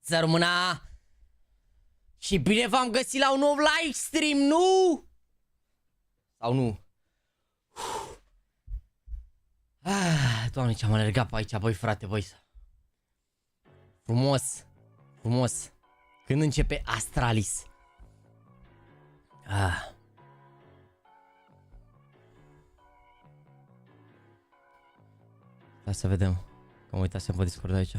Să rămână! Și bine v-am găsit la un nou live stream, nu? Sau nu? Doamne, ce-am alergat pe aici, băi frate, băi. Frumos, frumos. Când începe Astralis? Hai să vedem. Că mă uitasem pe Discord aici.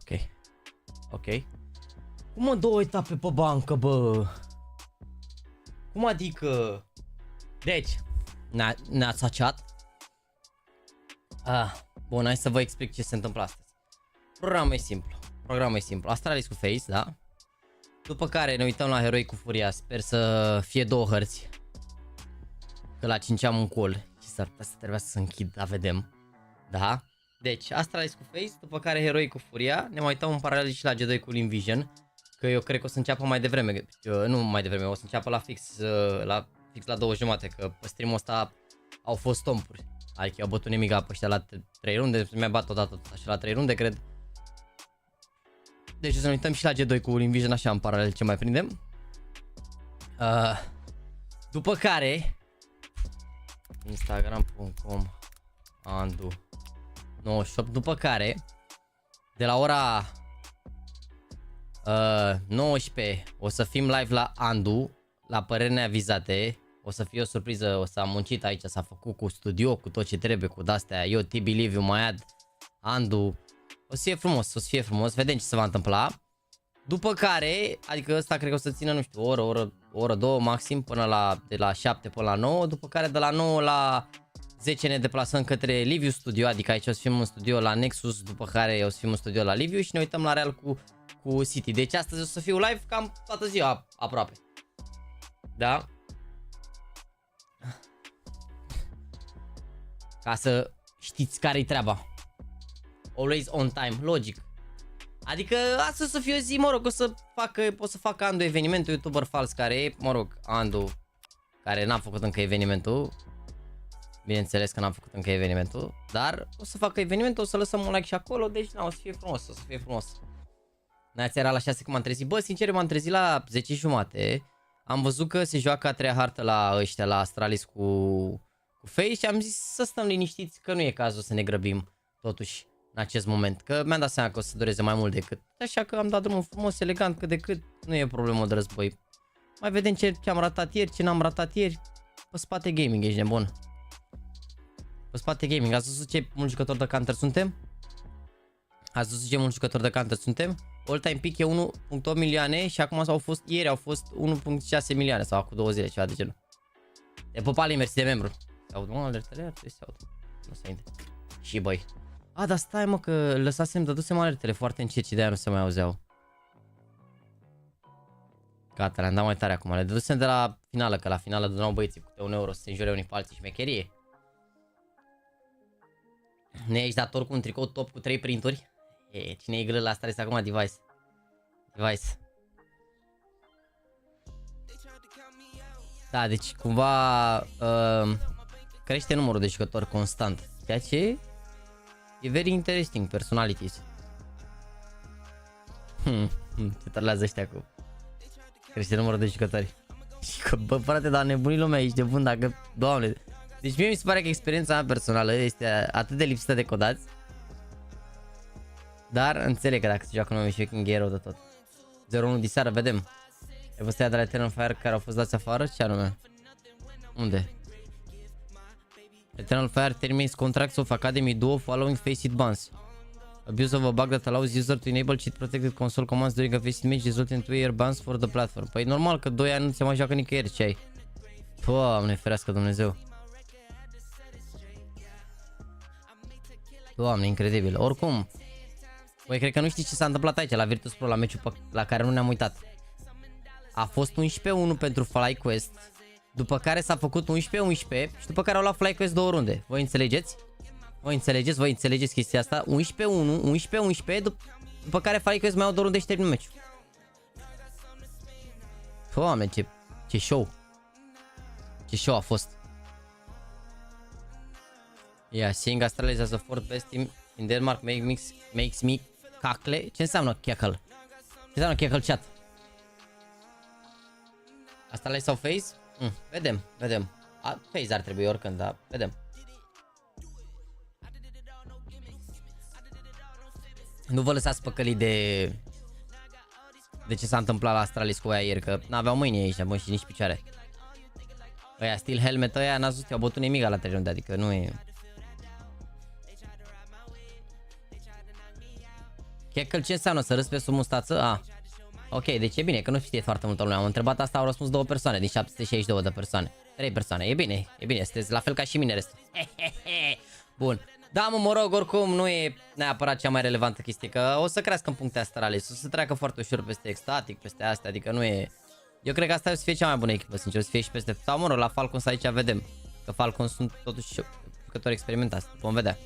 Ok. Ok. Cum mă, 2 etape pe bancă, bă? Cum adică? Deci, ne-ați aciat? Bun, hai să vă explic ce se întâmplă astăzi. Programul e simplu. Programul e simplu. Astralis cu FaZe, da? După care ne uităm la heroi cu furia. Sper să fie 2 hărți. Că la 5 am un call. Și s-ar putea să trebuia să închid, dar vedem. Da? Deci, Astralis cu FaZe, după care heroi cu furia. Ne mai uităm în paralel și la G2 cu Vision. Că eu cred că o să înceapă mai devreme. Nu mai devreme, o să înceapă la fix la 2:30. Că pe stream-ul ăsta au fost stompuri. Adică au bătut nemica pe ăștia la 3 runde. Mi-a bat odată așa la 3 runde, cred. Deci o să ne uităm și la G2 cu Vision așa în paralel ce mai prindem. După care Instagram.com Andu 98. După care de la ora 19 o să fim live la Andu, la păreri neavizate. O să fie o surpriză, o să am muncit aici, s-a făcut cu studio, cu tot ce trebuie, cu de-astea. Eu, Tibi, Liviu, Maiad, Andu. O să fie frumos, o să fie frumos, vedem ce se va întâmpla. După care, adică ăsta cred că o să țină, nu știu, o oră, 2 maxim, până de la 7 până la 9. După care de la 9 la 10 ne deplasăm către Liviu Studio, adică aici o să fim în studio la Nexus, după care o să fim în studio la Liviu și ne uităm la Real cu City. Deci astăzi o să fiu live cam toată ziua, aproape. Da? Ca să știți care-i treaba. Always on time, logic. Adică astăzi o să fie o zi, mă rog, o să facă Andu evenimentul, youtuber fals care e, mă rog, Andu, care n-a făcut încă evenimentul. Bineînțeles că n-am făcut încă evenimentul, dar o să facă evenimentul, o să lăsăm un like și acolo, deci na, o să fie frumos, o să fie frumos. Neața era la 6 că m-am trezit, bă, sincer m-am trezit la 10:30, am văzut că se joacă a 3-a hartă la ăștia, la Astralis cu FaZe și am zis să stăm liniștiți că nu e cazul să ne grăbim totuși în acest moment, că mi-am dat seama că o să dureze mai mult decât, așa că am dat drumul frumos, elegant, cât de cât, nu e problemă de război. Mai vedem ce am ratat ieri, ce n-am ratat ieri. Pe spate gaming, ești nebun. Pe spate gaming, ați văzut ce mulți jucători de Counter suntem? Ați văzut ce mulți jucători de Counter suntem? all time peak e 1.8 milioane și acum ieri au fost 1.6 milioane sau acum 2 zile, ceva de genul. E Popali, mersi de membru. Se aud, mă, alertele, ar trebui să se aud. Nu se ainde. Și băi. A, dar stai mă că dădusem alertele foarte încet și de-aia nu se mai auzeau. Gata, le-am dat mai tare acum. Le dădusem de la finală, că la finală donau băieții cu 1 euro să se înjure unii pe alții, șmecherie. Ne ești dator cu un tricou top cu 3 printuri? E, cine e glă la Astralis acum? Device. Da, deci cumva crește numărul de jucători constant. Ceea ce e very interesting, personalities. Se tărlează ăștia cu crește numărul de jucători. Și că, bă, frate, dar nebunii lumea, ești de bun dacă, doamne. Deci mie mi se pare că experiența mea personală este atât de lipsită de codați. Dar înțeleg că dacă se joacă numai și e rău de tot. 0-1 diseară, vedem. Ai văzut aia de la Eternal Fire care au fost dați afară? Ce anume? Unde? Eternal Fire terminates contracts of Academy Duo following faceit bans. Abuse of a bug that allows user to enable cheat protected console commands during a faceit match resulting in 2-year bans for the platform. Păi normal că 2 ani nu se mai joacă nicăieri, ce ai? Doamne, ferească Dumnezeu. Doamne, incredibil. Oricum, băi, cred că nu știți ce s-a întâmplat aici la Virtus Pro, la meciul la care nu ne-am uitat. A fost 11-1 pentru FlyQuest, după care s-a făcut 11-11 și după care au luat FlyQuest 2 runde. Voi înțelegeți? Voi înțelegeți chestia asta? 11-1, 11-11, după care FlyQuest mai au 2 runde și termină meciul. Doamne, ce show. Ce show a fost. Yeah, seeing Astralis as a fourth best team in Denmark makes me cackle. Ce înseamnă cackle? Ce înseamnă cackle chat? Astralis sau FaZe? Vedem. FaZe ar trebui oricând, dar vedem. Nu vă lăsați păcălit de ce s-a întâmplat la Astralis cu aia ieri, că n-aveau mâini aici, bă, și nici picioare. Ăia Steel Helmet ăia n-a zis, i-au bătut nimica la 3 runde, adică nu e... Cackle ce înseamnă? Să râzi pe sub mustață? Ah. Ok, deci e bine că nu știe foarte multă lume. Am întrebat asta, au răspuns 2 persoane din 762 de persoane. 3 persoane, e bine, sunteți la fel ca și mine restul. Bun. Da, mă rog, oricum nu e neapărat cea mai relevantă chestie, că o să crească în puncte Astralis, o să treacă foarte ușor peste Ecstatic, peste astea, adică nu e... Eu cred că asta o să fie cea mai bună echipă, sincer, o să fie și peste... Sau, mă rog, la Falcons aici vedem, că Falcons sunt totuși jucători experimentați, vom vedea.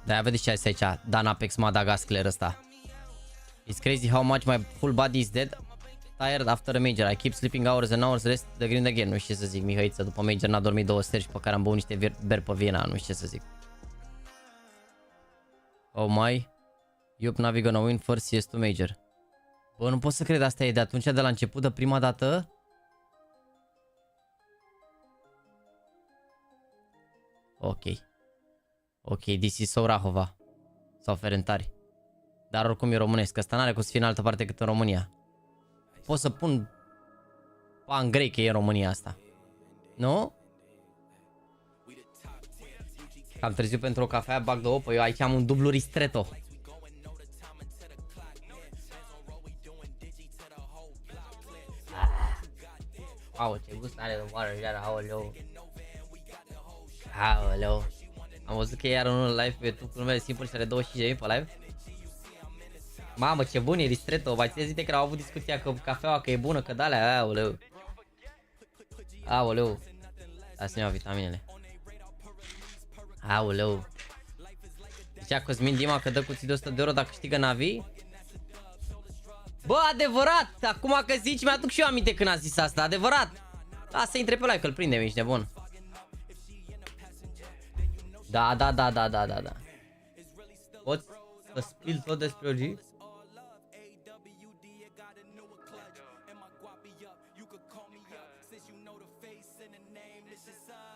Da, vedeți ce ai aici, Dan Apex Madagascar ăsta. It's crazy how much my full body is dead. Tired after a major. I keep sleeping hours and hours, rest the grind again. Nu știu ce să zic, Mihăiță, după major n-a dormit 2 seri și pe care am băut niște beri pe Viena, nu știu ce să zic. Oh my. Yup, Navi gonna win first CS2 major. Bă, nu pot să cred, asta e de atunci, de la început, de prima dată. Ok, this is Rahova. Sau Ferentari. Dar oricum e românesc, ăsta n-are cum să fie în altă parte cât în România. Pot să pun pan grei că e în România asta. Nu? Cam târziu pentru o cafea, bag de opă. Eu aici am un dublu ristretto. Wow, ce gust are de moară, iară, aoleu. Am văzut că e iar unul live pe YouTube cu numele simplu și are 25.000 pe live. Mamă, ce bun e ristretto, mai țineți că au avut discuția că cafeaua că e bună, că d-alea, aoleu. Asta mi-au vitaminele. Aoleu. Zicea CosminD că dă cuții de 100 de euro dacă câștigă Navi. Bă, adevărat, acum că zici, mi-aduc și eu aminte când a zis asta, adevărat. Da, să intre pe live că îl prindem, ești nebun. Da. Poți să spil tot despre OG?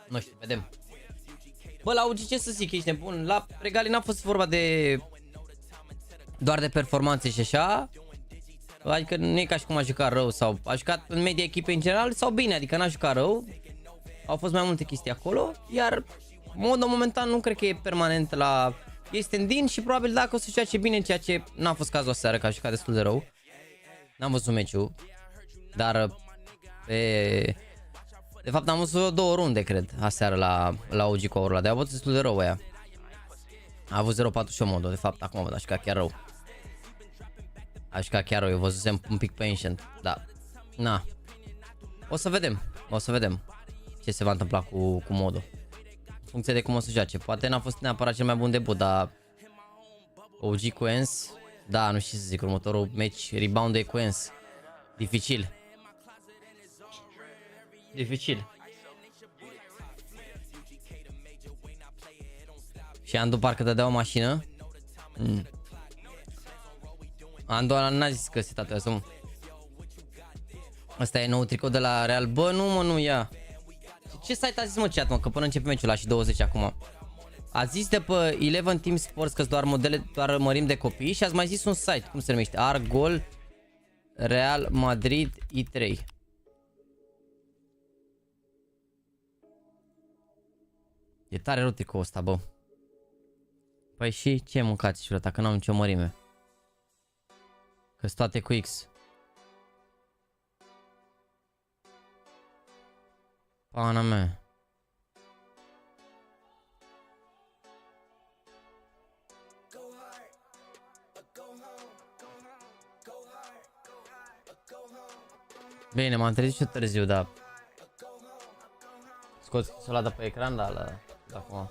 Nu știu, vedem. Bă, la OG ce să zic, ești nebun? La Regali n-a fost vorba de... doar de performanțe și așa. Adică nu e ca și cum a jucat rău sau... A jucat în media echipei în general sau bine, adică n-a jucat rău. Au fost mai multe chestii acolo, iar Modul momentan nu cred că e permanent la... Este în din și probabil dacă o să joace bine, ceea ce n-a fost cazul aseară, că a jucat destul de rău. N-am văzut meciul, dar de fapt am văzut 2 runde, cred, aseară la OG cu ăla, dar a bătut destul de rău ăia. A avut 0-4 și modul, de fapt acum văd, a jucat chiar rău. A jucat chiar rău, eu văzusem un pic pe Ancient, da. Na. O să vedem ce se va întâmpla cu modul. În funcție de cum o să joace. Poate n-a fost neapărat cel mai bun debut, dar OG cu ENS, da, nu știu ce să zic, următorul match, rebound cu ENS. Dificil. Și Andu parcă dădea o mașină. Andu n-a zis că se tatuează, mă. Asta e nou tricou de la Real. Bă, nu mă, nu ia. Ce site a zis, mă, chat, mă, că până începe meciul la și 20 acum. A zis de pe 11 Team Sports că doar modele, doar mărimi de copii. Și ați mai zis un site, cum se numește? Argol Real Madrid I3. E tare rău tricoul ăsta, bă. Păi și ce mâncați, șurăta, că n-am nicio mărime. Că-s toate cu X. Pana mea. Bine, m-am trezit și târziu, dar scoți solada pe ecran, dar la acum.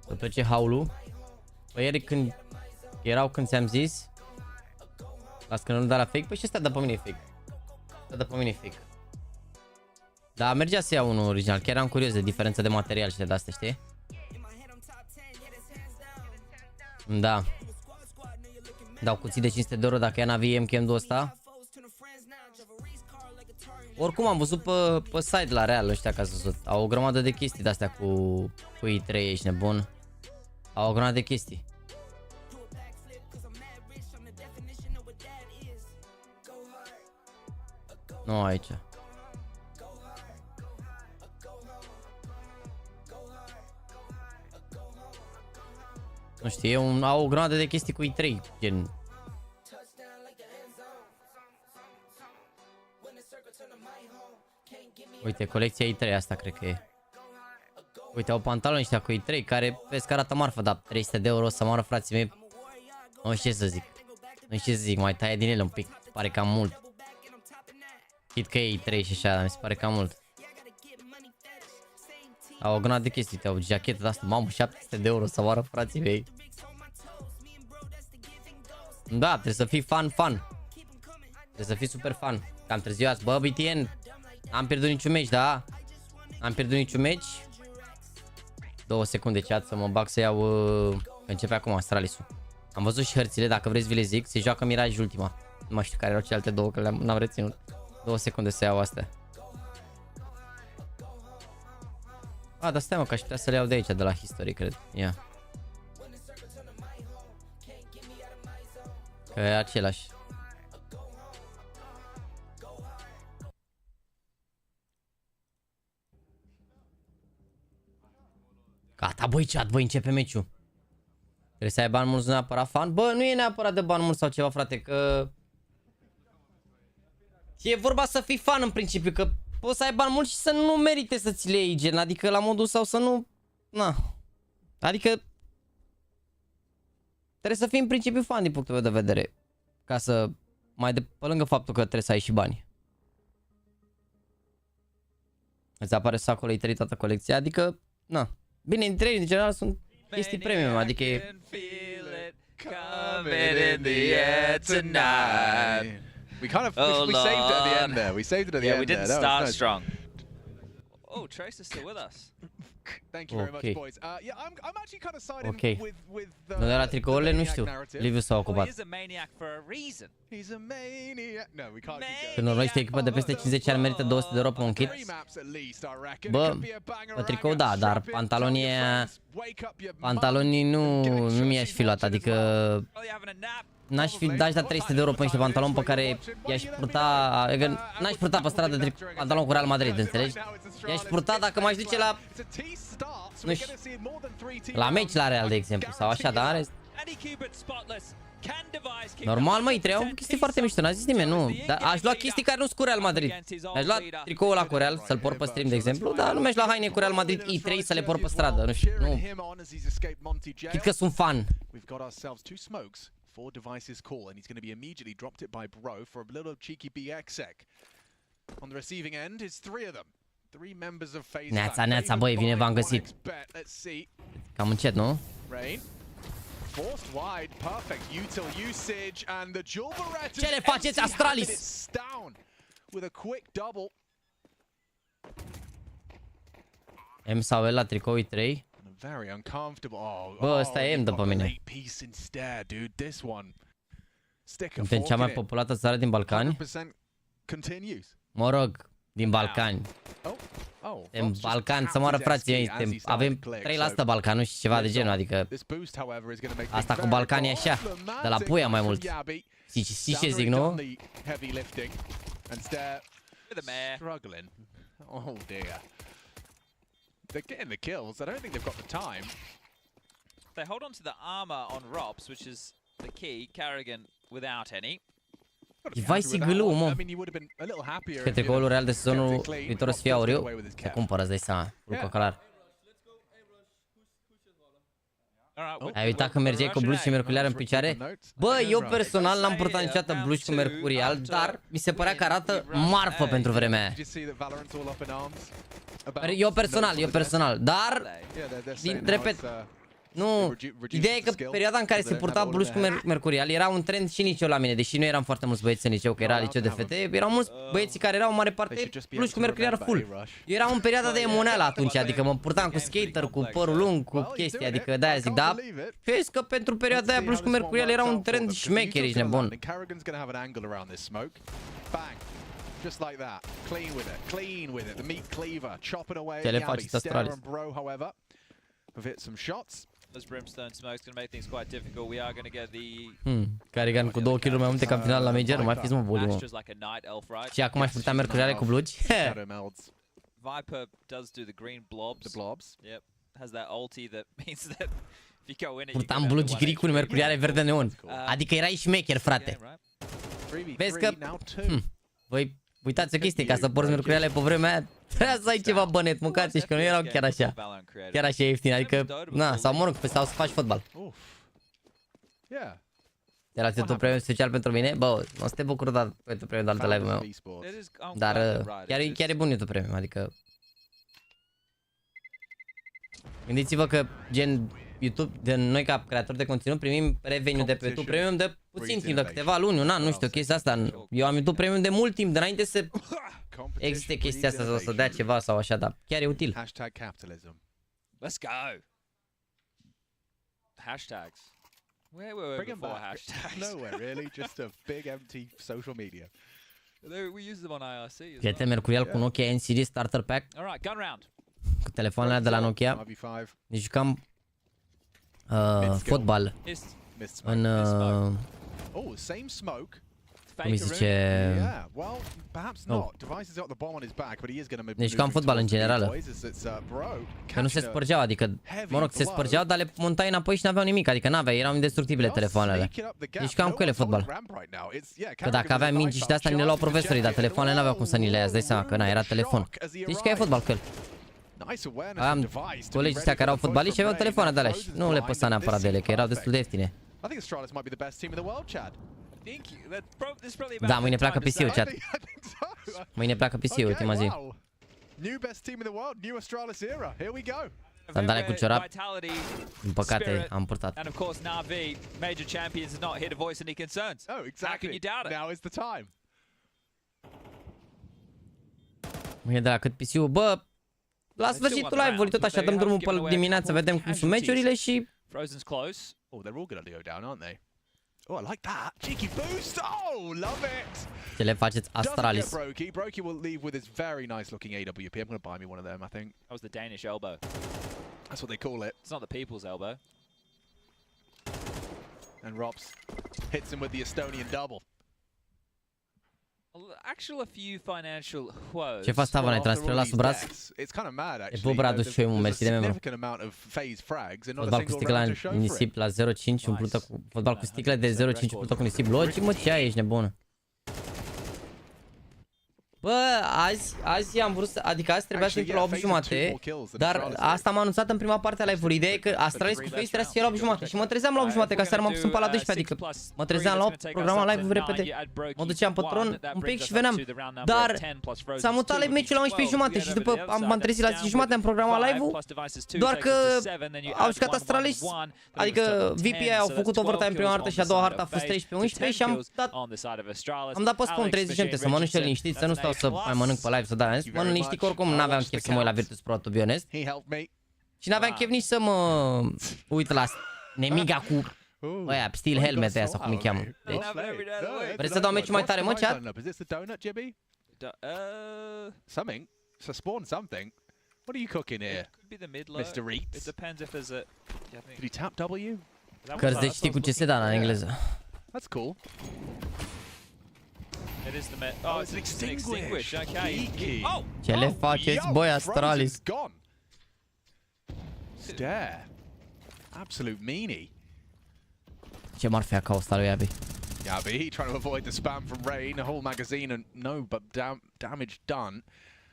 După ce haulu. Păi ieri când ți-am zis, las că nu da la fake, păi și ăsta de pe mine e fake. Ăsta de pe mine e fake. Dar mergea să iau unul original, chiar eram curios de diferența de material și de astea, știi? Da. Dau cuțit de 500 de euro dacă e în IEM CHENGDU ăsta. Oricum am văzut pe site la Real, ăștia că ați văzut. Au o grămadă de chestii de astea cu I3, ești nebun. Au o grămadă de chestii. Nu aici. Nu știu, au o grămadă de chestii cu I3, gen. Uite, colecția I3 asta cred că e. Uite, au pantaloni ăștia cu I3 care vezi că arată marfă, dar 300 de euro să moară, frații mei. Nu știu ce să zic. Nu știu ce să zic, mai taie din ele un pic. Pare cam mult. Chit că e I3 și așa, dar mi se pare cam mult. Au o grămadă de chestii, uite, au jachetă de asta, mamă, 700 de euro să moară, frații mei. Da, trebuie să fii fan. Trebuie să fii super fan. Cam târziu azi, bă, BTN. N-am pierdut niciun meci, da? N-am pierdut niciun meci. 2 secunde chat să mă bag să iau. Începe acum Astralisul. Am văzut și hărțile, dacă vreți vi le zic. Se joacă Mirage ultima. Nu mai știu care erau celelalte două, că n-am reținut. 2 secunde să iau astea. A, dar stai mă, că aș putea să le iau de aici, de la History, cred. Ia. Că e același. Gata, băi, chat, băi, începe meciul. Trebuie să ai bani mulți, neapărat fan. Bă, nu e neapărat de bani mulți sau ceva, frate, că... E vorba să fii fan în principiu, că poți să ai bani mulți și să nu merite să ți le iei, gen, adică la modul sau să nu... Na. Adică... Trebuie să fii în principiu fan din punctul meu de vedere. Ca să... Mai de pe lângă faptul că trebuie să ai și bani. Îți apare sacul I3 toată colecția, adică... Na. Bine, în trei, în general, sunt chestii premium, adică e... We kind of we saved it at the end there. We saved it at the end. We didn't start strong. Oh, Trace is still with us. Thank you very much, boys. Yeah, I'm actually kind of siding with Nu de la tricourile, nu știu. Liviu s-a ocupat. He's a maniac for a reason. He's a maniac. No, we can't keep Când urmărește echipa de peste 50 ani merită 200 de euro pe un kit. Bă, pe tricou da, dar pantalonii Pantalonii nu mi-aș fi luat, adică n-aș fi dat la 300 de euro pe niște pantaloni pe care i-aș purta, adică n-aș purta pe stradă pantalon cu Real Madrid, înțelegi? I-aș purta dacă m-aș duce la, nu știu, la meci la Real, de exemplu, sau așa, dar în rest. Normal, măi, trăiau chestii foarte mișto, n-a zis nimeni, nu. Dar aș lua chestii care nu-s cu Real Madrid. Aș lua tricoul ăla cu Real, să-l port pe stream, de exemplu, dar nu mi-aș lua haine cu Real Madrid E3 să le port pe stradă, nu știu, nu. Chit că sunt fan. Four devices call, and he's going to be immediately dropped it by Bro for a little cheeky BXEC. On the receiving end, it's three of them. Three members of FaZe. Neața, băi, vine, v-am găsit. Cam încet, nu? Rain. Forced wide, perfect util usage, and the dual Beretta. Ce le faceți, Astralis? Down with a quick double. M sau L la tricou E3. Very uncomfortable. Bă, ăsta e M după mine. Suntem cea mai populată țară din Balcani? Mă rog, din Balcani. Suntem Balcani, să moară frații mei. Avem 3% Balcani și ceva de genul, adică asta cu Balcanii așa, de la puia mai mult. Știi ce zic, nu? They're getting the kills. I don't think they've got the time. They hold on to the armor on Rops, which is the key. Carrigan without any. Vai sigâlul, mă. Că tricoul real de sezonul viitor o să fie auriu. Se cumpără, îți dai seama. Lucru clar. Ai uitat că mergeai cu blugi și mercurial în picioare? Bă, eu personal n-am purtat niciodată blugi cu mercurial, dar mi se părea că arată marfă pentru vremea aia. Eu personal, dar, repet, nu, ideea e că perioada în care se purta blugi cu mercurial era un trend și nici eu la mine, deși nu eram foarte mulți băieți în liceu, că era liceu de fete, erau mulți băieții care erau în mare parte blugi cu mercurial full. Eu eram în perioada de emuneală atunci, adică mă purtam cu skater, cu părul lung, cu chestii, adică de-aia zic, da, vezi că pentru perioada aia blugi cu mercurial era un trend șmecher, ești nebun. Just like that, clean with it, the meat cleaver, chopping away Ce le faceți, Astralis? Bro, however, have hit some shots. As Brimstone smoke's going to make things quite difficult. We are going to get the Carrigan cu 2 kill mai multe ca în final la major, mai fiți mă boli, mă. Și acum aș putea mercuriale cu blugi? Viper does do the green blobs. The blobs. Yep. Has that ulti that means that if you go in it, purtam blugi gri cu mercuriale verde neon. Adică erai șmecher, frate. Vezi că voi uitați o chestie, ca să porți mercuriale pe vremea aia, trebuia să ai ceva bănet, mâncați și că nu erau chiar așa. Chiar așa ieftin, adică, na, sau mă rog, sau să faci fotbal. Era tu premiu special pentru mine? Bă, o să te bucur de pentru premiul de live-ul meu. Dar chiar e bun YouTube premium, adică... Gândiți-vă că, gen, YouTube, de noi ca creatori de conținut, primim revenue de pe YouTube Premium de puțin timp, de câteva luni, un an, nu știu, chestia asta. Eu am YouTube Premium de mult timp, de înainte să existe chestia asta, sau să dea ceva sau așa, dar chiar e util. Hashtag capitalism. Let's go. Hashtags. Where were we before hashtags? Nowhere, really. Just a big empty social media. We use them on IRC as Prieten mercurial cu Nokia NCD Starter Pack. Alright, gun round. Cu telefoanele de la Nokia. Ne jucam fotbal în cum îi zice, ne jucam fotbal în general, că nu se spărgeau, adică, mă rog, se spărgeau, dar le montai înapoi și n-aveau nimic, adică n-aveau, erau indestructibile telefoanele. Ne jucam cu ele fotbal. Că dacă aveam mingi și de asta ni le luau profesorii, dar telefoanele n-aveau cum să ni le ia, îți dai seama că na, era telefon. Deci că ai fotbal cu el. Am colegi ăștia care au fotbaliști și aveau telefoane de alea și nu le păsa neapărat de ele, că erau destul de ieftine. Da, mâine pleacă PC-ul, chat. Mâine pleacă PC-ul, ultima zi. Sandale cu ciorap. Din păcate, am purtat. Mâine de la cât PC-ul, bă, la sfârșitul live-ului tot așa, dăm drumul pe dimineață, vedem cum sunt meciurile și... Frozen's close. Oh, they're all going to go down, aren't they? Oh, I like that. Cheeky boost. Oh, love it. Ce le faceți, Astralis? Brokey will leave with his very nice looking AWP. I'm going to buy me one of them, I think. That was the Danish elbow. That's what they call it. It's not the people's elbow. And Rops hits him with the Estonian double. Actually, a few financial woes. Ce faci, Stava? Ne transferă la sub braț? It's kind of mad, actually. E Bradu și eu, mersi de membru. Significant amount of FaZe frags and not a Fotbal cu single sticla round to show for nisip it. la 0,5 umplută cu... Fotbal cu sticle de 0,5 umplută cu nisip. Logic, mă, ce ai, ești nebună? Bă, azi am vrut să... Adică azi trebuia să intru la 8 jumate, dar asta m-a anunțat în prima parte a live-ului. Ideea e că Astralis cu FaZe trebuia să fie la 8 jumate și mă trezeam la 8 jumate, ca seara m-am pus până la 12, adică mă trezeam la 8, programa live-ul repede, mă duceam pe tron un pic și veneam, dar s-a mutat meciul la 11 jumate și după m-am trezit la 10 jumate, am programat live-ul, doar că au jucat Astralis, adică VP au făcut overtime prima hartă și a doua hartă a fost 13-11 și am dat pe spawn 30 minute să mănânce liniștit, să nu stau să mai mănânc pe live, să dau. Mă liniștit că oricum n-aveam chef să mă uit la Virtus Pro, to be honest. Și n-aveam chef nici să mă uit la nemiga cu ăia, steel helmet aia sau cum îi cheamă. Deci, vreți să dau meciul mai tare, mă, chat? Something. So spawn something. What are you cooking here, Mr. Reeds? Did he tap W? Cărți de citit cu CS, da, în engleză. That's cool. It is the mid. Oh, it's an extinguish. Okay. Oh! Ce le faceți, băi, Astralis? Stare. Absolute meanie. Ce m-ar fi a causat lui Abi? Yabi trying to avoid the spam from Rain, a whole magazine and no but damage done.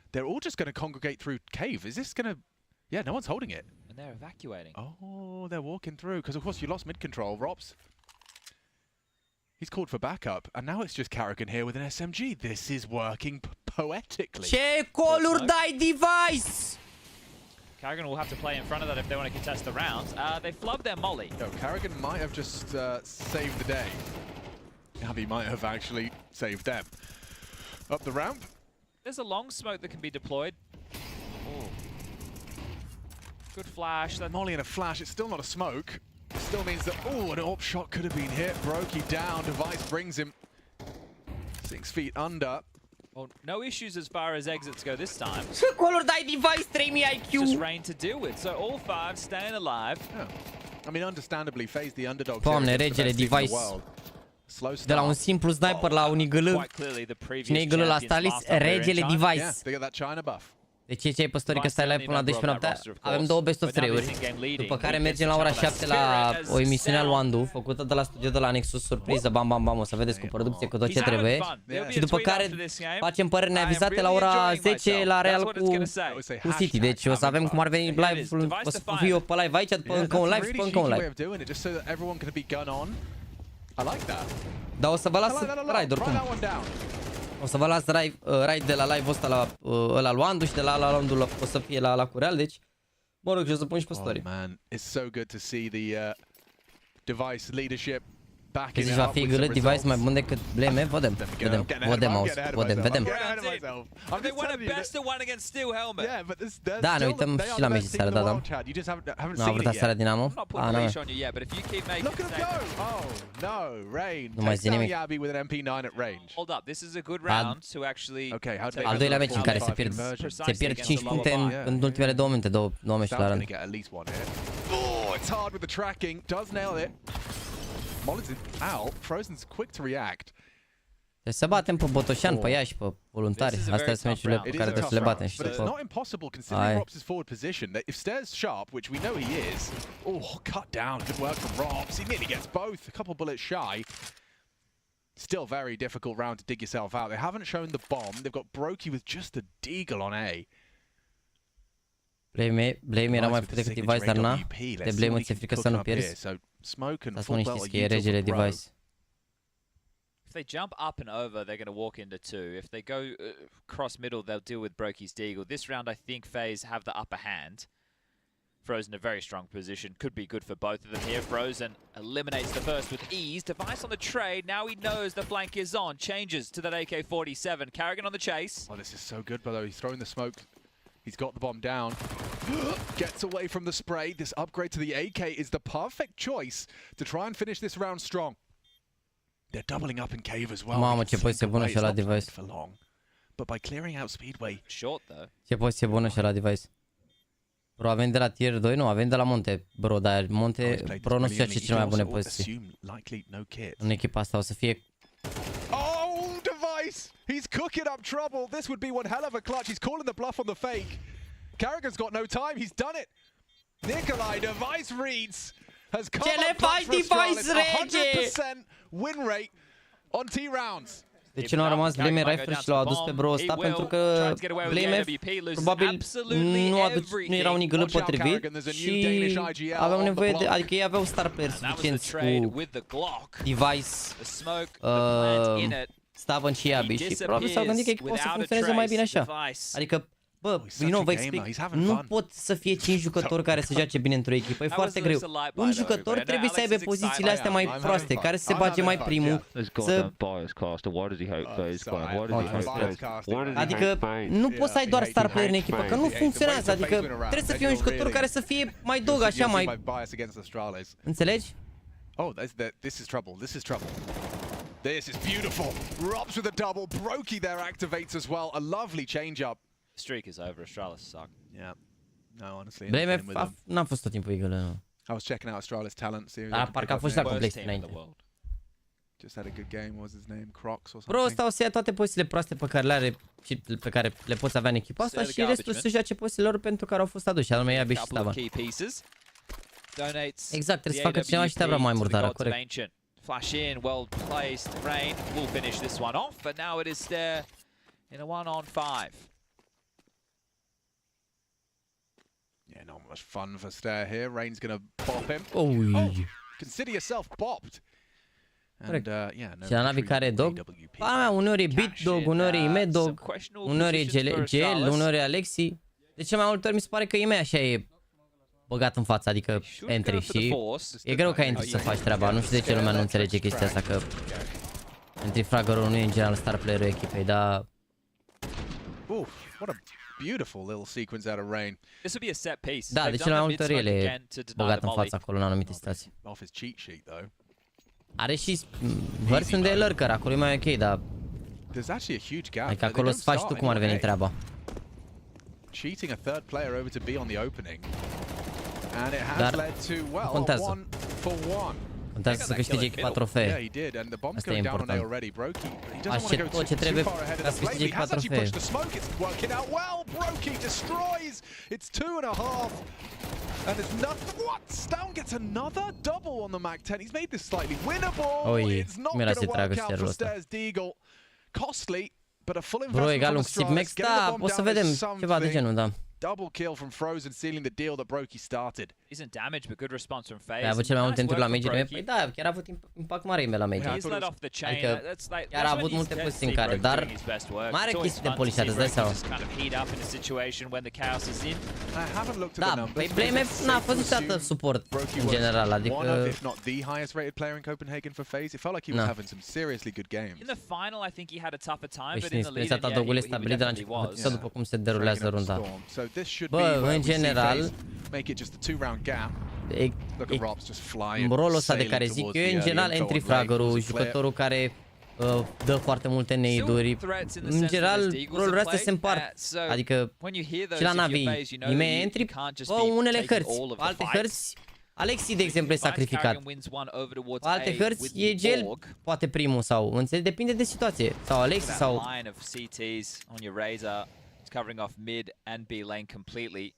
They're all just going to congregate through cave. Is this going to... Yeah, no one's holding it. And they're evacuating. Oh, they're walking through because of course you lost mid control, Rops. He's called for backup, and now it's just Carrigan here with an SMG. This is working poetically. Ce coluri dai device? Carrigan will have to play in front of that if they want to contest the rounds. They flubbed their molly. No, Carrigan might have just saved the day. Abby might have actually saved them. Up the ramp. There's a long smoke that can be deployed. Oh. Good flash. That molly and a flash. It's still not a smoke. Still means that, oh, an AWP shot could have been hit. Brokey down. Device brings him 6 feet under. Well, no issues as far as exits go this time. Ce coluri dai device, 3000 IQ? Just Rain to deal with. So all 5 staying alive. Yeah. I mean, understandably, FaZe the underdog. Doamne, regele device. De la un simplu sniper la un igl. Cine igl la Astralis, regele device. Yeah, they got that China buff. Deci ce ai pe story că stai live până la 12 noaptea? Avem 2 best of 3-uri. După care mergem la ora 7 la o emisiune al Wandu, făcută de la studio de la Nexus, surpriză, bam bam bam, o să vedeți cu producție, cu tot ce trebuie. Și după care facem păreri neavizate la ora 10 la Real cu City. Deci o să avem cum ar veni live, o să fiu eu pe live aici, după încă un live și după încă un live. Dar o să vă las raid oricum. O să vă las raid de la live-ul ăsta la ăla lui Andu și de la Andu o să fie la Cureal, deci mă rog, și o să pun și pe story. Oh man, it's so good to see the device leadership back Că in. zici va fi gâlă device mai bun decât bleme, vedem, vedem. Da, ne uităm și la meci seara, da. Nu a vrut seara Dinamo? Ah, nu. Nu mai zi nimic. Al doilea meci în care se pierd 5 puncte în ultimele 2 minute, 2 meciuri la rând. Oh, it's hard with the tracking, does nail it. Molly's out, Frozen's quick to react. Deci să batem pe Botoșan, pe ea și pe voluntari. Astea sunt meciurile pe care trebuie să le batem și după. But it's not impossible considering Rops' forward position. If Stare's sharp, which we know he is, cut down, good work from Rops. He nearly gets both, a couple bullets shy. Still very difficult round to dig yourself out. They haven't shown the bomb. They've got Brokey with just a deagle on A. Blame era mai puternic decât device, dar na, de Blame ți-e frică să nu pierzi. Dar să nu știți că e regele device. If they jump up and over, they're going to walk into 2. If they go cross middle, they'll deal with Brokey's deagle. This round, I think FaZe have the upper hand. Frozen a very strong position. Could be good for both of them here. Frozen eliminates the first with ease. Device on the trade. Now he knows the flank is on. Changes to that AK-47. Carrigan on the chase. Oh, this is so good, brother. He's throwing the smoke. He's got the bomb down. Gets away from the spray. This upgrade to the AK is the perfect choice to try and finish this round strong. They're doubling up in cave as well. Mamă, ce poziție bună și la device. For long. But by clearing out Speedway. Short though. Ce poziție bună și la device. Bro, avem de la tier 2, nu, avem de la Monte, bro, dar Monte, bro, nu știu ce cele mai bune poziții. În echipa asta o să fie... Oh, Device! He's cooking up trouble. This would be one hell of a clutch. He's calling the bluff on the fake. Karrigan's got no time. He's done it. Nikolai, Device reads. Has come up clutch for Astralis. 100% win rate on T rounds. De ce nu a rămas Blame Rifle și l-au adus pe bro ăsta? Pentru că Blame probabil nu erau nigălă potrivit și aveau nevoie de... Adică ei aveau star player suficienți cu Device, Stavan și Yabi și probabil s-au gândit că echipa o să funcționeze mai bine așa. Adică, bă, vă explic, nu pot să fie 5 jucători care să joace bine într-o echipă, e foarte greu. Un jucător trebuie să aibă pozițiile astea mai proaste, care să se bage mai primul, să... Adică nu poți să ai doar star player în echipă, că nu funcționează, adică trebuie să fie un jucător care să fie mai dog, așa, mai... Înțelegi? Oh, this is trouble, this is trouble. This is beautiful. Robs with a double, Brokey there activates as well, a lovely change-up. Streak is over. Astralis suck. Yeah. No, honestly. Blame n-am fost tot timpul egală, nu. I was checking out Astralis talent series. Dar parcă a fost la complex înainte. Just had a good game. What was his name? Crocs or something. Bro, ăsta o să ia toate pozițiile proaste pe care le are și pe care le poți avea în echipa asta și restul să joace pozițiile lor pentru care au fost aduși, anume Yabi și Stavan. Exact, trebuie să facă cineva și treaba mai murdară, corect. Flash in, well placed. Rain will finish this one off, and now it is there in a 1-on-5. Yeah, not much fun for Stair here. Rain's gonna bop him. Oh, consider yourself bopped. And yeah, no. Și la Navi care e dog? Uneori e beat dog, uneori e med dog, uneori e gel, uneori e Alexi. De ce mai multe ori mi se pare că e mai așa e băgat în față, adică entry și e greu ca entry să faci treaba. Nu știu de ce lumea nu înțelege chestia asta, că entry fraggerul nu e în general star player-ul echipei, dar... What a beautiful little sequence out of Rain. This would be a set piece. Da, de cele mai multe ori el e băgat în față acolo în anumite situații. Off his cheat sheet though. Are și version de lurker, acolo e mai ok, dar... There's actually a huge gap. Adică acolo să faci tu cum ar veni treaba. Cheating a third player over to be on the opening. And it has led to, well, a 1-for-1. Contează să câștige echipa trofee. Asta e important. Aștept tot ce trebuie ca să câștige echipa trofee. And it's nothing. What? Stown gets another double on the Mac 10. He's made this slightly winnable. It's not going to work out for Stairs Deagle. Costly, but a full investment from Astralis. Da, o să vedem ceva de genul, da. Double kill from Frozen, sealing the deal that Brokey started. Isn't damaged, but good response from FaZe. A avut cel mai multe întâlniri la Major. Păi da, chiar a avut impact mare email la Major. Adică chiar a avut multe poziții în care, dar mare chestii de polișat, îți dai seama. Da, păi Playmaps n-a fost niciodată suport în general, adică... One of, if not the highest rated player in Copenhagen for FaZe. It felt like he was having some seriously good games. In the final, I think he had a tougher time, but in the lead, stabilit de la început, să după cum se derulează runda. Bă, în general, rolul ăsta de care zic eu e în general entry fraggerul, jucătorul care dă foarte multe nade-uri. În general, rolurile astea se împart. Adică și la Navi, nimeni entry, unele hărți, alte hărți, Alexi, de exemplu, e sacrificat. Alte hărți e gel, poate primul sau, înțelegi, depinde de situație. Sau Alexi sau... Covering off mid and B lane completely.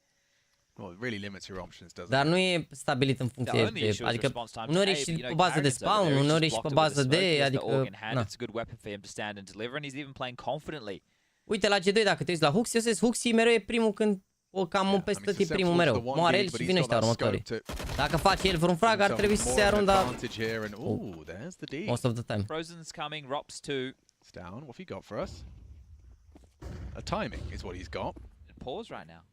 Well, it really limits your options, doesn't it? Dar nu e stabilit în funcție de, adică uneori e și pe bază de spawn, uneori e și pe bază de, adică, na. Uite la G2 dacă te uiți la Huxi, o să Huxi mereu e primul când o cam peste tot e primul mereu. Moare el și vine ăștia următorii. Dacă face el vreun frag, ar trebui să se ia runda most of the time. Frozen's coming, Rops 2. Down, what have you got for us? A timing is what he's got. Pause right now.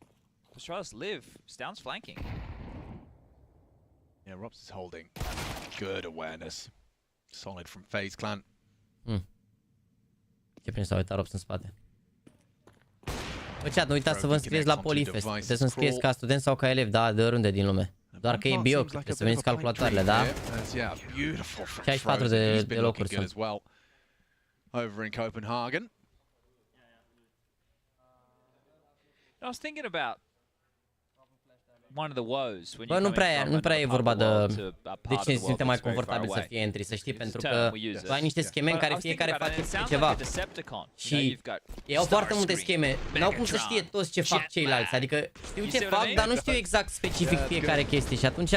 Astralis live. Stown's flanking. Yeah, Robs is holding. Good awareness. Solid from FaZe Clan. Ce prin s-a uitat Robs în spate. Bă, chat, nu uitați să vă înscrieți la Polyfest. Puteți să înscrieți ca student sau ca elev, da, de oriunde din lume. Doar că e bio, trebuie să veniți calculatoarele, da? 64 de locuri sunt. Over in Copenhagen. I was thinking about Bă, nu prea e vorba de cine se simte mai confortabil să fie entry, să știi, pentru că tu ai niște scheme în care fiecare face ceva. Și au foarte multe scheme, n-au cum să știe toți ce fac ceilalți, adică știu ce fac, dar nu știu exact specific fiecare chestie și atunci...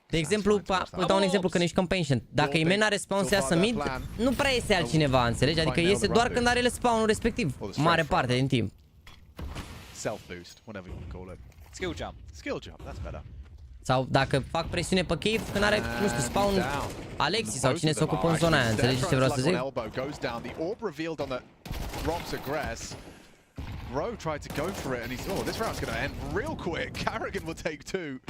De exemplu, îți dau un exemplu când ești compassion. Dacă Imen are spawn să iasă mid, nu prea iese altcineva, înțelegi? Adică iese doar când are spawn-ul respectiv, mare parte din timp. Self-boost, whatever you call it. Skill jump. Skill jump, that's better. Sau dacă fac presiune pe cave când are, nu știu, spawn Alexi sau cine se ocupă în zona aia, înțelegi ce vreau să zic? Bro tried to go for it and he's this round's gonna end real quick. Carrigan will take 2.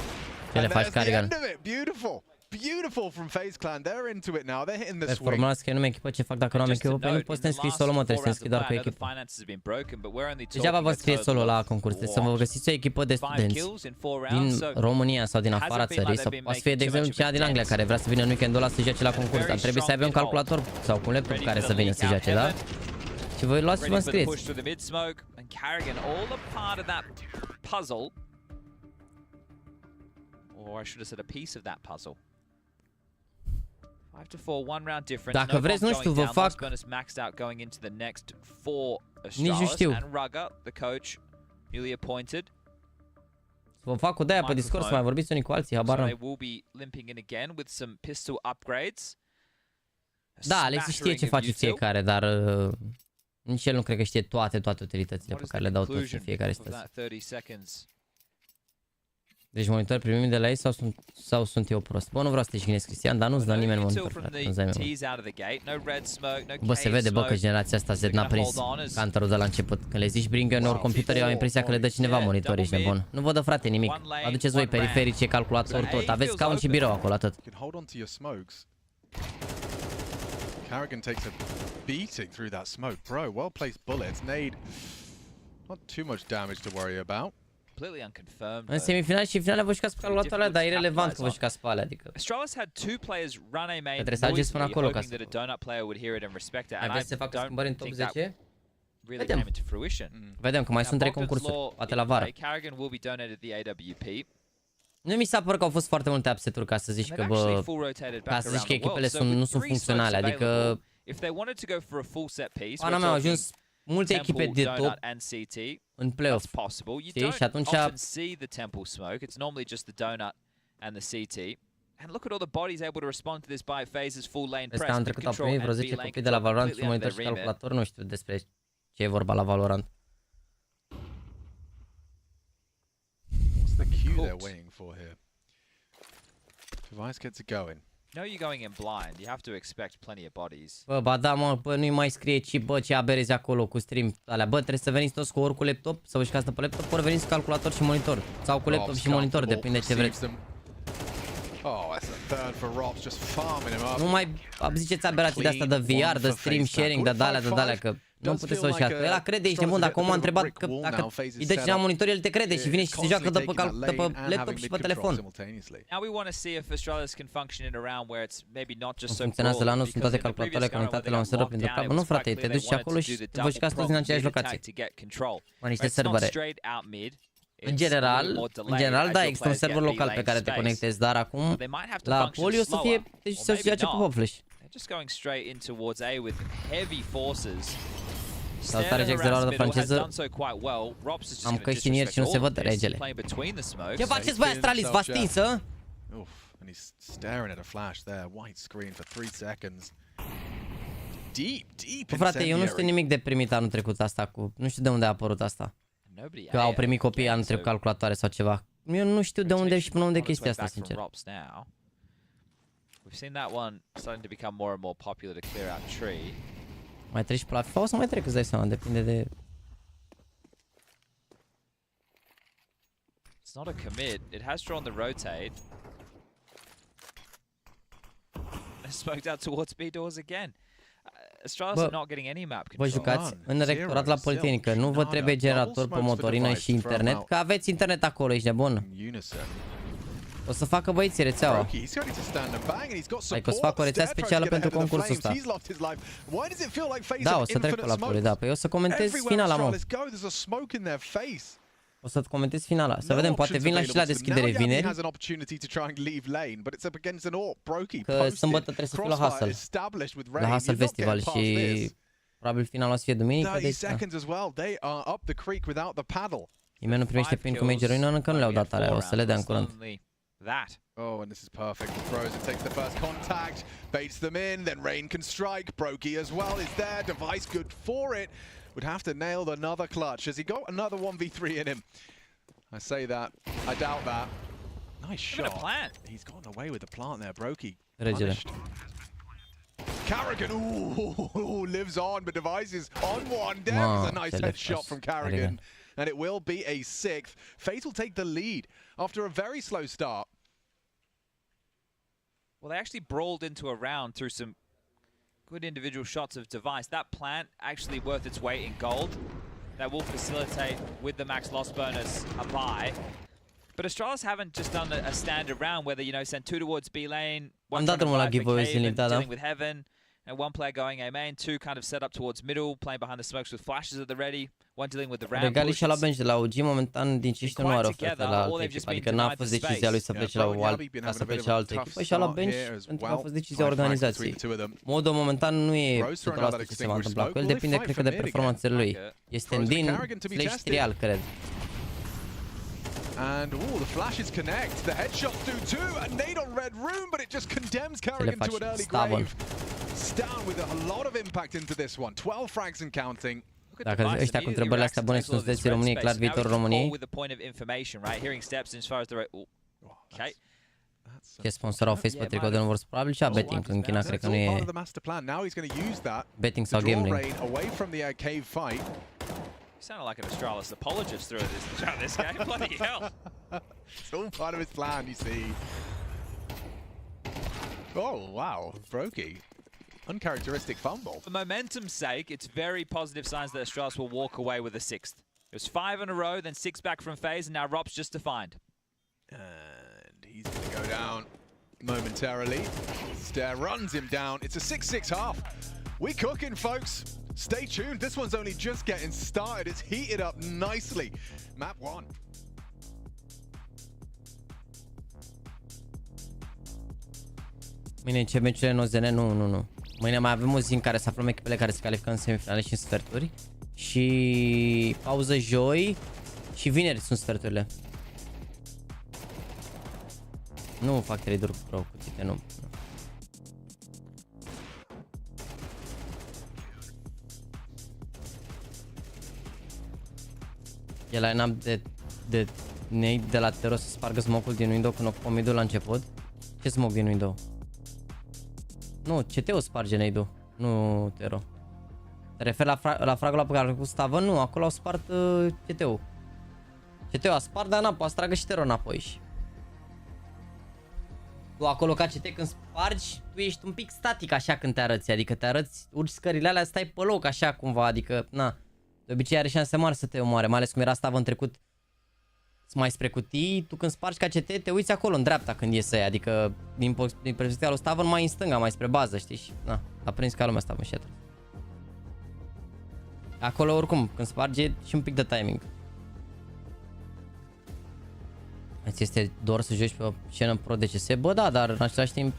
Ce faci, Carrigan? Beautiful. Beautiful from FaZe Clan. They're into it now. They're hitting the swing. Formulați că eu nu mi echipă ce fac dacă nu am echipă, pe nu poți să te înscrii solo, mă, trebuie să te înscrii doar cu echipă. Degeaba vă scrieți solo la concurs, trebuie să vă găsiți o echipă de studenți din România sau din afara țării, sau poate să fie, de exemplu, cineva din Anglia care vrea să vină în weekendul ăla să joace la concurs, dar trebuie să aibă un calculator sau un laptop care să vină să joace, da? Și voi luați și vă înscrieți. Or I should have said a piece of that puzzle. 5 to 4, one round difference. Dacă vreți, nu știu, vă fac. Maxed out going into the next 4 Nici nu știu. And Rugger, the coach, newly appointed. Vă fac cu de-aia pe Discord să mai vorbiți unii cu alții, habar n-am. They will be limping in again with some pistol upgrades. Da, Alexi știe ce face fiecare, dar nici el nu cred că știe toate utilitățile pe care le dau toți în fiecare situație. Deci monitor primim de la ei sau sunt eu prost? Bă, nu vreau să te jignesc, Cristian, dar nu-ți dă nimeni monitor, frate. Nu-ți dai nimeni. Bă, se vede, bă, că generația asta Z n-a prins counter-ul de la început. Când le zici bring your computer, eu am impresia că le dă cineva monitor, ești nebun. Nu vă dă, frate, nimic. Aduceți voi periferice, calculator, tot. Aveți scaun și birou acolo, atât. Carrigan takes a beating through that smoke. Bro, well placed bullets. Nade, not too much damage to worry about. În semifinale și finale vă jucați pe calculatoarele, dar e irelevant că vă jucați pe alea, adică. Trebuie să ajungeți până acolo ca să... Ai vrea să se facă schimbări în top 10? Vedem. Vedem că mai sunt 3 concursuri, poate la vară. Nu mi s-a părut că au fost foarte multe upset-uri ca să zici că, bă, ca să zici că echipele nu sunt funcționale, adică... Pana mea, au ajuns multe echipe de top în play-off, știi? Și atunci... Vezi că am trecut, au primit vreo 10 copii de la Valorant și monitor și calculator, nu știu despre ce e vorba la Valorant. What's the cue they're waiting for here? Device gets it going. No, you're going in blind. You have to expect plenty of bodies. Bă, ba da, mă, bă, nu-i mai scrie ci, bă, ce aberezi acolo cu stream alea. Bă, trebuie să veniți toți cu ori cu laptop, să vă jucați pe laptop, ori veniți cu calculator și monitor. Sau cu laptop și monitor, depinde ce vreți. Nu mai ziceți aberații de asta de VR, de stream sharing, de alea, că nu puteți să o jucați. El crede, ești nebun, dacă omul a întrebat că dacă îi dă cineva monitor, el te crede și vine și se joacă de pe laptop și pe telefon. Funcționează la noi, sunt toate calculatoarele conectate la un server printr-o clavă. Nu, frate, te duci acolo și vă jucați toți din aceeași locație. Mă, niște servere. În general, da, există un server local pe care te conectezi, dar acum la Poli o să fie, deci să se joace pe Popflash. Salutare, Jax de la oră de franceză. Am căștinieri și nu se văd regele. Ce faceți, băi, Astralis? V-a stins, hă? And he's staring at a flash there, white screen for 3 seconds. Deep frate, eu nu știu nimic de primit anul trecut asta cu, nu știu de unde a apărut asta. Că au primit copii anul trecut calculatoare sau ceva. Eu nu știu de unde și până unde e chestia asta, sincer. Mai treci pe la FIFA o să mai trec, îți dai seama, depinde de... It's not a commit. It has drawn the rotate. Smoked out towards B doors again. Astralis are not getting any map control. Vă jucați în rectorat la Politehnică, nu vă trebuie generator pe motorină și internet, că aveți internet acolo, ești nebun. O să facă băieții rețeaua. Adică o să fac o rețea specială pentru concursul ăsta. Da, o să trec pe la Poli, da, păi o să comentez finala, mă. O să comentez finala. Să vedem, poate vin la și la deschidere vineri. Că sâmbătă trebuie să fiu la Hustle. La Hustle Festival și probabil finala o să fie duminică. Deci, nimeni nu primește pin cu Major Ruin, încă nu le-au dat alea, o să le dea în curând. Oh, and this is perfect for Frozen. Takes the first contact, baits them in, then Rain can strike. Brokey as well is there. Device good for it. Would have to nail another clutch. Has he got another 1v3 in him? I say that. I doubt that. Nice shot. He's gotten away with the plant there, Brokey. Punished. Carrigan, ooh, lives on, but Device is on one. There's a nice headshot from Carrigan. And it will be a 6th. FaZe will take the lead after a very slow start. Well, they actually brawled into a round through some good individual shots of Device. That plant actually worth its weight in gold. That will facilitate with the max loss bonus a buy. But Astralis haven't just done a standard round where they, you know, send 2 towards B lane, one dealing with Heaven, and one player going A main, 2 kind of set up towards middle, playing behind the smokes with flashes at the ready, one dealing with the ramp. Regali și-a luat bench de la OG, momentan din ce știu nu are ofertă la altă echipă, adică n-a fost decizia lui să plece la să plece la altă echipă și-a luat bench pentru că a fost decizia organizației. Modul momentan nu e 100% ce se va întâmpla cu el, depinde cred că de performanțele lui. Este din/trial, cred. And the flashes connect. The headshots do too. A nade on red room, but it just condemns Carrigan to an early grave. Stan with a lot of impact into this one. 12 frags and counting. Dacă ăștia cu întrebările astea bune sunt sunteți României, clar viitorul României. Ce sponsor au FaZe pe tricou de nu vor să probabil și a betting, în China cred că nu e betting sau gambling. You sounded like an Astralis apologist through this game. Bloody hell. It's all part of his plan, you see. Oh, wow. Brokey. Uncharacteristic fumble. For momentum's sake, it's very positive signs that Astralis will walk away with a 6th. It was 5 in a row, then 6 back from FaZe, and now Rop's just defined. And he's going to go down momentarily. Stair runs him down. It's a 6-6 half. We cooking, folks. Stay tuned. This one's only just getting started. It's heated up nicely. Map 1. Mâine încep meciurile în OZN? Nu. Mâine mai avem o zi în care să aflăm echipele care se califică în semifinale și în sferturi. Și pauză joi și vineri sunt sferturile. Nu fac trade-uri pro cuțite, nu. E line-up de nade de la Tero să spargă smoke-ul din window când ocupă mid-ul la început. Ce smoke din window? Nu, CT-ul sparge nade-ul, nu Tero. Te referi la fragul ăla pe care a făcut Stavă? Nu, acolo au spart CT-ul. CT-ul a spart, dar n-a, poate să tragă și Tero înapoi. Tu acolo ca CT când spargi, tu ești un pic static așa când te arăți, adică te arăți, urci scările alea, stai pe loc așa cumva, adică na. De obicei are șanse mari să te omoare, mai ales cum era Stavă în trecut mai spre cutii, tu când spargi ca CT te uiți acolo în dreapta când iese, adică din perspectiva lui Stavă mai în stânga, mai spre bază, știi? Și na, a prins ca lumea Stavă și atât. Acolo oricum, când sparge și un pic de timing. Îți este doar să joci pe o scenă pro DCS? Bă da, dar în același timp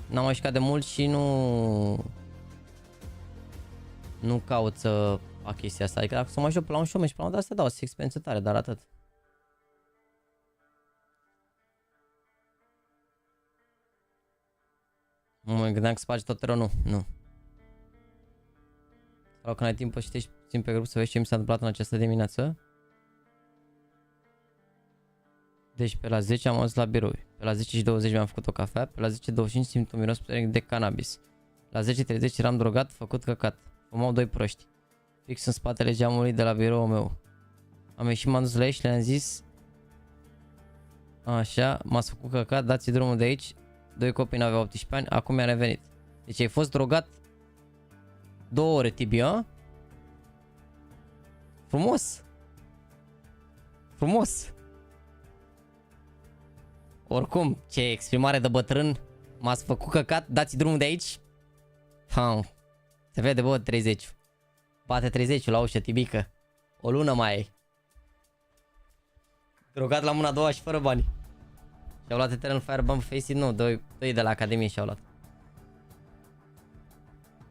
n-am mai jucat de mult și nu caut să fac chestia asta, adică dacă să mă joc pe la un show și pe la un dat să dau experiență tare, dar atât. Mă gândeam că spargi tot rău, nu. Sau când ai timp și te țin pe grup să vezi ce mi s-a întâmplat în această dimineață. Deci pe la 10 am ajuns la birouri, pe la 10 și 20 mi-am făcut o cafea, pe la 10:25 simt un miros puternic de cannabis. La 10:30 eram drogat, făcut căcat, fumau 2 proști. Fix în spatele geamului de la biroul meu. Am ieșit, m-am dus la ei și le-am zis așa, m-ați făcut căcat, dați drumul de aici. 2 copii n-aveau 18 ani, acum mi-a revenit. Deci ai fost drogat 2 ore, Tibi, a? Frumos. Frumos. Oricum, ce exprimare de bătrân. M-ați făcut căcat, dați drumul de aici. Se vede, bă, 30. Bate 30 la ușă, Tibică. O lună mai ai. Drogat la mâna a doua și fără bani. Și-au luat Eternal Firebomb Face-it, nu, doi de la Academie și-au luat.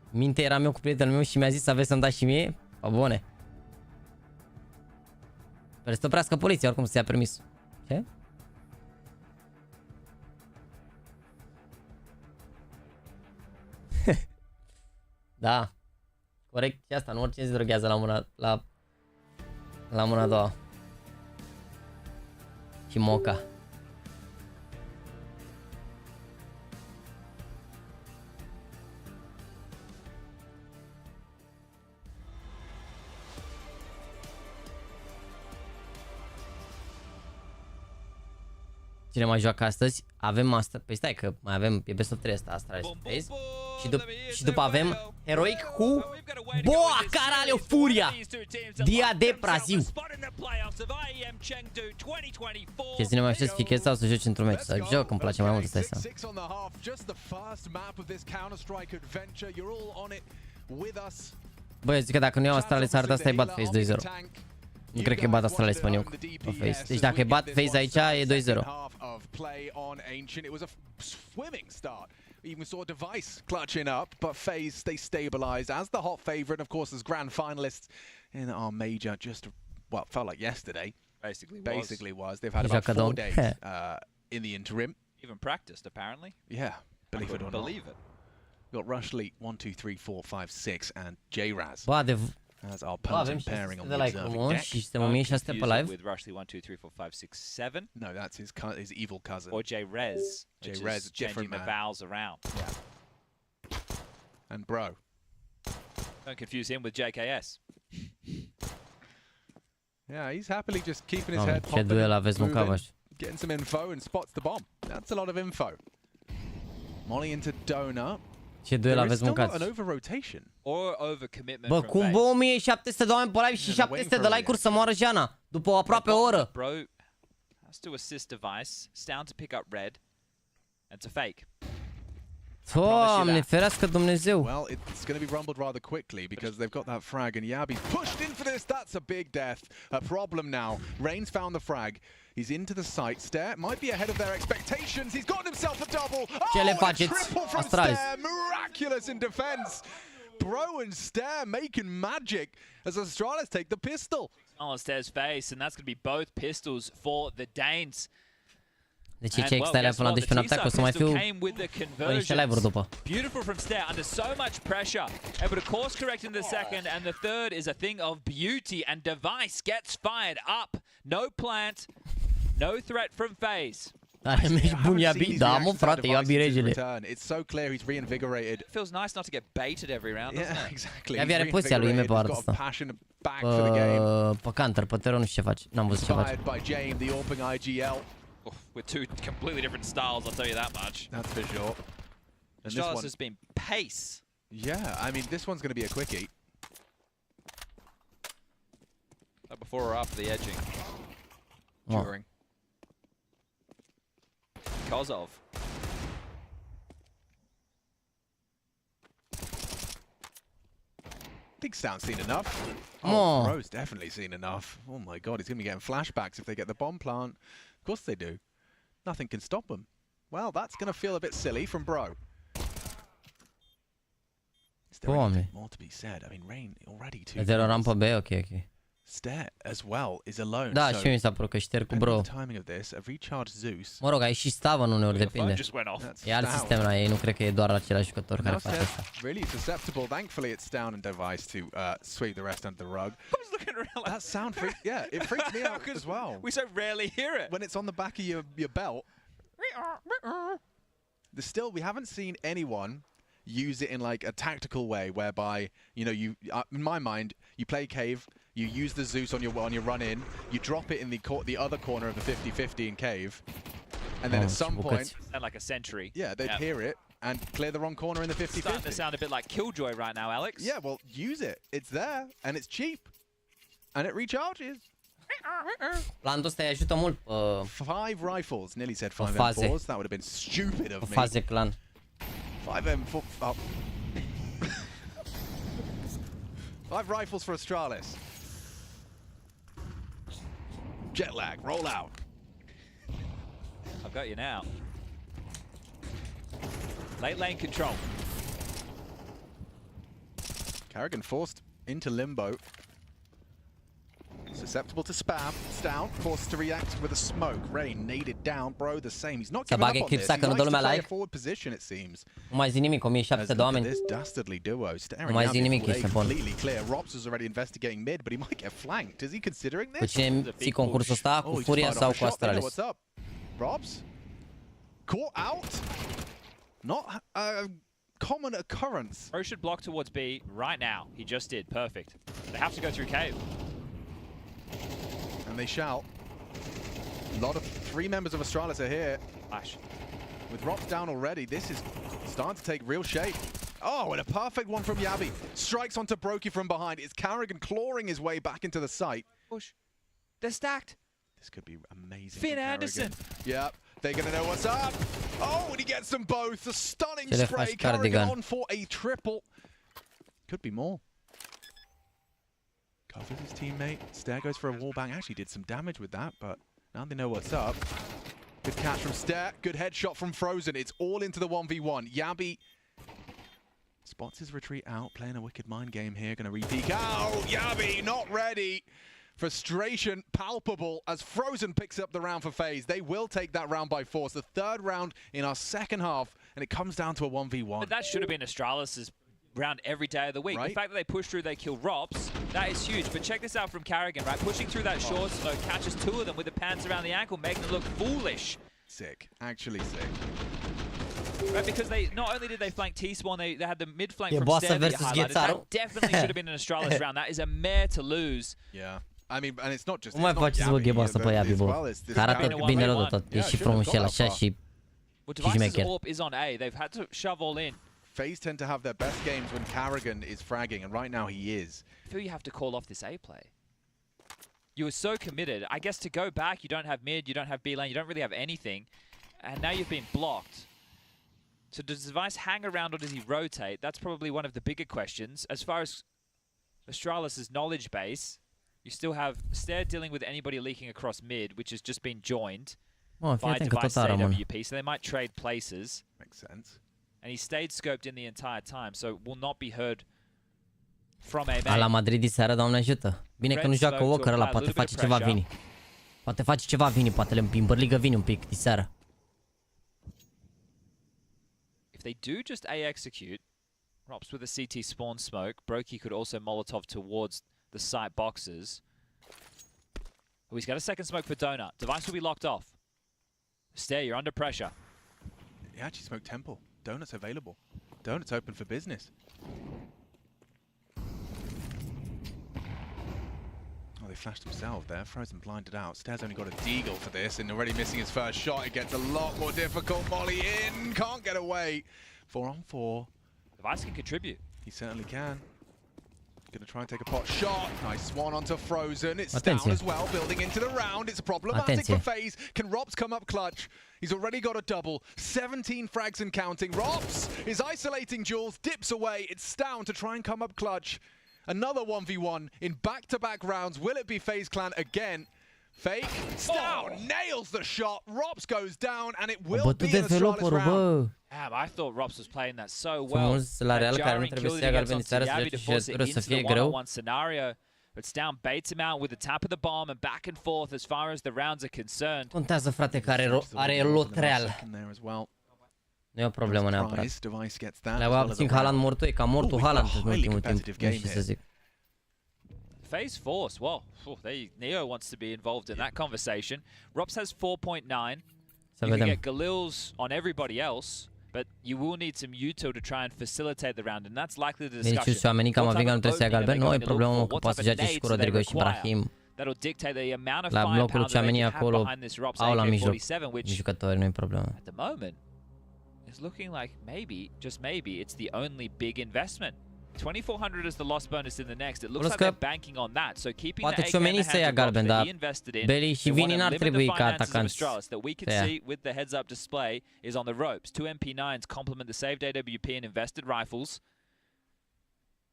Minte eram eu cu prietenul meu și mi-a zis să aveți să-mi dați și mie? Pa bune. Sper să oprească poliția, oricum să ia permis. Ce? Da. Corect și asta, nu oricine se droghează la mâna, la mâna a doua. Și moca. Cine mai joacă astăzi? Avem asta. Păi stai că mai avem, e best of 3 asta, Astralis FaZe. Și după avem Heroic cu Boa, care are o furia. Dia de Braziu. Ce să ne mai aștept să fichez sau să joci într-un meci? Să joc, îmi place mai mult, stai să. Băi, eu zic că dacă nu iau Astralis arată asta, îi bat FaZe 2-0. Nu cred că îi bat Astralis pe nuke pe FaZe. Deci dacă îi bat FaZe aici, e 2-0. Even saw Device clutching up, but FaZe, they stabilized as the hot favorite, and of course as grand finalists in our major just, well, felt like yesterday. Basically was. They've had about 4 days in the interim. Even practiced, apparently. Yeah, believe it or not. Believe it. We've got Rushly 1, 2, 3, 4, 5, 6, and J-Raz. As our opponent pairing on the observing deck. Și suntem 1600 pe live. With Rushly 1, 2, 3, 4, 5, 6, 7. No, that's his evil cousin. Or J-Rez. J-Rez, different the man. vowels around. Yeah. And bro. Don't confuse him with JKS. Yeah, he's happily just keeping his head Ce duel aveți, mâncavaș. getting some info and spots the bomb. That's a lot of info. Molly into Donut. Ce duel aveți, mâncați. An over-rotation. Or over-commitment. Bă, cum bă 1700 de oameni pe live și 700 de like-uri să moară Jana după aproape o oră. Bro has to assist Device. It's down to pick up red. And to fake. Doamne, ferească Dumnezeu. Well, it's going to be rumbled rather quickly because they've got that frag and Yabi's pushed in for this. That's a big death. A problem now. Reigns found the frag. He's into the site. Stare might be ahead of their expectations. He's got himself a double. Ce le a faceți, triple from Astralis? Stare. Miraculous in defense. Bro and Stare making magic as Astralis take the pistol. On Stare's face, and that's going to be both pistols for the Danes. Deci ce extra până la 12 noaptea, că o să mai fiu pe niște live-uri după. Beautiful from Stare, under so much pressure. Able to course correct in the second, and the third is a thing of beauty, and Device gets fired up. No plant, no threat from FaZe. Are meci bun Yabi? Da, mă frate, Yabi regele. It's so clear he's reinvigorated. It feels nice not to get baited every round, doesn't Yeah, it? exactly. Yabi are poziția lui IEM pe partea asta. Pe counter, pe Tero nu știu ce face. N-am văzut ce face. By Jame, the opening IGL. With two completely different styles, I'll tell you that much. That's for sure. And this one has been pace. Yeah, I mean, this one's going to be a quickie. Before or after the edging? During. Because of. Think Sound's seen enough. Oh. Bro's definitely seen enough. Oh my god, he's going to be getting flashbacks if they get the bomb plant. Of course they do. Nothing can stop them. Well, that's going to feel a bit silly from Bro. Is there anything more to be said? I mean, Rain already too. Zero rampă B, ok. Stare as well is alone. Da, și mi s-a părut că șterg cu Bro. Mă rog, ai și Stavăn uneori, depinde. E alt sistem la ei, nu cred că e doar același jucător care face asta. Really susceptible. Thankfully it's down and Device to sweep the rest under the rug. I was looking around like that sound freak, yeah, it freaks me out as well. We so rarely hear it. When it's on the back of your belt. We haven't seen anyone use it in like a tactical way whereby, you know, in my mind, you play cave, you use the Zeus on your run in, you drop it in the other corner of the 50-50 in cave, and then at some point, and like a sentry. Yeah, they'd hear it and clear the wrong corner in the 50-50. Starting to sound a bit like Killjoy right now, Alex. Yeah, well, use it. It's there and it's cheap, and it recharges. Plantul ăsta îi ajută mult. 5 rifles, nearly said 5 M4s. That would have been stupid of me. FaZe clan. 5 M4. Oh. 5 rifles for Astralis. jet lag, roll out. I've got you now. Late lane control. Karrigan forced into limbo. Susceptible to spam. Down. Forced to react with a smoke. Rain naded down. Bro, the same. He's not giving up on this. He likes to play a forward position, it seems. Nu mai zi nimic, 1700 de oameni. This dastardly duo staring mai out zi nimic, this este bun. completely clear. Rops was already investigating mid, but he might get flanked. Is he considering Cu this? cine ții concursul ăsta? Cu Furia sau cu Astralis? What's up? Robs? Caught out? Not a common occurrence. Pro should block towards B right now. He just did. Perfect. They have to go through cave. And they shall. A lot of 3 members of Astralis are here. Flash. With Rops down already, this is starting to take real shape. Oh, and a perfect one from Yabi. Strikes onto Brokey from behind. It's Karrigan clawing his way back into the site. Push. They're stacked. This could be amazing. Finn Anderson. Yep, they're going to know what's up. Oh, and he gets them both. A stunning Ce le spray. faci, Karrigan Cardigan? on for a triple. Could be more. Covers his teammate. Stair goes for a wallbang. Actually did some damage with that, but now they know what's up. Good catch from Stair. Good headshot from Frozen. It's all into the 1v1. Yabi spots his retreat out. Playing a wicked mind game here. Going to re-peek out. Yabi not ready. Frustration palpable as Frozen picks up the round for FaZe. They will take that round by force. The 3rd round in our 2nd half, and it comes down to a 1v1. But that should have been Astralis' round every day of the week. Right? The fact that they push through, they kill Rops, that is huge. But check this out from Karrigan, right? Pushing through that short smoke, catches 2 of them with the pants around the ankle, making them look foolish. Sick. Actually sick. Right, because they not only did they flank T-Spawn, they had the mid flank E from bossa Stair that you versus highlighted. Ghețaru. That definitely should have been an Astralis round. That is a mare to lose. Yeah. I mean, and it's not just... Cum mai faceți vă gheba să pe Yabi, bă? Că arată bine rău de tot. E și frumușel așa și... Well, Device's AWP is on A. They've had to shove all in. FaZe tend to have their best games when Karrigan is fragging, and right now he is. I feel you have to call off this A play. You were so committed. I guess to go back, you don't have mid, you don't have B lane, you don't really have anything. And now you've been blocked. So does Device hang around or does he rotate? That's probably one of the bigger questions. As far as Astralis' knowledge base, you still have Stair dealing with anybody leaking across mid, which has just been joined by Device AWP, so they might trade places. Makes sense. And he stayed scoped in the entire time, so will not be heard from a La Madrid seara, Doamne ajută. Bine că nu joacă Walker ăla, poate face ceva Vini. Poate face ceva Vini, poate le îmbărligă Vini un pic diseară. If they do just A execute, Rops with a CT spawn smoke, Brokey could also Molotov towards the site boxes. Oh, he's got a second smoke for Donut. Device will be locked off. Stair, you're under pressure. He actually smoked Temple. Donut's available. Donut's open for business. Oh, they flashed themselves there. Frozen blinded out. Stair's only got a deagle for this and already missing his first shot. It gets a lot more difficult. Molly in. Can't get away. 4 on 4. Device can contribute. He certainly can. Gonna try and take a pot shot. Nice one onto Frozen. It's Atenție. down as well, building into the round. It's problematic Atenție. for FaZe. Can Rops come up clutch? He's already got a double. 17 frags and counting. Rops is isolating Jules, dips away. It's down to try and come up clutch. Another 1v1 in back-to-back rounds. Will it be FaZe Clan again? Fake. Down. Nails the shot. Rops goes down, and it will be an Astralis round. Damn, I thought Rops was playing that so well. La Real care nu trebuie să ia galbeni seara să le și să fie greu. Scenario, but Down baits him out with the tap of the bomb and back and forth as far as the rounds are concerned. Contează, frate, care are lot real. Nu e o problemă neapărat. Le-au puțin Haaland mortul, e ca mortul Haaland în ultimul timp, nu știu să zic. FaZe Force, well, Neo wants to be involved in that conversation. Rops has 4.9. You can get Galil's on everybody else, but you will need some util to try and facilitate the round, and that's likely the discussion. Bine, și oamenii cam Aviga nu trebuie să ia galben, nu e problemă că poate să joace și cu Rodrigo și Brahim. La blocul ce oamenii acolo au la mijloc jucători, nu e problemă. At the moment, it's looking like maybe, just maybe, it's the only big investment. 2400 is the loss bonus in the next. It looks like they're banking on that. So keeping the AK in the hands of Rops that he invested in, Belly și Vini n-ar trebui ca atacanți. That we can see with the heads-up display is on the ropes. 2 MP9s complement the saved AWP and invested rifles.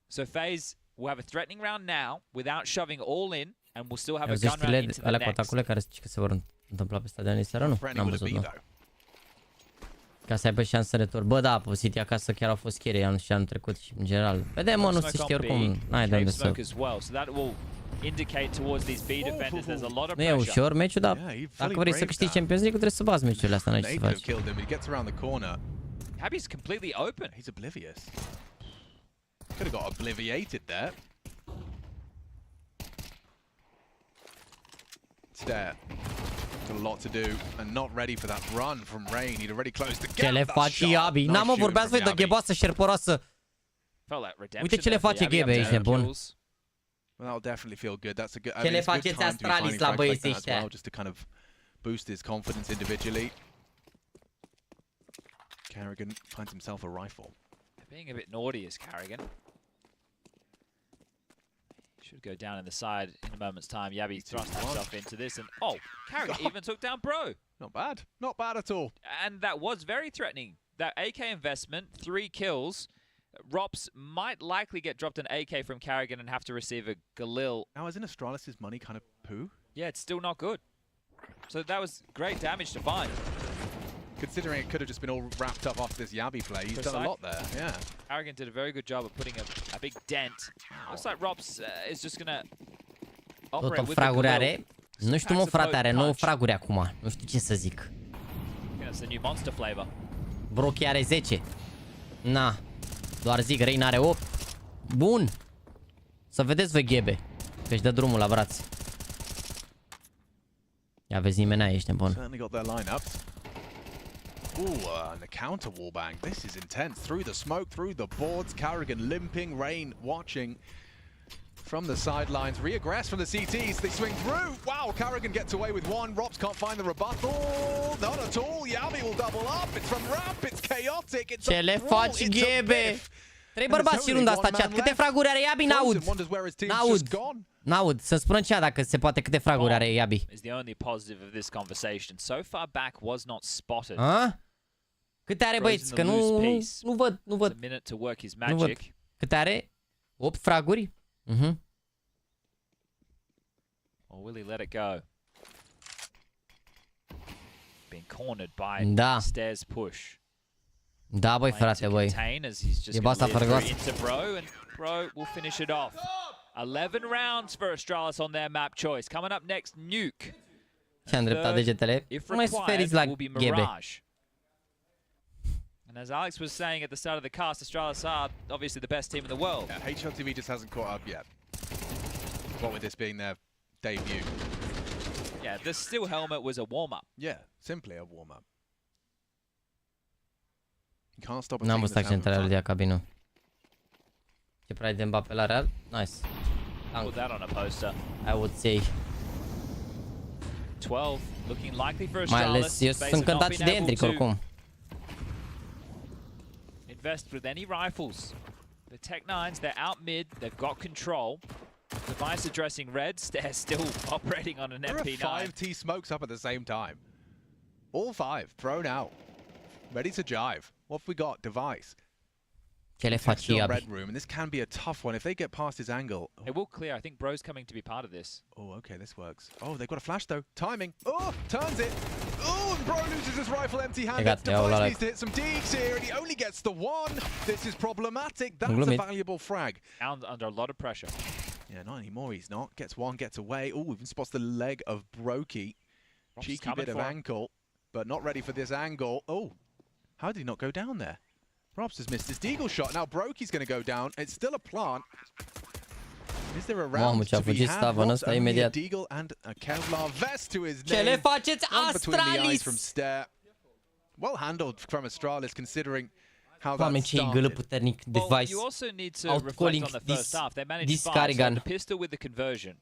So FaZe We'll have a threatening round now without shoving all in, and we'll still have a Auzi gun round into știrile the alea cu next. atacurile care zice că se vor întâmpla pe stadion seara, nu? Friendly N-am will it văzut, be, nu. though? Ca să aibă șansă retur. Bă, da, City acasă chiar au fost scary anul și anul trecut și în general. Vedem, mă, nu se știe oricum, n-ai de unde să... Nu e ușor meciul, dar dacă vrei să câștigi Champions League, trebuie să bați meciurile astea, n-ai ce să faci. Happy's completely open. He's oblivious. Could have got obliviated there. Stare. Got a lot to do and not ready for that run from Rain. He'd already closed the gap. Ce le face Yabi? N-am mă, vorbeați voi de gheboasă șerporoasă. Uite ce le face Ghebe, ești nebun. Well, that'll definitely feel good. That's a good. Ce le faceți Astralis la băieții ăștia? Just to kind of boost his confidence individually. Carrigan finds himself a rifle. Being a bit naughty is Carrigan. Should go down in the side in a moment's time. Yabi thrust himself into this, and Carrigan even took down Bro. Not bad. Not bad at all. And that was very threatening. That AK investment, 3 kills. Rops might likely get dropped an AK from Carrigan and have to receive a Galil. Now, isn't Astralis' money kind of poo? Yeah, it's still not good. So that was great damage to find. Considering it could have just been all wrapped up after this Yabi play, he's done a lot there, yeah. Carrigan did a very good job of putting a big dent. Looks like Rops is just gonna operate with the fraguri. Nu știu, mă, frate, are 9 fraguri acum. Nu știu ce să zic. That's the new monster flavor. Brochi are 10. Na. Doar zic, Rain are 8. Bun. Să vedeți voi Ghebe, că-și dă drumul la braț. Ia vezi, nimeni ești nebun. Certainly got their lineups. Ooh, and the counter wallbang. This is intense. Through the smoke, through the boards. Carrigan limping, Rain watching from the sidelines. Reaggress from the CTs. They swing through. Wow, Carrigan gets away with one. Rops can't find the rebuttal. Not at all. Yabi will double up. It's from Ramp. It's chaotic. It's ce le faci, Ghebe? 3 bărbați și runda asta, chat. Câte fraguri are Yabi? N-aud. N-aud. Să-mi spună cea dacă se poate câte fraguri are Yabi. Is the only positive of this conversation. So far back was not spotted. Câte are, băieți? Că nu văd. Nu văd. Câte are? 8 fraguri? Or will he let it go? Being cornered by Stairs push. Da, băi, frate, băi. E basta frăgoasă. Bro will finish it off. 11 rounds for Astralis on their map choice. Coming up next, Nuke. Și-a îndreptat degetele. Nu mai suferiți la Ghebe. And as Alex was saying at the start of the cast, Astralis are obviously the best team in the world. Yeah, HOTTEPPER just hasn't caught up yet. What with this being their debut. Yeah, the steel helmet was a warm-up. Yeah, simply a warm-up. You can't stop. N-am văzut accentarea lui Diacabinu. Ce prea de Mbappé la Real? Nice. Put that on a poster. I would say. 12 looking likely for Mai ales eu sunt cântat și de Hendrik oricum. Invest with any rifles. The Tech 9s, they're out mid, they've got control. Device addressing red, they're still operating on an MP9. There are 5 T smokes up at the same time. All 5 thrown out. Ready to jive. What have we got? Device. Ce le faci, Yabi? Red room, and this can be a tough one if they get past his angle. It will clear. I think Bro's coming to be part of this. Oh, okay, this works. Oh, they've got a flash though. Timing. Oh, turns it. Oh, and Bro loses his rifle empty-handed. Device needs to hit some deeks here, and he only gets the one. This is problematic. That's a valuable frag. Under a lot of pressure. Yeah, not anymore. He's not. Gets one, gets away. Oh, even spots the leg of Brokey. Cheeky bit of ankle, but not ready for this angle. Oh, how did he not go down there? Robs has missed his deagle shot. Now Brokey's going to go down. It's still a plant. Is there a round to be had? Robs only a deagle and a Kevlar vest to his name. Ce le faceți, Astralis? From Stare. Well handled from Astralis, considering how that started. Puternic Device. Well, you also need to reflect on the first half. They managed 5, so the pistol with the conversion.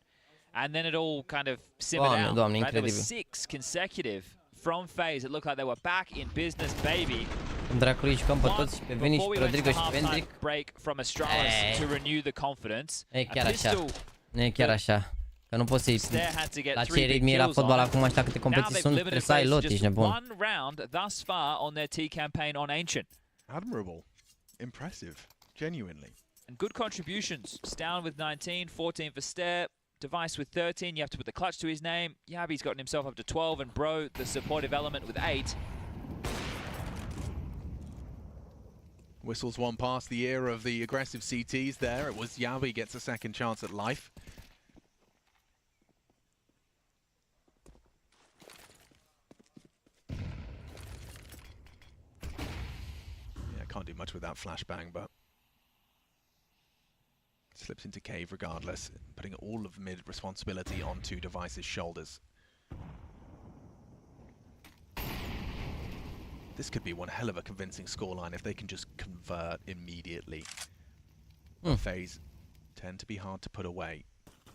And then it all kind of simmered out. Right? There were 6 consecutive from FaZe. It looked like they were back in business, baby. Dracului jucăm pe toți, pe Veni și pe Rodrigo și pe Hendrik. Break from Astralis to renew the confidence. E chiar așa. Nu e chiar așa. Că nu poți să-i... La ce ritmi e la fotbal acum, așa câte competiții sunt, trebuie să ai lot, ești nebun. One round thus far on their T campaign on Ancient. Admirable. Impressive. Genuinely. And good contributions. Stown with 19, 14 for Step. Device with 13, you have to put the clutch to his name. Yabi's gotten himself up to 12, and Bro, the supportive element, with 8. Whistles one past the ear of the aggressive CTs there. It was Yabi gets a second chance at life. Yeah, can't do much with that flashbang, but slips into cave regardless, putting all of mid responsibility onto Device's shoulders. This could be one hell of a convincing scoreline if they can just convert immediately. FaZe tend to be hard to put away.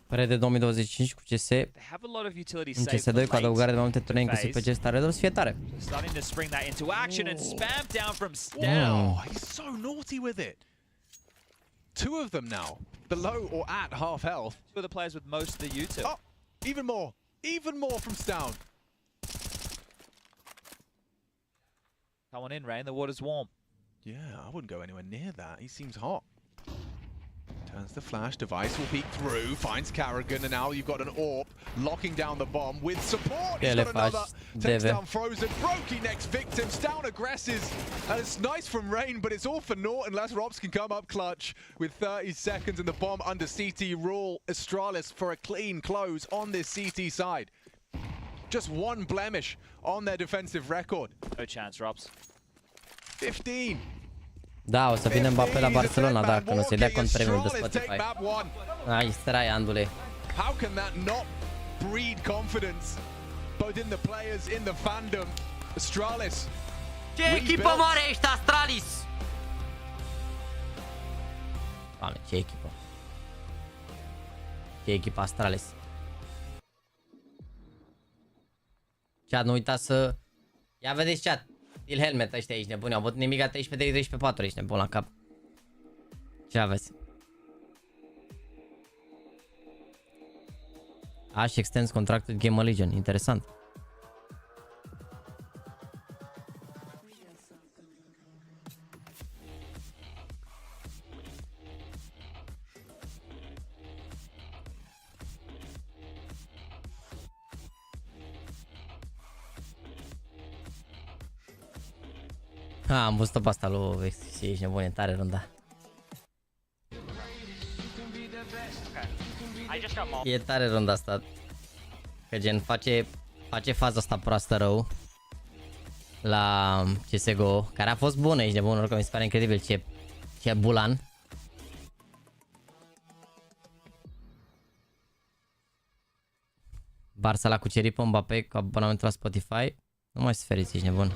Pare de 2025 cu CS. They have a lot of utility În saved for CS2 cu adăugare de mai multe turnee late inclusiv pe CS tare, să fie tare. starting to spring that into action and spam down from Stell. Oh, he's so naughty with it. 2 of them now, below or at half health. 2 of the players with most of the util. Oh, even more from Stown. Come on in, Rain, the water's warm. Yeah, I wouldn't go anywhere near that. He seems hot. Turns the flash, Device will peek through, finds Carrigan, and now you've got an AWP locking down the bomb with support. He's got another, takes down Frozen, Brokey next victim, Stown aggresses, and it's nice from Rain, but it's all for naught unless Robs can come up clutch with 30 seconds and the bomb under CT rule. Astralis for a clean close on this CT side. Just one blemish on their defensive record. No chance, Robs. 15. Da, o să vină Mbappé la Barcelona dacă nu se dea cont premiul de Spotify. Nice try, Andule. How can that not breed confidence both in the players, in the fandom? Astralis. Ce echipă mare ești, Astralis! Doamne, ce echipă. Ce echipă Astralis. Chat, nu uitați să... Ia vedeți chat. Il helmet ăștia aici nebuni. Au bătut nimica 13-3, 13-4, ești nebun la cap. Ce aveți? Aș extends contractul Game Legion. Interesant. Ha, am văzut-o pe asta lui Vex și ești nebun, e tare runda. E tare runda asta. Că gen face faza asta proastă rău la CSGO, care a fost bună, ești nebun, oricum mi se pare incredibil ce bulan. Barça l-a cucerit pe Mbappé cu abonamentul la Spotify. Nu mai suferiți, ești nebun.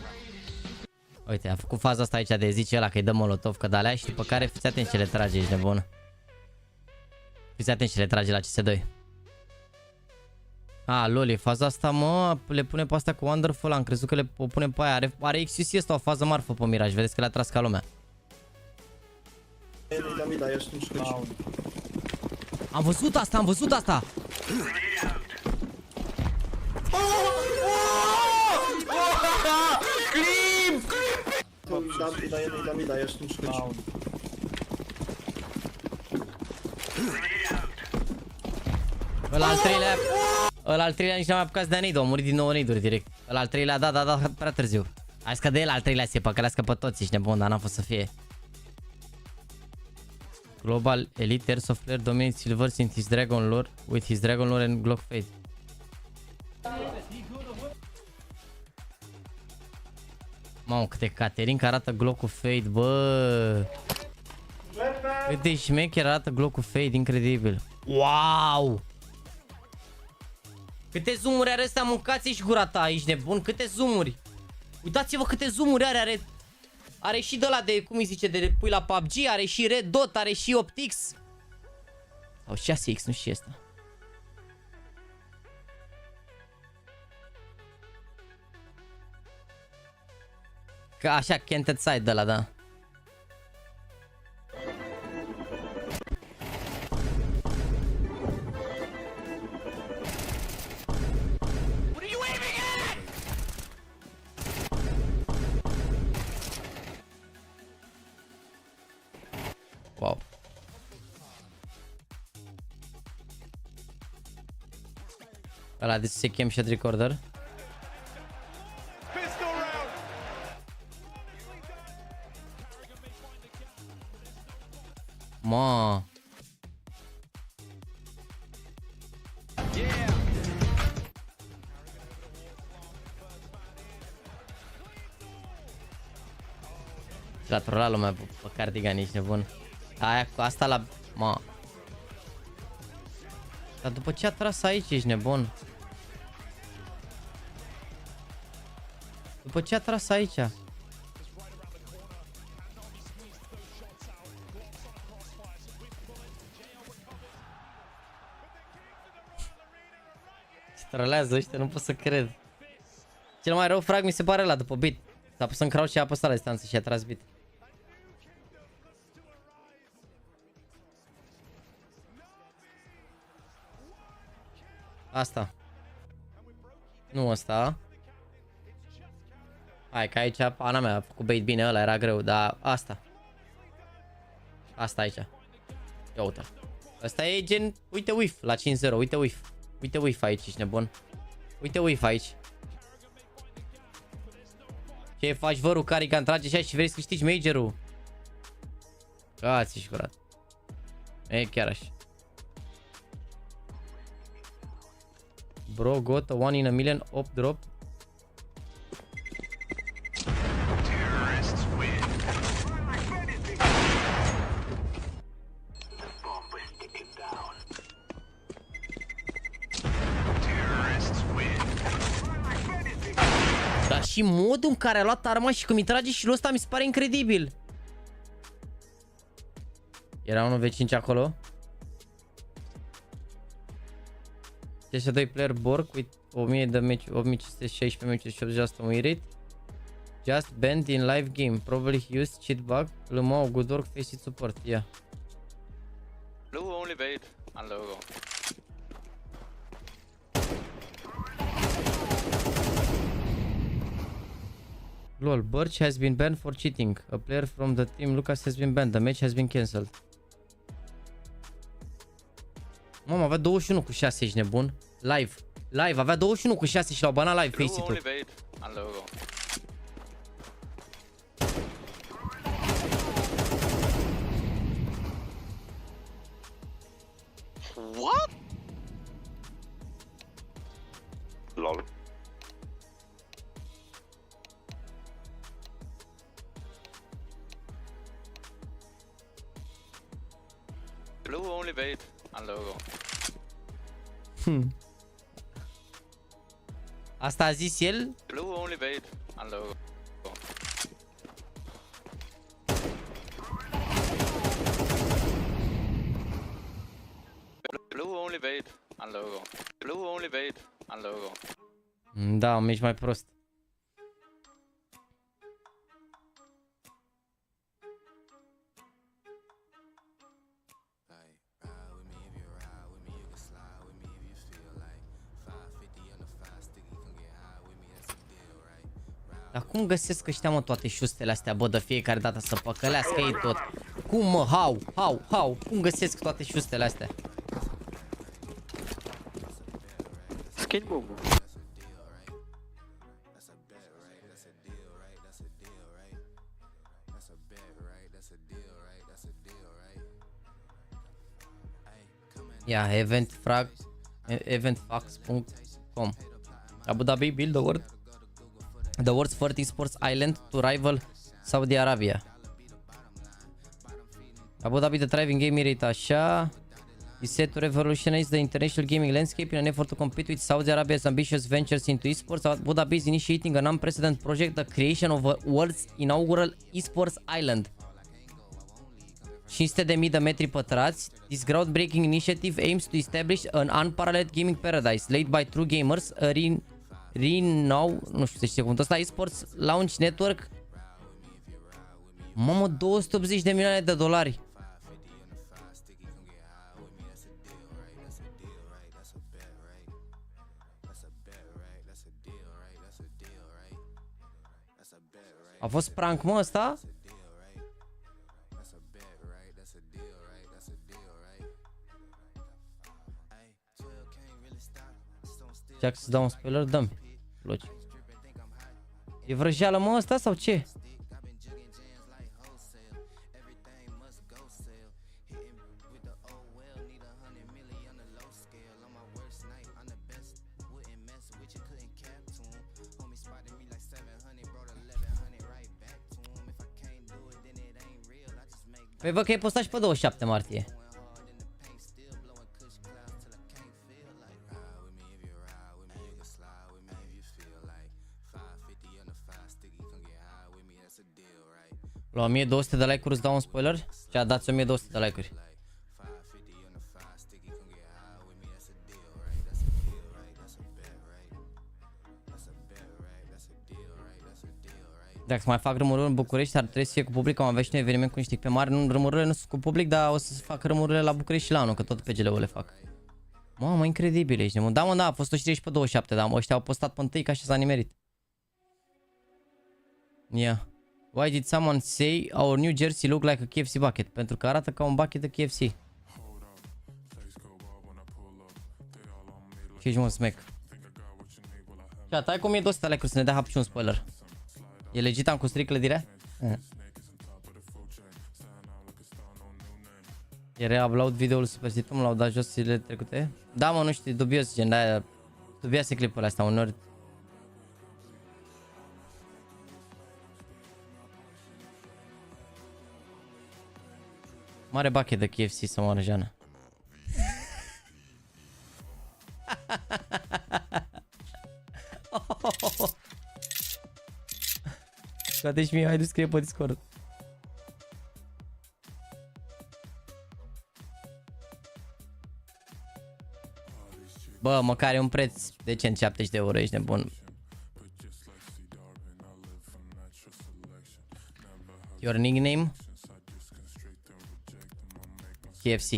Uite, a făcut faza asta aici de zice ăla că îi dă molotov, că de-alea, și după care fiți atenți ce le trage, ești nebun. Fiți atenți ce le trage la CS2. A, lol, faza asta, mă, le pune pe astea cu Wonderful, am crezut că le o pune pe aia. Are XCC asta, o fază marfă pe Miraj, vedeți că le-a tras ca lumea. Am văzut asta, am văzut asta! Ăla al treilea nici n-am mai apucat să dea nade, au murit din 9 nade-uri direct. Ăla al treilea, da, prea târziu. Hai că de el al treilea se păcălească pe toți, ești nebun, dar n-a fost să fie. Global Elite Airsoft Player dominates Silver in his Dragon Lore with his Dragon Lore and Glock Fade. Mamă, câte Caterinca arată Glock-ul Fade, bă! Cât de șmecher arată Glock-ul Fade, incredibil. Wow! Câte zoom-uri are ăsta, mâncați și gura ta, ești nebun, câte zoom-uri! Uitați-vă câte zoom-uri are, are și de ăla de, cum îi zice, de pui la PUBG, are și Red Dot, are și 8X. Sau 6X, nu știu asta. Că așa, canted side de ăla, da. Wow. Ăla de se chem shot recorder. Ma. La trola lumea pe cardigan, ești nebun. Aia cu asta la... Ma. Dar după ce a tras aici, ești nebun. După ce a tras aici. Ce trolează ăștia, nu pot să cred. Cel mai rău frag mi se pare ăla după beat. S-a pus în crouch și a apăsat la distanță și a tras beat. Asta. Nu asta. Hai că aici pana mea a făcut bait bine, ăla era greu, dar asta. Asta aici. Ia uite. Asta e gen, uite whiff la 5-0, uite whiff. Uite whiff aici, ești nebun. Uite whiff aici. Ce faci, vărul, care că trage așa și vrei să câștigi majorul? Ați-și curat. E chiar așa. Bro, got a 1 in a million op drop. Dar și modul în care a luat arma și când mi trage și ăsta mi se pare incredibil. Era unul V5 acolo. Este 2 player Borg with 1000 de match, 8516 match, 80% win rate. Just banned in live game. Probably he used cheat bug. Lumau, good work, face it support. Yeah. Blue only bait and logo. Lol, Birch has been banned for cheating. A player from the team Lucas has been banned. The match has been cancelled. Mamă, avea 21 cu 6, ești nebun? Live. Live, avea 21 cu 6 și l-au banat live face it-ul. What? Lol. Blue only bait and logo. Asta a zis el? Blue only bait and logo. Blue only bait and logo. Blue only bait and logo. Da, ești mai prost. Dar cum găsesc ăștia, mă, toate șustele astea, bă, de fiecare dată să păcălească ei tot? Cum, mă, how? Cum găsesc toate șustele astea? Skin Ia, eventfax.com. Abu Dhabi build the world's first esports island to rival Saudi Arabia. Abu Dhabi, the thriving game rate așa, is set to revolutionize the international gaming landscape in an effort to compete with Saudi Arabia's ambitious ventures into esports. Abu Dhabi is initiating an unprecedented project, the creation of a world's inaugural esports island. 500.000 de metri pătrați. This groundbreaking initiative aims to establish an unparalleled gaming paradise led by true gamers, a nu știu ce cuvântul ăsta, esports launch network. Mamă, 280 de milioane de dolari. A fost prank, mă, ăsta? Jack să dau un spoiler? Dă-mi. Logic. E vrăjeală mă ăsta sau ce? Păi văd că e postat și pe 27 martie. La 1200 de like-uri îți dau un spoiler? Și a dați 1200 de like-uri. Dacă să mai fac rămurări în București, ar trebui să fie cu public, am avea și un eveniment cu niște pe mari. Nu, rămurările nu sunt cu public, dar o să fac rămurările la București și la anul, că tot pe GLO le fac. Mamă, incredibil ești, mă. Da, mă, da, a fost 130 pe 27, dar ăștia au postat pe 1 ca așa s-a nimerit. Yeah. Why did someone say our new jersey look like a KFC bucket? Pentru că arată ca un bucket de KFC. Ce ești, mă, smack? Și tai cu 1200 like-uri să ne dea hap și un spoiler. E legit, am construit clădirea? Era upload videoul Super Situm, l-au dat jos zilele trecute? Da, mă, nu știu, dubios, gen, de-aia dubioase clipurile astea, uneori. Mare bucket de KFC să moară Jana. Scoate-și mie, hai, scrie pe Discord. Bă, măcar e un preț decent, 70 de euro, ești nebun. Your nickname? KFC.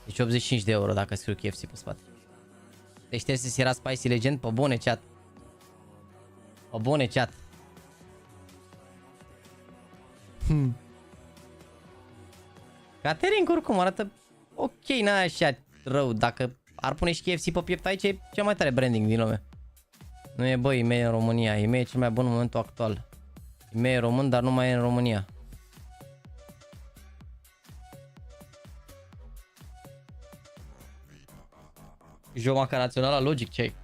Deci 85 de euro dacă scriu KFC pe spate. Deci trebuie să era Spicy Legend, pe bune chat. Pe bune chat. Catering oricum arată ok, n-a așa rău. Dacă ar pune și KFC pe piept aici, e cel mai tare branding din lume. Nu e, bă, e în România. E cel mai bun în momentul actual. E român, dar nu mai e în România. Jomaca națională, logic, ce-ai?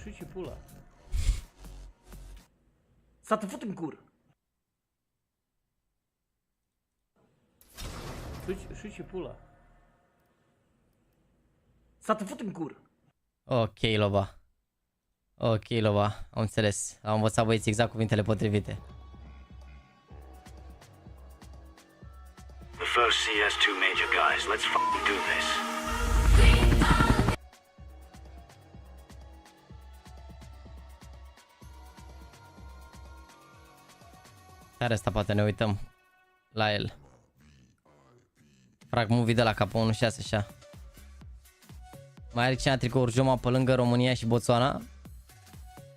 Suci pula. Să te fut în cur. Suci pula. Să te fut în cur. Ok, Loba. Ok, Loba. Am înțeles. Am învățat, băieți, exact cuvintele potrivite. The first CS2 major, guys. Let's fucking do this. Care asta, poate ne uităm la el. Frag movie de la capul 1.6 așa. Mai are cineva tricouri Joma pe lângă România și Botswana?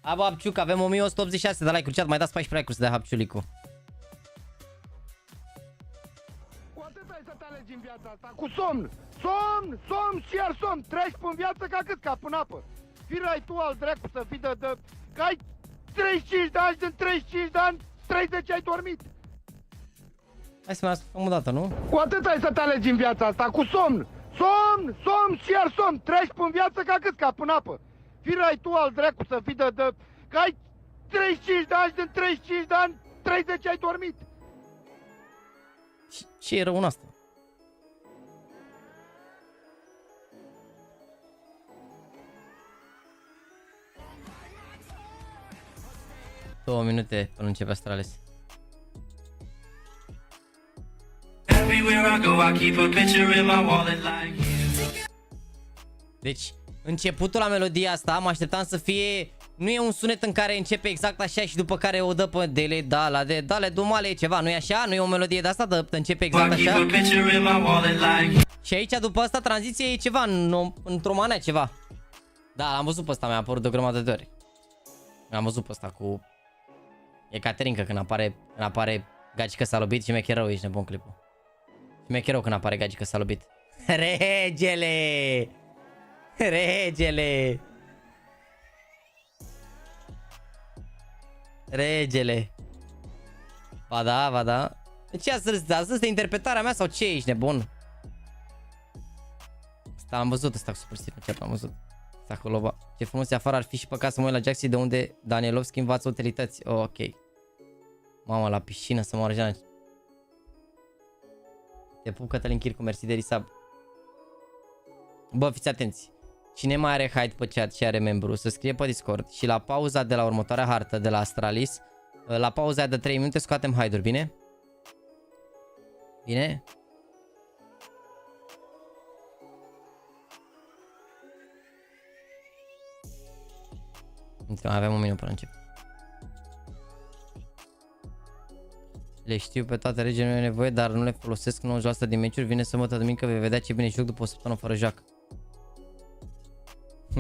A, bă, Hapciuc, avem 1186 de like-uri, chat, mai dați 14 like-uri să dea Hapciulicu. Cu atât ai să te alegi în viața asta, cu somn, somn și iar somn, treci în viață ca cât, ca până apă. Firai tu al dracu să fii de că ai 35 de ani, din 35 de ani, 30 ai dormit. Hai să mai ascultăm o dată, nu? Cu atât ai să te alegi în viața asta, cu somn, somn și iar somn, treci în viață ca cât, ca până apă. Firai tu al dracu să fii de că ai 35 de ani, din 35 de ani, 30 ai dormit. Ce e rău în asta? Două minute până începe Astralis. Deci, începutul la melodia asta, mă așteptam să fie... Nu e un sunet în care începe exact așa și după care o dă pe dele, dale, dumale, ceva, nu e așa? Nu e o melodie de asta, de începe exact așa? Și aici, după asta, tranziție e ceva, într-o manea ceva. Da, am văzut pe asta, mi-a apărut de o grămadă de ori. Am văzut pe asta cu E Caterinca când apare gagică s-a lovit și mecher rău, ești nebun clipul. Și mecher rău când apare gagică s-a lovit. Regele! Regele! Regele! Ba da, ba da. De ce astăzi este interpretarea mea sau ce ești nebun? Asta am văzut, ăsta cu super stil, am văzut. Asta cu loba. Ce frumos e afară, ar fi și păcat să mă uit la Jaxy de unde Danielovski învață utilități. Oh, ok. Mama, la piscină să moară Jean. Te pup, Cătălin Chircu, mersi de resub. Bă, fiți atenți. Cine mai are hide pe chat și are membru, să scrie pe Discord și la pauza de la următoarea hartă de la Astralis, la pauza de 3 minute scoatem hide-uri, bine? Bine? Mai avem un minut până încep. Le știu pe toate regiile, nu e nevoie, dar nu le folosesc 90% din meciuri. Vine sâmbătă, duminică, vei vedea ce bine joc după o săptămână fără joacă.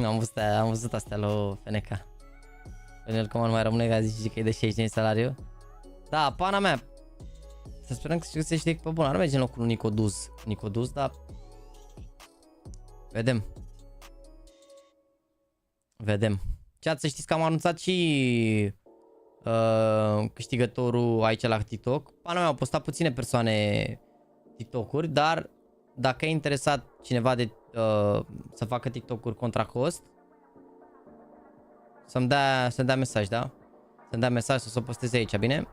Am văzut astea la FNK. Daniel Coman mai rămâne ca zice că e de 60 de salariu. Da, pana mea. Să sperăm că se știe pe bun. Ar merge în locul lui Nicoduz, dar vedem. Vedem. Chat, să știți că am anunțat și câștigătorul aici la TikTok. Pana mea, au postat puține persoane TikTok-uri, dar dacă e interesat cineva de să facă TikTok-uri contra cost, să-mi dea mesaj, da? Să-mi dea mesaj să o posteze aici, bine?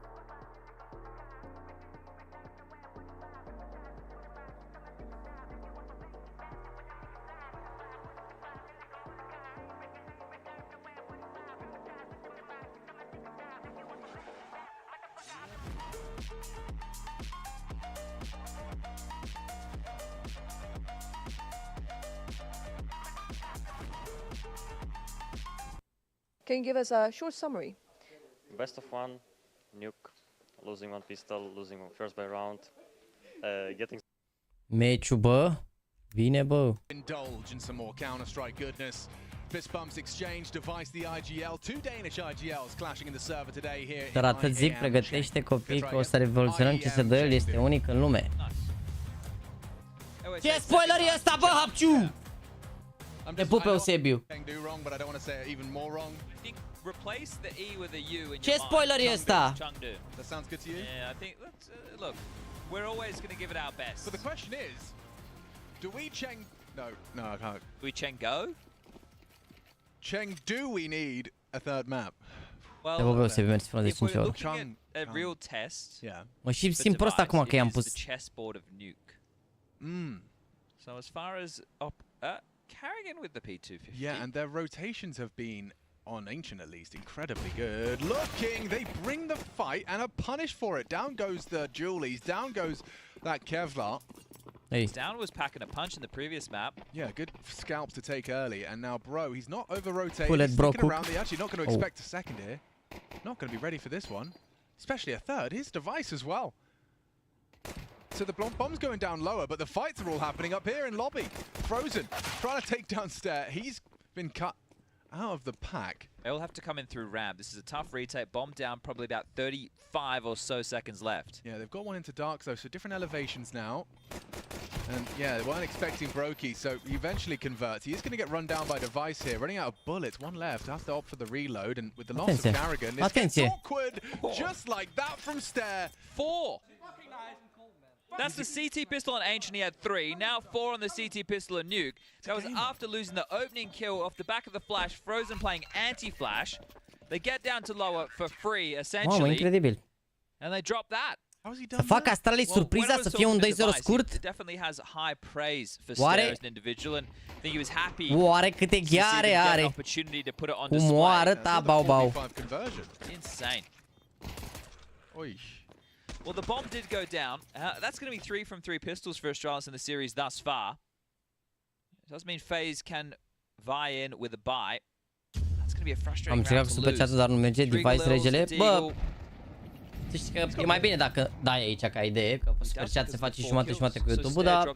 Can you give us a short summary? Best of one, nuke, losing one pistol, losing first by round, getting... Meciul, bă, vine, bă. Indulge in some more Counter-Strike goodness. Fist bumps exchange, device the IGL. Two Danish IGLs clashing in the server today here. Dar atât zic, pregătește copii că o să revoluționăm CSD-ul, este unic în lume. Ce spoiler e ăsta, bă, Hapciu? Te pup, Eusebiu. Ce spoiler e ăsta? That sounds good to you? Yeah, I think look, we're always going to give it our best. But the question is, do we No, I can't. Do we CHENGDU? CHENGDU we need a third map. Well, if we're looking at a real test, yeah. Mă și simt prost acum că i-am pus. The chessboard of nuke. So as far as carrying in with the P250. Yeah, and their rotations have been, on Ancient at least, incredibly good. Looking, they bring the fight and are punished for it. Down goes the Julies, down goes that Kevlar. Hey. Down was packing a punch in the previous map. Yeah, good scalps to take early, and now Bro, he's not over-rotating, Pull it, he's bro, sticking around. They're actually not going to expect a second here. Not going to be ready for this one, especially a third. His device as well. So the bomb's going down lower, but the fights are all happening up here in lobby. Frozen, trying to take down Stair. He's been cut out of the pack. They'll have to come in through ramp. This is a tough retake. Bomb down, probably about 35 or so seconds left. Yeah, they've got one into dark though, so different elevations now. And yeah, they weren't expecting Brokey, so he eventually converts. He is going to get run down by device here, running out of bullets. One left, have to opt for the reload, and with the loss of Carrigan, it's awkward, just like that from Stair. 4! That's the CT pistol on Ancient, he had 3. Now 4 on the CT pistol and Nuke. That was after losing the opening kill off the back of the flash. Frozen playing anti-flash. They get down to lower for free, essentially. Mamă, incredibil. And they drop that. Să facă Astralis surpriza să fie un 2-0 scurt? Definitely has high praise for Stair as an individual, and I think he was happy. Oare câte gheare are? Cum o arăta Baubau? Insane. Oi. Well, the bomb did go down. That's going to be 3 from 3 pistols for Astralis in the series thus far. It does mean FaZe can vie in with a buy. That's going to be a frustrating round to lose. Chat-ul, dar nu merge. Device regele. Bă, știi că e mai bine dacă dai aici ca idee, că Super Chat se face jumate cu YouTube-ul, dar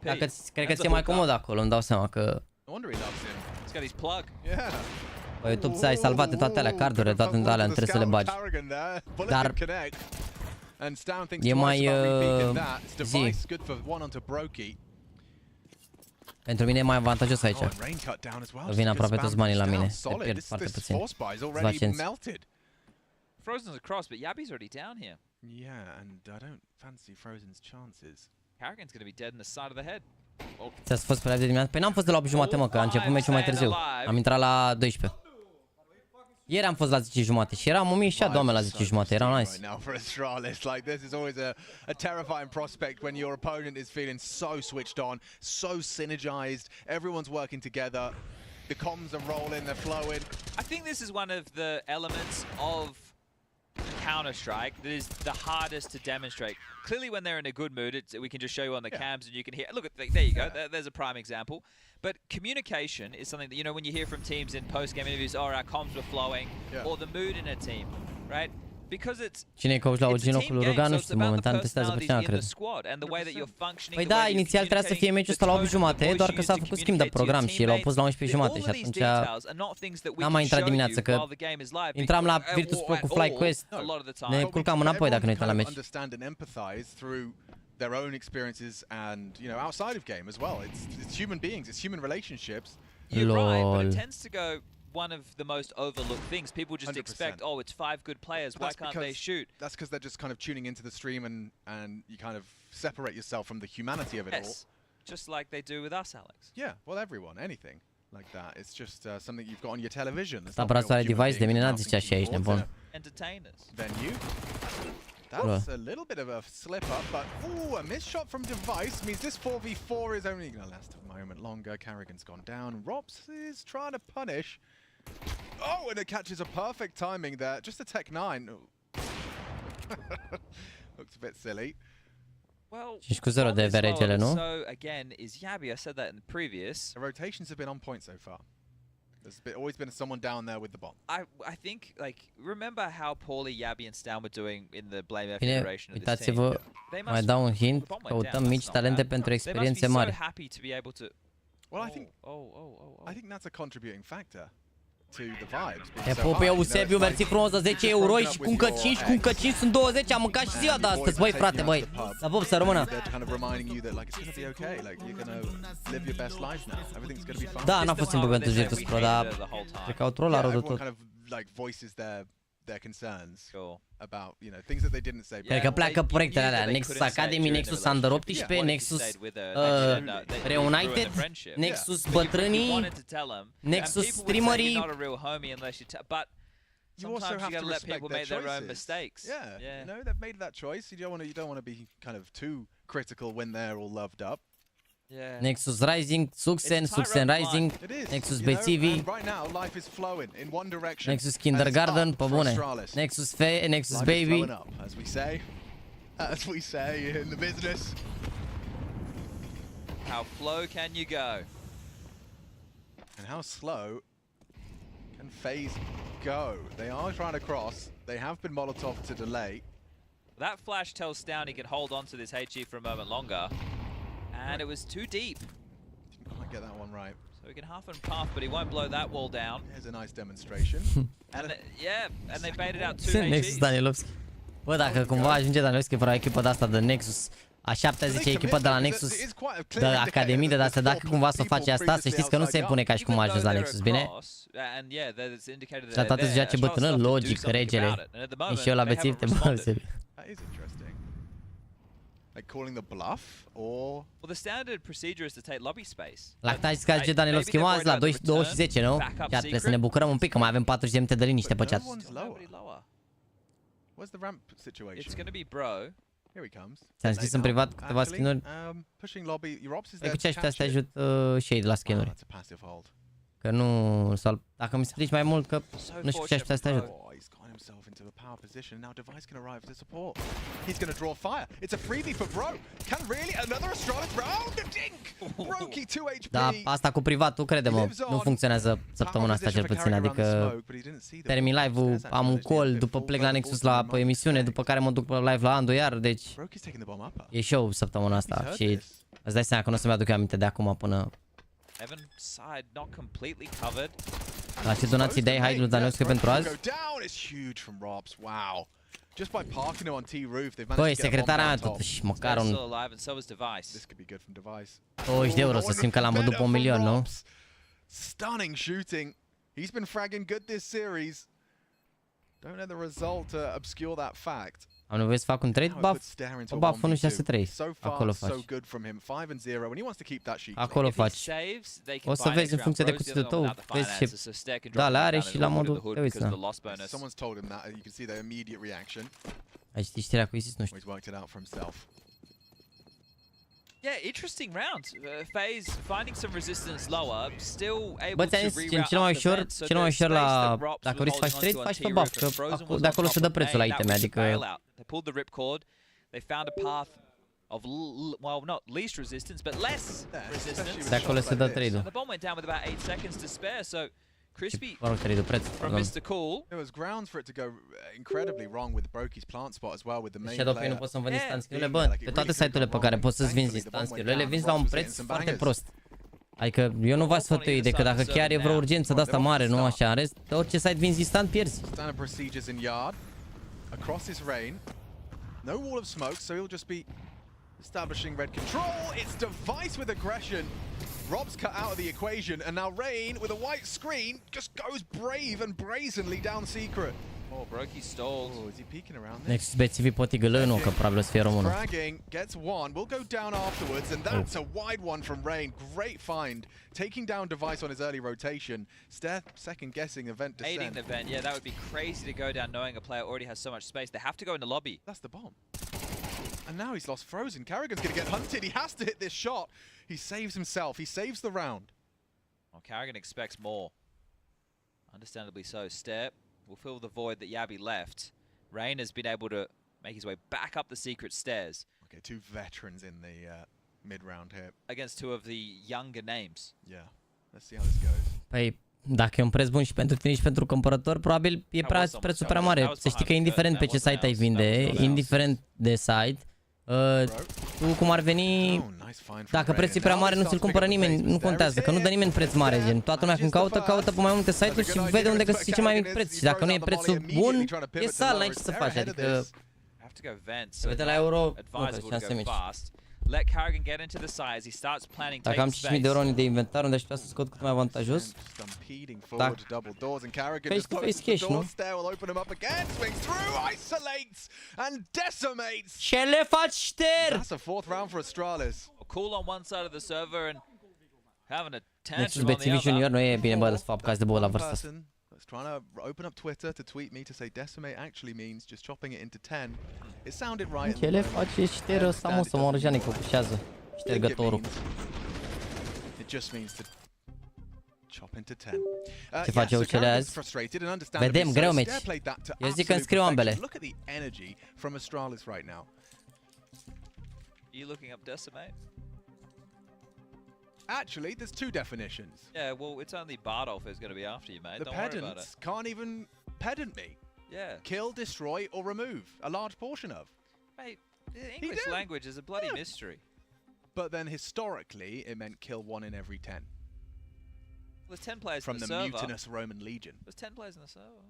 dacă cred că ți-e mai comod acolo, îmi dau seama că... He's got his plug. Yeah. Pe YouTube ți-ai salvate toate alea cardurile, toate alea, trebuie să le bagi. Dar e mai zi. Pentru mine e mai avantajos aici. Că vin aproape toți banii la mine. Se pierd foarte puțin. Vacenți. Frozen's across, but Yabi's already down here. Yeah, and I don't fancy Frozen's chances. Karrigan's going to be dead in the side of the head. Ți-ați fost pe live de dimineață? Păi n-am fost de la 8:30, mă, că a început meciul mai târziu. Am intrat la 12. Ieri am fost la 10:30 și eram 1006 de oameni la 10:30, era nice. Now for Astralis, like this is always a terrifying prospect when your opponent is feeling so switched on, so synergized, everyone's working together, the comms are rolling, they're flowing. I think this is one of the elements of Counter-Strike that is the hardest to demonstrate. Clearly when they're in a good mood, we can just show you on the cams and you can hear, look, there you go, there's a prime example. But communication is something that, you know, when you hear from teams in post-game interviews, oh, our comms were flowing, or the mood in a team, right? Because it's Cine e coach la OG locul Rogan, nu știu, momentan testează pe cine cred. Păi da, inițial trebuia să fie meciul ăsta la 8:30, doar că s-a făcut schimb de program și l-au pus la 11:30 și atunci n-am mai intrat dimineața, că intram la Virtus Pro cu FlyQuest, ne culcam înapoi dacă nu uitam la meci. Their own experiences and, you know, outside of game as well. It's human beings, it's human relationships. You're right, but it tends to go one of the most overlooked things. People just 100%. Expect, oh, it's 5 good players, why can't they shoot? That's because they're just kind of tuning into the stream and you kind of separate yourself from the humanity of it all. Just like they do with us, Alex. Yeah, well, everyone, anything like that. It's just something you've got on your television. Sta brațoare device de mine n-a zis așa aici, nebun. Entertainers. Venue. That's a little bit of a slip up, but ooh, a missed shot from Device means this 4v4 is only going to last a moment longer. Karrigan's gone down. Rops is trying to punish. Oh, and it catches a perfect timing there. Just a Tech 9. Looks a bit silly. Well, 5-0 de VRG-le, nu? So again, is Yabi. I said that in the previous. The rotations have been on point so far. There's always been someone down there with the bomb. I think, like, remember how poorly Yabi and Stan were doing in the Blame Federation of this team? Uitați-vă, mai dau un hint, căutăm mici talente pentru experiențe mari. Well, I think that's a contributing factor to the vibes. E pup, Eusebiu, mersi frumos de 10 euro și cu încă 5, cu încă 5 sunt 20, am mâncat și ziua de astăzi, băi frate, băi. La pup, să rămână. Da, n-a fost simplu pentru Virtus Pro, dar cred că au trollat de tot. Their concerns about, you know, things that they didn't say. Cred că pleacă proiectele alea, Nexus Academy, Nexus Under 18, Nexus Reunited, Nexus Bătrânii, Nexus Streamerii. You also have to respect their choices. Yeah, you know, they've made that choice. You don't want to be kind of too critical when they're all loved up. Yeah. Nexus Rising, Suxen Rising, Nexus BTV, Nexus Kindergarten, pe bune, Nexus Fe, Nexus Baby. As we say in the business. How slow can you go? And how slow can FaZe go? They are trying to cross. They have been Molotov to delay. That flash tells Stan he can hold on to this HE for a moment longer. And it was too deep. Didn't quite get that one right. So he can half and puff, but he won't blow that wall down. Here's a nice demonstration. And they baited out 2 Nexus Danilovski. Bă, dacă cumva ajunge Danilovski fără o echipă de asta de Nexus, a 7-10 echipă de la Nexus, de Academie de astea, dacă cumva să face asta, să știți că nu se pune ca și cum a ajuns la Nexus, bine? Și la toate se joace bătrână, logic, regele. E și eu la bețiv, te băsebi. Like calling the bluff, or... Well, the standard procedure is to take lobby space. La cât zice că zice Danilovski azi la 2:10, nu? Iar trebuie să ne bucurăm un pic, că mai avem 40 de minute de liniște pe chat. Where's the ramp situation? It's going to be Bro. Here he comes. Ți-am scris în privat câteva skin-uri. Pushing lobby. Your ops is Păi there. cu ce aș putea să te ajut Shade la skin-uri? That's a passive hold. Că nu... Sau dacă mi explici mai mult, că nu știu cu ce aș putea să te ajut. Himself into a power position. Now Device can arrive to support. He's going to draw fire. It's a freebie for Bro. Can really another Astralis round? The dink. Brokey 2 HP. Da, asta cu privatul, crede-mă, nu funcționează săptămâna asta cel puțin, adică termin live-ul, am un call, după plec la Nexus la emisiune, după care mă duc pe live la Ando iar, deci e show săptămâna asta și îți dai seama că nu o să-mi aduc eu aminte de acum până Evan side not completely covered. La ce donații dai, hai Ludanescu pentru azi? Wow. Just by parking him on T roof, they've managed Băi, to get secretara mea a bomb down top. totuși, măcar un Still alive and so is Device. This could be good from Device. 20 de euro, să simt că l-am văzut pe 1 milion, nu? Stunning shooting. He's been fragging good this series. Don't let the result obscure that fact. Am nevoie să fac un trade buff, o buff 1-6-3. Acolo faci. Acolo faci. O să vezi în funcție de cuțitul tău, vezi ce dale are și la modul, te uiți, da. Ai citit știrea cu ISIS? Nu știu. Yeah, interesting round. FaZe finding some resistance lower, still able Bă, to ți-am zis, cel mai ușor la, dacă vrei să faci trade, faci pe buff, că de acolo se dă prețul la iteme, adică... They pulled the ripcord, they found a path of, well, not least resistance, but less resistance. De acolo se dă trade-ul. The bomb went down with about 8 seconds to spare, so Crispy mă rog, trade-ul, preț, from Mr. Cool. There was grounds for it to go incredibly wrong with Brokey's plant spot as well with the main Shadow player. nu poți să-mi vând instant skill-urile, bă, pe toate site-urile pe care poți să-ți vinzi instant skill-urile, le vinzi la un preț foarte prost. Adică eu nu v-aș sfătui de că dacă chiar e vreo urgență de asta mare, nu așa, în rest, de orice site vinzi instant, pierzi. Standard procedures in yard. Across his rain. No wall of smoke, so he'll just be establishing red control. It's Device with aggression. Rob's cut out of the equation, and now Rain, with a white screen, just goes brave and brazenly down secret. Oh, Brokey stalled. Oh, is he peeking around Next BTV poate gălă, nu, că probabil o să fie românul. Fragging, gets one, will go down afterwards, and that's a wide one from Rain. Great find, taking down Device on his early rotation. Steph second guessing event descent. Aiding the vent, yeah, that would be crazy to go down knowing a player already has so much space. They have to go in the lobby. That's the bomb. And now he's lost Frozen. Karrigan's gonna get hunted. He has to hit this shot. He saves himself. He saves the round. Well, Karrigan expects more. Understandably so. Step will fill the void that Yabi left. Rain has been able to make his way back up the secret stairs. Okay, two veterans in the mid-round here. Against two of the younger names. Yeah. Let's see how this goes. Păi, dacă e un preț bun și pentru tine și pentru cumpărător, probabil e prețul prea mare. Să știi că indiferent pe ce site ai vinde, indiferent de site, tu cum ar veni, dacă prețul e prea mare nu ți-l cumpără nimeni, nu contează, că nu dă nimeni preț mare, gen. Toată lumea când caută pe mai multe site-uri și vede unde găsești cel mai mic preț. Și dacă nu e prețul bun, e sal, n-ai ce să faci, adică... Uite la euro, nu, că șanse mici. Let Karrigan get into the sides. He starts planning. Dacă am 5.000 de euro de inventar, unde aș putea să scot cât mai avantajos. Face-to-face cash, nu? Ce le faci, șter? That's a fourth round for Astralis. Cool on one side of the server and having a Deci tantrum on the BTV Junior other. nu e bine, bă, să fac apucați de băut la vârsta asta. That's trying to open up Twitter to tweet me to say decimate actually means just chopping it into 10. It sounded right. Ce le face șterul ăsta, mă, să mă orjane că pușează ștergătorul. It just means to chop into 10. Ce face UCL azi? Vedem, greu meci. Eu zic că înscriu ambele. Look at the energy from Astralis right now. You looking up decimate? Actually, there's two definitions. Yeah, well, it's only Bardolph who's going to be after you, mate. The Don't worry about pedants it. can't even pedant me. Yeah. Kill, destroy, or remove a large portion of. Mate, the English language is a bloody mystery. But then historically, it meant kill one in every 10. There's 10 players from in the the server. mutinous Roman legion. There's 10 players in the server.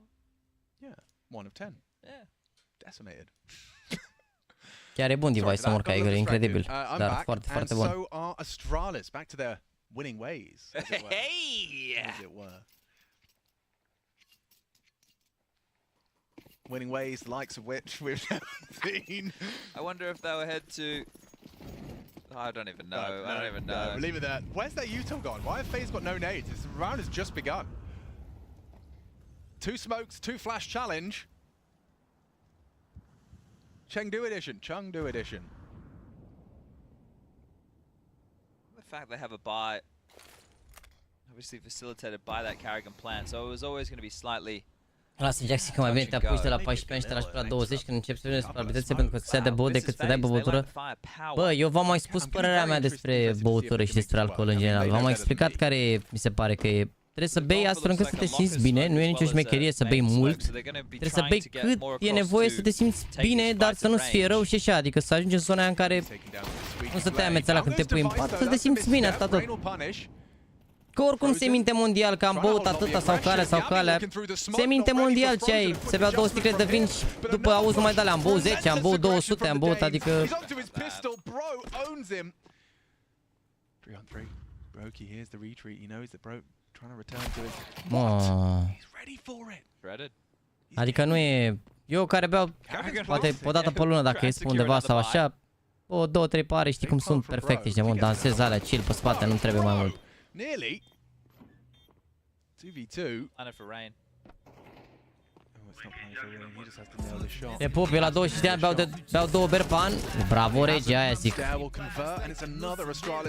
Yeah, 1 of 10. Yeah. Decimated. Chiar e bun device să mor ca Eagle, incredibil. Dar foarte, foarte bun. So are Astralis back to their winning ways, as it were. Hey! As it were. Winning ways, the likes of which we've never seen. I wonder if they'll head to... I don't even know. I don't even know. Leave it there. Where's that util gone? Why have FaZe got no nades? This round has just begun. 2 smokes, 2 flash challenge. CHENGDU edition. The fact they have a buy, obviously facilitated by that Karrigan plant, so it was always going to be slightly... Lasă, Jaxi, că mai bine te apuci de la 14 te lași pe la 20 când începi să vezi probabilitățile pentru că se de băut decât să dai pe băutură. Bă, eu v-am mai spus părerea mea despre băutură și despre alcool în general. V-am mai explicat care mi se pare că e... Trebuie să bei astfel încât să te simți bine, nu e nicio șmecherie să bei mult. Trebuie să bei cât e nevoie să te simți bine, dar să nu-ți fie rău și așa, adică să ajungi în zona aia în care nu să te ameți ăla când te pui în pat, să te simți bine, atât tot. Că oricum se minte mondial, că am băut atâta sau calea. Se minte mondial ce ai. Se bea 2 sticle de vin și după auzi numai de alea. Am băut 10, am băut 200, am băut, adică... 3-on-3. Brokey here's the retreat. He knows that Bro trying to return to his. He's ready for it. Reddit. Adică nu e... Eu care beau poate o dată pe lună dacă ies pe undeva sau așa. O, 2-3 pare, știi cum sunt perfecte, știi, mă, dansez alea chill pe spate, nu trebuie mai mult. Nearly. 2v2. And for rain. Te pup, eu la 25 de ani beau 2 beri pe an. Bravo, rege, aia zic.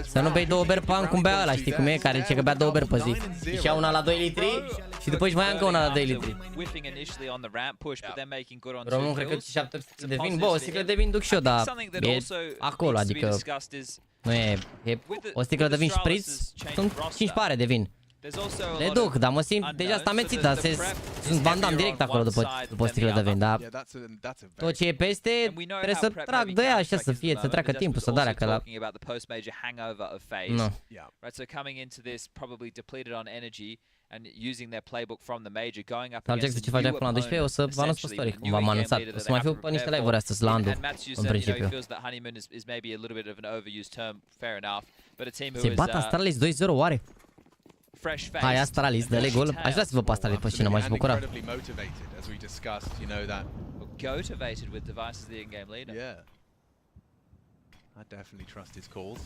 Să nu bei 2 beri pe an cum bea ăla, știi cum e? Care zice că bea 2 beri pe zi. Și ia una la 2 litri și după își mai ia încă una la 2 litri. Român, cred că 700 de vin. Bă, o sticlă de vin duc și eu, dar e acolo, adică nu e... O sticlă de vin spritz, sunt 5 pare de vin. Le duc, dar mă simt deja asta amețită, sunt bandam direct acolo după o sticlă de vin, dar tot ce e peste trebuie să trag de ea așa să fie, să treacă timpul, să darea că la... Nu. Dar Jax, ce faci acolo la 12? O să vă anunț pe story, cum v-am anunțat. O să mai fiu pe niște live-uri astăzi la Andu, în principiu. Se bat Astralis 2-0 oare? Hai, Astralis, dă-le gol. Aș vrea să vă pe Astralis pe cină, m-aș bucura. Motivated with devices the in-game leader. Yeah. I definitely trust his calls.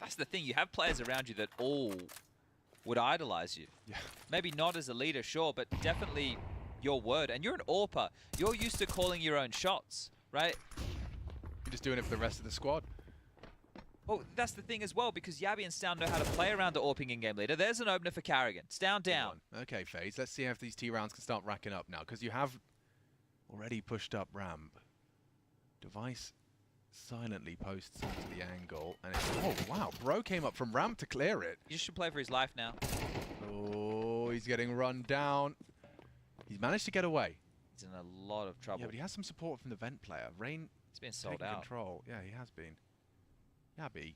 That's the thing, you have players around you that all would idolize you. Yeah. Maybe not as a leader, sure, but definitely your word. And you're an AWPer. You're used to calling your own shots, right? You're just doing it for the rest of the squad. Well, that's the thing as well, because Yabi and Stown know how to play around the AWPing in-game leader. There's an opener for Carrigan. Stown down. Okay, FaZe, let's see if these T rounds can start racking up now, because you have already pushed up ramp. Device silently posts into the angle, and it's, oh wow, Bro came up from ramp to clear it. He just should play for his life now. Oh, he's getting run down. He's managed to get away. He's in a lot of trouble. Yeah, but he has some support from the vent player. Rain. He's been sold out. Control. Yeah, he has been. Yabi.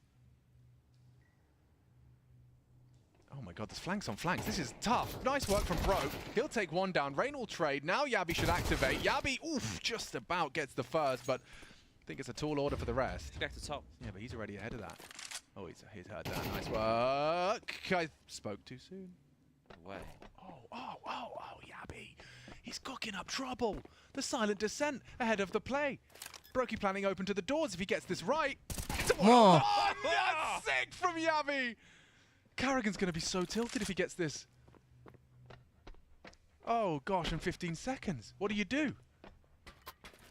Oh my god, there's flanks on flanks. This is tough. Nice work from Bro. He'll take one down. Rain will trade. Now Yabi should activate. Yabi, oof, just about gets the first, but I think it's a tall order for the rest. Back to top. Yeah, but he's already ahead of that. Oh, he's heard that. Nice work. I spoke too soon. Away. Oh, Yabi. He's cooking up trouble. The silent descent ahead of the play. Brokey planning open to the doors if he gets this right. Oh, that's sick from Yabi. Carrigan's going to be so tilted if he gets this. Oh, gosh, in 15 seconds. What do?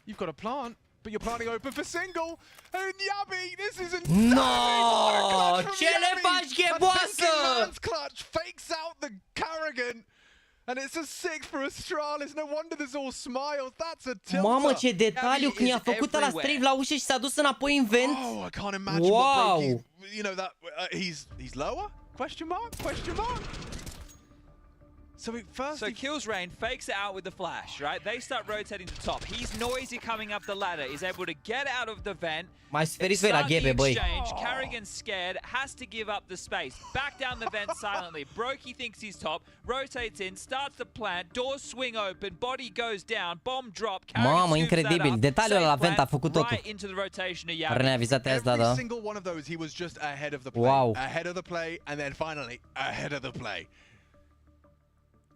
You've got a plant, but you're planting open for single. And Yabi, this is insane. No! Ce le faci, gheboasă? Clutch fakes out the Carrigan. And it's a 6 for Astralis. No wonder there's all smiles. That's a tilt. Mamă, ce detaliu când i-a făcut la strave la ușă și s-a dus înapoi în vent. Oh, I can't imagine what Brokey, you know that he's lower? Question mark? So Kills Rain, fakes it out with the flash, right? They start rotating to top. He's noisy coming up the ladder. He's able to get out of the vent. Mai sferiți voi la ghebe, băi. Carrigan's scared, has to give up the space. Back down the vent silently. Brokey thinks he's top, rotates in, starts to plant, doors swing open, body goes down, bomb drop. Mamă, incredibil. Detaliul la vent a făcut totul. Renea vizat azi, da. Every single one of those, he was just ahead of the play. Wow. Ahead of the play, and then finally, ahead of the play.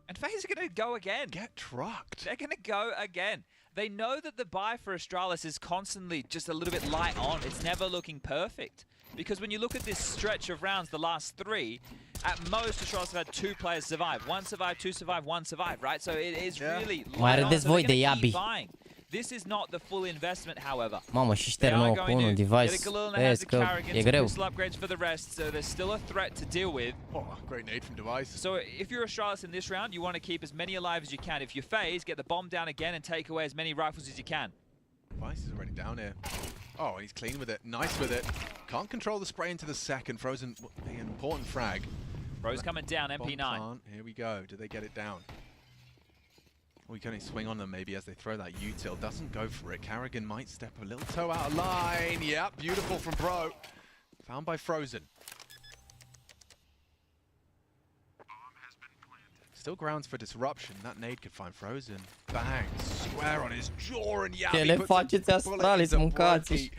And FaZe are going to go again. Get trucked. They're going to go again. They know that the buy for Astralis is constantly just a little bit light on. It's never looking perfect. Because when you look at this stretch of rounds, the last 3, at most Astralis have had 2 players survive. 1 survive, 2 survive, 1 survive, right? So it is really light on. So they're going to keep buying. This is not the full investment, however. Mamă, și șterg nou cu unul device. Vezi că e greu. Upgrades for the rest, so there's still a threat to deal with. Oh, great nade from device. So if you're Astralis in this round, you want to keep as many alive as you can. If you're FaZe, get the bomb down again and take away as many rifles as you can. Device is already down here. Oh, and he's clean with it. Nice with it. Can't control the spray into the second. Frozen, an important frag. Bro's coming down, MP9. Here we go. Do they get it down? We can only swing on them maybe as they throw that util. Doesn't go for it. Carrigan might step a little toe out of line. Yep, beautiful from Bro. Found by Frozen. Still grounds for disruption. That nade could find Frozen. Bang. Square on his jaw and Yabi. Ce le faceți, Astralis, mâncați-și.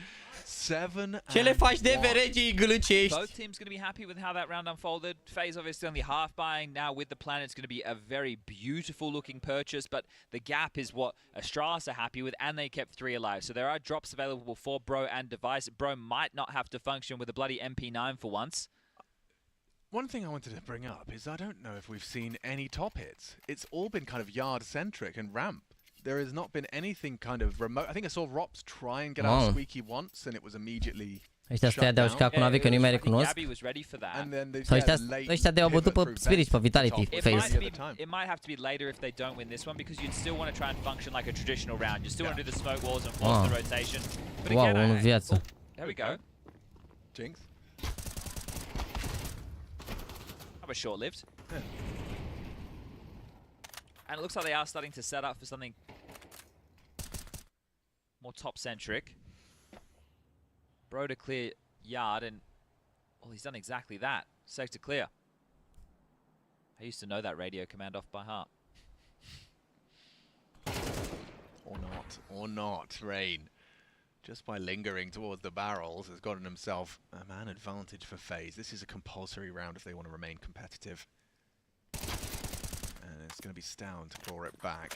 Ce le faci de veregii gâlcești? Both teams going to be happy with how that round unfolded. FaZe obviously only half buying. Now with the plan, it's going to be a very beautiful looking purchase, but the gap is what Astralis are happy with, and they kept 3 alive. So there are drops available for Bro and Device. Bro might not have to function with a bloody MP9 for once. One thing I wanted to bring up is I don't know if we've seen any top hits. It's all been kind of yard-centric and ramp. There has not been anything kind of remote. I think I saw Rops try and get out Squeaky once, and it was immediately ăștia stăia de-au jucat cu navi, că nu-i mai recunosc. Sau ăștia de-au bătut pe Spirit, pe Vitality, FaZe. It might have to be later if they don't win this one, because you'd still want to try and function like a traditional round. You still want to do the smoke walls and force the rotation. But wow, unul viață. There we go. Jinx. That was short-lived. And it looks like they are starting to set up for something more top-centric. Bro to clear yard, and well, he's done exactly that. Sector clear. I used to know that radio command off by heart. Or not, Rain. Just by lingering towards the barrels, has gotten himself a man advantage for FaZe. This is a compulsory round if they want to remain competitive. And it's going to be Stown to claw it back.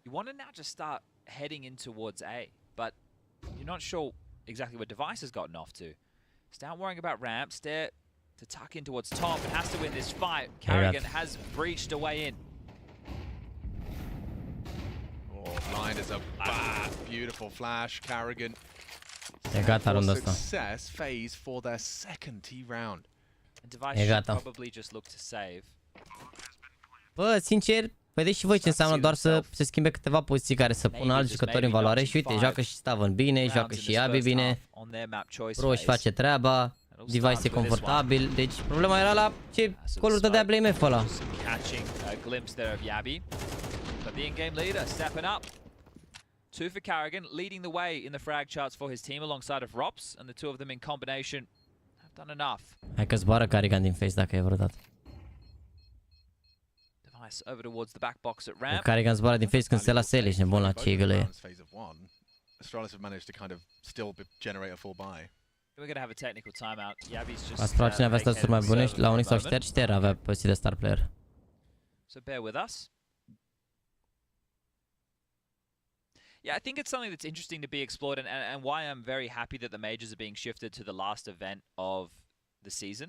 You want to now just start heading in towards A, but you're not sure exactly what Device has gotten off to. Stown worrying about ramp, stare to tuck in towards top, and has to win this fight. Carrigan has breached a way in. Oh, blind as a bat. Beautiful flash, Carrigan. E gata runda asta. Success, FaZe for their second T round. And Device should probably just look to save. Bă, sincer, vedeți și voi ce înseamnă doar să se schimbe câteva poziții care să pună alți jucători în valoare și uite, joacă și Staven bine, joacă și Yabi bine, Pro își face treaba, Device e confortabil, deci problema era la ce coluri dădea BLMF ăla. But the in-game leader stepping up. 2 for Carrigan, leading the way in the frag charts for his team alongside of Rops, and the two of them in combination have done enough. Hai că zboară Carrigan din FaZe dacă e vreodată. Device over towards the back box at ramp. Carrigan zboară din FaZe când se lasă el, ești nebun la ce eagle e. Astralis have managed to kind of still generate a full buy. We're going to have a technical timeout. Yabi's just Astralis avea staturi mai bune și la unii s-au șters și Terra avea poziții de star player. So bear with us. Yeah, I think it's something that's interesting to be explored, and why I'm very happy that the majors are being shifted to the last event of the season.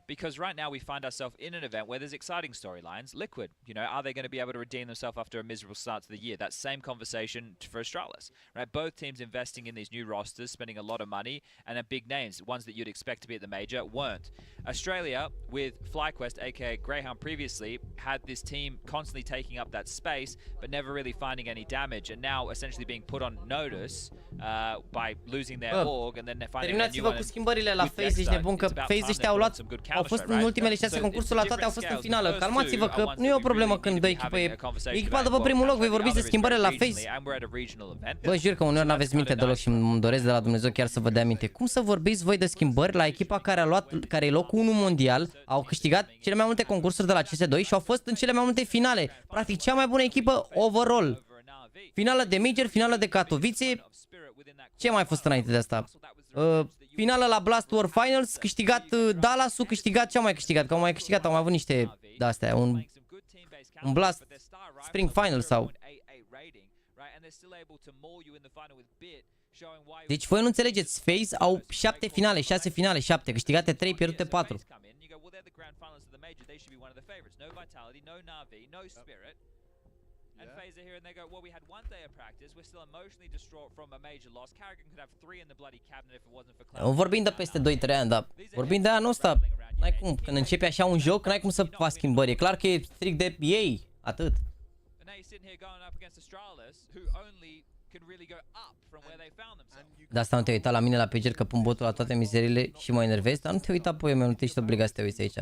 Because right now we find ourselves in an event where there's exciting storylines. Liquid, you know, are they going to be able to redeem themselves after a miserable start to the year? That same conversation for Astralis, right? Both teams investing in these new rosters, spending a lot of money, and at big names, ones that you'd expect to be at the major, weren't. Australia, with FlyQuest, aka Greyhound previously, had this team constantly taking up that space, but never really finding any damage, and now essentially being put on notice by losing their org, and then they're finding a new one. Cu schimbările la FaZe, ești nebun că FaZe ăștia au fost în ultimele 6 concursuri, la toate au fost în finală. Calmați-vă că nu e o problemă când dă echipă e echipa după primul loc, voi vorbiți de schimbările la FaZe. Vă jur că uneori n-aveți minte deloc și îmi doresc de la Dumnezeu chiar să vă dea minte. Cum să vorbiți voi de schimbări la echipa care e locul 1 mondial, au câștigat cele mai multe concursuri de la CS2 și au fost în cele mai multe finale. Practic cea mai bună echipă overall. Finală de Major, finală de Katowice. Ce mai a fost înainte de asta? Finală la Blast World Finals, câștigat Dallas-ul, câștigat, ce au mai câștigat? Că au mai câștigat, au mai avut niște de-astea, un Blast Spring Final sau... Deci voi nu înțelegeți, FaZe au 7 finale, 6 finale, 7, câștigate 3, pierdute 4. And FaZe are here and they go, well, we had 1 day of practice, we're still emotionally distraught from a major loss. Carrigan could have 3 in the bloody cabinet if it wasn't for CLANUL. Vorbim de peste 2-3 ani, dar vorbim de anul ăsta. N-ai cum, când începe așa un joc, n-ai cum să faci schimbări. E clar că e strict de ei, atât. De asta nu te uita la mine la pager că pun botul la toate mizerile și mă enervez, dar nu te uita pe eu, nu te ești obligat să te uiți aici.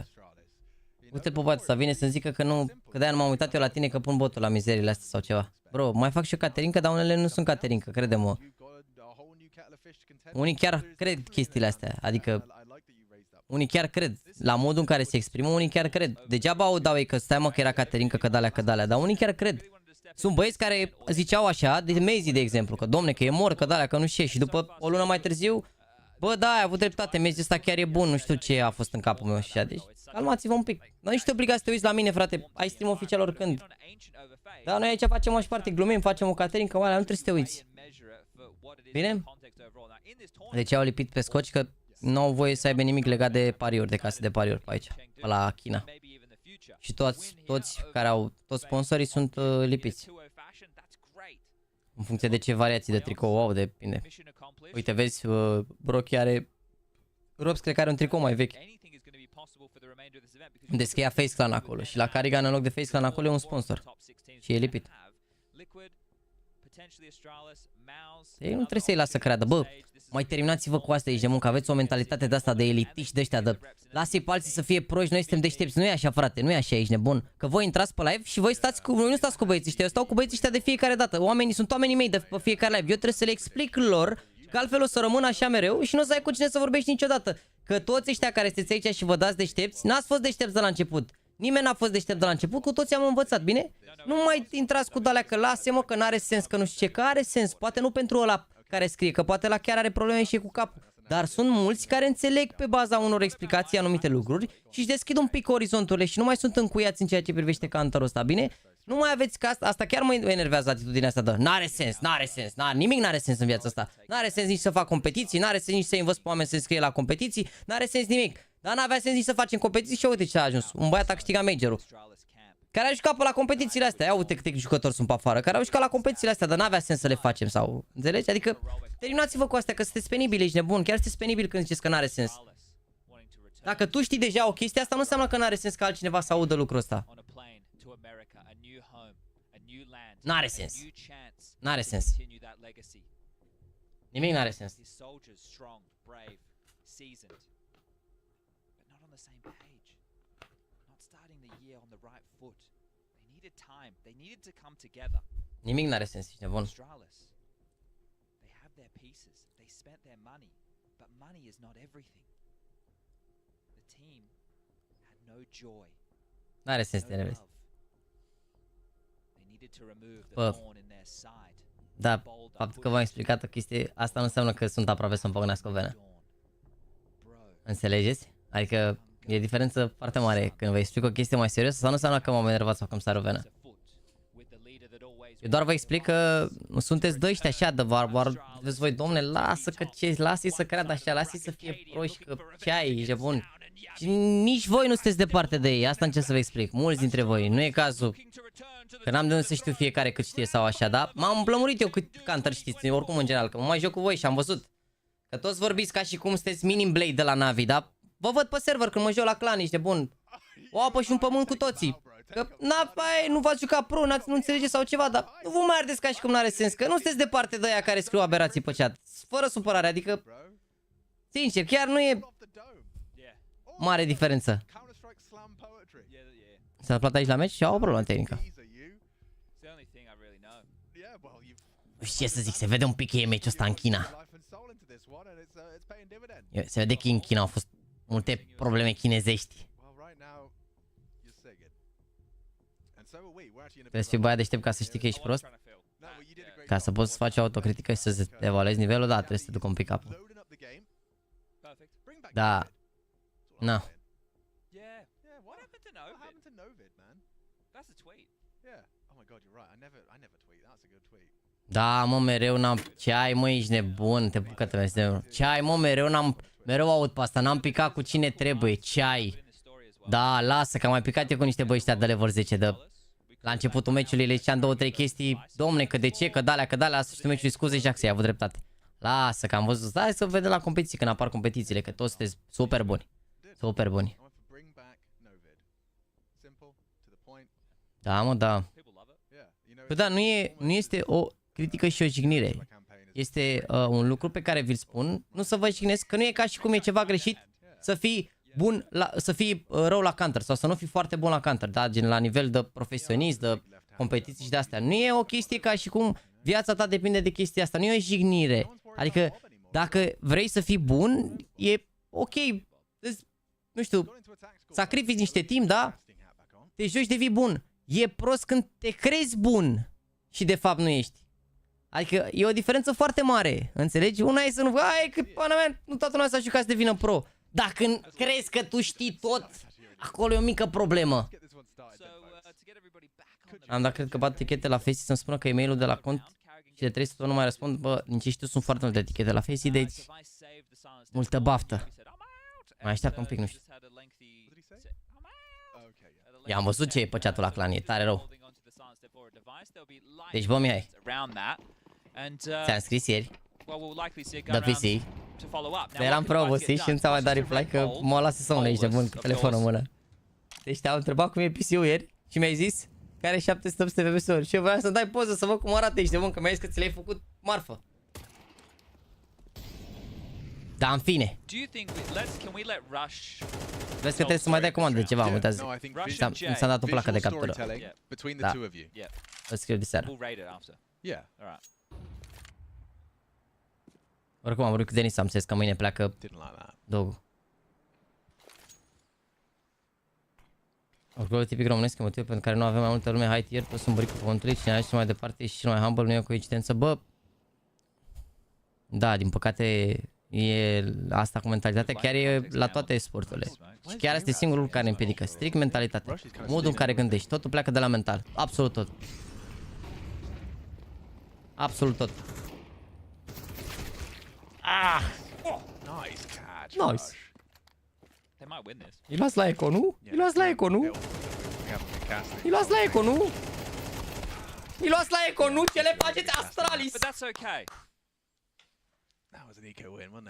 Uite-l pe băiatul ăsta, vine să-mi zică că nu, că de-aia nu m-am uitat eu la tine că pun botul la mizerile astea sau ceva. Bro, mai fac și eu caterincă, dar unele nu sunt caterincă, crede-mă. Unii chiar cred chestiile astea, adică Unii chiar cred. La modul în care se exprimă, unii chiar cred. Degeaba au dau ei că stai mă că era Caterinca, că dalea, dar unii chiar cred. Sunt băieți care ziceau așa, de Mezi de exemplu, că domne, că e mor, că dalea, că nu știe. Și după o lună mai târziu, bă, da, ai avut dreptate, Mezi ăsta chiar e bun, nu știu ce a fost în capul meu și așa. Deci, calmați-vă un pic. Nu ești obligat să te uiți la mine, frate, ai stream oficial oricând. Dar noi aici facem o parte, glumim, facem o Caterinca, oalea, nu trebuie să te uiți. Bine? Deci au lipit pe scoci că nu au voie să aibă nimic legat de pariuri, de case de pariuri pe aici, pe la China. Și toți sponsorii sunt lipiți. În funcție de ce variații de tricou au, depinde. Uite, vezi, Brocky are... Robs cred că are un tricou mai vechi. Unde scria FaZe Clan acolo. Și la Carrigan în loc de FaZe Clan acolo e un sponsor. Și e lipit. Ei nu trebuie să-i lasă creadă. Bă, mai terminați-vă cu asta aici de muncă. Aveți o mentalitate de asta de elitiști de ăștia de... Lasă-i pe alții să fie proști, noi suntem deștepți. Nu e așa, frate, nu e așa, ești nebun. Că voi intrați pe live și voi stați cu... Voi nu stați cu băieții ăștia, eu stau cu băieții ăștia de fiecare dată. Oamenii sunt oamenii mei de pe fiecare live. Eu trebuie să le explic lor că altfel o să rămână așa mereu și nu o să ai cu cine să vorbești niciodată. Că toți ăștia care sunteți aici și vă dați deștepți, n-ați fost deștepți de la început. Nimeni n-a fost deștept de la început, cu toți am învățat, bine? Nu mai intrați cu dalea că lase-mă, că n-are sens, că nu știu ce, că are sens. Poate nu pentru ăla care scrie, că poate la chiar are probleme și cu capul. Dar sunt mulți care înțeleg pe baza unor explicații anumite lucruri și își deschid un pic orizonturile și nu mai sunt încuiați în ceea ce privește cantarul ăsta, bine? Nu mai aveți ca asta chiar mă enervează atitudinea asta de n-are sens, nimic n-are sens în viața asta. N-are sens nici să fac competiții, n-are sens nici să învăț pe oameni să se scrie la competiții, n-are sens nimic. Dar n-avea sens nici să facem competiții și uite ce a ajuns. Un băiat a câștigat majorul. Care a jucat pe la competițiile astea. Ia uite câte jucători sunt pe afară. Care au jucat la competițiile astea, dar n-avea sens să le facem sau... Înțelegi? Adică terminați-vă cu astea că sunteți penibili, ești nebun. Chiar sunteți penibili când ziceți că n-are sens. Dacă tu știi deja o chestie, asta nu înseamnă că n-are sens ca altcineva să audă lucrul ăsta. N-are sens. N-are sens. Nimic n-are sens. Nimic n-are sens, ești nebun. N-are sens să te enervezi. Bă, da, faptul că v-am explicat o chestie, asta nu înseamnă că sunt aproape să-mi pocnească o venă. Înțelegeți? Adică e diferență foarte mare când vă explic o chestie mai serioasă sau nu înseamnă că m-am enervat sau că îmi sare o venă. Eu doar vă explic că sunteți doi ăștia așa de barbar. Vezi voi, domne, lasă că ce, lasă-i să creadă așa, lasă-i să fie proști, că ce ai, e bun. Și nici voi nu sunteți departe de ei, asta încerc să vă explic, mulți dintre voi, nu e cazul. Că n-am de unde să știu fiecare cât știe sau așa, dar m-am plămurit eu cât canter știți, oricum în general, că mă mai joc cu voi și am văzut. Că toți vorbiți ca și cum sunteți minim Blade de la Navi, dar vă văd pe server când mă joc la clan, ești de bun. O apă și un pământ cu toții. Că nu v-ați jucat pro, nu înțelegeți sau ceva, dar nu vă mai ardeți ca și cum n-are sens, că nu sunteți departe de aia care scriu aberații pe chat. Fără supărare, adică, sincer, chiar nu e mare diferență. S-a aflat aici la meci și au o problemă tehnică. Nu știu ce să zic, se vede un pic că e meciul ăsta în China. Se vede că în China au fost multe probleme chinezești. Trebuie să fii băiat deștept ca să știi că ești prost. Ca să poți să faci autocritică și să evaluezi nivelul, da, trebuie să te duc un pic capul. Da. Na. Da, mă, mereu n-am... Ce ai, mă, ești nebun, te bucă-te, ce ai, mă, mereu aud pe asta, n-am picat cu cine trebuie, ce ai? Da, lasă, că am mai picat eu cu niște băi ăștia de level 10, de... La începutul meciului le ziceam 2-3 chestii, domne, că de ce, că dalea, la sfârșitul meciului, scuze, Jaxy, ai avut dreptate. Lasă, că am văzut, hai să vedem la competiții, când apar competițiile, că toți sunteți super buni. Super buni. Da, mă, da. Păi da, nu este o critică și o jignire. Este un lucru pe care vi-l spun, nu să vă jignesc, că nu e ca și cum e ceva greșit să fii bun, să fii rău la counter sau să nu fii foarte bun la counter, da, gen la nivel de profesionist, de competiții și de astea. Nu e o chestie ca și cum viața ta depinde de chestia asta, nu e o jignire. Adică dacă vrei să fii bun, e ok, nu știu, sacrifici niște timp, da? Te joci, devii bun. E prost când te crezi bun și de fapt nu ești. Adică e o diferență foarte mare, înțelegi? Una e să nu... Ai, că pana mea, nu toată lumea s-a jucat să devină pro. Dar când crezi că tu știi tot, acolo e o mică problemă. Am dat, cred că bat etichete la FaZe să-mi spună că e-mailul de la cont și de 3 săptămâni nu mai răspund. Bă, nici știu, sunt foarte multe etichete la FaZe, deci multă baftă. Mai așteaptă un pic, nu știu. I-am văzut ce e pe chat-ul la clan, e tare rău. Deci, bă, Mihai, ți-am scris ieri, da PC, dar eram prea obosit și nu ți-am mai dat reply că mă lasă somn aici de bun cu telefonul în mână. Deci te-am întrebat cum e PC-ul ieri și mi-ai zis că are 700 de FPS-uri și eu vreau să dai poză să văd cum arată aici de bun, că mi-ai zis că ți le-ai făcut marfă. Da, în fine. Vezi că trebuie să mai dai comandă de ceva, am uitat. Mi s-a dat o placă de captură. Da. Vă scriu de seară. Oricum am vorbit cu Denis, am înțeles că mâine pleacă Dogu. Oricum, tipic românesc, motivul pentru care nu avem mai multă lume high tier, toți sunt buricul pământului, cine și mai departe și cel mai humble, nu e o coincidență. Bă, da, din păcate e asta cu mentalitatea, chiar e la toate sporturile. Și chiar este singurul lucru care ne împiedică, strict mentalitatea, modul în care gândești, totul pleacă de la mental, absolut tot. Absolut tot. Ah! Nice. Îi luați la eco, nu? Îi luați la eco, nu? Îi luați la eco, nu? Îi luați la eco, nu? Ce le faceți, Astralis?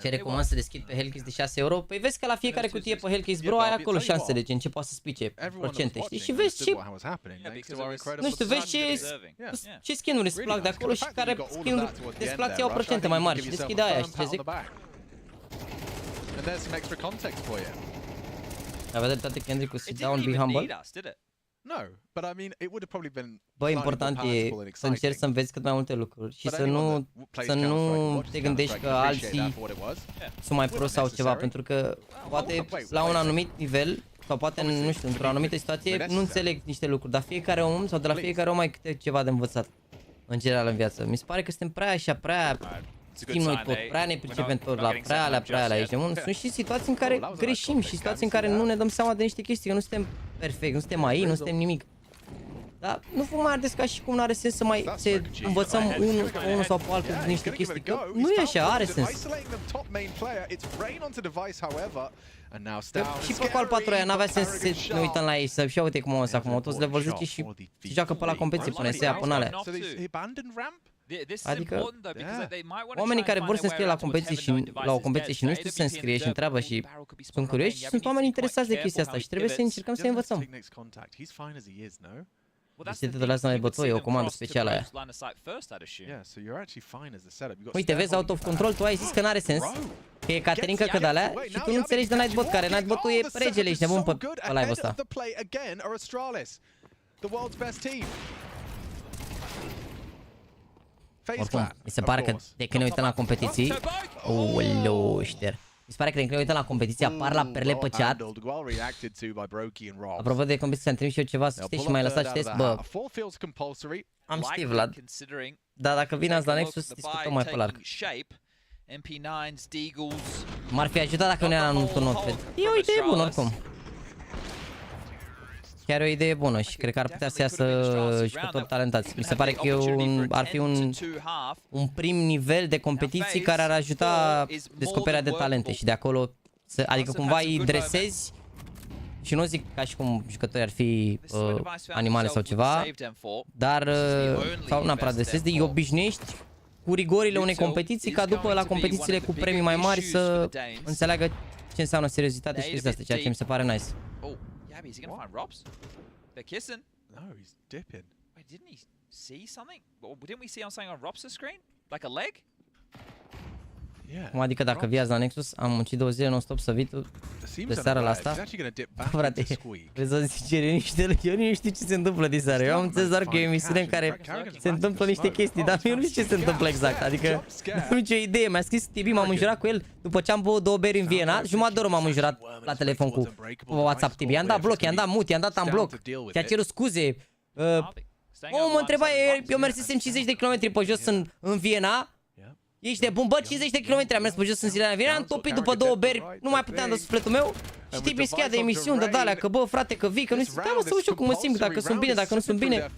Ce recomand să deschid pe Hellcase de 6 euro? Păi vezi că la fiecare cutie pe Hellcase, bro, ai acolo șanse de gen ce poate să spice procente, știi? Și vezi ce... Nu știu, vezi ce skin-uri îți plac de acolo și care skin-uri îți plac să iau procente mai mari și deschide aia, știi ce zic? Avea dreptate Kendrick cu sit down, be humble? Bă, important e să încerci să înveți cât mai multe lucruri și să nu te gândești că alții sunt mai pro sau ceva, pentru că poate la un anumit nivel sau poate, nu știu, într-o anumită situație nu înțeleg niște lucruri, dar fiecare om sau de la fiecare om ai câte ceva de învățat în general în viață. Mi se pare că suntem prea așa, prea schimb noi tot, prea ne pricepem tot la prea alea aici de mult. Sunt și situații în care greșim și situații în care nu ne dăm seama de niște chestii, că nu suntem perfect, nu suntem AI, nu suntem nimic. Dar nu vă mai ardeți ca și cum n-are sens să mai învățăm unul sau pe altul niște chestii, că nu e așa, are sens. Și pe Call 4 aia n-avea sens să ne uităm la ei, să și uite cum o să acum, toți level 10 și se joacă pe la competiție până se ia până alea. Adică oamenii care vor să se înscrie la competiție și la o competiție și nu știu să se înscrie și întreabă și sunt curioși și sunt oameni interesați de chestia asta și trebuie să încercăm să învățăm. Deci te dolează la BO3, e o comandă specială aia. Uite, vezi, out of control, tu ai zis că n-are sens, că e Caterinca că de-alea și tu nu înțelegi de Nightbot, care Nightbot-ul e regele, ești nebun pe live-ul ăsta. Oricum, mi se pare că de când ne uităm la competiții... Uoleu, șter. Mi se pare că de când ne uităm la competiții apar la perle pe chat. Apropo de competiții, am trimis și eu ceva să știi și m-ai lăsat citesc. Bă, am știi, Vlad. Dar dacă vine azi la Nexus, discutăm mai pe larg. M-ar fi ajutat dacă nu era în turnul. E o idee bună, oricum. Chiar e o idee bună și cred că ar putea să iasă jucători talentați. Mi se pare că ar fi un prim nivel de competiții care ar ajuta descoperirea de talente și de acolo, adică cumva îi dresezi și nu zic ca și cum jucătorii ar fi animale sau ceva, dar sau neapărat dresezi, îi obișnuiești cu rigorile unei competiții ca după la competițiile cu premii mai mari să înțeleagă ce înseamnă seriozitate și chestia asta, ceea ce mi se pare nice. Is he gonna find Robs? They're kissing. No, he's dipping. Wait, didn't he see something? Didn't we see something on Robs' screen? Like a leg? Cum adică dacă viazi la Nexus, am muncit 2 zile non-stop să vii tu de seara la asta? Frate, vrei să zici eu nu știu ce se întâmplă de seara. Eu am înțeles doar că e o emisiune în care se întâmplă niște chestii, dar eu nu știu ce se întâmplă exact. Adică nu am nicio idee. Mi-a scris Tibi, m-am înjurat cu el după ce am băut 2 beri în Viena. Jumătate de oră m-am înjurat la telefon cu WhatsApp Tibi. I-am dat bloc, i-am dat mute, i-am dat unblock. Ți-a cerut scuze. Mă întreba, eu mersesem 50 de km pe jos în Viena. Ești de bun, bă, 50 de km am mers pe jos în zilele Viena, am topit după 2 beri, nu mai puteam de sufletul meu. Și Tibi schia de emisiuni, de alea, că bă, frate, că vii, că nu știu, da, mă, să ușor cum mă simt, dacă sunt bine, dacă nu sunt bine.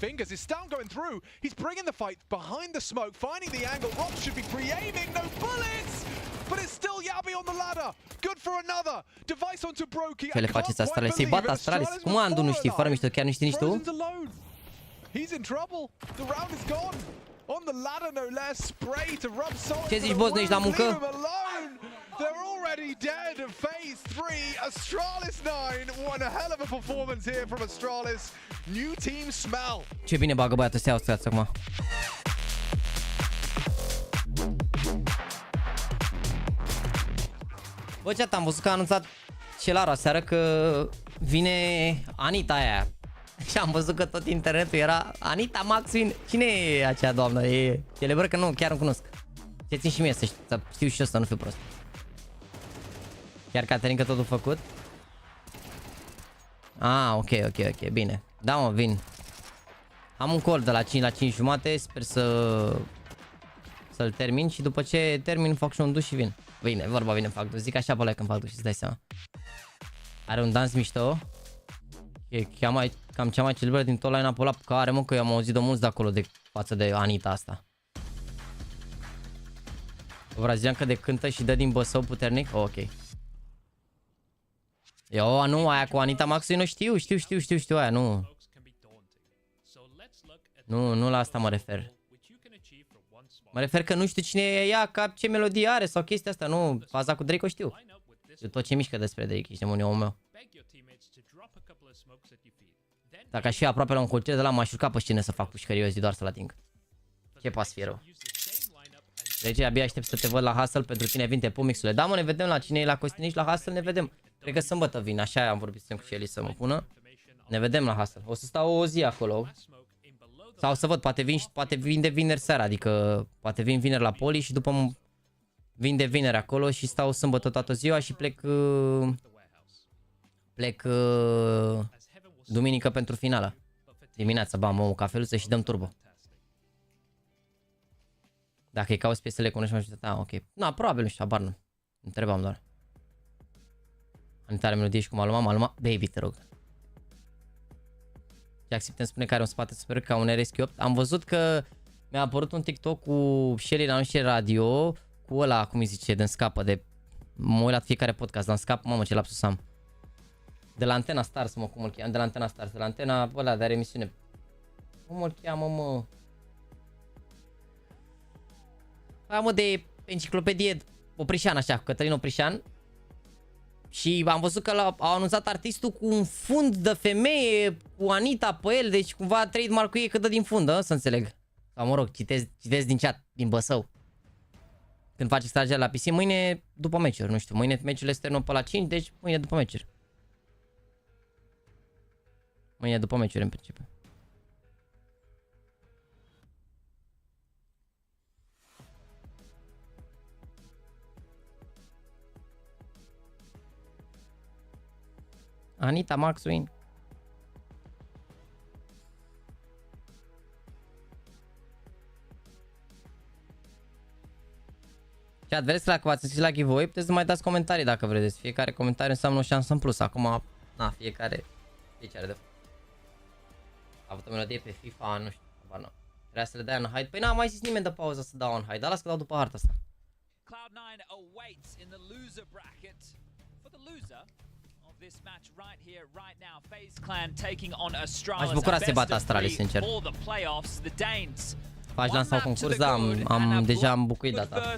Ce le faceți Astralis? Să-i bat Astralis? Cum Andu nu știi, fără mișto, chiar nu știi nici tu? On the ladder, no less. Spray to rub salt. Ce zici, boss, nu ești la muncă? They're already dead. Phase 3, Astralis 9. What a hell of a performance here from Astralis. New team smell. Ce bine bagă băiatul ăsta Astralis acum. Bă, ce am văzut că a anunțat Celaro aseară că vine Anita aia. Și am văzut că tot internetul era Anita Maxwin. Cine e acea doamnă? E celebră că nu, chiar nu cunosc. Ce țin și mie să știu și eu să nu fiu prost. Chiar Caterin că totul făcut? Ah, ok, bine. Da, mă, vin. Am un call de la 5 la 5 jumate, sper să-l termin și după ce termin fac și un duș și vin. Bine, vorba vine, fac duș. Zic așa pe când fac duș, îți dai seama. Are un dans mișto. E cam cea mai celebră din tot line-up-ul ăla pe care, mă, că eu am auzit de mulți de acolo de față de Anita asta. O braziliancă de cântă și dă din Băsău puternic? Oh, ok. Eu, nu, aia cu Anita Maxui nu știu aia, nu. Nu la asta mă refer. Mă refer că nu știu cine e ea, ca ce melodie are sau chestia asta, nu. Faza cu Drake o știu. Eu tot ce mișcă despre Drake, ești nebun, omul meu. Dacă aș fi aproape la un concert de la m-aș urca pe scenă să fac pușcării, eu zi doar să-l ating. Ce pas fi rău. Deci abia aștept să te văd la Hustle, pentru tine vin te pun mixurile. Da, mă, ne vedem la cine e la Costinici, la Hustle ne vedem. Cred că sâmbătă vin, așa am vorbit cu Shelly să mă pună. Ne vedem la Hustle. O să stau o zi acolo. Sau să văd, poate vin de vineri seara, adică poate vin vineri la Poli și după vin de vineri acolo și stau sâmbătă toată ziua și plec duminică pentru finală. Dimineața, bam, o cafeluță și dăm turbo. Dacă îi cauți piesele, cunoști majoritatea, ok. Na, probabil, nu știu, habar nu. Întrebam doar. Anitare melodie și cum aluma, baby, te rog. Jaxy putem spune că are un spate super ca un RSQ8. Am văzut că mi-a apărut un TikTok cu Shelly la niște radio, cu ăla, cum îi zice, de-mi scapă, de... Mă uit la fiecare podcast, dar-mi scapă, mamă, ce lapsus am. De la Antena Stars, mă, cum îl cheamă, de la Antena Stars, de la Antena, ăla, de are emisiune. Cum îl cheamă, mă? Aia, mă, de enciclopedie Oprișan, așa, cu Cătălin Oprișan. Și am văzut că au anunțat artistul cu un fund de femeie, cu Anita pe el, deci cumva trademark-ul ei că dă din fund, să înțeleg. Sau mă rog, citesc din chat, din Băsău. Când faci extragerea la PC, mâine după meciuri, nu știu, mâine meciurile se termină pe la 5, deci mâine după meciuri. Mâine după meciuri în principiu. Anita Maxwin. Chat, vreți să v-ați înscris la giveaway? Puteți să mai dați comentarii dacă vreți. Fiecare comentariu înseamnă o șansă în plus. Acum, na, fiecare ce are de făcut. A avut o melodie pe FIFA, nu știu, habar n-am. Trebuia să le dai în hide. Păi n-a mai zis nimeni de pauză să dau în hide, dar las că dau după harta asta. Cloud9 awaits in the loser bracket. For the loser of this match right here, right now, FaZe Clan taking on Astralis. Aș bucura să se bată Astralis, sincer. Faci lansa un concurs, da, deja am bucuit data.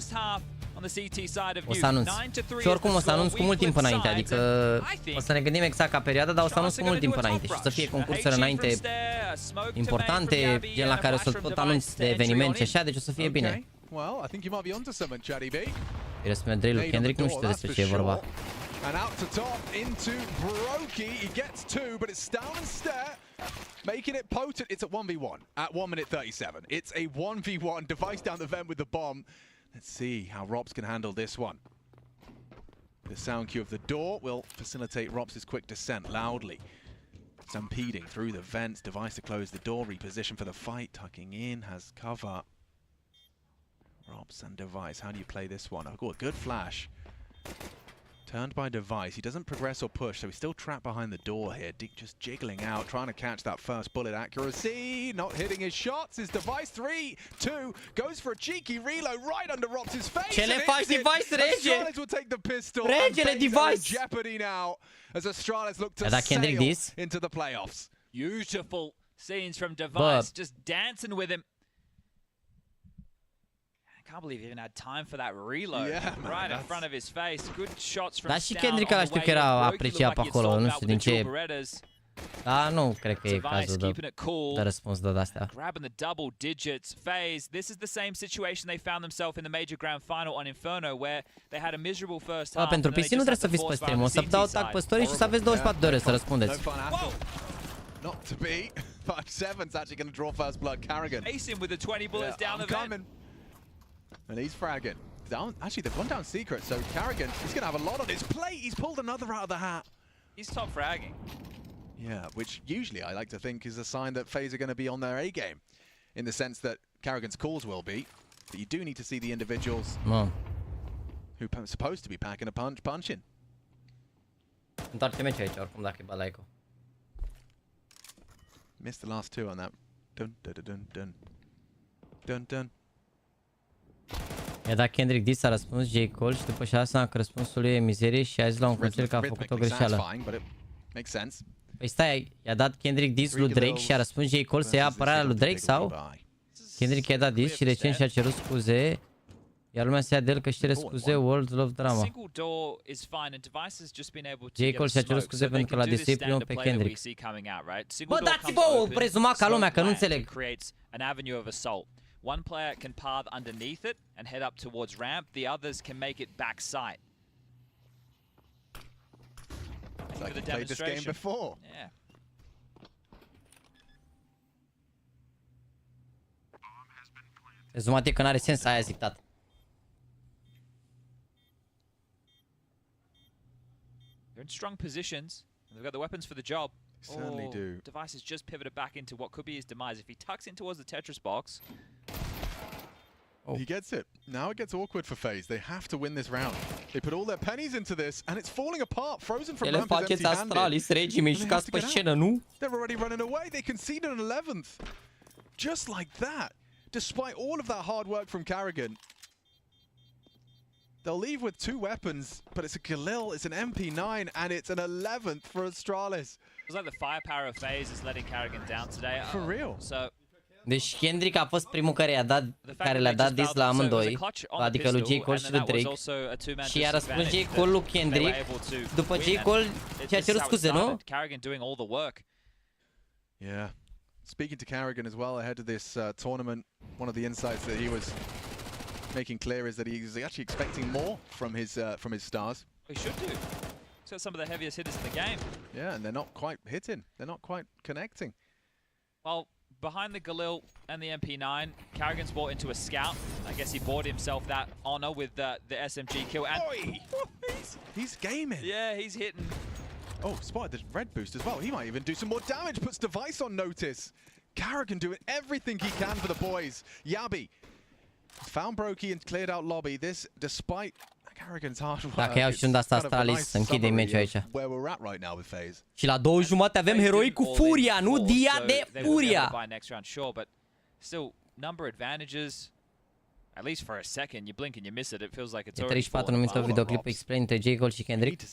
O să anunț. Și oricum o să anunț cu mult timp înainte, adică o să ne gândim exact ca perioadă, dar o să anunț cu mult timp înainte și să fie concursuri înainte importante, gen la care o să tot anunț de evenimente și așa, deci o să fie bine. Well, I think you might be onto something, Chatty B. Răspunde drill-ul Kendrick, nu știu despre ce e vorba. And out to top into Brokey. He gets two, but it's down and stare. Making it potent. It's at 1v1 at 1 minute 37. It's a 1v1. Device down the vent with the bomb. Let's see how Robs can handle this one. The sound cue of the door will facilitate Robs' quick descent loudly. Stampeding through the vents. Device to close the door. Reposition for the fight. Tucking in. Has cover. Robs and Device. How do you play this one? Oh, a good flash. Turned by Device. He doesn't progress or push, so he's still trapped behind the door here. Just jiggling out, trying to catch that first bullet accuracy. Not hitting his shots. His Device 3-2 goes for a cheeky reload right under Robs' face. Ce le faci, Device, rege? Astralis will take the pistol. Regele, Device! Jeopardy now as Astralis look to sail into the playoffs. Beautiful scenes from Device, just dancing with him. I can't believe he even had time for that reload. Yeah, man, right in front of his face. Good shots from Dar și Kendrick ăla știu că era apreciat pe acolo, nu știu din ce. Da, nu cred că e cazul de răspuns de astea. Grabbing the double digits. FaZe, this is the same situation they found themselves in the major grand final on Inferno, where they had a miserable first half. Pentru PC nu trebuie să fiți pe stream, o să dau tag pe story și o să aveți 24 de ore să răspundeți. Not to be. 5-7's actually going to draw first blood. Carrigan. Ace him with the 20 bullets down the vent. And he's fragging. Actually, they've gone down secret, so Carrigan, he's going to have a lot on his plate. He's pulled another out of the hat. He's top fragging. Yeah, which usually I like to think is a sign that FaZe are going to be on their A game, in the sense that Carrigan's calls will be. But you do need to see the individuals who are supposed to be packing a punch in. Întoarce meci aici, oricum, dacă e balaico. Missed the last two on that. Dun, dun, dun, dun. Dun, dun. I-a dat Kendrick dis, a răspuns J. Cole și după 6 ani că răspunsul lui e mizerie și a zis la un concert că a făcut o greșeală. Păi stai, i-a dat Kendrick dis lui Drake și a răspuns J. Cole să ia apărarea lui Drake sau? Kendrick i-a dat dis și recent și-a cerut scuze, iar lumea se ia de el că își cere scuze, World Love Drama. J. Cole și-a cerut scuze pentru că l-a disui primul pe Kendrick. Bă, dați-vă o prezumat ca lumea, că nu înțeleg. One player can path underneath it and head up towards ramp. The others can make it backside. It's like you played this game before. Yeah. Rezumat e că n-are sens, aia zic, tată. They're in strong positions. They've got the weapons for the job. Certainly do. Device has just pivoted back into what could be his demise. If he tucks in towards the Tetris box. He gets it. Now it gets awkward for FaZe. They have to win this round. They put all their pennies into this, and it's falling apart. Frozen from ramp is empty-handed. Astralis, regii, jucați pe scenă, nu? They're already running away. They conceded an 11th. Just like that. Despite all of that hard work from Carrigan. They'll leave with 2 weapons, but it's a Galil, it's an MP9, and it's an 11th for Astralis. It's like the firepower of FaZe is letting Carrigan down today. For real. So deci Kendrick a fost primul care le-a dat dis la amândoi, adică lui J. Cole și lui Drake. Și i-a răspuns J. Cole lui Kendrick, după J. Cole și-a cerut scuze, nu? Carrigan doing all the work. Yeah. Speaking to Carrigan as well ahead of this tournament, one of the insights that he was making clear is that he's actually expecting more from his stars. He should do. He's got some of the heaviest hitters in the game. Yeah, and they're not quite hitting. They're not quite connecting. Well, behind the Galil and the MP9, Carrigan's bought into a scout. I guess he bought himself that honor with the SMG kill. And he's gaming. Yeah, he's hitting. Oh, spotted the red boost as well. He might even do some more damage. Puts Device on notice. Carrigan doing everything he can for the boys. Yabi found Brokey and cleared out lobby. This, despite Carrigan's hard work. Dacă iau și unde asta Astralis, să închide meciul aici. Where we're at right now with FaZe. Și la 2:30 avem heroi cu furia, nu dia de furia. Still, number advantages. At least for a second, you blink and you miss it. It feels like it's already 34 minute videoclip explain între J. Cole și Kendrick.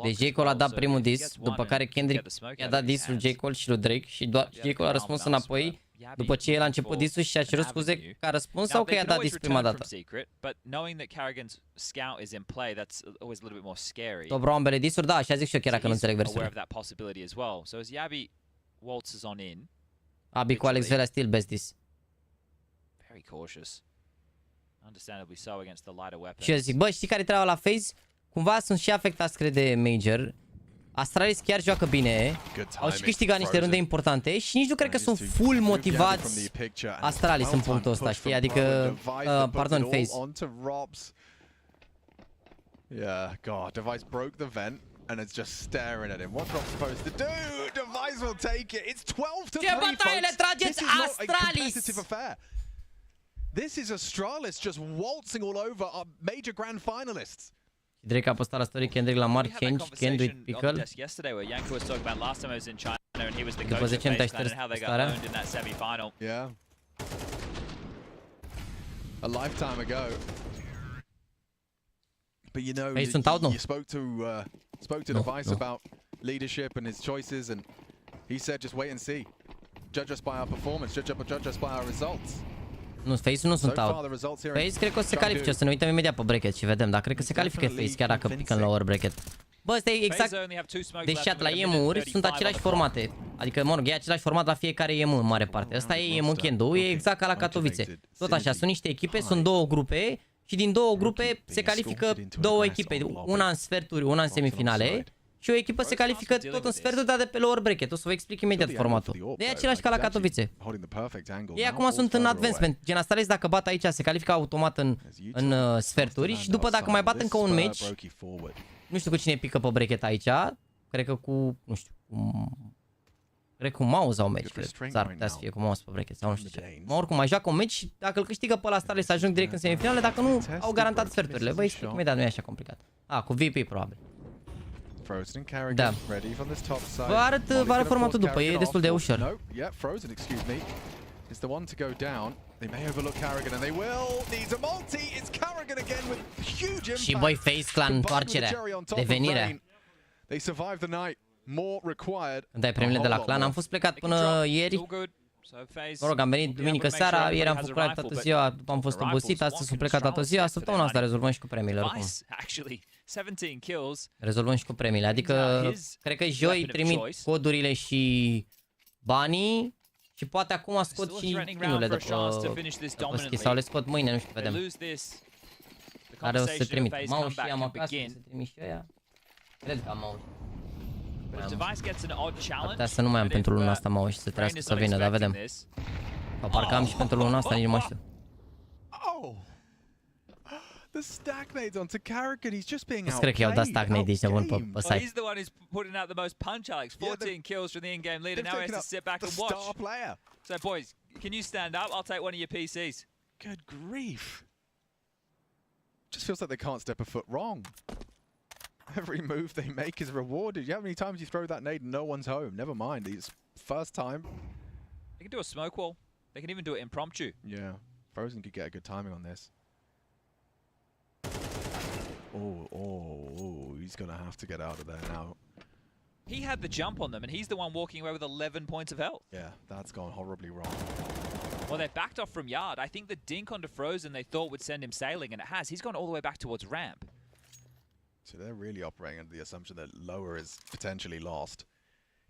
Deci J. Cole a dat primul dis, după care Kendrick i-a dat disul J. Cole și lui Drake și doar J. Cole a răspuns înapoi după ce el a început disul și a cerut scuze ca răspuns sau că i-a dat dis prima dată. Top vreau ambele disuri, da, și a zis și eu chiar că nu înțeleg versiunea. Abi cu Alex Vela still best dis. very cautious. Understandably so against the lighter weapons. Și eu zic, bă, știi care treaba la FaZe? Cumva sunt și afectați, cred, de Major. Astralis chiar joacă bine. Au și câștigat niște runde importante și nici nu cred că sunt full motivați Astralis în punctul ăsta, știi? Adică, pardon, FaZe. Yeah, God, Device broke the vent and it's just staring at him. What drop supposed to do? Device will take it. It's 12 to 3, Ce bătaie le trageți, This is not a Astralis? competitive affair. This is Astralis just waltzing all over our major grand finalists. Drake a postat la story Kendrick Lamar change CHENGDU with pickle. Yesterday where Yanko was talking about last time I was in China and he was the După coach 10 of ani FaZe and how they got owned in that semi-final. Yeah. A lifetime ago. But you know, you spoke to Device about leadership and his choices, and he said just wait and see. Judge us by our performance, judge us by our results. Nu, FaZe nu sunt out. FaZe cred că o să se califice, o să ne uităm imediat pe bracket și vedem, dar cred că se califică FaZe chiar dacă pică în lower bracket. Bă, ăsta e exact, deci chat la IEM-uri sunt aceleași formate. Adică, mă rog, e același format la fiecare IEM în mare parte. Ăsta e IEM CHENGDU, e exact ca la Katowice. Tot așa, sunt niște echipe, sunt două grupe și din două grupe se califică două echipe. Una în sferturi, una în semifinale. Și o echipă se califică tot în sferturi, dar de pe lower bracket. O să vă explic imediat formatul. E același ca la Katowice. Ei acum sunt în advancement. Gen Astralis dacă bat aici se califică automat în sferturi și după dacă mai bat încă un match, nu știu cu cine pică pe bracket aici, cred că cu, nu știu, cred că cu Mouse au match, cred. S-ar putea să fie cu Mouse pe bracket sau nu știu ce. Mă, oricum mai joacă un match și dacă îl câștigă pe ăla Astralis să ajung direct în semifinale, dacă nu, au garantat sferturile. Vă explic imediat, nu e așa complicat. Cu VP probabil. Da. Vă arăt formatul după, e destul de ușor. Și băi, FaZe Clan, întoarcerea, devenirea. Când ai premiile de la Clan, am fost plecat până ieri. Mă rog, am venit duminică seara, ieri am făcut live toată ziua, după am fost obosit, astăzi sunt plecat toată ziua, săptămâna asta rezolvăm și cu premiile oricum. Rezolvăm și cu premiile, adică cred că joi trimit codurile și banii și poate acum scot și prinurile după schii sau le scot mâine, nu știu, vedem. Care o să se trimit. Mouse și am acasă, o să trimit și ăia. Cred că am mouse. Putea să nu mai am pentru luna asta mouse și să trească să vină, dar vedem. Parcă am și pentru luna asta, nici nu mai știu. The stack nades onto Carrigan. He's just being outplayed. Cred că i-au dat stack nade de bun pe site. He's the one who's putting out the most punch, Alex. 14 kills from the in-game leader. Now he has to sit back and watch. So boys, can you stand up? I'll take one of your PCs. Good grief. Just feels like they can't step a foot wrong. Every move they make is rewarded. How many times you throw that nade and no one's home? Never mind. It's first time. They can do a smoke wall. They can even do it impromptu. Yeah. Frozen could get a good timing on this. Oh, he's going to have to get out of there now. He had the jump on them, and he's the one walking away with 11 points of health. Yeah, that's gone horribly wrong. Well, they backed off from Yard. I think the dink onto Frozen they thought would send him sailing, and it has. He's gone all the way back towards ramp. So they're really operating under the assumption that lower is potentially lost.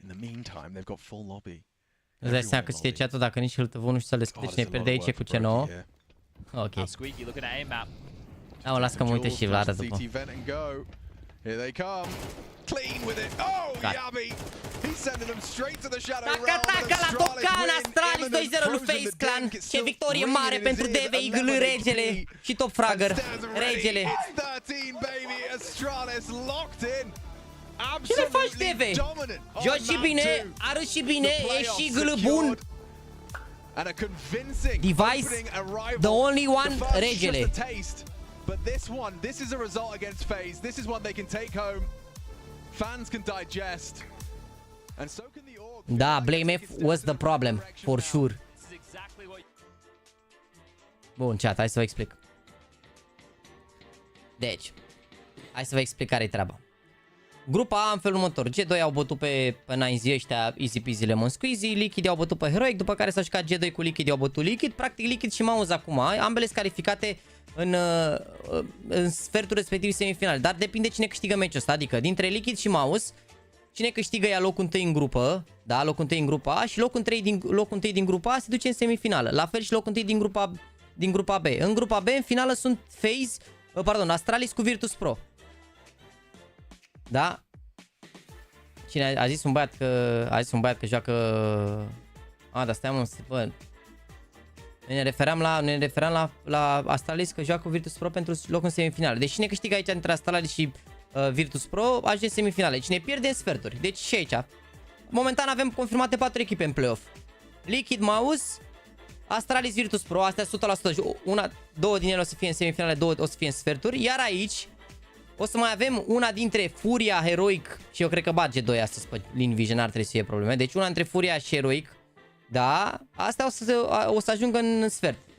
In the meantime, they've got full lobby. Îți dai seama că știe chat-ul dacă nici HLTV nu știu să le scrie cine pierde aici cu C9. Ok. Squeaky looking at A-map. Da, mă, las că mă uite și la arăt după. Here they come. Clean with it. Oh, Yabi. He's sending them straight to the shadow realm. Taca la Tocan, Astralis 2-0 lui FaZe Clan. Ce victorie mare pentru DV Eagle, regele și top fragger. Regele. Ce le faci, DV? Joci și bine, arăți și bine, ești și Eagle bun. Device, the only one, regele. But this is a result against FaZe. This is one they can take home. Fans can digest. And so can the org. Da, Blame F was the problem, for sure. Bun, chat, hai să vă explic. Deci, hai să vă explic care-i treaba. Grupa A în felul următor. G2 au bătut pe 9Z ăștia easy peasy lemon squeezy, Liquid au bătut pe Heroic, după care s-au jucat G2 cu Liquid, au bătut Liquid, practic Liquid și Mouse acum, ambele sunt calificate în sfertul respectiv semifinal, dar depinde cine câștigă meciul ăsta, adică dintre Liquid și Mouse, cine câștigă ia locul 1 în grupă, da, locul 1 în grupa A și locul 1 din grupa A se duce în semifinală. La fel și locul 1 din grupa din grupa B. În grupa B, în finală, sunt FaZe, pardon, Astralis cu Virtus Pro. Da? Cine a zis un băiat că joacă... dar stai mă, bă. Ne refeream la Astralis că joacă Virtus Pro pentru locul în semifinale. Deci cine câștigă aici între Astralis și Virtus Pro ajunge în semifinale. Cine pierde în sferturi. Deci și aici. Momentan avem confirmate 4 echipe în play-off. Liquid, Mouse, Astralis, Virtus Pro. Astea 100%. Două din ele o să fie în semifinale, două o să fie în sferturi. Iar aici o să mai avem una dintre Furia, Heroic și eu cred că bage 2 astăzi pe LiviuPM, n-ar trebui să fie probleme. Deci una între Furia și Heroic. Da, astea o să ajungă în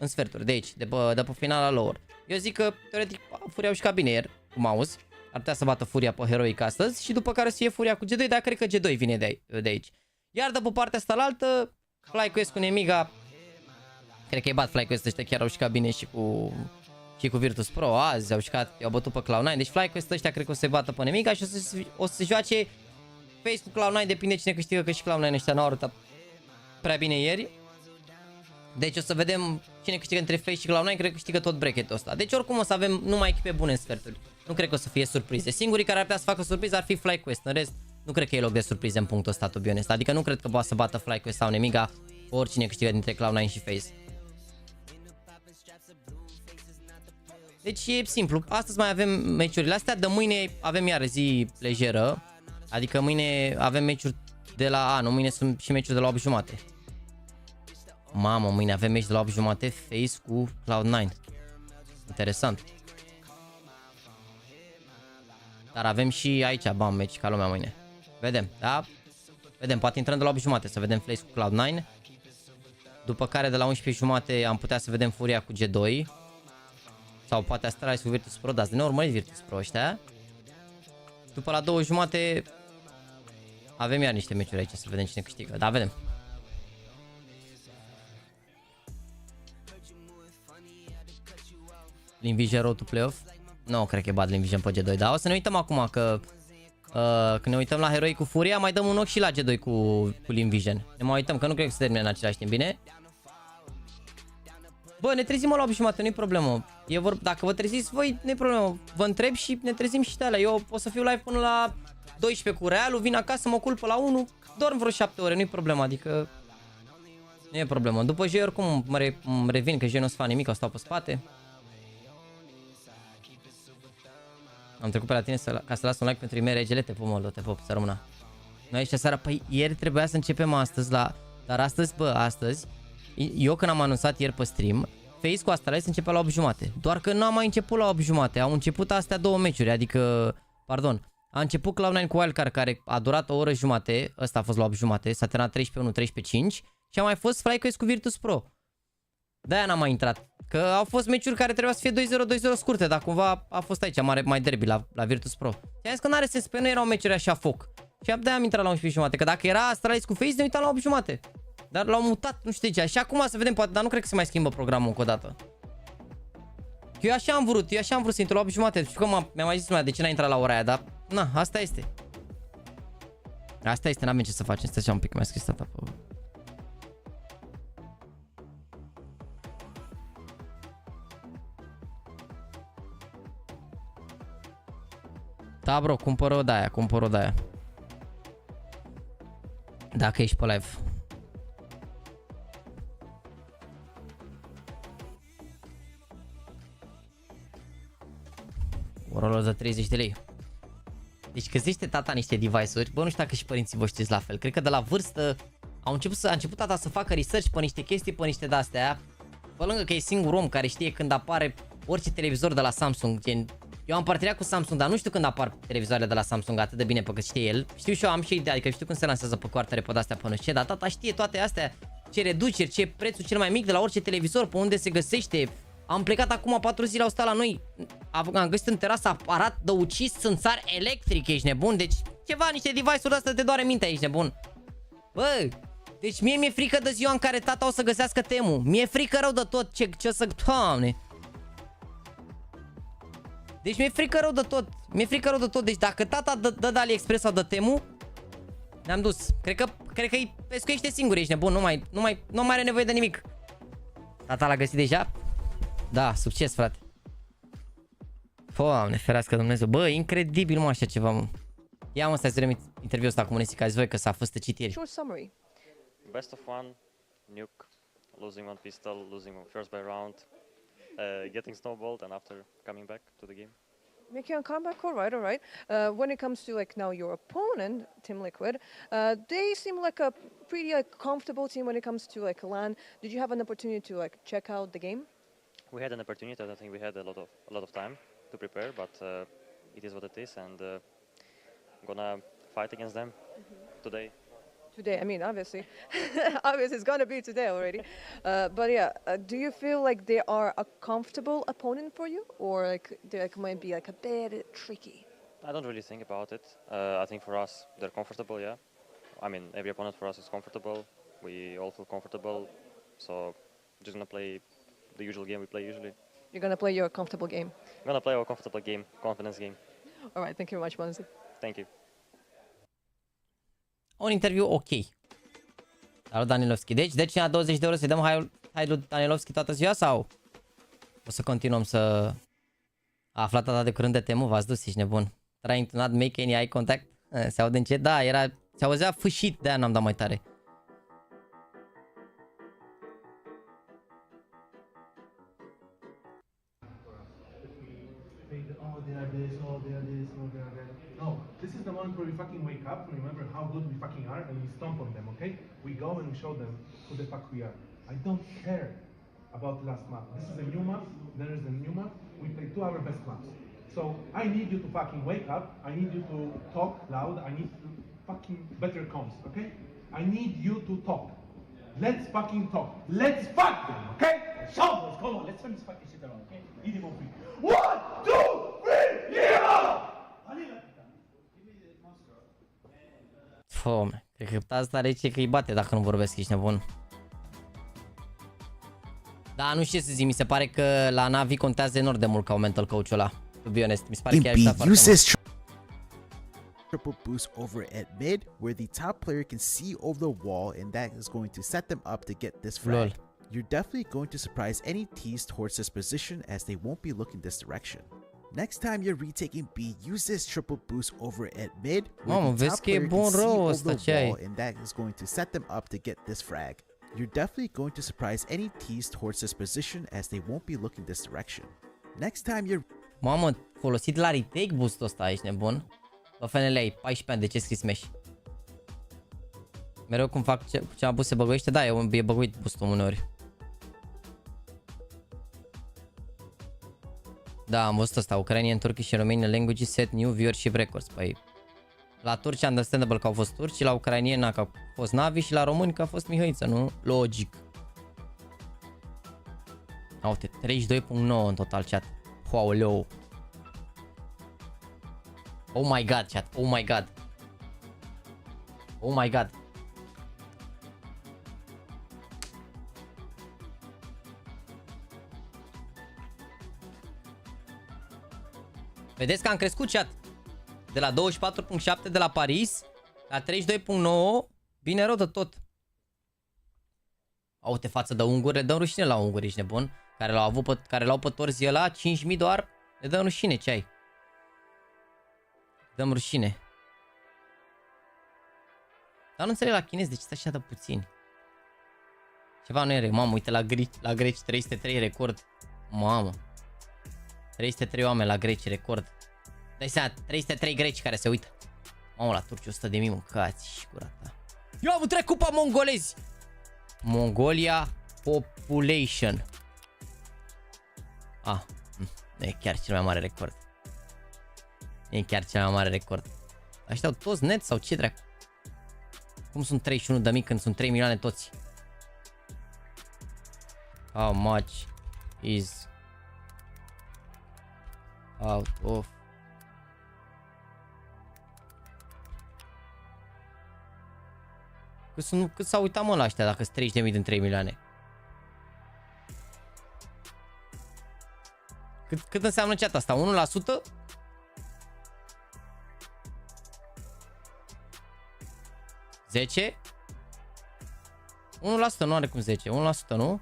sferturi de aici, de pe finala lor. Eu zic că teoretic Furia au jucat bine ieri cu Mouse. Ar putea să bată Furia pe Heroic astăzi și după care să fie Furia cu G2, dar cred că G2 vine de aici. Iar de pe partea asta la altă, FlyQuest cu Nemiga. Cred că îi bat FlyQuest ăștia, chiar au jucat bine și cu Virtus Pro azi, au bătut pe Cloud9. Deci FlyQuest ăștia cred că o să-i bată pe Nemiga și o să se joace FaZe cu Cloud9, depinde cine câștigă, că și Cloud9 ăștia n-au arătat prea bine ieri. Deci o să vedem cine câștigă între FaZe și Cloud9, cred că câștigă tot bracket-ul ăsta. Deci oricum o să avem numai echipe bune în sferturi. Nu cred că o să fie surprize. Singurii care ar putea să facă surprize ar fi FlyQuest. În rest, nu cred că e loc de surprize în punctul ăsta, to be honest. Adică nu cred că poate să bată FlyQuest sau Nemiga oricine câștigă dintre Cloud9 și FaZe. Deci e simplu. Astăzi mai avem meciurile astea. De mâine avem iar zi lejeră. Adică mâine avem meciuri de la... mâine sunt și meciuri de la 8:30. Mamă, mâine avem meci de la 8:30 FaZe cu Cloud9. Interesant. Dar avem și aici, bam, meci ca lumea mâine. Vedem, da? Vedem, poate intrăm de la 8:30 să vedem FaZe cu Cloud9. După care de la 11:30 am putea să vedem Furia cu G2. Sau poate Astralis cu Virtus Pro, dar să ne urmăriți Virtus Pro ăștia. După la 2:30 avem iar niște meciuri aici să vedem cine câștigă. Da, vedem. LiviuPM road to playoff? Nu, cred că e bat LiviuPM pe G2, dar o să ne uităm acum că când ne uităm la Heroic cu Furia, mai dăm un ochi și la G2 cu LiviuPM. Ne mai uităm, că nu cred că se termine în același timp, bine? Bă, ne trezim la 8:30, nu-i problemă. Dacă vă treziți voi, nu-i problemă. Vă întreb și ne trezim și de alea. Eu o să fiu live până la 12 cu Realul, vin acasă, mă culp la 1, dorm vreo 7 ore, nu-i problemă, adică... Nu e problemă. După joi oricum mă revin, că joi nu o să fac nimic, o stau pe spate. Am trecut pe la tine ca să las un like pentru e-mail regele, te pop, să rămână. Noi aici seara, păi ieri trebuia să începem astăzi dar astăzi, astăzi, eu când am anunțat ieri pe stream, FaZe cu Astralis începea la 8:30. Doar că nu am mai început la 8:30, au început astea două meciuri, adică, pardon, a început Cloud9 cu Wildcard care a durat o oră jumate, ăsta a fost la 8:30, s-a terminat 13-1, 13-5 și a mai fost FlyQuest cu Virtus Pro. De-aia n-am mai intrat, că au fost meciuri care trebuia să fie 2-0, 2-0 scurte, dar cumva a fost aici mai derby la Virtus Pro. Și am zis că n-are sens, pe nu erau meciuri așa foc. Și de-aia am intrat la 11:30, că dacă era Astralis cu FaZe ne uitam la 8:30. Dar l-au mutat, nu știu de ce. Și acum să vedem, poate, dar nu cred că se mai schimbă programul încă o dată. Eu așa am vrut să intru la 8:30. Știu că mi-a mai zis lumea de ce n-a intrat la ora aia, dar na, asta este. Asta este, n-avem ce să facem. Stai așa un pic, mi-a scris tata pe... Da, bro, cumpăr o de aia. Dacă ești pe live. O rolă de 30 de lei. Deci găsește tata niște device-uri. Bă, nu știu dacă și părinții voștri la fel. Cred că de la vârstă a început tata să facă research pe niște chestii, pe niște de-astea. Pe lângă că e singurul om care știe când apare orice televizor de la Samsung. Gen, eu am parteneriat cu Samsung, dar nu știu când apar televizoarele de la Samsung atât de bine pe cât știe el. Știu și eu, am și idee, adică știu când se lansează pe coartă repede astea până și ce, dar tata știe toate astea. Ce reduceri, ce prețul cel mai mic de la orice televizor, pe unde se găsește. Am plecat acum 4 zile, au stat la noi. Am găsit în terasă aparat de ucis țânțar electric, ești nebun? Deci ceva, niște device-uri astea te doare mintea, ești nebun. Bă, deci mie mi-e frică de ziua în care tata o să găsească Temu. Mi-e frică rău de tot, ce o să... Doamne. Deci mi-e frică rău de tot. Mi-e frică rău de tot. Deci dacă tata dă de AliExpress sau de Temu, ne-am dus. Cred că îi pescuiește singur, ești nebun. Nu mai are nevoie de nimic. Tata l-a găsit deja? Da, succes, frate. Doamne, ferească Dumnezeu. Bă, incredibil, mă, așa ceva, mă. Ia, mă, stai să vedem interviul ăsta cu unii voi, că s-a fost citiri. Short summary. Best of one, nuke, losing one pistol, losing first by round, getting snowballed, and after coming back to the game. Making a comeback, all right. When it comes to like now your opponent, Team Liquid, they seem like a pretty like comfortable team when it comes to like LAN. Did you have an opportunity to like check out the game? We had an opportunity. I don't think we had a lot of time to prepare, but it is what it is, and I'm gonna fight against them today. Today, I mean, obviously, obviously it's gonna be today already. But yeah, do you feel like they are a comfortable opponent for you, or like they like might be like a bit tricky? I don't really think about it. I think for us, they're comfortable. Yeah, I mean, every opponent for us is comfortable. We all feel comfortable, so just gonna play the usual game we play usually. You're gonna play your comfortable game. I'm gonna play our comfortable game, confidence game. All right, thank you very much, Manzi. Thank you. Un interviu ok. Salut, Danilovski. Deci la 20 de euro să dăm hai lui Danilovski toată ziua sau o să continuăm să... A aflat atât de curând de temă, v-ați dus, ești nebun. Trying to not make any eye contact. Se aude încet? Da, se auzea fâșit, de-aia n-am dat mai tare. No, this is the moment where we fucking wake up, remember how good we fucking are, and we stomp on them, okay? We go and we show them who the fuck we are. I don't care about the last map. This is a new map, there is a new map, we play 2 our best maps. So I need you to fucking wake up, I need you to talk loud, I need to fucking better comms, okay? I need you to talk. Let's fucking talk. Let's fuck them, okay? Shout us, come on, let's turn this fucking shit around, okay? Eat him on 3. 1, 2, 3, yeah! Fome. Cred că asta are ce că îi bate dacă nu vorbesc, ești nebun. Da, nu știu ce să zic, mi se pare că la Navi contează enorm de mult ca un mental coach-ul ăla. To be honest, mi se pare că e ajutat foarte mult. Triple boost over at mid, where the top player can see over the wall, and that is going to set them up to get this frag. Lol. You're definitely going to surprise any teams towards this position as they won't be looking this direction. Next time you're retaking B, use this triple boost over at mid, where the top player can see over the wall, and that is going to set them up to get this frag. You're definitely going to surprise any teams towards this position as they won't be looking this direction. Next time you're... Mamă, folosit la retake boost-ul ăsta, ești nebun? Bă, FNL, ai 14 ani, de ce scrii smash? Mereu cum fac ce am pus se băguiește, da, e băguit boost-ul uneori. Da, am văzut asta, Ucrainian, Turkish and Romanian languages set new viewership records. Păi, la turci understandable că au fost turci, la ucrainieni că au fost Navi și la români că a fost Mihăiță, nu? Logic. Uite, 32.9 în total, chat. Wow, oh my god, chat, oh my god. Oh my god. Vedeți că am crescut, chat. De la 24.7 de la Paris la 32.9. Bine rău de tot. Uite, față de unguri, le dăm rușine la unguri, ești nebun. Care l-au pe torzi ăla, 5.000 doar. Le dăm rușine, ce ai? Dăm rușine. Dar nu înțeleg la chinezi de ce stă așa de puțini. Ceva nu e rău. Mamă, uite la greci 303 record. Mamă. 303 oameni la greci record. Dai seama, 303 greci care se uită. Mamă, la turci 100.000, mâncați și gura ta. Eu am avut cupa mongolezi. Mongolia Population. Ah, nu e chiar cel mai mare record. E chiar cel mai mare record. Aștia au toți net sau ce dracu? Cum sunt 31.000 când sunt 3 milioane toți? How much is out of cât s-a uitat mă la ăștia dacă sunt 30.000 din 3 milioane? Cât înseamnă chat asta? 1%? $10? 1% nu are cum 10, 1% nu?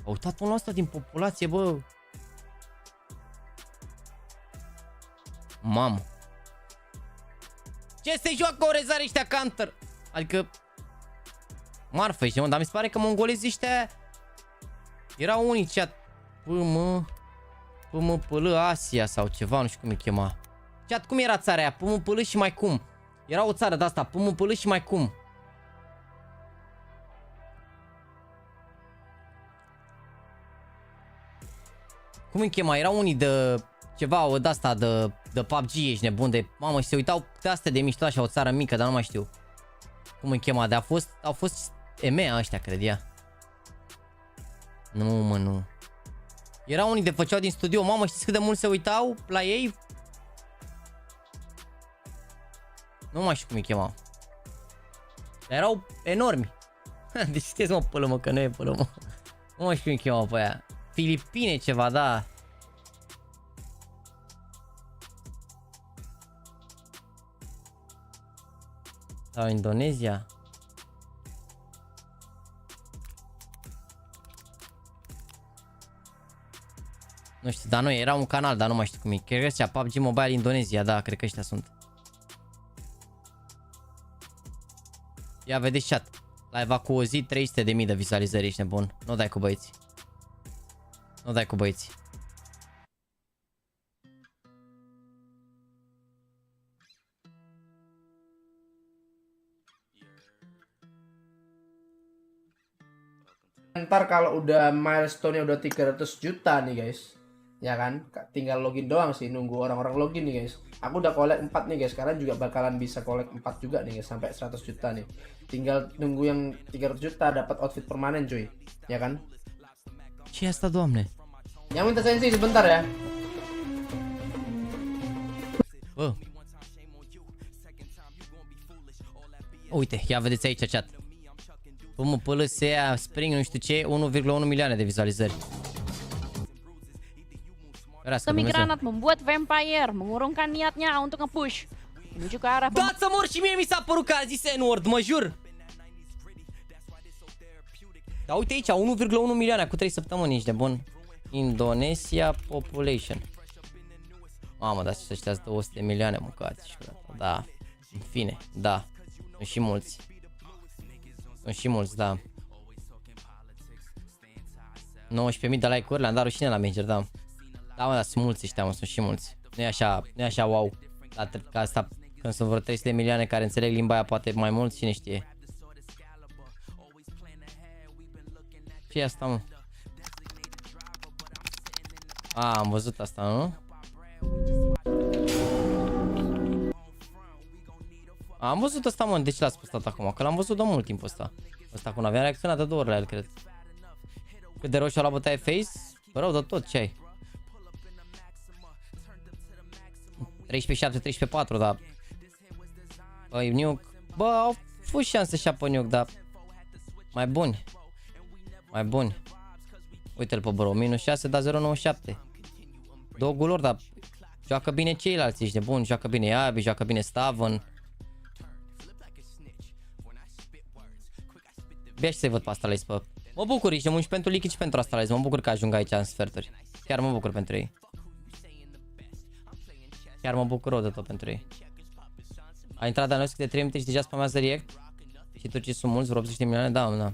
A uitat 1% din populație, bă. Mamă. Ce se joacă o rezare ăștia counter? Adică marfă ești, mă, dar mi se pare că mongolezii ăștia erau unii chat PL Asia sau ceva, nu știu cum îi chema. Chat, cum era țara aia? PL și mai cum? Era o țară de-asta, PL și mai cum? Cum îi chema? Erau unii de ceva de-asta de PUBG, ești nebun de... Mamă, și se uitau de astea de mișto așa, o țară mică, dar nu mai știu cum îi chema, dar au fost EMEA ăștia, credea. Nu, mă, nu. Erau unii de făceau din studio, mamă, știți cât de mult se uitau la ei? Nu mai știu cum îi chemau. Dar erau enormi. Deci știți, mă, pălă, mă, că nu e pălă, mă. Nu mai știu cum îi chemau pe aia. Filipine ceva, da. Sau Indonezia. Nu știu, dar nu, era un canal, dar nu mai știu cum e. Cred că ăștia, PUBG Mobile Indonezia, da, cred că ăștia sunt. Ia vedeți chat. Live cu o zi 300.000 de vizualizări, ești nebun. Nu dai cu băieți. Nu dai cu băieți. Ntar kalau udah milestone-nya udah 300 juta nih guys, ya kan, tinggal login doang sih, nunggu orang-orang login nih guys. Aku udah collect 4 nih guys, sekarang juga bakalan bisa collect 4 juga nih guys, sampai 100 juta nih. Tinggal nunggu yang 300 juta dapat outfit permanen cuy, ya kan. Ce e asta, doamne? Yang minta sensi sebentar ya. Uite, ia vedeți aici chat. PL SEA Spring, nu știu ce, 1,1 milioane de vizualizări. Demi granat membuat vampire, mengurungkan niatnya untuk nge-push menuju ke arah. Da, să mor, și mie mi s-a părut că a zis N-word, mă jur. Da, uite aici, 1,1 milioane cu 3 săptămâni, ești de bun. Indonesia population. Mamă, dar ăștia 200 de milioane mâncați. Da, în fine, da. Sunt și mulți. Sunt și mulți, da. 19.000 de like-uri, le-am dat rușine la Major, da. Da, mă, dar sunt mulți ăștia, mă, sunt și mulți. Nu e așa wow. Ca asta, când sunt vreo 300 de milioane care înțeleg limba aia, poate mai mult, cine știe. Ce e asta, mă? A, am văzut asta, nu? Am văzut asta, mă, de ce l-ați postat acum? Că l-am văzut de mult timp ăsta. Ăsta acum aveam reacționat de 2 ori la el, cred. Cât de roșu la bătaie FaZe? Rău de tot, ce ai? 13-7, 13-4, dar... Băi, Nuke... Bă, au fost șanse și pe Nuke, dar... Mai buni. Mai buni. Uite-l pe bro, minus 6, dar 0,97. 2 goluri, dar... Joacă bine ceilalți, ești de bun, joacă bine Iabi, joacă bine Staven. Bia și să-i văd pe Astralis, pe... Mă bucur, ești și pentru Liquid și pentru Astralis, mă bucur că ajung aici în sferturi. Chiar mă bucur pentru ei. Chiar mă bucur rău de tot pentru ei. A intrat de de 3 minute și deja spamează react. Și turcii sunt mulți, vreo 80 de milioane, da.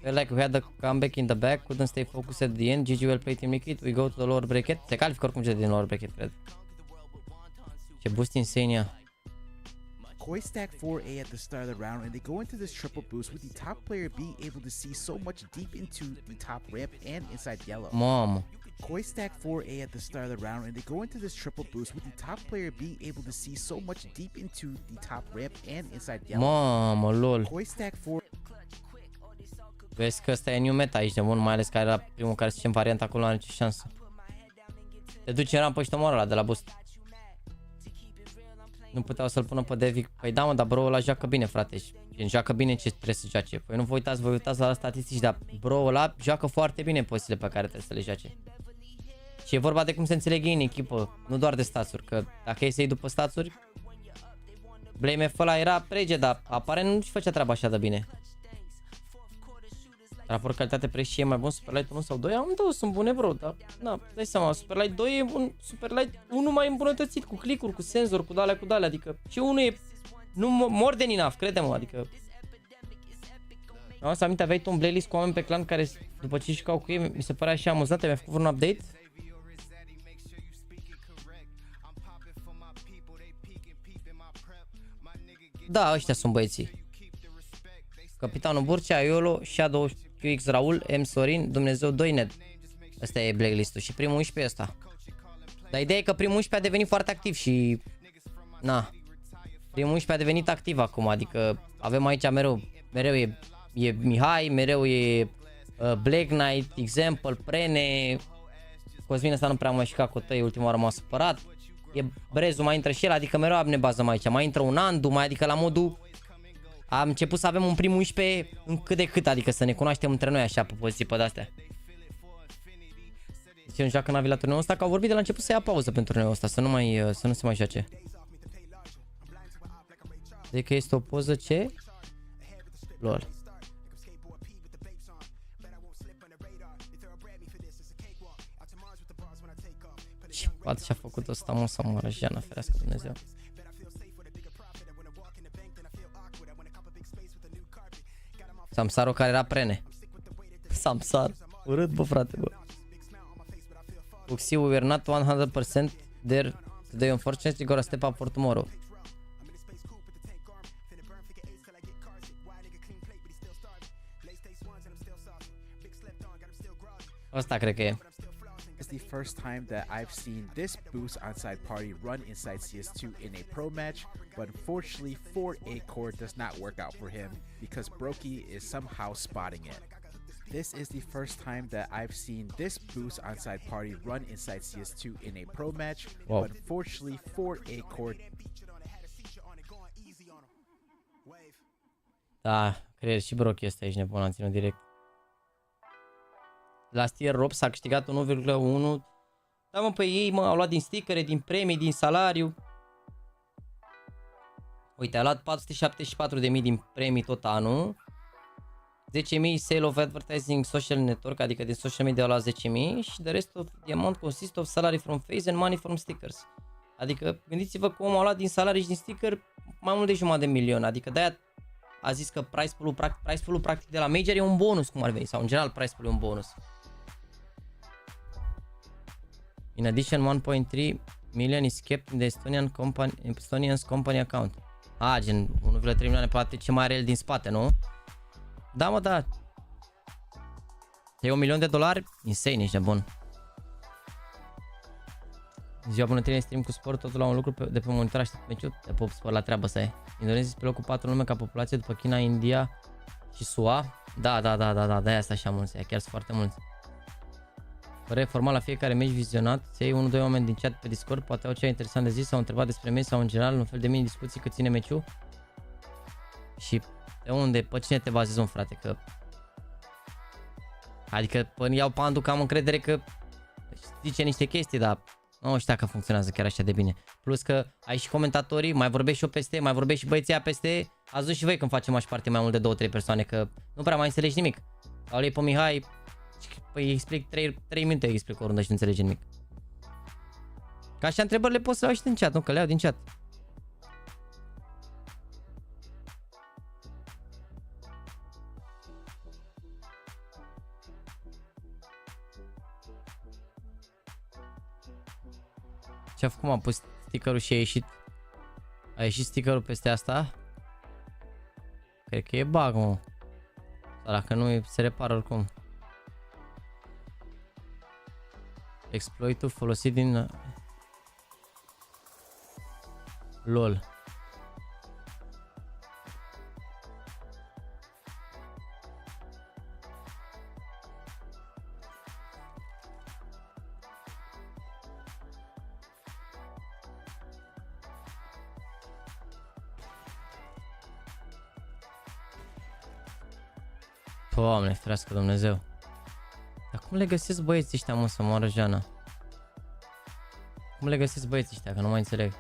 Feel like we had the comeback in the back, couldn't stay focused at the end, GG well played Team Liquid, we go to the lower bracket. Se califică oricum ce din lower bracket, cred. Ce boost insane ea. Koi stack 4A at the start of the round, and they go into this triple boost with the top player being able to see so much deep into the top ramp and inside yellow. Mom. Koi stack 4A at the start of the round, and they go into this triple boost with the top player being able to see so much deep into the top ramp and inside yellow. Mamă, lol. Koi stack 4. Vezi că ăsta e new meta aici de mult, mai ales că era primul care se în varianta acolo, nu are nicio șansă. Te duci în rampă și te moară ăla de la boost. Nu puteau să-l pună pe Devic. Păi da, mă, dar bro ăla joacă bine, frate. Și joacă bine ce trebuie să joace. Păi nu vă uitați la statistici, dar bro ăla joacă foarte bine pozițiile pe care trebuie să le joace. Și e vorba de cum se înțelege în echipă, nu doar de statsuri, că dacă e să iei după statsuri, Blame F ăla era rege, dar aparent nu-și făcea treaba așa de bine. Raport calitate-preț și e mai bun Superlight 1 sau 2? Amândouă sunt bune, bro, dar na, dai seama, Superlight 2 e un Superlight 1 mai îmbunătățit, cu click-uri, cu senzor, cu dalea, adică și unul e nu more than enough, crede-mă, adică am să aminte, aveai tu un playlist cu oameni pe clan care după ce jucau cu ei, mi se părea așa amuzant, mi-a făcut vreun update? Da, ăștia sunt băieții. Capitanul Burcea, Iolo, Shadow, QX Raul, M Sorin, Dumnezeu 2 Ned. Ăsta e blacklist-ul și primul 11 ăsta. Dar ideea e că primul 11 a devenit foarte activ și na. Primul 11 a devenit activ acum, adică avem aici mereu e Mihai, mereu e Black Knight, Example, Prene. Cosmin ăsta nu prea mai jucat cu tăi, ultima oară m-a supărat. E Brezu, mai intră și el, adică mereu ne bazăm aici. Mai intră un Andu, mai adică la modul am început să avem un prim 11 în cât de cât, adică să ne cunoaștem între noi așa pe poziții pe de-astea. Deci eu nu joacă Navi la turneul ăsta, că au vorbit de la început să ia pauză pentru turneul ăsta, să nu se mai joace. Deci că este o poză ce? Lol. Ce poate și-a făcut ăsta, mă, să moară Jana, ferească Dumnezeu. Samsarul care era Prene. Samsar. Urât, bă, frate, bă. Uxi, we were not 100% there today, unfortunately, gotta step up for tomorrow. Asta cred că e. It's the first time that I've seen this boost onside party run inside CS2 in a pro match, but unfortunately 4A core does not work out for him because Brokey is somehow spotting it. This is the first time that I've seen this boost onside party run inside CS2 in a pro match, but unfortunately 4A core. Da, cred și Brokey este aici nebun, am ținut direct. Last year Rob s-a câștigat 1,1. Da, mă, pe ei, mă, au luat din stickere, din premii, din salariu. Uite, a luat 474.000 din premii tot anul. 10.000 sale of advertising social network, adică din social media au luat 10.000 și the rest of the amount consists of salary from FaZe and money from stickers. Adică gândiți-vă că omul a luat din salarii și din sticker mai mult de $500.000, adică de-aia a zis că price pool-ul practic de la major e un bonus, cum ar veni, sau în general price pool e un bonus. In addition, 1.3 million is kept in the Estonian's company account. Gen 1,3 milioane, poate ce mai are el din spate, nu? Da, mă, da. E $1.000.000? Insane, ești nebun. Ziua bună, tine stream cu sport, totul la un lucru de pe monitor, aștept meciul, te pup, spor la treabă să ai. Indonezia pe locul 4 lume ca populație după China, India și SUA. Da, de-aia asta așa mulți, chiar sunt foarte mulți. Părere formal la fiecare meci vizionat, să iei 1-2 oameni din chat pe Discord, poate au ceva interesant de zis sau întrebat despre meci sau în general, un fel de mini discuții cât ține meciul. Și de unde, pe cine te bazezi, un frate, că... Adică până iau Pandu că am încredere că zice niște chestii, dar nu știu dacă funcționează chiar așa de bine. Plus că ai și comentatorii, mai vorbești și eu peste, mai vorbești și băieții aia peste. Ați văzut și voi când facem aș parte mai mult de 2-3 persoane, că nu prea mai înțelegi nimic. Sau lei pe Mihai, păi îi explic 3 minute, îi explic o rundă și nu înțelege nimic. Ca așa întrebările poți să le iau și din chat, nu? Că le iau din chat. Ce a făcut? Am pus stickerul și a ieșit stickerul peste asta. Cred că e bug, mă. Sau dacă nu, se repară oricum. Exploitul folosit din... LOL. Doamne, ferească Dumnezeu. Dar cum le găsesc băieții ăștia, mă, să moară Jana? Cum le găsesc băieții ăștia, că nu mai înțeleg.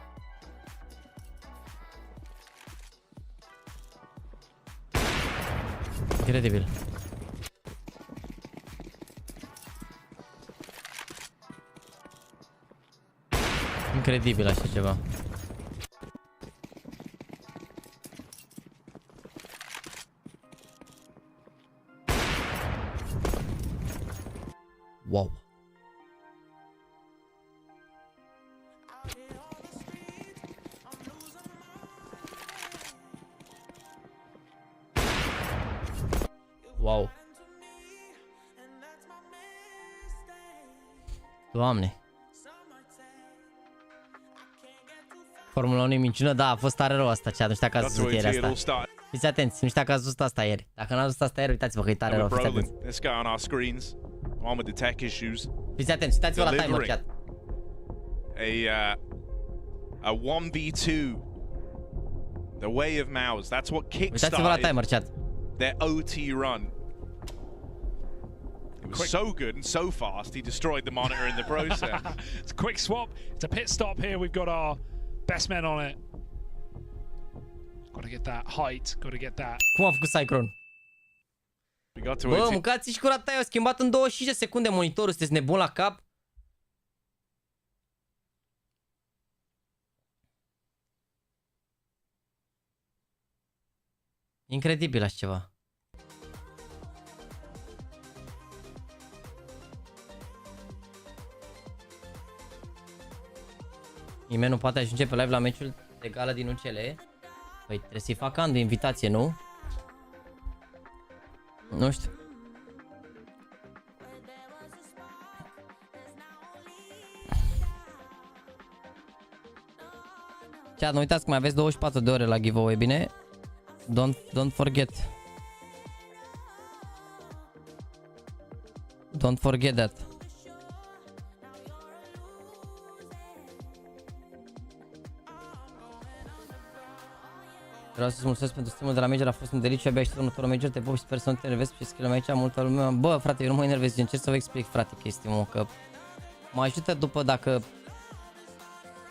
Incredibil. Incredibil așa ceva. Wow. Wow. Doamne. Formula 1 e minciună? Da, a fost tare rău asta, cea, nu știu dacă ați văzut ieri asta. Fiți atenți, nu știu dacă ați văzut asta ieri. Dacă n-ați văzut asta ieri, uitați-vă că e tare rău, fiți atenți. Fiți atenți, uitați-vă la timer, chat. A 1v2. The way of Mouse. That's what Uitați-vă la timer, chat. Their OT run. It was so good and so fast, he destroyed the monitor in the process. It's a quick swap. It's a pit stop here. We've got our best men on it. Got to get that height. Got to get that. Cum a făcut Cyclone? Bă, mâncați și curat aia, au schimbat în 25 de secunde monitorul, sunteți nebun la cap? Incredibil așa ceva. Nimeni nu poate ajunge pe live la meciul de gală din UCL. Păi trebuie să-i fac Andu invitație, nu? Nu știu. Chat, nu uitați că mai aveți 24 de ore la giveaway, bine? Don't forget. Don't forget that. Vreau să-ți mulțumesc pentru streamul de la Major, a fost un deliciu, abia aștept următorul Major, te pup și sper să nu te enervezi pe skill-ul aici, multă lume. Bă, frate, eu nu mă enervez, încerc să vă explic, frate, chestia, că mă ajută după dacă...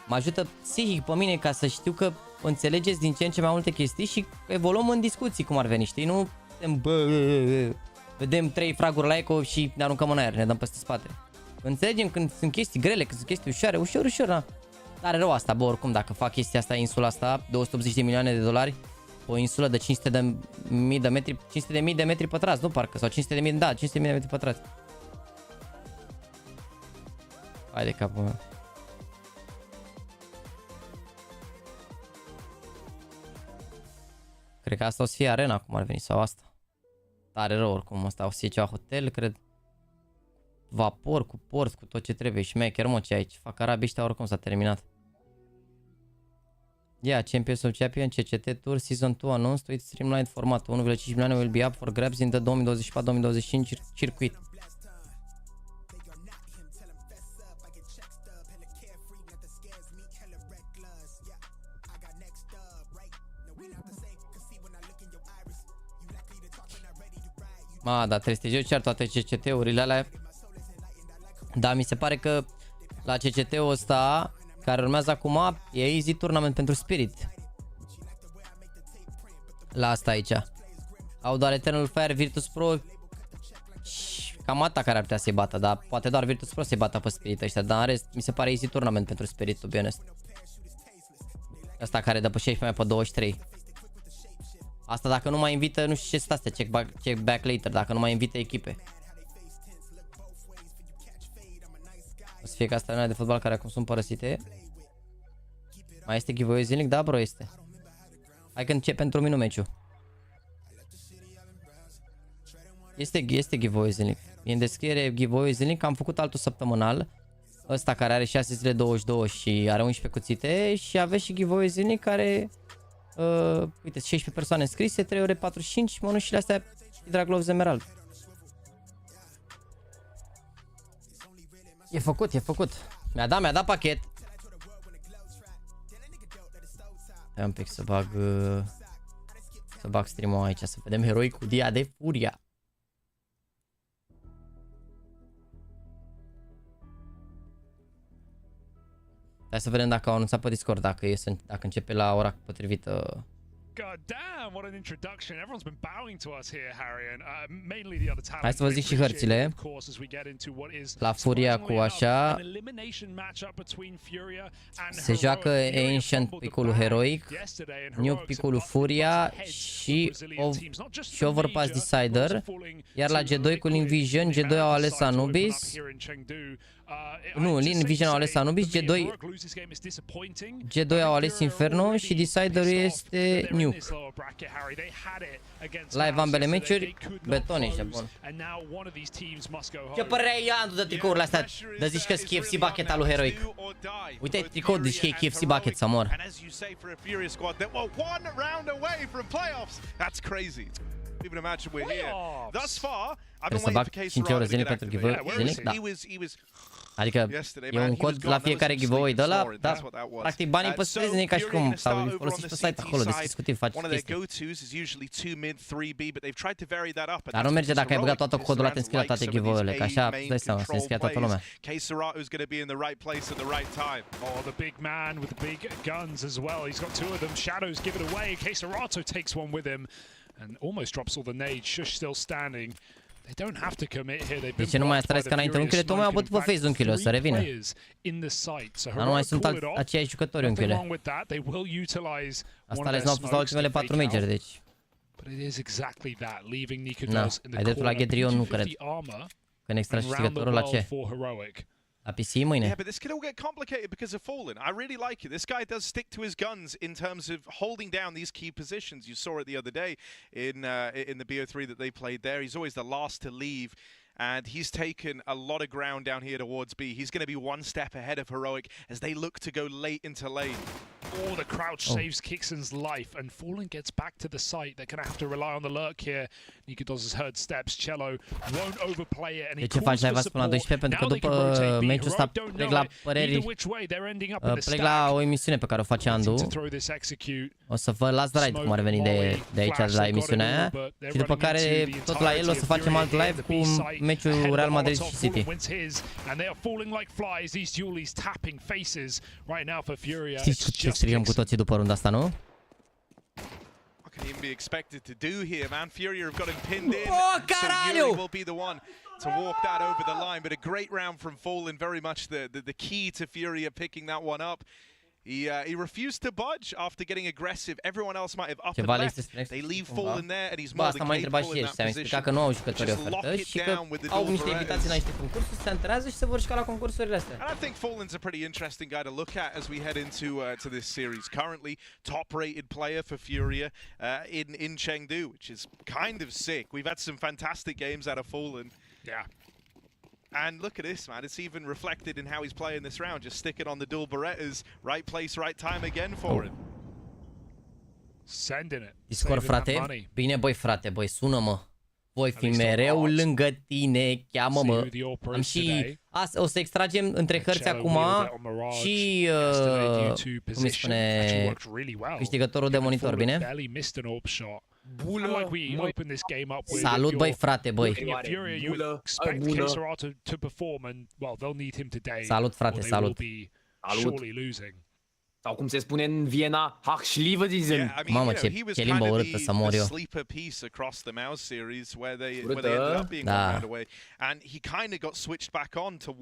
Mă ajută psihic pe mine ca să știu că înțelegeți din ce în ce mai multe chestii și evoluăm în discuții cum ar veni, știi? Nu vedem 3 fraguri la eco și ne aruncăm în aer, ne dăm peste spate. Înțelegem când sunt chestii grele, când sunt chestii ușoare, ușor, na. Are rău asta, bă, oricum, dacă fac chestia asta, insula asta, 280 de milioane de dolari, o insulă de 500 de mii de metri, 500 de mii de metri pătrați, nu parcă, sau 500 de mii, da, 500 de mii de metri pătrați. Hai de capul meu. Cred că asta o să fie arena, cum ar veni, sau asta. Tare rău, oricum, asta o să fie ceva hotel, cred. Vapor, cu port, cu tot ce trebuie. Șmecher, mă, ce aici. Fac arabii ăștia, oricum s-a terminat. Yeah, Champions of Champion, CCT Tour, Season 2 announced with streamlined format. 1,5 milioane will be up for grabs in the 2024-2025 circuit. Ma, da, trebuie să te joci chiar toate CCT-urile alea. Da, mi se pare că la CCT-ul ăsta, care urmează acum, e easy tournament pentru Spirit. La asta aici. Au doar Eternal Fire, Virtus Pro și cam atâta care ar putea să-i bată, dar poate doar Virtus Pro să-i bată pe Spirit ăștia, dar în rest mi se pare easy tournament pentru Spirit, to be honest. Asta care dă pe 16 mai pe 23. Asta dacă nu mai invită, nu știu ce sunt astea, check back later, dacă nu mai invită echipe. O să fie ca stadioane de fotbal care acum sunt părăsite. Mai este giveaway zilnic? Da, bro, este. Hai că încep pentru minut meciul. Este giveaway zilnic. E în descriere giveaway zilnic, am făcut altul săptămânal. Ăsta care are 6 zile 22 și are 11 cuțite. Și aveți și giveaway zilnic care... uite, 16 persoane înscrise, 3 ore 45, mănușile astea și Draglov Emerald. E făcut, e făcut. Mi-a dat pachet. Hai un pic să bag stream-ul aici, să vedem heroi cu dia de furia. Hai să vedem dacă au anunțat pe Discord, dacă începe la ora potrivită God damn, what an introduction. Everyone's been bowing to us here, Harry, and mainly the other talent. Hai să vă zic și hărțile. La Furia cu așa. Se joacă Ancient picul Heroic, Nuke picul Furia și Overpass Decider. Iar la G2 cu Lin Vision, G2 au ales Anubis. Nu, Lin Vision au ales Anubis, G2 au ales Inferno și Deciderul este Nuke. Live ambele meciuri, betone și bun. Ce părere ai, Andu, de tricourile astea? De zici că-s KFC bucket al lui Heroic. Uite tricou, zici că e KFC bucket, să mor. Even imagine we're here. Thus far, I've Trebuie been să waiting bag for 5 euro zilnic Case pentru giveaway zilnic? Da. Adică e un cod la fiecare giveaway de ăla, dar practic banii păstrezi, nu e ca și cum sau îi folosești pe site acolo, discutiv, faci chestii. Dar nu merge dacă ai băgat toată codul ăla, te înscrii la toate giveaway-urile, că așa îți dai seama, se înscrie toată lumea. Oh, the big man with the big guns as well. He's got two of them. Shadows give it away. Caserato takes one with him and almost drops all the nades. Shush still standing. They don't have to commit here. They've been ce nu mai Astralis ca înainte unchiule, tocmai au bătut pe FaZe unchiule, o să revină. Dar nu mai sunt aceiași jucători unchiule. Astralis nu au fost la ultimele 4 majori, deci. Na, ai dreptul la Gedrion, nu cred. Când extragi câștigătorul la ce? La PC mâine. Yeah, but this could all get complicated because of Fallen. I really like it. This guy does stick to his guns in terms of holding down these key positions. You saw it the other day in the BO3 that they played there. He's always the last to leave. And he's taken a lot of ground down here towards B. He's going to be one step ahead of Heroic as they look to go late into lane. Oh, the crouch saves Kixon's life, and Fallen gets back to the site. They're going to have to rely on the lurk here. Nikodos has heard steps. Cello won't overplay it, and he calls for support. Pentru că după meciul ăsta plec la păreri, plec la o emisiune pe care o face Andu. O să vă las ride cum ar veni de aici, de la emisiunea aia. Și după care, tot la el, o să facem alt live cu meciul Real Madrid și City. Știți ce strigăm cu toții după runda asta, nu? Can even be expected to do here, man. Furia have got him pinned in. Oh, so Yuri will be the one to walk that over the line. But a great round from Fallen, very much the key to Furia picking that one up. He refused to budge after getting aggressive. Everyone else might have up and left. They leave Fallen there, and he's more than capable in that position. Că nu au jucători ofertă și că au niște invitații la niște concursuri, se antrenează și se vor juca la concursurile astea. And I think Fallen's a pretty interesting guy to look at as we head into to this series. Currently, top-rated player for Furia in Chengdu, which is kind of sick. We've had some fantastic games out of Fallen. Yeah. And look at this, man. It's even reflected in how he's playing this round. Just sticking on the dual Berettas. Right place, right time again for him. Sending it. Discord, frate. Bine, băi, frate, băi, sună-mă. Voi fi mereu lângă tine, cheamă-mă. Am și... O să extragem între hărți acum și... cum îi spune... câștigătorul de monitor, bine? Salut, băi, frate, băi. Salut, frate, salut. Sau cum se spune în Viena, HOTSTEPPER. Mamă, ce limbă urâtă să mor eu. Da.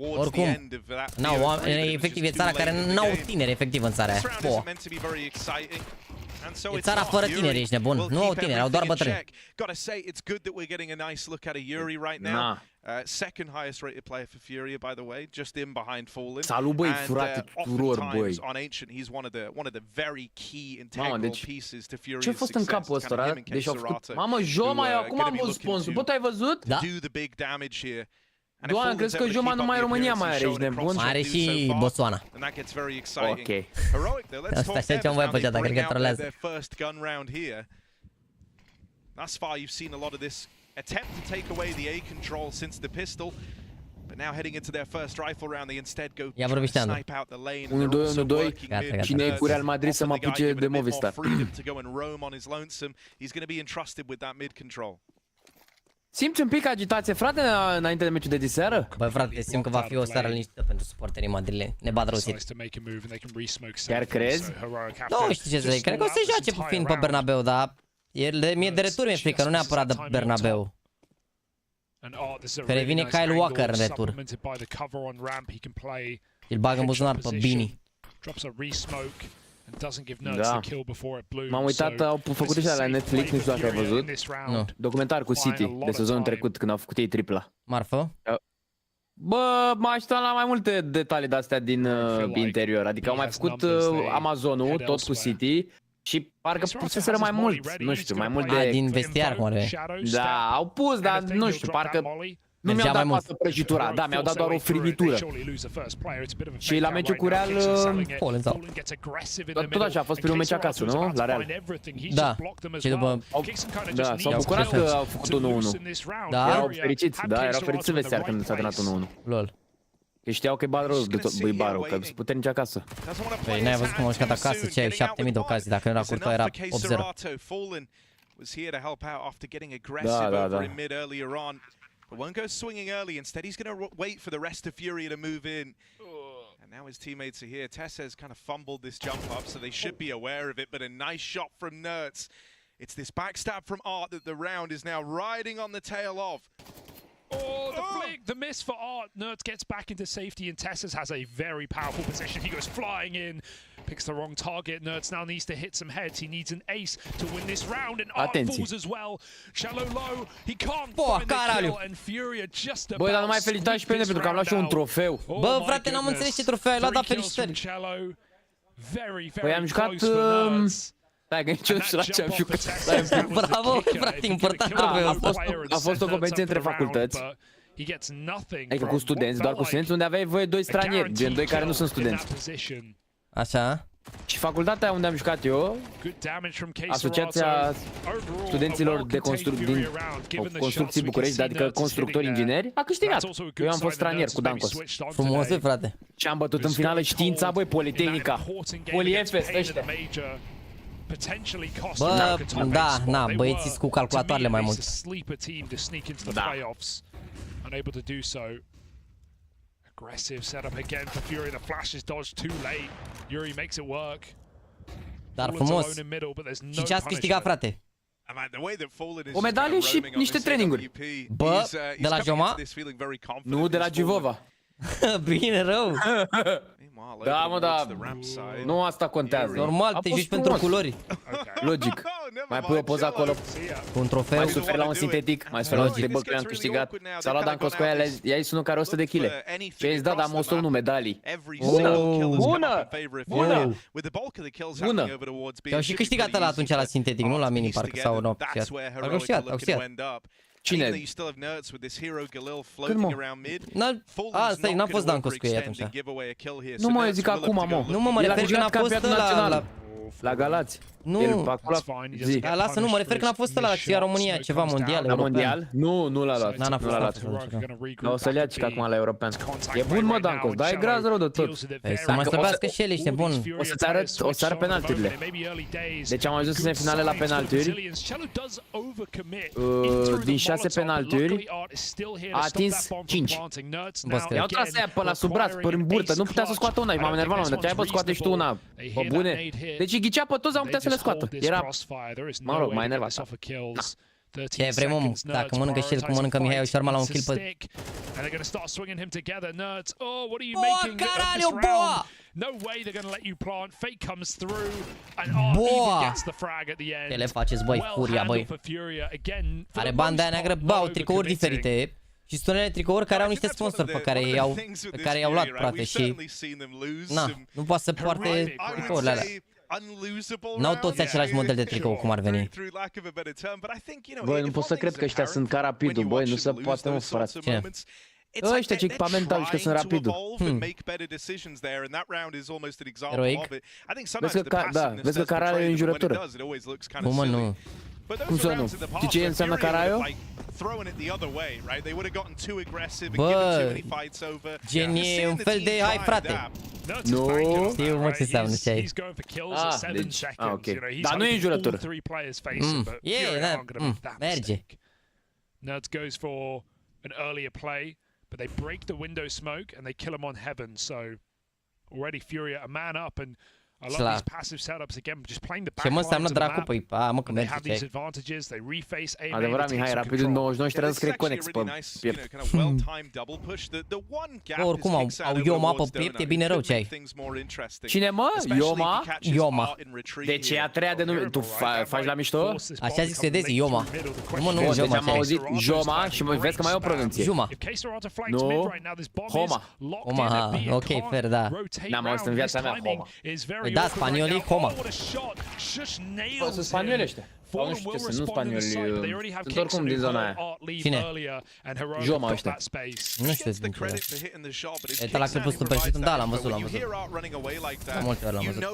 Oricum, efectiv e țara care n-au tineri efectiv în țara aia. E țara fără tineri, ești nebun. Nu au tineri, au doar bătrâni. Second highest rated player for Furia, by the way, just in behind Fallen. Salut, băi, frate, tuturor, băi. On Ancient, he's one of the very key integral pieces to Furia's ce a fost în capul ăsta, deci au făcut... Mamă, Joma, eu acum am văzut sponsor. Bă, tu ai văzut? Da. Doamne, crezi că Joma numai România mai are, ești nebun? Mai are și Botswana. Ok. Asta ce am voie pe cea, dar cred că trolează. Thus far, you've seen a lot of this attempt to take away the A control since the pistol. But now heading into their first rifle round, they instead go to snipe out the lane. 1-2, cine e cu Real Madrid să mă apuce de Movistar. To go and roam on his lonesome. He's going to be entrusted with that mid control. Simți un pic agitație, frate, înainte de meciul de diseară? Băi, frate, simt că va fi o seară liniștită pentru pentru suporterii madrileni. Ne bat rău City. Chiar crezi? Nu știu ce să zic, cred că o să joace fiind pe Bernabeu, dar mie de retur mi-e frică, nu neapărat de Bernabeu. Că revine Kyle Walker în retur. Îl bagă în buzunar pe Bini. Da. M-am uitat, au făcut ăștia la Netflix, nu știu dacă ai văzut. Nu. Documentar cu City, de sezonul trecut, când au făcut ei tripla. Marfă? Bă, mă așteptam la mai multe detalii de-astea din interior. Adică au mai făcut Amazonul, tot cu City. Și parcă puseseră mai mult, nu știu, mai mult de... din vestiar, cum are. Da, au pus, dar nu știu, parcă... Nu mi-au dat toată prăjitura, da, mi-au dat doar o friptură. Și la meciul cu Real, tot așa, a fost primul meci acasă, nu? La Real. Da, și după... Da, s-au bucurat că au făcut 1-1. Da? Erau fericiți, da, erau fericiți vestiar când s-a terminat 1-1. Lol. Că știau că e barul de tot, băi barul, că sunt puternici acasă. Păi n-ai văzut cum au jucat acasă, ce ai 7000 de ocazii, dacă nu era Courtois era 8-0. Da. But won't go swinging early. Instead, he's going to wait for the rest of Fury to move in. And now his teammates are here. Tess's kind of fumbled this jump up, so they should be aware of it. But a nice shot from Nerds. It's this backstab from Art that the round is now riding on the tail of. Oh, the flick, the miss for Art. Nerds gets back into safety, and Tess's has a very powerful position. He goes flying in, picks the wrong target. Nerds now needs to hit some heads. He needs an ace to win this round, and Art falls as well. Shallow low, he can't find the kill, and Fury are just about. Băi, dar nu mai felicitați și pe mine pentru că am luat și un trofeu. Bă, frate, n-am înțeles ce trofeu ai luat, dar felicitări. Păi am jucat... Stai, că nici eu nu știu la ce am jucat. Bravo, frate, important trofeu. A fost o competiție între facultăți. Adică cu studenți, doar cu studenți, unde aveai voie 2 stranieri, gen 2 care nu sunt studenți. Așa. Și facultatea unde am jucat eu, Asociația Studenților de Construcții București, adică constructori ingineri, a câștigat. Eu am fost stranier cu Dancos. Frumos, frate. Și am bătut în finală știința, băi, Politehnica. Poliefes, ăștia. Bă, da, na, băieții cu calculatoarele mai mult. Da. Unable to do so. Aggressive setup again for Fury. The flash is dodged too late. Yuri makes it work. Dar frumos. Și ce ați câștigat, frate? O medalie și niște traininguri. Bă, de la Joma? Nu, de la Givova. Bine, rău. Da, mă, dar nu asta contează. Normal, te joci pentru culori. Logic. Mai pui o poză acolo. Cu un trofeu. Mai suferi la un sintetic. Mai suferi la un sintetic, bă, că am câștigat. S-a luat Dancos cu aia, i-ai sunul care 100 de kg. Și ai zis, da, dar am 101 medalii. Bună! Te-au și câștigat ăla atunci la sintetic, nu la mini, parcă, sau nu. Parcă au câștigat. Cine? Când, mă? Stai, n-a fost Dancos cu ei atunci. Nu mă, eu zic acum, mă. Nu mă refer când a fost ăla la Galați. Nu, lasă, nu, mă refer când a fost ăla la România, ceva mondial, la mondial? Nu l-a luat. N-a fost luat. Dar o să-l ia și acum la european. E bun, mă, Dancos, dar e graz rău de tot. Să mai slăbească și el, ești bun. O să-ți arăt, o să arăt penalturile. Deci am ajuns în finale la penalturi. Din 6 penalturi a atins 5. I-au tras aia pe la sub braț, pe în burtă, nu putea să scoată una. M-am enervat la un moment dat, bă, scoate și tu una. Bă, bune. Deci îi ghicea pe toți, am putea să le scoată. Era, mă rog, mai enervat. Ce vrem, om, dacă mănâncă și el cum mănâncă Mihai Ușorma la un kill pe... Boa, caralho, boa! Boa! Ce le faceți, băi, furia, băi. Are banda aia neagră, bă, au tricouri diferite. Și sunt unele tricouri care au niște sponsori pe care i-au luat, frate, și... Na, nu poate să poarte tricourile alea. N-au toți același model de tricou, cum ar veni. Băi, nu pot să cred că ăștia sunt ca Rapidul, băi, nu se poate, mă, frate. Cine? Ăștia ce echipamental și că sunt Rapidul. Eroic? Vezi că Caraio e în jurătură. Cum, mă, nu? Cum să nu? Știi ce înseamnă Caraio? Bă, gen e un fel de hai, frate. Nu. Știu, mă, ce înseamnă ce ai. Deci, ok. Dar nu e în jurătură. Merge. Nerds goes for an earlier play. but they break the window smoke and they kill him on heaven. So already Furia a man up, and I love these passive setups again, just playing the back lines of the map. They have these advantages, they reface A main, Adevărat, Mihai, rapidul 99 și trebuie să scrie conex pe piept. Oricum au Ioma pe piept, e bine rău ce ai. Cine mă? Ioma? Ioma. Deci e a treia denumiere. Tu faci la mișto? Așa zic suedezii, Ioma. Nu, deci am auzit Joma și vezi că mai e o pronunție. Juma. Nu? Homa. Homa, ok, fair, da. N-am auzit în viața mea Homa. Da, spaniolii, Homa. Bă, sunt spanioli ăștia. Sau nu știu ce sunt, nu spanioli. Sunt oricum din zona aia. Cine? Joma ăștia. Nu știu din ce. E la clipul Superlight, da, l-am văzut. Da, multe ori l-am văzut.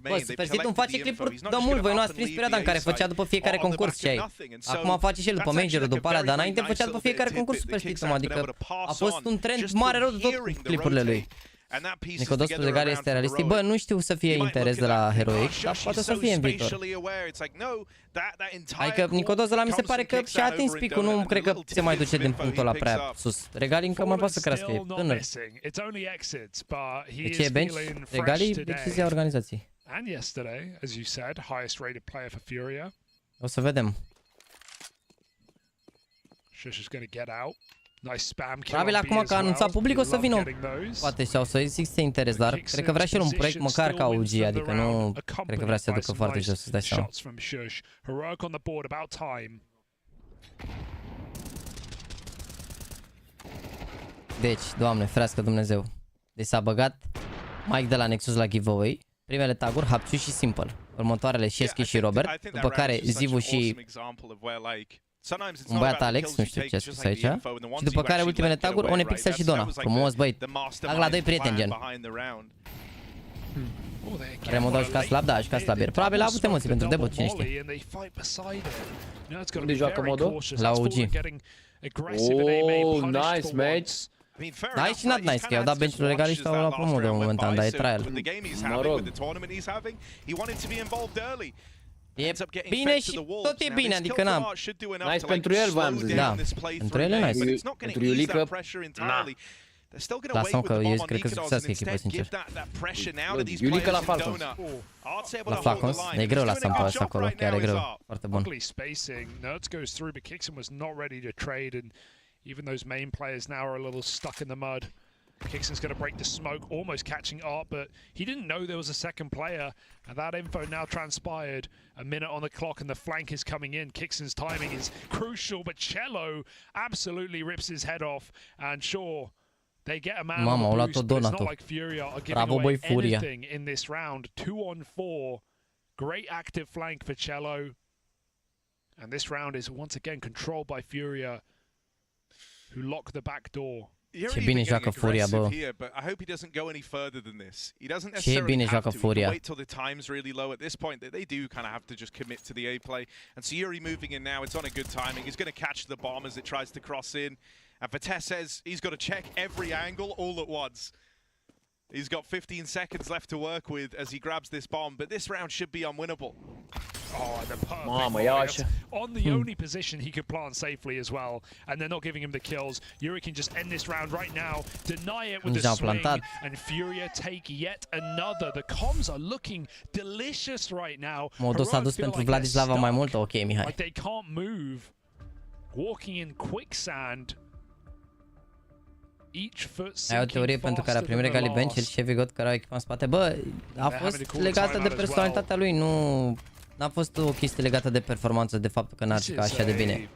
Bă, Superlight îmi face clipuri de mult, voi nu ați prins perioada în care făcea după fiecare concurs ce ai. Acum face și el după Major-ul, după alea, dar înainte făcea după fiecare concurs Superlight, adică a fost un trend mare rău de tot cu clipurile lui. Nicodos plus egal este realistic. Bă, nu știu să fie interes de la Heroic, dar poate să fie în viitor. Adică Nicodos ăla mi se pare că și-a atins picul, nu cred că se mai duce din punctul ăla prea sus. Regali încă mai poate să crească, e tânăr. De ce e bench? Regali, decizia organizației. O să vedem. Probabil acum că a anunțat public o să vină, poate sau să existe interes, dar cred că vrea și el un proiect măcar ca OG, adică nu cred că vrea să se ducă foarte jos, să-ți dai seama. Deci, Doamne, ferească Dumnezeu. Deci s-a băgat Mike de la Nexus la giveaway, primele taguri, Hapciu și Simple, următoarele Sheski și Robert, după care Zivu și un băiat Alex, nu știu ce a spus aici, și după care ultimele taguri, Onepixel și Dona. Frumos, băi, tag la 2 prieteni, gen. Remodau și ca slab, da, și ca slab. Probabil a avut emoții pentru debut, cine știe. Unde joacă modul? La OG. Oh, nice, match. Nice și not nice, că i-au dat bench-ul legal și stau la promo de momentan, dar e trial. Mă rog. E bine și tot e bine, adică n-am. Nice pentru el, v-am zis. Da, pentru el e nice. Pentru Iulică, na. Lasă-mă că eu cred că succes echipa, sincer. Iulică la Falcons. La Falcons? E greu la Sampa ăsta acolo, chiar e greu. Foarte bun. Even those main players now are a little stuck in the mud. Kixon's going to break the smoke, almost catching up, but he didn't know there was a second player, and that info now transpired. A minute on the clock, and the flank is coming in. Kixon's timing is crucial, but Cello absolutely rips his head off, and sure, they get a man on the boost, but it's not like Furia are giving away anything in this round. 2-on-4, great active flank for Cello, and this round is once again controlled by Furia, who lock the back door. Ce bine joacă Furia, bă. Ce bine joacă Furia. Wait till the time's really low at this point. They do kind of have to just commit to the A play. And so Yuri moving in now, it's on a good timing. He's going to catch the bomb as it tries to cross in. And Vitesse says he's got to check every angle all at once. He's got 15 seconds left to work with as he grabs this bomb, but this round should be unwinnable. Oh, the perfect on the only position he could plant safely as well, and they're not giving him the kills. Yuri can just end this round right now, deny it with the swing, and Furia take yet another. The comms are looking delicious right now. Modul s-a dus pentru Vladislava mai mult, ok, Mihai. Like they can't move, walking in quicksand. Ai o teorie pentru care a primit regali bench, el și Evigot care au echipa în spate? Bă, a fost legată de personalitatea lui, nu... N-a fost o chestie legată de performanță, de faptul că n-a jucat așa de bine.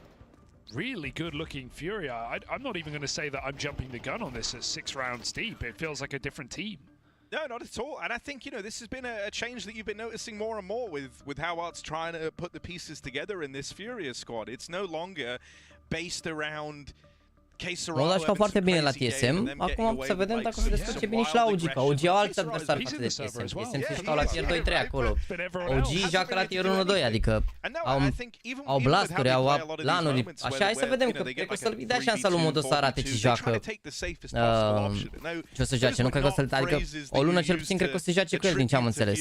Really good looking Furia. I'm not even going to say that I'm jumping the gun on this at 6 rounds deep. It feels like a different team. No, not at all. And I think, you know, this has been a change that you've been noticing more and more with how Art's trying to put the pieces together in this Furia squad. It's no longer based around Mă lași foarte bine la TSM, acum să vedem dacă se descurce bine și la OG, că OG au alți adversari față de TSM. TSM se jucau la tier 2-3 acolo. OG joacă la tier 1-2, adică au blasturi, au lanuri. Așa, hai să vedem, că cred că o să-l dea șansa lui Modul să arate ce joacă, ce o să joace. Nu cred că o să-l, adică o lună cel puțin cred că o să joace cu el, din ce am înțeles.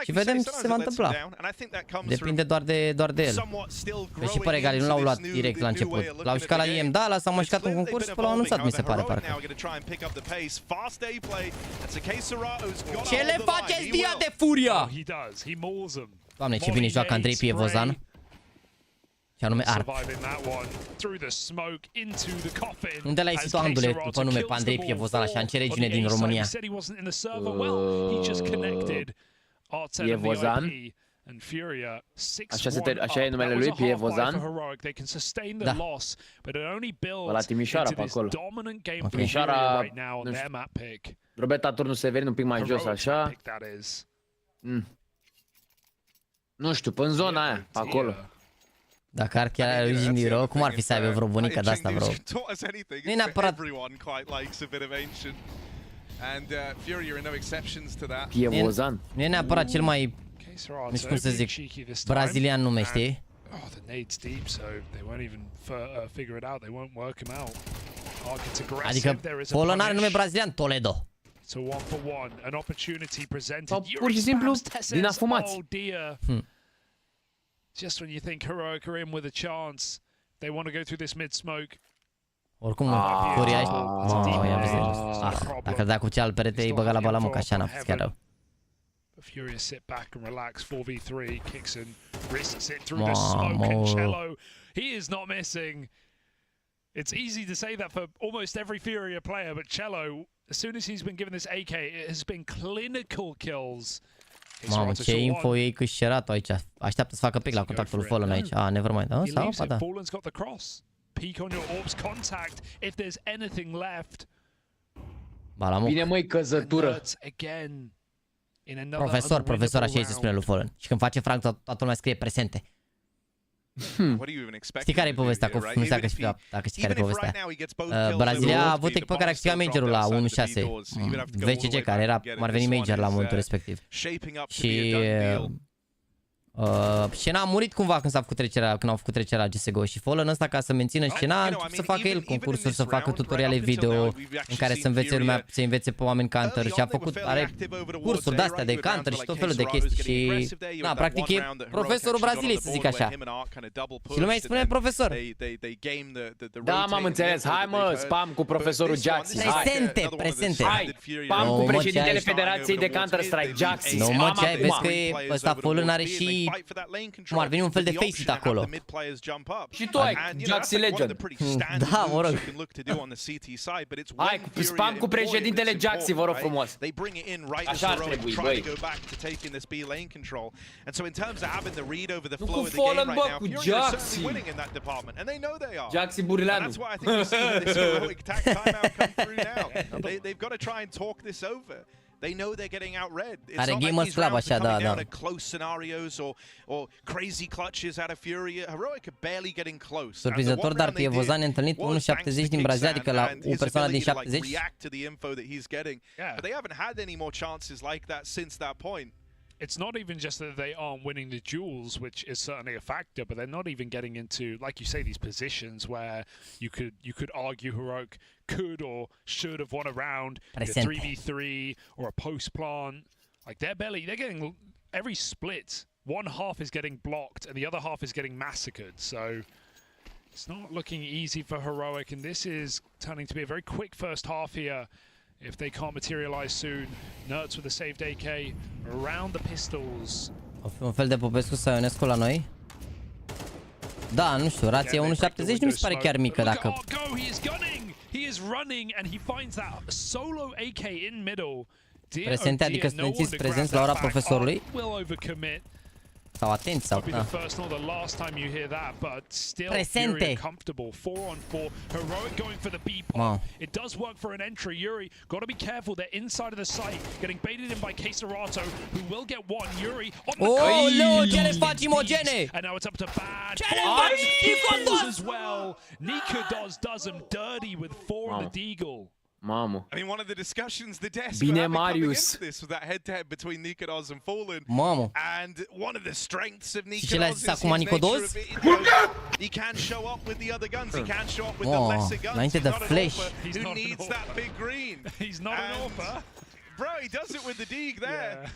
Și vedem ce se va întâmpla. Depinde doar de el. Că și pe regali nu l-au luat direct la început. L-au șcat la IEM, da, s-au mășcat un concurs și l-au anunțat, mi se pare, parcă. Ce le faceți, dia de furia? Doamne, ce bine joacă Andrei Pievozan. Și anume Art. Unde l-ai zis tu, Andule, după nume pe Andrei Pievozan, așa, în ce regiune din România? Pievozan? Așa e numele lui, Pievozan? Da. La Timișoara, pe acolo. Timișoara, nu știu. Robeta turnul Severin un pic mai jos, așa. Nu știu, pe în zona aia, pe acolo. Dacă ar chiar are origini din rău, cum ar fi să aibă vreo bunică de asta, vreo? Nu e neapărat... Pievozan. Nu e neapărat cel mai, nu știu cum să zic, brazilian nume, știi? Adică Polo n-are nume brazilian, Toledo. Sau pur și simplu din afumați. Just when you think Heroic are in with a chance, they want to go through this mid smoke. Oricum, Furia ești... Dacă dea cu cealaltă perete, îi băga la balamuc, așa n-a fost chiar rău. Furia sit back and relax, 4v3, kicks and risks it through the smoke, and Cello, he is not missing. It's easy to say that for almost every Furia player, but Cello, as soon as he's been given this AK, it has been clinical kills. Mamă, ce info ei câșcerat aici. Așteaptă să facă pic la contactul lui Fallen aici. Ah, nevermind. Da, sau? Ba da. Balamuc. Bine, măi, căzătură. Profesor, așa îi se spune lui Fallen. Și când face franc, toată lumea scrie presente. Știi care e povestea? Nu știu dacă știi care e povestea. Brazilia a avut echipă care a câștigat majorul la 1-6. VCG, care era, ar veni major la momentul respectiv. Și scena a murit cumva când au făcut trecerea la CSGO și Fallen ăsta, ca să mențină scena, a început să facă el concursuri, să facă tutoriale video în care să învețe lumea, să învețe pe oameni counter și a făcut, are cursuri de-astea de counter și tot felul de chestii și, na, practic e profesorul Braziliei, să zic așa. Și lumea îi spune profesor. Da, m-am înțeles, hai mă, spam cu profesorul Jaxy. Presente. Hai, spam cu președintele Federației de Counter-Strike, Jaxy. Nu mă, ce ai, vezi că ăsta Fallen are și... Cum ar veni un fel de face-it acolo. Și tu ai Jaxy Legion. Da, mă rog. Hai, spam cu președintele Jaxy, vă rog frumos. Așa ar trebui, băi. Nu cu Fallen, bă, cu Jaxy. Jaxy Burileanu. They know they're getting outread. It's Are not like Gamers these Club rounds are așa, da, coming da. down to close scenarios or crazy clutches out of Fury. Heroic are barely getting close. Surprinzător, dar Pievozan a întâlnit 1.70 din Brazilia, adică la o persoană din 70. But they haven't had any more chances like that since that point. It's not even just that they aren't winning the duels, which is certainly a factor, but they're not even getting into, like you say, these positions where you could argue Heroic could or should have won a round, a 3v3 or a post plant. Like they're getting every split. One half is getting blocked and the other half is getting massacred. So it's not looking easy for Heroic, and this is turning to be a very quick first half here. If they can't materialize soon, Nerds with a saved AK around the pistols. O fi un fel de Popescu sau Ionescu la noi? Da, nu știu, rația 1.70 nu mi se pare chiar mică dacă... He is running and he finds that solo AK in middle. Presente, adică studenții prezenți la ora profesorului? Sau atenți, sau... Presente! Wow. It does work for an entry. Yuri, got to be careful. They're inside of the site, getting baited in by Caserato, who will get one. Yuri on the oh, ce le faci, Imogene? And now it's up to Bad. Ce le faci, as well. Nika does him dirty with 4 on the Deagle. Mamă. I mean, one of the discussions the desk Bine, coming Marius. into this with that head-to-head between Nikodos and Fallen. Mamă. And one of the strengths of Nikodos ce le-a zis acum Nicodos? He can show up with the other guns. He can show up with the lesser guns. Înainte de flash. Who needs that big green? He's not an AWPer. Bro, he does it with the Deeg there.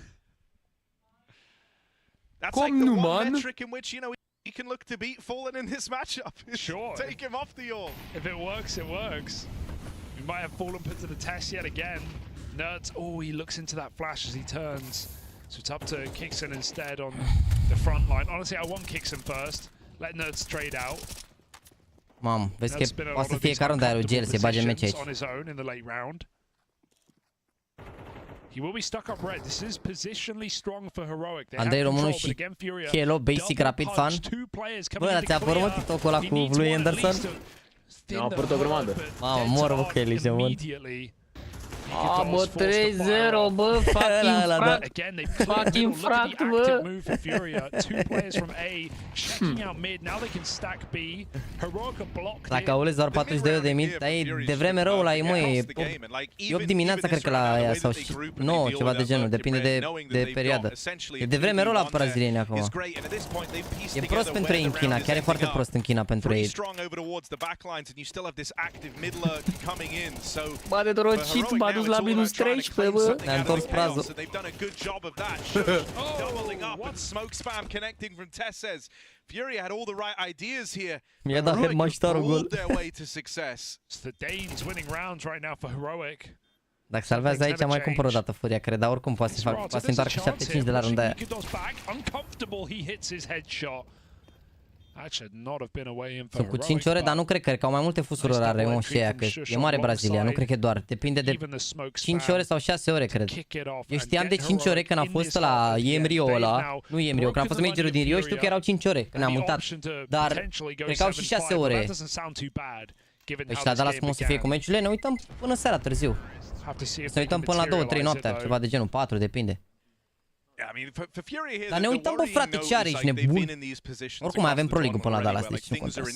That's like the one metric in which, you know, he can look to beat Fallen in this matchup. Sure. Take him off the orb. If it works, it works. We might have Fallen put to the test yet again. Nerds, oh, he looks into that flash as he turns. So it's up to Kixon instead on the front line. Honestly, I want Kixon first. Let Nerds trade out. Mamă, vezi că poate să fie ca runda aia lui Gel, să-i bage meci aici. He will be stuck up red. This is positionally strong for Heroic. Andrei Românu și Hello, Basic Rapid Fan. Bă, dar ți-a apărut mă TikTok-ul ăla cu lui Anderson? Mi-a apărut o grămadă. Mamă, mor cu Kelly, ce bun. Mă, 3-0, bă, fucking fract, bă. Dacă auzi doar 42.000, dar e de vreme rău la ei, mă, e 8 dimineața, cred că la aia, sau 9, ceva de genul, depinde de perioadă. E de vreme rău la brazilieni acum. E prost pentru ei în China, chiar e foarte prost în China pentru ei. Bă, de dorociți, m-a dus la minus 13, bă. Ne-a întors prazul. Fury had all the right ideas here. Mi-a dat headmaster gol. It's the Danes winning rounds right now for Heroic. Dacă salvează aici, mai cumpăr o dată Furia, cred, dar oricum poate să întoarcă 75 de la runda aia. Sunt cu 5 ore, dar nu cred că au mai multe fusuri orare, mă, și aia, că e mare Brazilia, nu cred că doar, depinde de 5 ore sau 6 ore, cred. Eu știam de 5 ore când a fost la IEM Rio ăla, nu IEM Rio, când a fost majorul din Rio, știu că erau 5 ore, când ne-am mutat, dar cred că au și 6 ore. Deci la Dallas cum o să fie cu meciurile, ne uităm până seara târziu. Să ne uităm până la 2-3 noaptea, ceva de genul, 4, depinde. Dar ne uităm, bă, frate, ce are, ești nebun? Oricum mai avem Pro League până la Dallas, deci nu contează.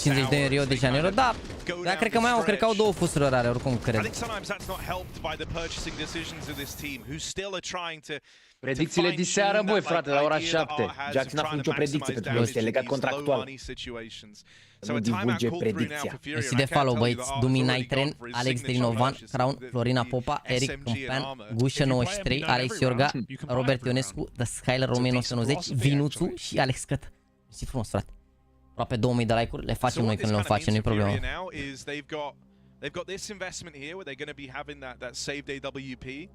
50 de Rio de Janeiro, da, dar cred că mai au, cred că au 2 fusuri orare, oricum cred. Predicțiile de seară, băi, frate, la ora 7. Jackson n-a făcut nicio predicție pentru că este legat contractual. Nu divulge predicția. Mersi de follow, băieți. Dumi Naitren, Alex Drinovan, Crown, Florina Popa, Eric Cumpan, Gușă 93, Alex Iorga, Robert Ionescu, The Skyler 1990, Vinuțu și Alex Căt. Mersi frumos, frate. Aproape 2000 de like-uri, le facem noi când le facem, nu-i problemă. They've got this investment here where they're going to be having that saved AWP,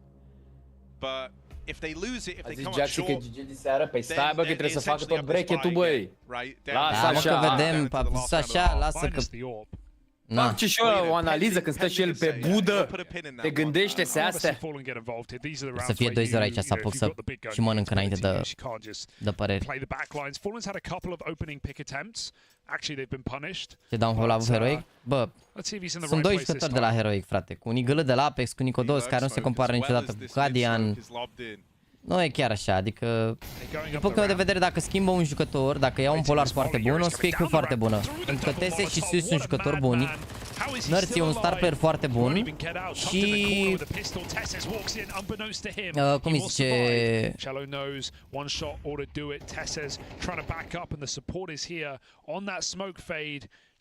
but if they lose it, if they come up short, de seară, păi stai, bă, că trebuie să facă tot bracket-ul, băi. Lasă așa. Mă, că vedem, apus așa, lasă că... Face și o analiză când stă și el pe budă, te gândește-se astea. Să fie 2-0 aici, să apusă și mănâncă înainte de păreri. Ce dau un la Heroic? Bă, sunt 2 jucători de la Heroic, frate, cu un Igălă de la Apex, cu Nicodos, care nu se compară niciodată cu Cadian. Nu e chiar așa, adică, din punctul meu de vedere, dacă schimbă un jucător, dacă ia un polar foarte bun, o să fie foarte bună. Pentru că Tese și Sus sunt jucători buni, Nerds e un star player foarte bun și... cum îi zice...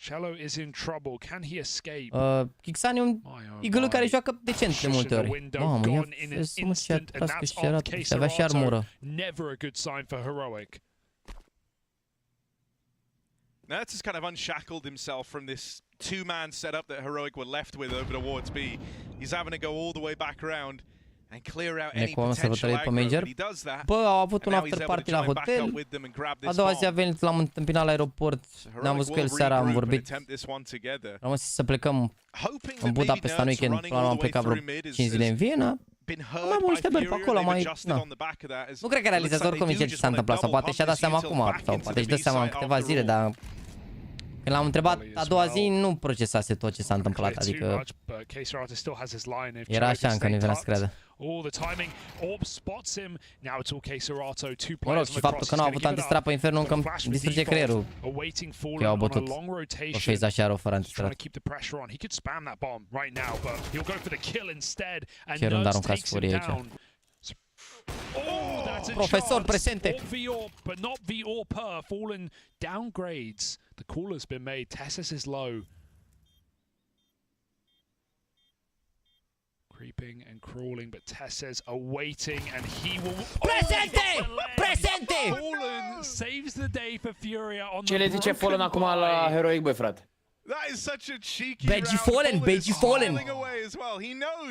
Shallow is in trouble. Can he escape? Kixan e un igălă care joacă decent de multe ori. Mamă, ia să-mă și atrască și arată, și avea și armură. Never a good sign for Heroic. Nerds has kind of unshackled himself from this two-man setup that Heroic were left with over towards B. He's having to go all the way back around and clear out any potential aggro. He does that. Bă, au avut un after party la hotel. A doua zi a venit, l-am întâmpinat la aeroport. Ne-am văzut cu el seara, am vorbit. Am zis să plecăm în Budapesta în weekend. Până am plecat vreo 5 zile în Viena. Mai am niște beri pe acolo, mai... Nu cred că realizează oricum ce s-a întâmplat. Sau poate și-a dat seama acum. Sau poate își dă seama în câteva zile, dar... Când l-am întrebat a doua zi, nu procesase tot ce s-a întâmplat, adică era așa încă nu venea să creadă. Mă rog, și faptul că nu au avut antistrat pe Inferno încă îmi distruge creierul că i-au bătut o FaZe așa rău fără antistrat. Ce rând aruncați furie aici. Profesor presente. But not VR per fallen downgrades. The call has been made. Tessus is low. Creep creeping and crawling, but Tess says awaiting, and he will. Presente! Presente! Fallen saves the day for Furia on Ce le zice Fallen acum la Heroic, băi, frate? That is such a cheeky Beji Fallen, Beji Fallen.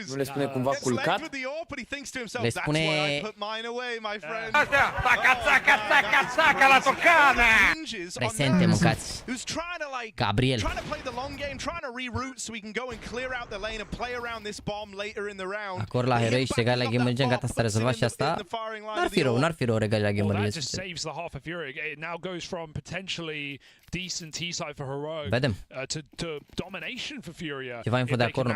Nu le spune cumva culcat? Le spune... la tocana! Presente, mâncați. Gabriel. Acolo la Heroi și regal la Game Legend, gata, s-a rezolvat și asta. N-ar fi rău, n-ar fi rău regal la Game Legend. Decent T-side for Heroic. Vedem. To domination for Furia. Ceva info de acolo.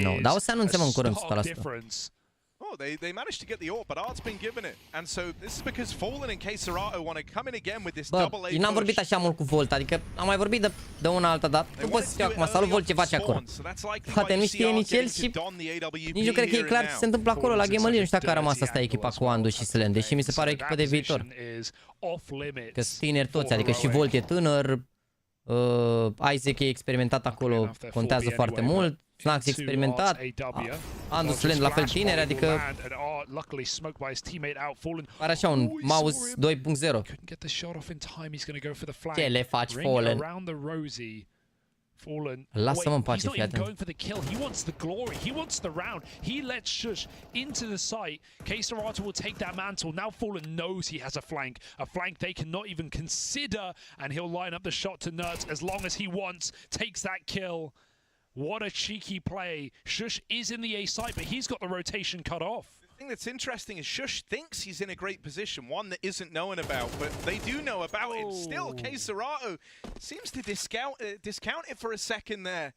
Nu, dar o să anunțăm în curând 100%. Oh, they managed to get the AWP, but Art's been given it. And so this is because Fallen and CheNGDU want to come in again with this double A. Bă, n-am vorbit așa mult cu Volt, adică am mai vorbit de una alta, dar nu pot să știu acum, salut Volt, ce face acolo. Poate nu știe nici el și nici nu cred că e clar ce se întâmplă acolo la Game Legend. Nu știu dacă a rămas asta echipa cu Andu și Slen, deși mi se pare o echipă de viitor. Că sunt tineri toți, adică și Volt e tânăr, Isaac e experimentat acolo, contează foarte mult. Snax experimentat, Andu Slen la fel tineri, adică pare așa un Mouse 2.0. Ce le faci, Fallen? Lasă-mă în pace, fii atent. He wants the glory. He wants the round. He lets Shush into the site. CheNGDU will take that mantle. Now Fallen knows he has a flank they cannot even consider, and he'll line up the shot to Nerds as long as he wants. Takes that kill. What a cheeky play. Shush is in the A site, but he's got the rotation cut off. The thing that's interesting is Shush thinks he's in a great position, one that isn't known about, but they do know about it. Still, CheNGDU seems to discount it for a second there.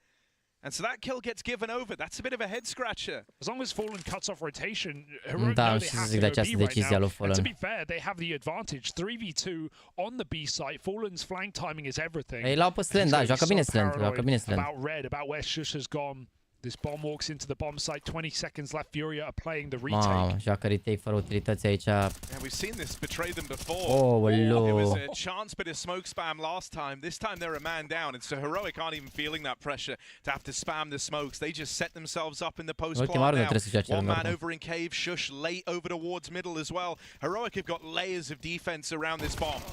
And so that kill gets given over. That's a bit of a head scratcher. As long as Fallen cuts off rotation, Heroic da, know they have to go această B right decizie lui now. Fallen. And to be fair, they have the advantage. 3v2 on the B site. Fallen's flank timing is everything. Ei l-au pe Slen, da, joacă bine Slen, joacă bine Slen. About red, about where Shush has gone. This bomb walks into the bomb site. 20 seconds left. Furia are playing the retake. Mamă, joacă retake fără utilități aici. Yeah, we've seen this betray them before. Oh, It no. was a chance bit of smoke spam last time. This time they're a man down, and so Heroic aren't even feeling that pressure to have to spam the smokes. They just set themselves up in the post plant now. One man over in cave, Shush late over towards middle as well. Heroic have got layers of defense around this bomb.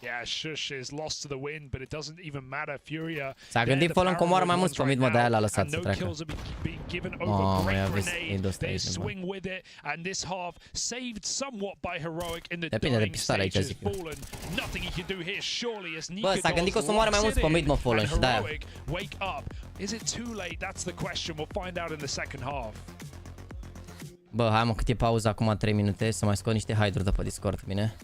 Yeah, Shush is lost to the wind, but it doesn't even matter. Furia. S-a gândit Fallen că omoară mai mulți pe mid, mă, de-aia l-a lăsat să treacă. They swing with it, and this half saved somewhat by Heroic in the depinde de dying pistoale aici, stages. zic eu. Fallen, nothing he can do here. Surely as Bă, s-a gândit că o să moare mai mulți pe mid, mă, Fallen, și de-aia. Wake up. Is it too late? That's the question. We'll find out in the second half. Bă, hai mă, cât e pauza acum, 3 minute, să mai scot niște hide-uri de pe Discord, bine?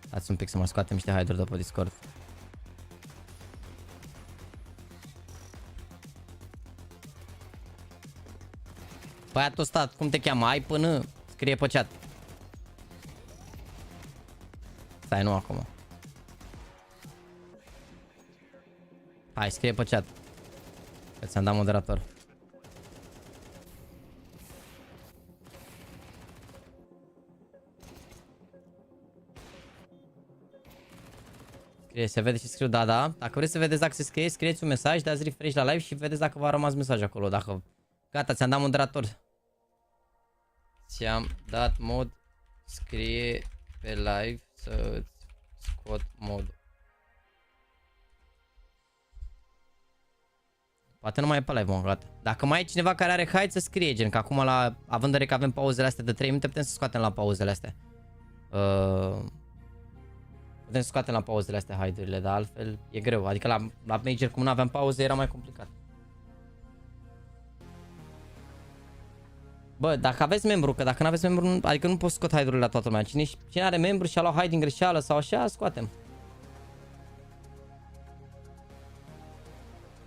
Dați un pic să mai scoatem niște hide-uri de pe Discord. Băiatul ăsta, cum te cheamă? Ai până? Scrie pe chat. Stai, nu acum. Hai, scrie pe chat. Că ți-am dat moderator. Scrie, se vede și scriu, da, da. Dacă vreți să vedeți dacă se scrie, scrieți un mesaj, dați refresh la live și vedeți dacă v-a rămas mesaj acolo. Dacă... Gata, ți-am dat moderator. Ți-am dat mod. Scrie pe live să-ți scot modul. Poate nu mai e pe live, mă, gata. Dacă mai e cineva care are hide, să scrie, gen, că acum, având în vedere că avem pauzele astea de 3 minute, putem să scoatem la pauzele astea. Putem să scoatem la pauzele astea hide-urile, dar altfel e greu. Adică la Major, cum nu aveam pauze, era mai complicat. Bă, dacă aveți membru, că dacă nu aveți membru, adică nu poți scot hide-urile la toată lumea. Cine are membru și a luat hide din greșeală sau așa, scoatem.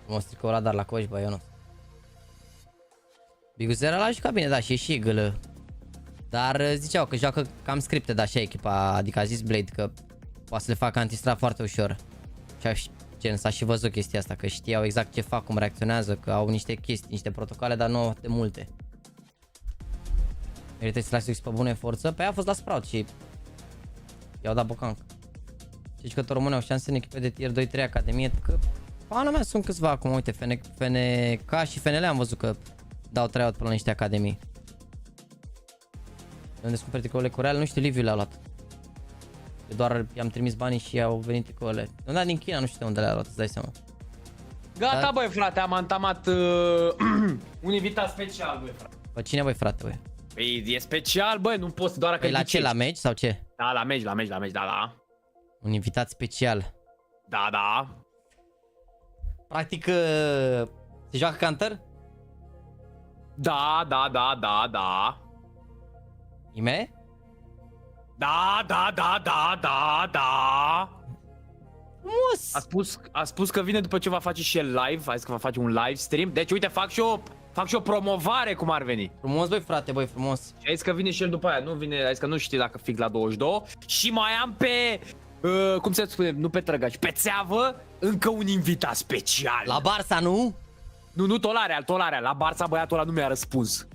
Mă strică ăla, dar la coș, bă, eu nu. Biguzera l-a jucat bine, da, și e și gâlă. Dar ziceau că joacă cam scripted așa echipa, adică a zis Blade că poate să le facă anti-strap foarte ușor. Și gen, s-a și văzut chestia asta, că știau exact ce fac, cum reacționează, că au niște chestii, niște protocoale, dar nu au atât de multe. Merită să lași pe bună forță, pe aia a fost la Sprout și i-au dat bocanc. Și jucători români au șanse în echipe de tier 2-3 Academie, că Pana mea sunt câțiva acum, uite, FNK și FNL am văzut că dau tryout pe la niște academii. De unde sunt tricoule cu Real, nu știu, Liviu le-a luat. Eu doar i-am trimis banii și au venit tricoule. Nu, din China, nu știu de unde le-a luat, îți dai seama. Gata, băi, frate, am antamat un invitat special, băi, frate. Bă, cine, băi, frate, băi? Păi, e special, băi, nu poți doar că păi la ce, la meci sau ce? Da, la meci, da. Un invitat special. Da. Practic, se joacă Counter? Da. Ime? Da. Frumos! A spus că vine după ce va face și el live, a zis că va face un live stream. Deci, uite, fac și o promovare cum ar veni. Frumos, băi, frate, băi, frumos. Și a zis că vine și el după aia, a zis că nu știe dacă fix la 22. Și mai am pe, cum se spune, nu pe trăgaci, pe țeavă, încă un invitat special. La Barça, nu? Nu, Tolareal. La Barça băiatul ăla nu mi-a răspuns.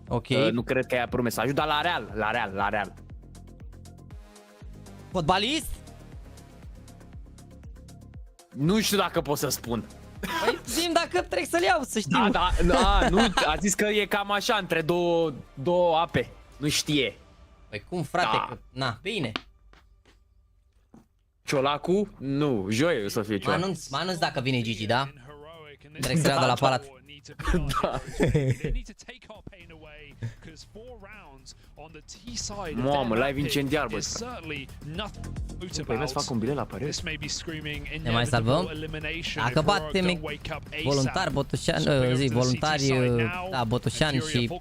Ok. Nu cred că i-a apărut mesajul, dar la Real. Fotbalist? Nu știu dacă pot să spun. Păi zi-mi dacă trebuie să-l iau, să știu. Da, nu, a zis că e cam așa, între două ape. Nu știe. Păi cum, frate, Da. că... Na, bine. Ciolacu? Nu, joi o să fie Ciolacu. Mă anunț dacă vine Gigi, da? Trebuie să de la palat. Da. Mamă, live incendiar, bă. Păi vreți să fac un bilet la Paris? Ne mai salvăm? Dacă batem voluntari, Botoșan, da, Botoșan și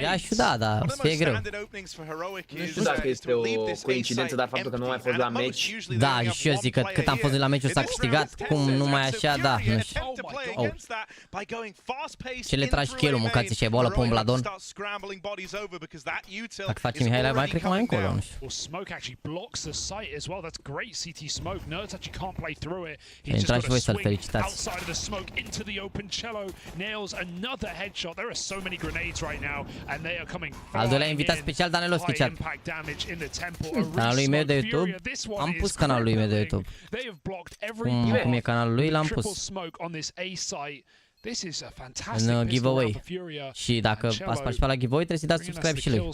Iașu, da, o să fie greu. Nu știu dacă este o coincidență, dar faptul că nu mai fost la meci. Da, și eu zic că cât am fost la meciul s-a câștigat, cum numai așa, da, nu știu. Oh. Ce le tragi chelul, mâncați și ai boală pe un bladon? Dacă face Mihai live, mai cred că mai încolo, nu știu. Intrați și voi să-l felicitați. Al doilea invitat special, Danelovski chat. Canalul meu de YouTube. Am pus canalul meu de YouTube. Cum e canalul lui, l-am pus în giveaway. Și dacă ați participat la giveaway, trebuie să-i dați subscribe și lui.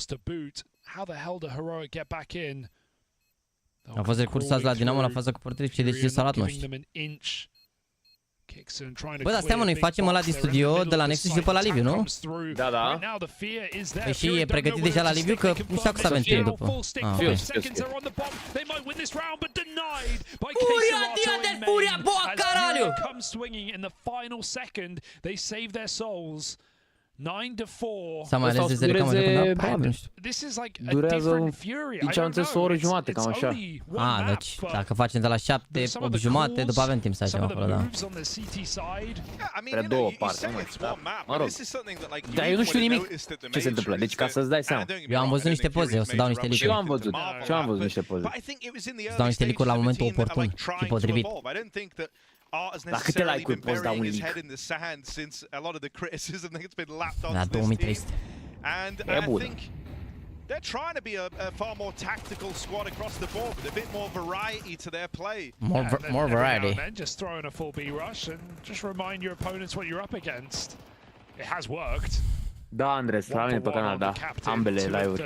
A fost recursați la Dinamo la faza cu portret și decide să-l luat, nu știu. Bă, dar stai mă, noi facem ăla din studio de la Nexus și după la Liviu, nu? Da. Păi și e pregătit deja la Liviu, că nu știu dacă să avem timp după. Furia, dia del Furia, boa caralho! S-a mai ales de recamă de când nu știu. Durează, deci am înțeles o oră jumate, cam așa. Deci dacă facem de la 7, 8 jumate, după avem timp să facem acolo, da. Spre două parți, nu mai știu, mă rog. Dar eu nu știu nimic ce se întâmplă, deci ca să-ți dai seama. Eu am văzut niște poze, o să dau niște licuri. Și eu am văzut niște poze. Să dau niște licuri la momentul oportun și potrivit. La câte like-uri poți da un link? La 2300. E bună. They're trying to be a far more tactical squad across the board with a bit more variety to their play. More variety. Then just throw in a full B rush and just remind your opponents what you're up against. It has worked. Da, Andres, la mine pe canal, da. Ambele live-uri.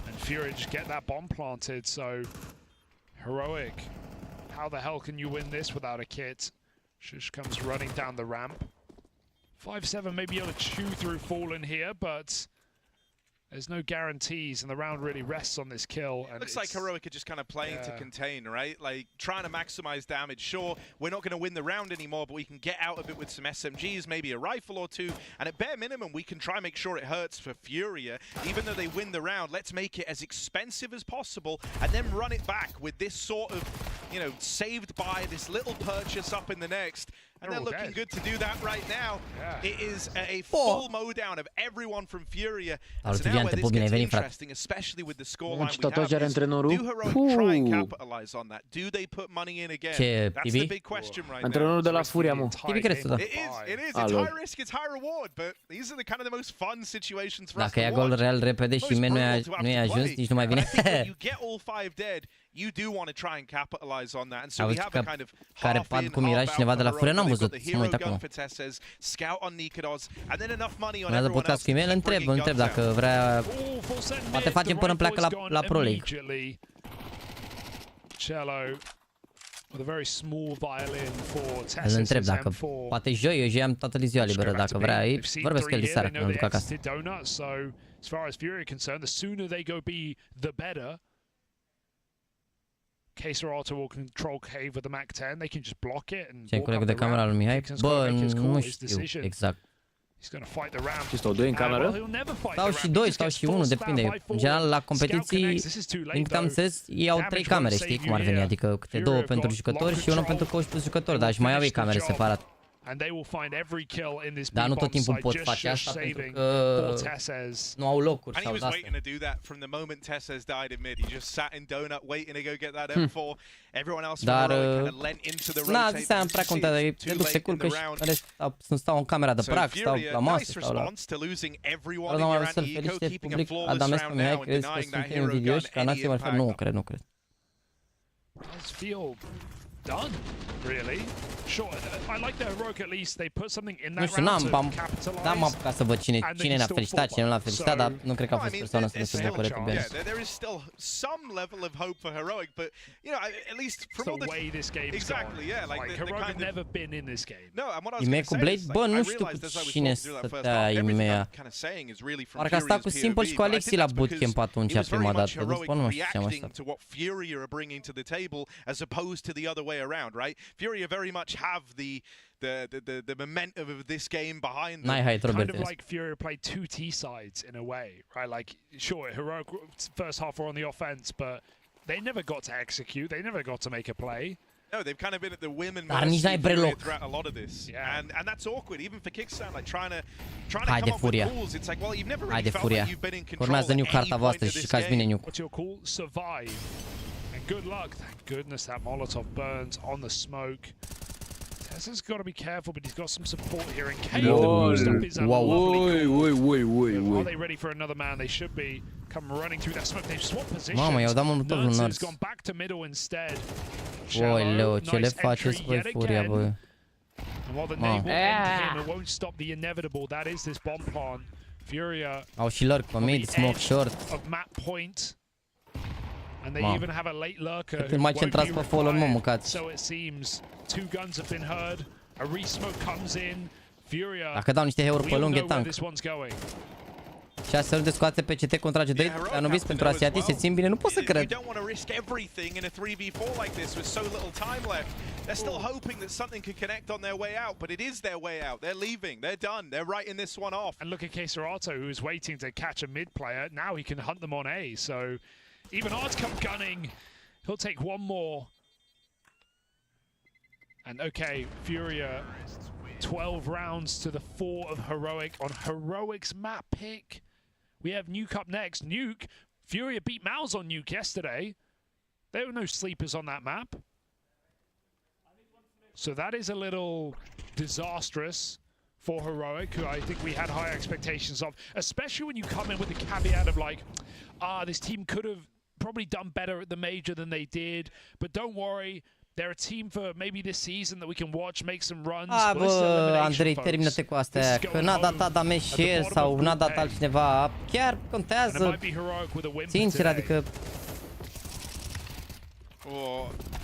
And Fury just get that bomb planted, so heroic. How the hell can you win this without a kit? Shush comes running down the ramp. 5-7 may be able to chew through Fallen here, but there's no guarantees, and the round really rests on this kill. And looks like Heroic are just kind of playing to contain, right? Like, trying to maximize damage. Sure, we're not going to win the round anymore, but we can get out of it with some SMGs, maybe a rifle or two, and at bare minimum, we can try and make sure it hurts for Furia. Even though they win the round, let's make it as expensive as possible, and then run it back with this sort of, you know, saved by this little purchase up in the next. And they're looking good to do that right now. It is a full mowdown of everyone from Furia. And so now where this gets interesting, especially with the scoreline we have, is do Heroic try and capitalize on that? Do they put money in again? That's the big question right now. Antrenorul de la Furia, mă. TibiCretu, da. It is. It's high risk, it's high reward, but these are the kind of the most fun situations for us to watch. Dacă ia gol real repede și meni nu i-a ajuns, nici nu mai vine. You get all 5 dead. you do want to try and capitalize on that. And so we have a kind of care pat cu Mira și cineva de la Furia, n-am văzut, să mă uit acum. Urmează podcastul cu email, întreb dacă vrea, poate facem până pleacă la Pro League. With a very small violin for Îl întreb dacă, poate joi am toată ziua liberă, dacă vrea, vorbesc cu el diseară când mă duc acasă. So, as far as Fury are concerned, the sooner they go be, the better. Caserauto will control cave with the Mac 10. They can just block it and Ce colegul de camera lui Mihai? Bă, nu știu exact. Stau doi în cameră? Stau și doi, stau și unul, depinde. În general, la competiții, din câte am înțeles, ei au 3 camere, știi cum ar veni? Adică câte 2 pentru jucători și unul pentru coach plus jucători, dar și mai au ei camere separat. Dar nu tot timpul pot face asta pentru că nu au locuri sau de-astea. Dar, na, zi-am prea contează, te duc, se culcă și stau în camera de prag, stau la masă, stau la... Dar nu mai vreau să-l felicite public, Adames pe Mihai, crezi că suntem invidioși ca nație, mă refer, nu cred. Done, really. Sure, I like the heroic at least. They put something in that round to capitalize. N-am apucat să văd cine ne-a felicitat, cine nu l-a felicitat, dar nu cred că a fost persoana să ne se bucure pe bine. There is still some level of hope for heroic, but you know, at least from all the way this game's exactly, yeah, like heroic have never been in this game. No, and what I was going to say Blade, is, bă, nu știu cu cine stătea IMEA. Parcă a stat cu Simple și cu Alexi la bootcamp atunci prima dată, după nu știu ce am așteptat. To what Fury are bringing to the table as opposed to the other way around, right? Fury very much have the momentum of this game behind them. Kind of like Fury played 2 T sides in a way, right? Like, sure, heroic first half were on the offense, but they never got to execute. They never got to make a play. No, they've kind of been at the whim and mercy throughout a lot of this, and that's awkward, even for Kickstand, like trying to come up with calls. It's like, well, you've never really felt like you've been in control of any point of this game. What's your call? Survive. Good luck. Thank goodness that Molotov burns on the smoke. Tessa's got to be careful, but he's got some support here in case the boost up is a lovely call. Are they ready for another man? They should be. Come running through that smoke. They've swapped positions. Nurse has gone back to middle instead. Oileu, ce le faceți voi Furia, bă? And while the nade will end him, it won't stop the inevitable. That is this bomb plant. Furia. Au și lurk pe mid, smoke short. Of map point. And they even have a late lurker who mai centrați pe follow, mă, mâncați. So it seems 2 guns have been heard. A re-smoke comes in. Furia. Dacă dau niște heuri pe lung, e tank. 6 ori de scoate pe CT contra G2, Anubis pentru asiatii, se țin bine, nu pot să cred. You don't want to risk everything in a 3v4 like this with so little time left. They're still hoping that something could connect on their way out, but it is their way out. They're leaving. They're done. They're writing this one off. And look at Caserauto, who is waiting to catch a mid player. Now he can hunt them on A, so even odds come gunning. He'll take one more. And okay, Furia, 12 rounds to the 4 of Heroic on Heroic's map pick. We have Nuke up next. Nuke, Furia beat Mouse on Nuke yesterday. There were no sleepers on that map. So that is a little disastrous for Heroic, who I think we had higher expectations of, especially when you come in with the caveat of like, this team could have probably done better at the major than they did, but don't worry, they're a team for maybe this season that we can watch, make some runs. Bă, Andrei, termină-te cu astea, că n-a dat Adames share sau n-a dat altcineva, chiar contează. Sincer, adică...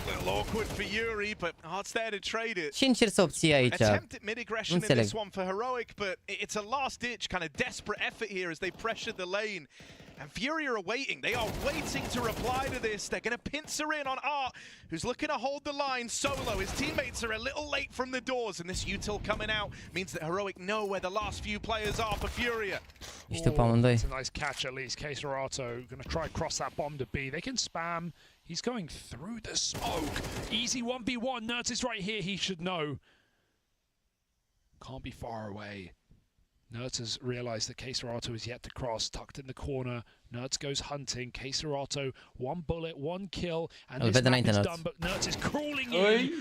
Little awkward for Yuri, but HOTSTEPPER to trade it. Ce încerci să obții aici? Attempted mid-aggression in this one for Heroic, but it's a last-ditch kind of desperate effort here as they pressure the lane. And Fury are waiting. They are waiting to reply to this. They're going to pincer in on Art, who's looking to hold the line solo. His teammates are a little late from the doors, and this util coming out means that Heroic know where the last few players are for Furia. It's a nice catch at least. Caserauto going to try cross that bomb to B. They can spam. He's going through the smoke. Easy 1v1. Nerds is right here. He should know. Can't be far away. Nerds has realized that Caserauto is yet to cross. Tucked in the corner. Nerds goes hunting. Caserauto, 1 bullet, 1 kill. And this map is done, but Nerds is crawling in.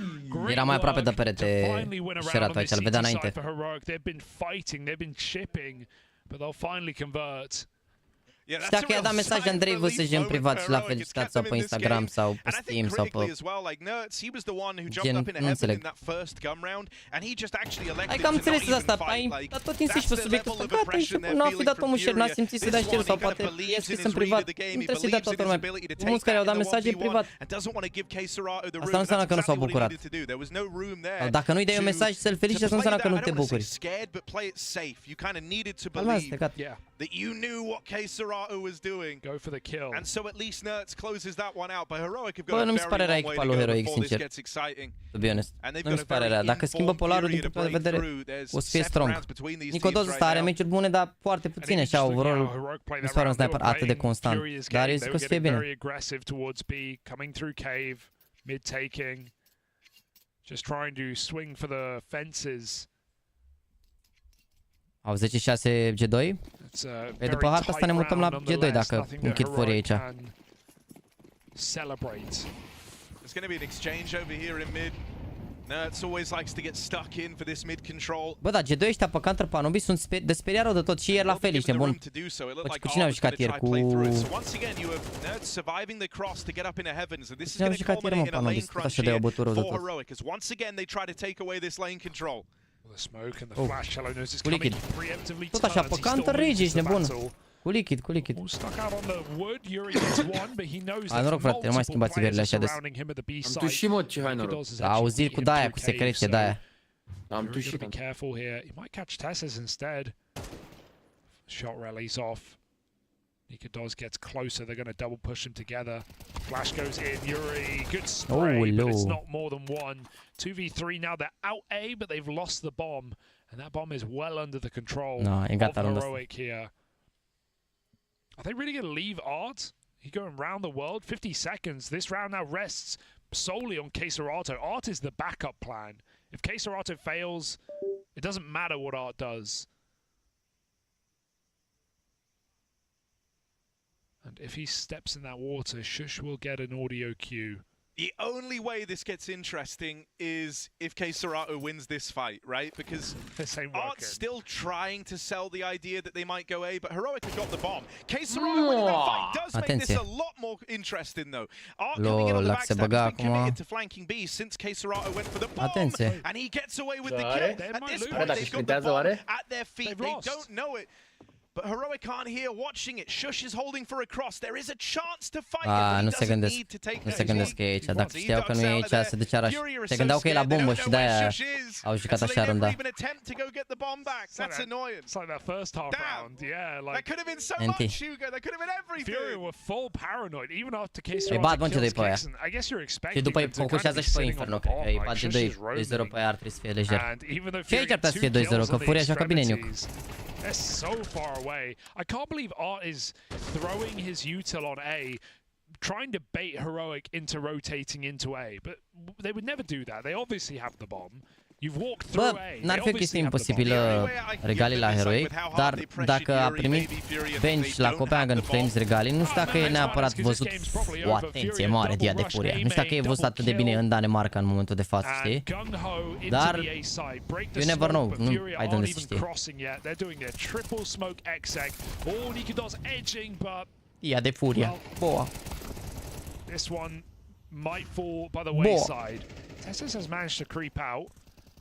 Era mai aproape de perete șeratul aici, îl vedea înainte. They've been fighting, they've been chipping, but they'll finally convert. Și dacă i-a dat mesaj Andrei VSJ în privat și l-a felicitat sau pe Instagram sau pe Steam sau pe... Gen, nu înțeleg. Hai că am înțeles asta, ai dat tot insiști pe subiectul ăsta, gata, nu a fi dat omul share, n-a simțit să dea share sau poate e scris în privat, nu trebuie să-i dea toată lumea. Mulți care au dat mesaje în privat. Asta nu înseamnă că nu s-au bucurat. Dacă nu-i dai un mesaj să-l feliciți, nu înseamnă că nu te bucuri. That you knew what KScerato was doing. Go for the kill. And so at least Nerds closes that one out. But Heroic have Bă, got nu a mi se pare very rea long way echipa to lui go Heroic, before this sincer. gets exciting. To be honest. Nu mi se pare rea. Dacă schimbă polarul din punctul de vedere, o să fie strong. Nicodozul ăsta are meciuri bune, dar foarte puține și au rolul. Mi se pare un sniper atât de constant. Dar eu zic că o să fie bine. Just trying to swing for the fences. Au 10-6 G2? E după harta asta ne mutăm la G2 dacă închid forii aici. There's going to be an exchange over here in mid. Nerds always likes to get stuck in for this mid control. Bă, da, G2 ăștia pe counter pe Anubis sunt de speriat rău de tot și ieri la fel, ești nebun. Cu cine au jucat ieri? Cu... Cine au jucat ieri, mă, pe Anubis? Tot așa de-au bătut rău de tot. Cu lichid. Tot așa, pe counter rage, ești nebun. Cu lichid, cu lichid. Hai, noroc, frate, nu mai schimbați țigările așa des. Am tușit, mă, ce hai noroc. A auzit cu de-aia, cu secreție de-aia. Am tușit. Be careful here. He might catch Tessus instead. Shot release off. Nikodoz gets closer. They're going to double push them together. Flash goes in. Yuri, good spray, but it's not more than one. 2v3 now. They're out A, but they've lost the bomb. And that bomb is well under the control of Heroic here. Are they really going to leave Art? He going around the world? 50 seconds. This round now rests solely on KScerato. Art is the backup plan. If KScerato fails, it doesn't matter what Art does. And if he steps in that water, Shush will get an audio cue. The only way this gets interesting is if KScerato wins this fight, right? Because Art's still trying to sell the idea that they might go A, but Heroic have got the bomb. KScerato winning that fight does make this a lot more interesting, though. Art coming in on the backstab has been committed to flanking B since KScerato went for the bomb, and he gets away with the kill. At this point, they've got the bomb at their feet. They don't know it. But Heroic aren't here watching it. Shush is holding for a cross. There is a chance to fight it, nu se gândesc. Nu se gândesc că e aici. Dacă știau că nu e aici, se ducea raș. Se gândeau că e la bombă și de-aia au jucat așa runda. It's like that first half round. Yeah, like... That could have been so much, Hugo. That could have been everything. Fury were full paranoid, even after KScerato kills Kixon. I guess you're expecting them to kind of be sitting on the bomb. Like, Shush is roaming. 2-0 pe ar trebui să fie lejer. And even though Și aici ar putea să fie 2-0, că Furia joacă bine Nuke. They're so far away. I can't believe Art is throwing his util on A, trying to bait Heroic into rotating into A, but they would never do that. They obviously have the bomb. You've walked through A. N-ar fi o chestie imposibilă regalii la Heroic, dar dacă a primit bench la Copenhagen Flames regalii, nu știu dacă e neapărat văzut o atenție mare de ea de Furia. Nu știu dacă e văzut atât de bine în Danemarca în momentul de față, știi? Dar you never know, ai de unde să știi. Ea de Furia. Boa. This one might fall by the wayside. Tessus has managed to creep out.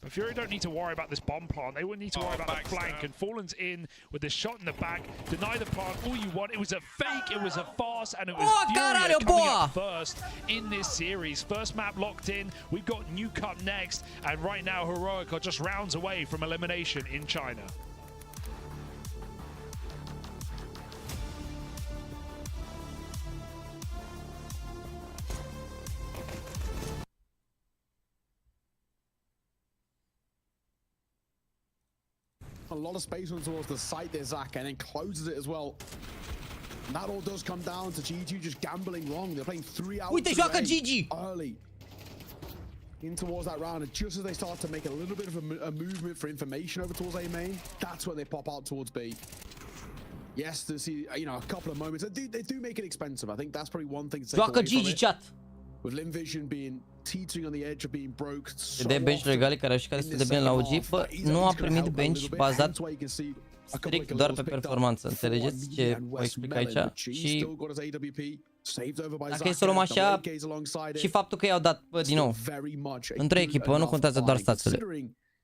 But Fury don't need to worry about this bomb plant. They wouldn't need to worry about the flank. And Fallen's in with the shot in the back. Deny the plant. All you want. It was a fake. It was a farce. And it was Fury coming up first in this series. First map locked in. We've got New Cup next. And right now, Heroic are just rounds away from elimination in China. A lot of space on towards the site there, Zach, and then closes it as well. And that all does come down to G2 just gambling wrong. They're playing 3 out early in towards that round, and just as they start to make a little bit of a movement for information over towards A main, that's when they pop out towards B. Yes, to see, you know, a couple of moments. They do make it expensive. I think that's probably one thing to take away from it. Chat. With Lim Vision being teetering on the edge of being broke. De bench regali care au jucat destul de bine la OG, bă, nu a primit bench bazat strict doar pe performanță. Înțelegeți ce vă explic aici? Și dacă e să o luăm așa, și faptul că i-au dat, din nou, într-o echipă, nu contează doar stațiile.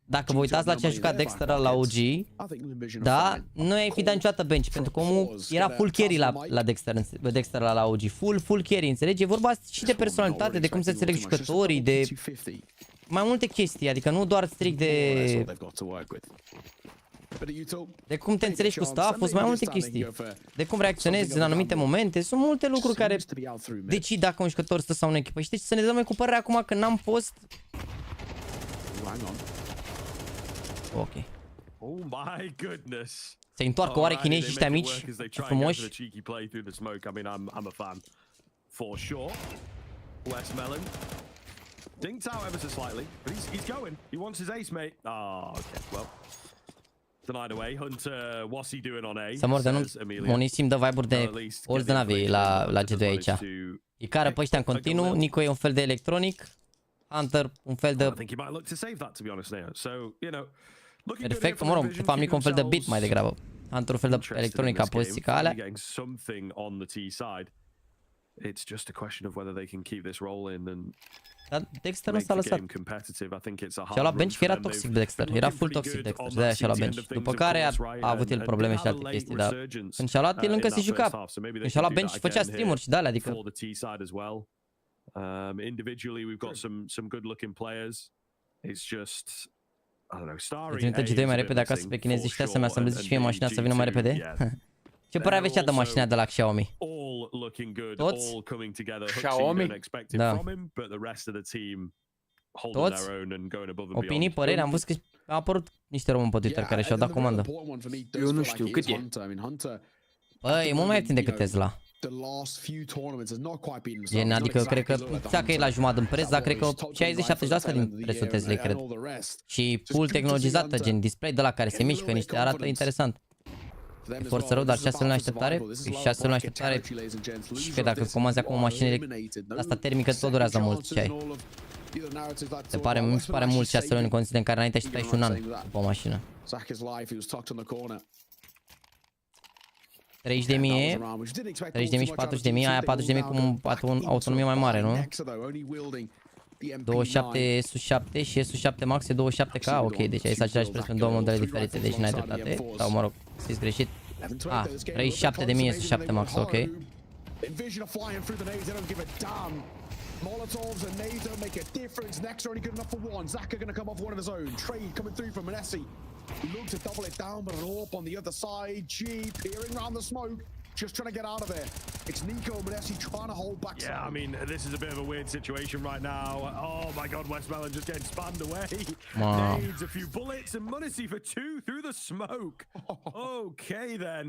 Dacă vă uitați la ce a jucat Dexter la OG, da, nu ai fi dat niciodată bench, pentru că omul era full carry la Dexter la OG, full carry, înțelegi? E vorba și de personalitate, de cum se înțeleg jucătorii, de mai multe chestii, adică nu doar strict de cum te înțelegi cu staff-ul, sunt mai multe chestii. De cum reacționezi în anumite momente, sunt multe lucruri care decid dacă un jucător stă sau în echipă. Și să ne dăm mai cu părerea acum că n-am fost... Ok. Oh my goodness. Se întoarcă oare chinezii ăștia mici frumoși? I'm a fan. For sure. Westmelon. Dinked out ever so slightly, but he's going. He wants his ace, mate. Oh, okay. Well. Denied away. Hunter, what's he doing on A? Să mor de nu, Monisim dă vibe-uri de orz de nave la G2 aici. E care pe ăștia în continuu, Nico e un fel de electronic, Hunter un fel de... Perfect, mă rog, de fapt Nico un fel de beat mai degrabă. Hunter un fel de electronic ca poziții ca alea. It's just a question of whether they can keep this rolling and dar Dexter nu s-a lăsat. Și-a luat bench că era toxic Dexter. Era full toxic Dexter, de-aia și-a luat bench. După care a avut el probleme și alte chestii, dar când și-a luat, el încă se juca. Când și-a luat bench și făcea stream-uri și de-alea, adică... Individually we've got some good looking players. It's just I don't know, Starry. Trimite G2 mai repede acasă pe chinezii ăștia să-mi asambleze și fie mașina să vină mai repede. Ce părere aveți de mașina de la Xiaomi? Toți? Xiaomi? Da. Toți? Opinii, păreri? Am văzut că au apărut niște români pe Twitter care și-au dat comandă. Eu nu știu, cât e? Băi, e mult mai ieftin decât Tesla. Gen, adică cred că, dacă e la jumătate în preț, dar cred că 60-70% din prețul Teslei, cred. Și full tehnologizată, gen display de la care se mișcă, niște arată interesant. E forță rău, dar 6 luni așteptare? 6 luni așteptare și că dacă comanzi acum o mașină asta termică, tot durează mult ce ai. Mi se pare mult 6 luni în condiții în care înainte așteptai și un an după o mașină. 30.000 e, 30.000 și 40.000, aia 40.000 cu o autonomie mai mare, nu? 27 SU7 și SU7 Max e 27K, ok, deci ai același preț în două modele diferite, deci n-ai dreptate, sau mă rog, știți greșit. 37.000 SU7 Max, ok. Molotovs and nades don't make a difference. Next are only good enough for one. Zaka gonna come off one of his own. Trade coming through from Manesi. Look to double it down, but an AWP on the other side. G peering around the smoke. Just trying to get out of there. It's Nico and Manesi trying to hold back. Yeah, I mean, this is a bit of a weird situation right now. Oh my god, Westmelon just getting spanned away. Nades, a few bullets, and Manesi for 2 through the smoke. Okay then.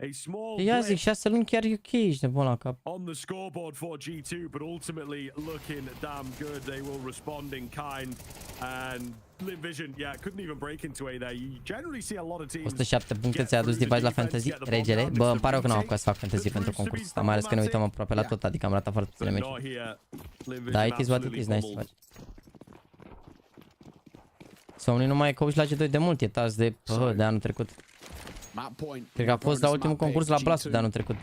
A small ia zic, 6 luni chiar e ok, ești nebun la cap. On the scoreboard for G2, but ultimately looking damn good. They will respond in kind and Vision, yeah, couldn't even break into A there. You generally see a lot of teams. 107 puncte ți-a adus device la fantasy, regele. Bă, îmi pare rău că n-am apucat să fac fantasy pentru concursul ăsta, mai ales că ne uităm aproape la tot, adică am ratat foarte puține meciuri. Da, it is what it is, nice să faci. Somnii nu mai e coach la G2 de mult, e taz de anul trecut. Cred că a fost la ultimul concurs la Blast de anul trecut.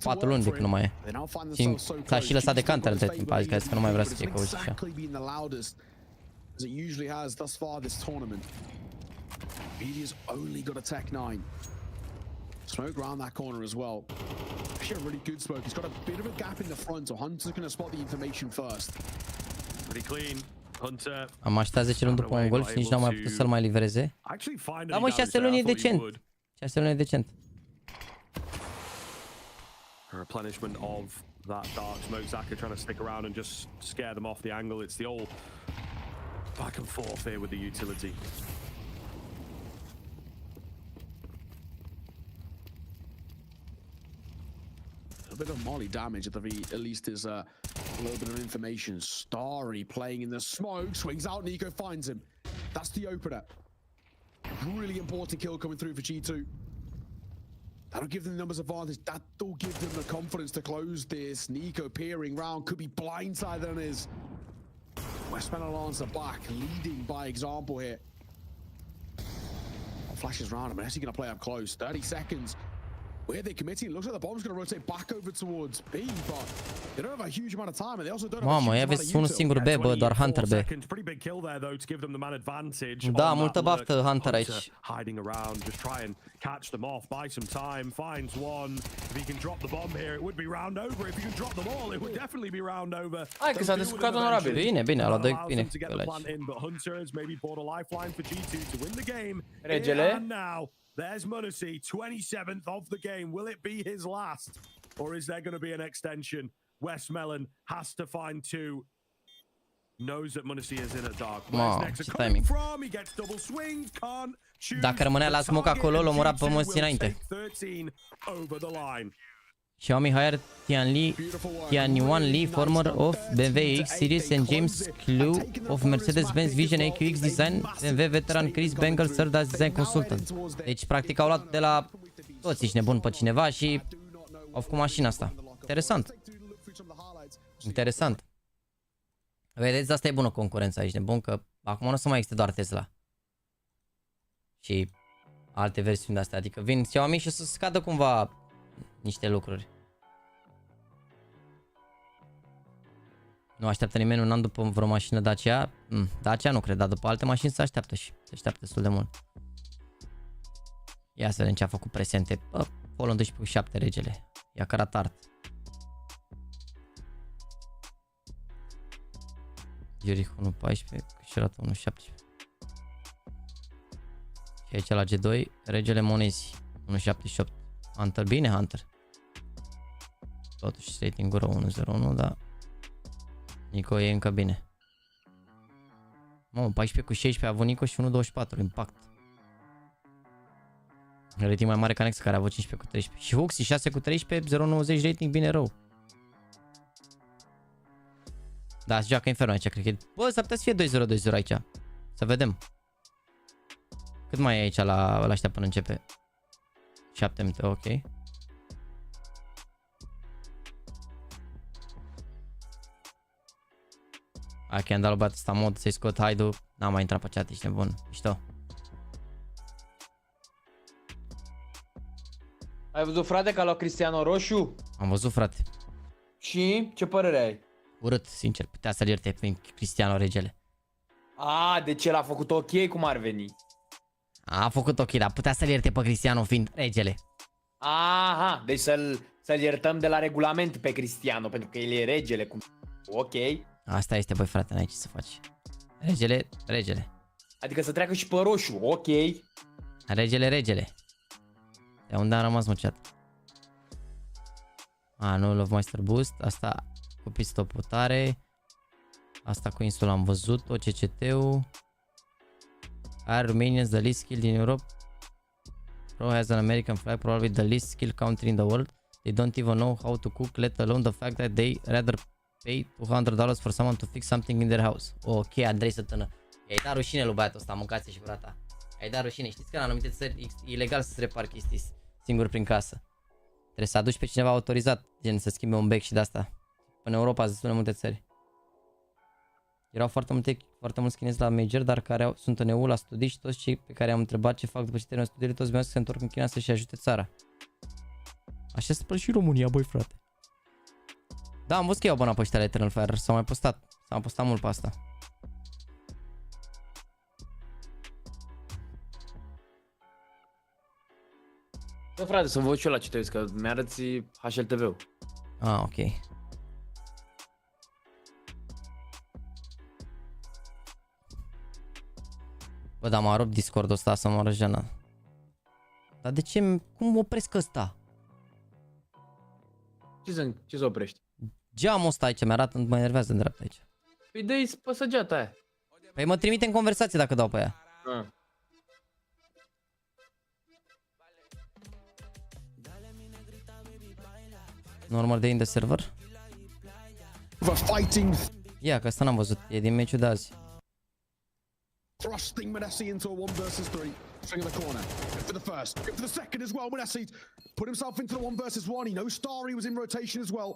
4 luni de când nu mai e. Și s-a și lăsat de counter între timp, adică că nu mai vrea să fie coach așa. As it usually has thus far this tournament. BD's only got a Tech 9. Smoke around that corner as well. Actually a really good smoke. He's got a bit of a gap in the front, so Hunter's going to spot the information first. Pretty clean. Hunter. Am așteptat 10 luni după un gol și nici n-am mai putut să-l mai livreze. Da, mă, 6 luni e decent. 6 luni e decent. Replenishment of that dark smoke. Zaka trying to stick around and just scare them off the angle. It's the old back and forth here with the utility. A bit of molly damage at least is a little bit of information. Starry playing in the smoke, swings out, Nico finds him. That's the opener. Really important kill coming through for G2. That'll give them the numbers advantage. That'll give them the confidence to close this. Nico peering round, could be blindsided on his. Westmelon answer back, leading by example here. flashes around him. Unless he's going to play up close. 30 seconds. Where are they committing? It looks like the bomb's going to rotate back over towards B, but they don't have a huge amount of time, and they also don't have a huge amount of aveți unul singur B, bă, doar Hunter B. Pretty big kill there though to give them the man advantage. Da, multă baftă Hunter aici. Hiding around, just try and catch them off, buy some time, finds one. If he can drop the bomb here, it would be round over. If he can drop them all, it would definitely be round over. Hai că s-a descurcat onorabil. Bine, bine, a luat doi bine. But Hunter has maybe bought a lifeline for G2 to win the game. Regele. And now there's m0NESY, 27th of the game. Will it be his last? Or is there going to be an extension? Westmelon has to find two. Knows that m0NESY is in at dark. Where's next coming from? He gets double swings. Can't choose. Dacă rămânea la smoke acolo, l-a omorat pe m0NESY înainte. 13 over the line. Xiaomi hired Tianyuan Lee, former of BMW X Series, and James Clue of Mercedes-Benz Vision EQX Design, BMW veteran Chris Bengal, Third as Design Consultant. Deci, practic, au luat de la toți, ești nebun pe cineva și au făcut mașina asta. Interesant. Interesant. Vedeți, asta e bună concurența aici, nebun, că acum nu o să mai existe doar Tesla. Și alte versiuni de astea, adică vin Xiaomi și o să scadă cumva niște lucruri. Nu așteaptă nimeni un an după vreo mașină Dacia? Dacia nu cred, dar după alte mașini se așteaptă și se așteaptă destul de mult. Ia să vedem ce a făcut presente. Polo 12,7 regele. Ia caratart. Jurich 1,14, Cășerat 1,17. Și aici la G2, regele m0NESY 1,78. Hunter, bine Hunter. Totuși rating-ul rău 1-0-1, dar Nico e încă bine. Mamă, 14,16 a avut Nico și 1,24, impact. Rating mai mare ca Nex, care a avut 15,13. Și Huxi 6,13, 0,90 rating, bine rău. Da, se joacă Inferno aici, cred că e... Bă, s-ar putea să fie 2-0-2-0 aici. Să vedem. Cât mai e aici la ăștia până începe? 7 minute, ok. Hai că i-am dat lui băiatul ăsta mod să-i scot hide-ul. N-am mai intrat pe chat, ești nebun. Mișto. Ai văzut, frate, că a luat Cristiano roșu? Am văzut, frate. Și ce părere ai? Urât, sincer, putea să-l ierte pe Cristiano regele. A, deci el a făcut ok, cum ar veni? A făcut ok, dar putea să-l ierte pe Cristiano fiind regele. Aha, deci să-l iertăm de la regulament pe Cristiano, pentru că el e regele, cum... Ok. Asta este, băi, frate, n-ai ce să faci. Regele, regele. Adică să treacă și pe roșu, ok. Regele, regele. De unde am rămas, mă, chat? Nu Love Master Boost. Asta cu pistopul tare. Asta cu insula am văzut-o. CCT-ul. Are Romanians the least skilled in Europe. Pro has an American flag, probably the least skilled country in the world. They don't even know how to cook, let alone the fact that they rather pay $200 for someone to fix something in their house. Ok, Andrei Sătână. I-ai dat rușine lui băiatul ăsta, mâncați și gura ta. I-ai dat rușine. Știți că în anumite țări e ilegal să-ți repari chestii singur prin casă. Trebuie să aduci pe cineva autorizat, gen să schimbe un bec și de-asta. În Europa sunt destul de multe țări. Erau foarte mulți chinezi la major, dar care sunt în EU la studii și toți cei pe care am întrebat ce fac după ce termină studiile, toți mi-au zis că se întorc în China să-și ajute țara. Așa se spune și România, băi, frate. Da, am văzut că iau bani pe ăștia la Eternal Fire, s-au mai postat mult pe asta. Bă, frate, să văd și eu la ce te uiți, că mi-arăți HLTV-ul. Ok. Bă, dar m-a rupt Discord-ul ăsta să mă răjena. Dar de ce? Cum opresc ăsta? Ce să oprești? Geamul ăsta aici mi-arată, mă enervează în dreapta aici. Păi dă-i păsăgeata aia. Păi mă trimite în conversație dacă dau pe ea. Normal day in the server? Ia, că asta n-am văzut, e din meciul de azi. Thrusting m0NESY into a 1 versus 3. Swing in the corner. Go for the first. Go for the second as well. m0NESY put himself into the 1 versus 1. He knows Starry was in rotation as well.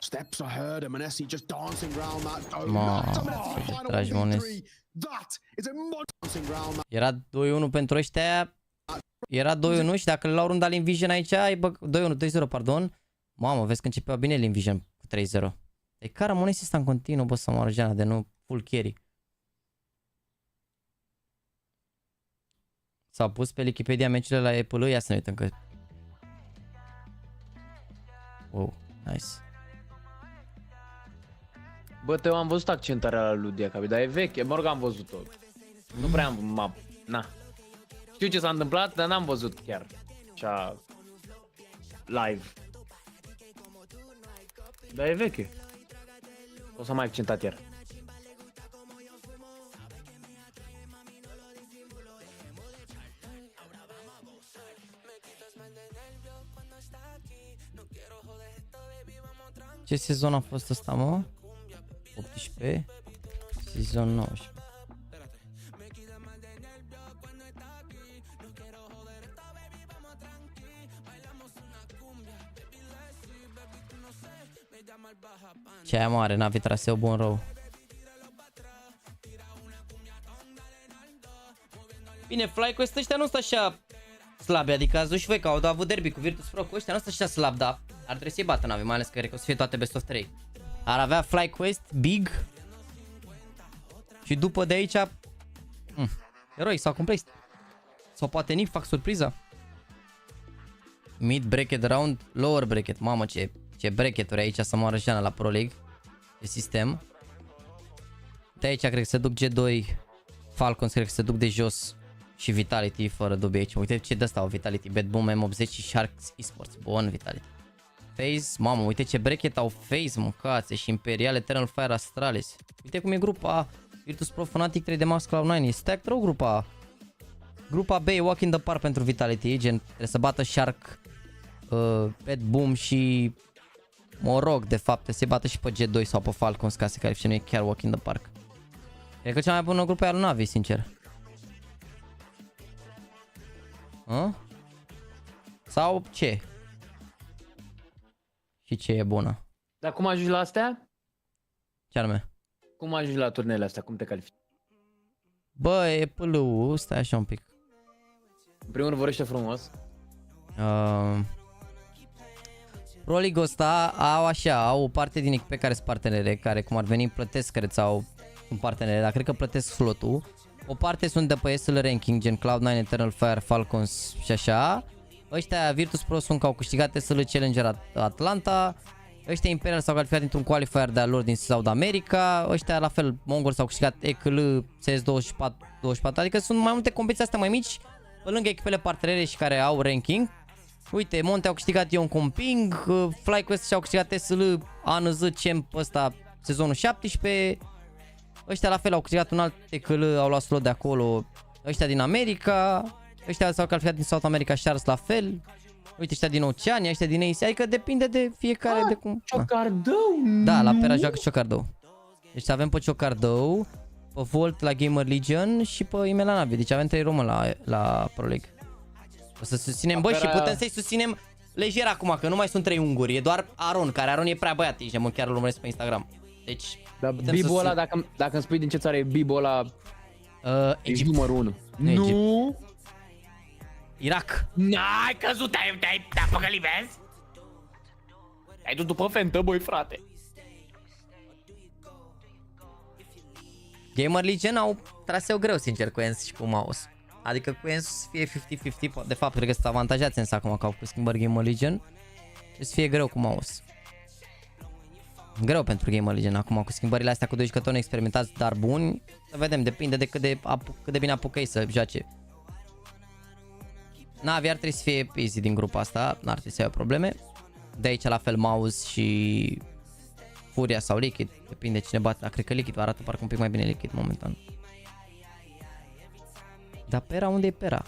Steps ahead, and Manesi just dancing around that. Tragi Mones. Era 2-1 pentru ăștia. Era 2-1 și dacă îl luau runda Linvision aici, ai 2-1, 2-0, pardon. Mamă, vezi că începea bine Linvision cu 3-0. E cara Monesi ăsta în continuu, bă, să moară Geana, de nu full carry. S-au pus pe Wikipedia meciurile la Apple, ia să ne uităm că... Wow, nice. Bă, Teo, am văzut accentarea la lui Diacabi, dar e veche, mă rog, am văzut-o. Nu prea am... Na. Știu ce s-a întâmplat, dar n-am văzut chiar. Așa... Live. Dar e veche. O să mai accentat iar. Ce sezon a fost ăsta, mă? 18? Sezon 19. Ce aia mare, n-avi traseu bun rău. Bine, FlyQuest ăștia nu sunt așa slabi, adică ați văzut și voi că au avut derby cu Virtus Pro cu ăștia, nu sunt așa slab, dar ar trebui să-i bată navi, mai ales că cred că o să fie toate best of 3. Ar avea FlyQuest, Big și după de aici eroi sau complex. Sau poate Nick fac surpriza. Mid bracket round, lower bracket, mamă ce bracket-uri aici să moară Jana la Pro League de sistem. De aici cred că se duc G2, Falcons cred că se duc de jos și Vitality fără dubii aici. Uite ce de asta au Vitality, Bad Boom, M80 și Sharks Esports. Bun Vitality. FaZe, mamă, uite ce bracket au FaZe, mâncați, și Imperial, Eternal Fire, Astralis. Uite cum e grupa A, Virtus Pro, Fnatic, 3 de Max, Cloud9, e stacked rău grupa A. Grupa B e walk in the park pentru Vitality, gen trebuie să bată Shark, Bad Boom și mă rog, de fapt, se bată și pe G2 sau pe Falcons ca să califice, nu e chiar walk in the park. Cred că cea mai bună grupă e al Navi, sincer. Sau ce? Și ce e bună? Dar cum ajungi la astea? Ce anume? Cum ajungi la turneele astea? Cum te califici? Bă, e pâlul, stai așa un pic. În primul rând vorbește frumos. Pro League-ul ăsta au o parte din echipe care sunt partenere, care cum ar veni plătesc, care sunt partenere, dar cred că plătesc slotul. O parte sunt de pe SL ranking, gen Cloud9, Eternal Fire, Falcons și așa. Ăștia Virtus Pro sunt că au câștigat SL Challenger Atlanta. Ăștia Imperial s-au calificat dintr-un qualifier de-a lor din South America. Ăștia la fel, Mongol s-au câștigat ECL, CS24, adică sunt mai multe competiții astea mai mici, pe lângă echipele partenere și care au ranking. Uite, Monte au câștigat Ion Comping, FlyQuest și-au câștigat SL ANZ Champ ăsta sezonul 17. Ăștia la fel au câștigat un alt ECL, au luat slot de acolo. Ăștia din America, ăștia s-au calificat din South America, Sharks la fel. Uite, ăștia din Oceania, ăștia din Asia, adică depinde de fiecare de cum. Ciocardău! Da, la Pera joacă Ciocardău. Deci avem pe Ciocardău, pe Volt la Gamer Legion și pe Imela Navi. Deci avem 3 români la Pro League. O să susținem, băi, și putem să-i susținem lejer acum, că nu mai sunt 3 unguri, e doar Aron, care Aron e prea băiat, ești, mă chiar îl urmăresc pe Instagram. Deci, dar Bibo ăla, dacă îmi spui din ce țară e Bibo ăla, Egipt. Numărul 1. Nu? Irak. N-ai căzut, te-ai păcălit, vezi? Ai dus după fentă, băi, frate. Gamer Legion au traseu greu, sincer, cu ENS și cu mouse. Adică cu ENS să fie 50-50, de fapt, cred că sunt avantajați însă acum că au cu schimbări Gamer Legion. Să fie greu cu mouse. Greu pentru Gamer Legion acum cu schimbările astea cu 2 jucători experimentați, dar buni. Să vedem, depinde de cât de bine apucai să joace. Navi ar trebui să fie easy din grupa asta, n-ar trebui să aibă probleme. De aici la fel Mouse și Furia sau Liquid, depinde cine bate, dar cred că Liquid arată parcă un pic mai bine Liquid momentan. Dar Pera, unde e Pera?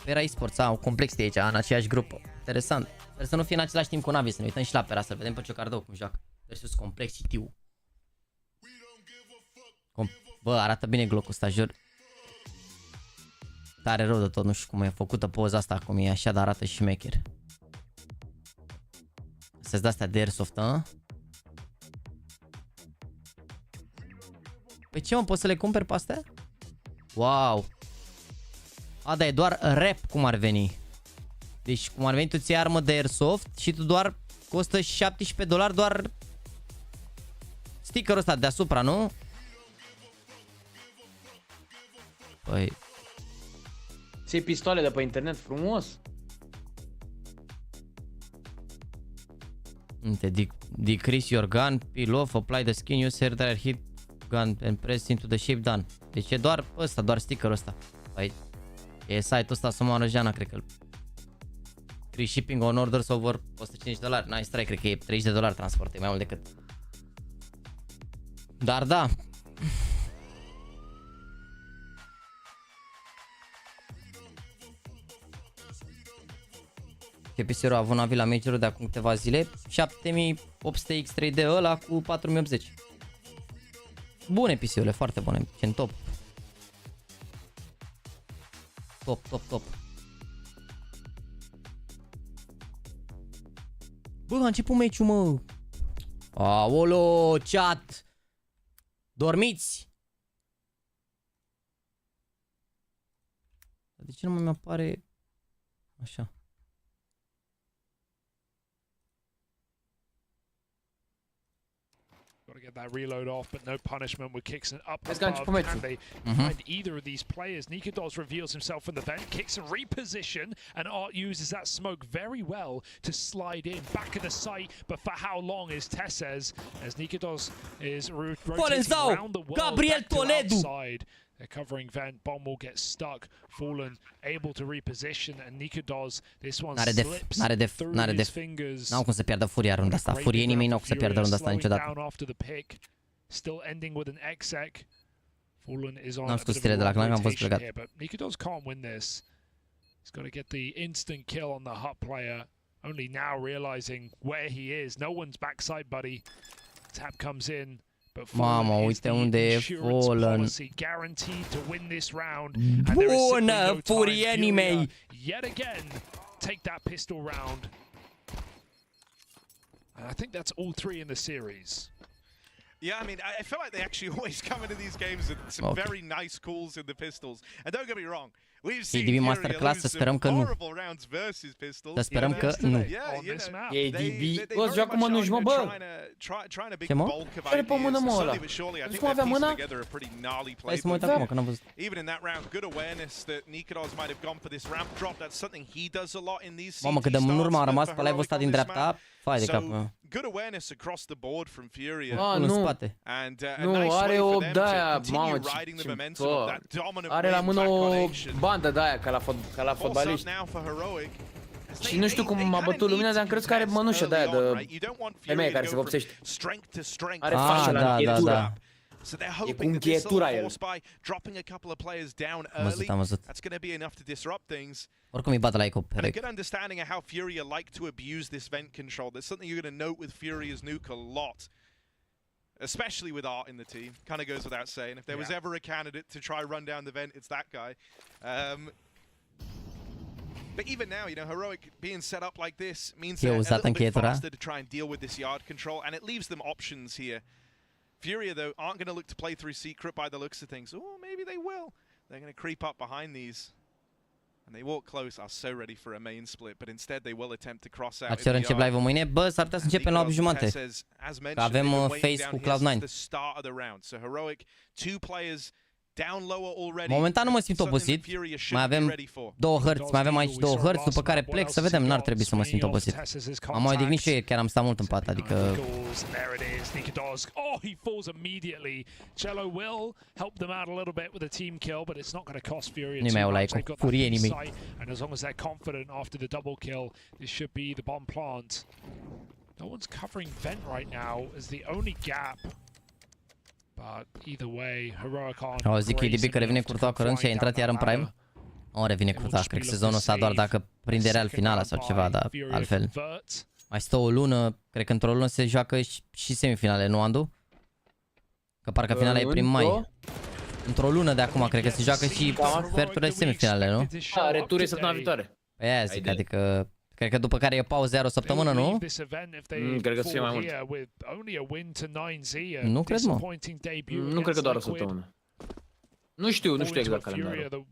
Pera Esports, au complex de aici, în aceeași grupă. Interesant. Sper să nu fie în același timp cu Navi, să ne uităm și la Pera, să vedem pe Ciocardău cum joacă. Versus complex și Tiu. Bă, arată bine glocul ăsta, jur. Tare rău de tot, nu știu cum e făcută poza asta, cum e așa, dar arată și șmecher. astea de-astea de airsoft, a? Păi ce mă, poți să le cumperi pe astea? Wow! A, da, e doar rap cum ar veni. Deci cum ar veni, tu ții armă de airsoft și tu doar costă $17 doar stickerul ăsta deasupra, nu? Păi... Ții pistoale de pe internet frumos? Decrease your gun, peel off, apply the skin, use hair dryer, hit gun and press into the shape, done. Deci e doar ăsta, doar stickerul ăsta. Păi, e site-ul ăsta să moară Jana, cred că. Free shipping on orders over $150. Nice try, cred că e $30 transport, e mai mult decât. Dar da. CPC-ul a avut un avi la major de acum câteva zile. 7800 X3D ăla cu 4080. Bune PC-urile, foarte bune, în top. Top. Bă, a început meciul, mă. Aolo, chat. Dormiți. De ce nu mai apare așa? Got to get that reload off, but no punishment with kicks and up Let's go into above. formation. Can they find either of these players? Nikodos reveals himself from the vent, kicks and reposition, and Art uses that smoke very well to slide in. Back of the site, but for how long is Tesses, as Nikodos is rotating around the world Gabriel back to Toledo. outside. They're covering vent, bomb will get stuck, Fallen able to reposition, and Nikodos, this one slips through his fingers. N-au cum să piardă Furia runda asta. Furienii mei n-au cum să piardă runda asta niciodată. Still ending with an exec. Fallen is on N-am scos tire de la clan, am fost plecat. But Nikodos can't win this. He's got to get the instant kill on the hut player. Only now realizing where he is. No one's backside buddy. Tap comes in. Mamă, uite unde e Fallen. Bună, furienii mei! Yet again, take that pistol round. And I think that's all three in the series. Yeah, I mean, I feel like they actually always come into these games with some very nice calls in the pistols. And don't get me wrong, we've seen DB Masterclass, să sperăm că nu. Să sperăm că nu. E DB. Bă, joacă mănuși, mă, bă! Ce, mă? Ce-are pe mână, mă, ăla? Nu cum avea mâna? Hai să mă uit acum, că n-am văzut. Mamă, cât de în urmă a rămas pe live-ul ăsta din dreapta. Fai de capul meu. Good awareness across the board from Furia. Nu. Nu, are o de-aia, mamă, are la mână o bandă de-aia, ca la fotbaliști. Și nu știu cum m-a bătut lumina, dar am crezut că are mănușă de-aia de femeie care se vopsește. Are fașă la încheietură. E cu încheietura el. Am văzut. Oricum îi bat la eco. A good understanding of how Furia like to abuse this vent control. There's something you're going to note with Furia's nuke a lot. Especially with Art in the team. Kind of goes without saying. If there was ever a candidate to try run down the vent, it's that guy. But even now, you know, Heroic being set up like this means they're a little bit faster to try and deal with this yard control, and it leaves them options here. Furia, though, aren't going to look to play through Secret by the looks of things. Oh, maybe they will. They're going to creep up behind these. And they walk close, are so ready for a main split, but instead they will attempt to cross out. Acer încep live-ul mâine. Bă, s-ar putea să începem la 8:30. Că avem FaZe cu Cloud9. Momentan nu mă simt obosit. Mai avem 2 hărți, mai avem aici 2 hărți, după care plec să vedem, n-ar trebui să mă simt obosit. Am mai odihnit și eu, chiar am stat mult în pat, adică... Nu mai au la eco, furienii mei. No one's covering vent right now as the only gap. But either way, Heroic on. Zic DB că revine curta curând și a intrat iar în prime. O, revine curta, cred că sezonul ăsta doar dacă prinde real finala sau ceva, dar altfel. Mai stă o lună, cred că într-o lună se joacă și semifinale, nu, Andu? Că parcă finala e prin mai. Într-o lună de acum, cred că se joacă și sferturile semifinale, nu? Da, retur e săptămâna viitoare. Păi aia zic, adică Cred că după care e pauză iar o săptămână, nu? Cred că să fie mai mult. Nu cred, mă. Nu cred că doar o săptămână. Nu știu exact calendarul.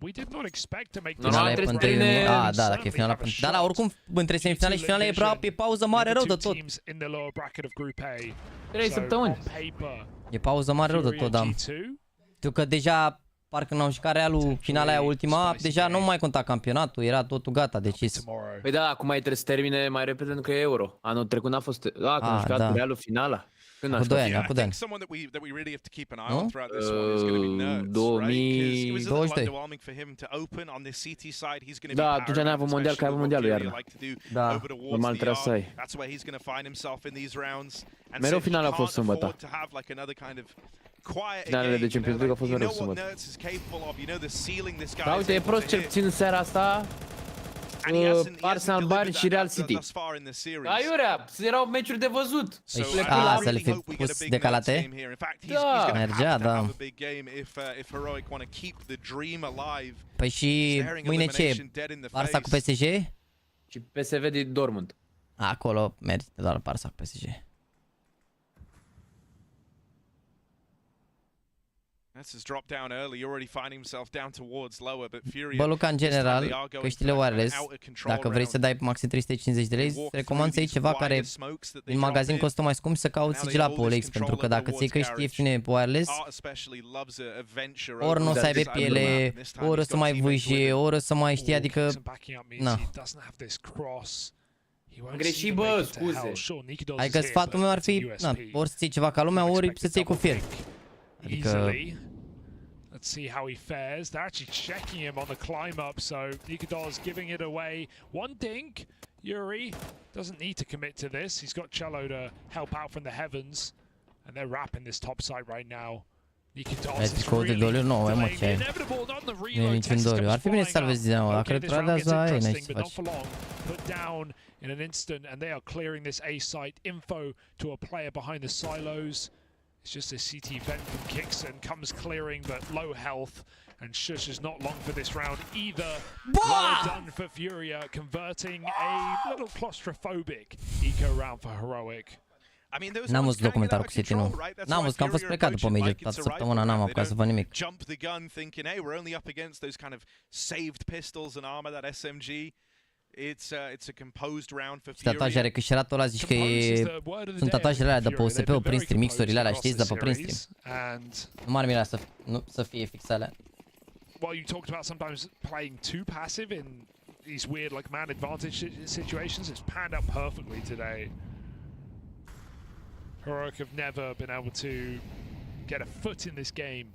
Finala e între... da, dacă e finala... Da, da, oricum, între semifinale și finale e pauză mare rău de tot. 3 săptămâni. E pauză mare rău de tot, da. Știu că deja, parcă n-au jucat Realul finala aia ultima, deja nu mai conta campionatul, era totul gata, decis. Păi da, acum mai trebuie să termine mai repede pentru că e Euro. Anul trecut n-a fost... Da, când a jucat Realul finala. Când a jucat? Cu 2 ani, Nu? 2022. Da, atunci n-a avut mondial, că a avut mondialul iarna. Da, normal trebuia să ai. Mereu finala a fost sâmbătă. Finalele de Champions League au fost mereu sâmbătă. Da, uite, e prost cel puțin în seara asta. Arsenal Bayern și Real City. Aiurea, erau meciuri de văzut. Să le fi pus decalate? Da. Mergea, da. Păi și mâine ce e? Barça cu PSG? Și PSV din Dortmund. Acolo merge doar Barça cu PSG. Bă, Luca, în general, căștile wireless, dacă vrei să dai maxim 350 de lei, recomand să iei ceva care în magazin costă mai scump și să cauți sigila pe OLX, pentru că dacă ți iei căști ieftine wireless, ori nu o să aibă piele, ori o să mai vâje, ori o să mai știi, adică... Na. Am greșit, bă, scuze. Adică sfatul meu ar fi, na, ori să-ți iei ceva ca lumea, ori să-ți iei cu fier. Adică... Let's see how he fares. They're actually checking him on the climb up, so Nikadol's giving it away. One dink. Yuri doesn't need to commit to this. He's got Cello to help out from the heavens, and they're wrapping this top side right now. Nikadol's is really delaying the inevitable, not the reload test comes flying up. Okay, this round gets interesting, but not for long. Put down in an instant, and they are clearing this A site. Info to a player behind the silos. It's just a CT vent from Kixon, comes clearing but low health, and Shush is not long for this round either. Well done for Furia, converting a little claustrophobic eco round for Heroic. N-am văzut documentarul cu City, nu. N-am văzut, că am fost plecat după Major, toată săptămâna n-am apucat să văd nimic. Și tatuajele, că și ratul ăla zici că sunt tatuajele alea de pe OSP-ul prin stream, mixurile alea, știți, de pe prin stream. Nu m-ar mira să fie fix alea. Well, you talked about sometimes playing too passive in these weird like man advantage situations. It's panned out perfectly today. Heroic have never been able to get a foot in this game.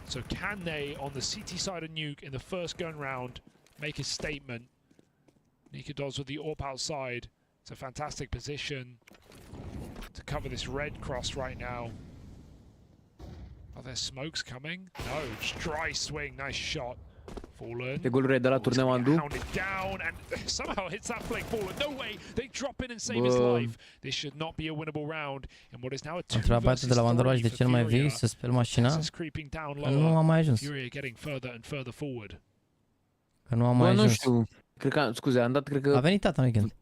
So can they, on the CT side of Nuke in the first gun round, make a statement? Nika does with the AWP outside. It's a fantastic position to cover this red cross right now. Are there smokes coming? No, just dry swing, nice shot. Fallen. Pe golul red de la turneu Andu. Down and somehow hits that flank. Fallen. No way. They drop in and save his life. This should not be a winnable round in what is now a 2 versus 3 de cel mai vii să speli mașina. Că nu am mai ajuns. Furia getting further and further forward. Că nu am mai ajuns. Nu știu. Cred că, scuze, am dat, cred că... A venit tata în weekend.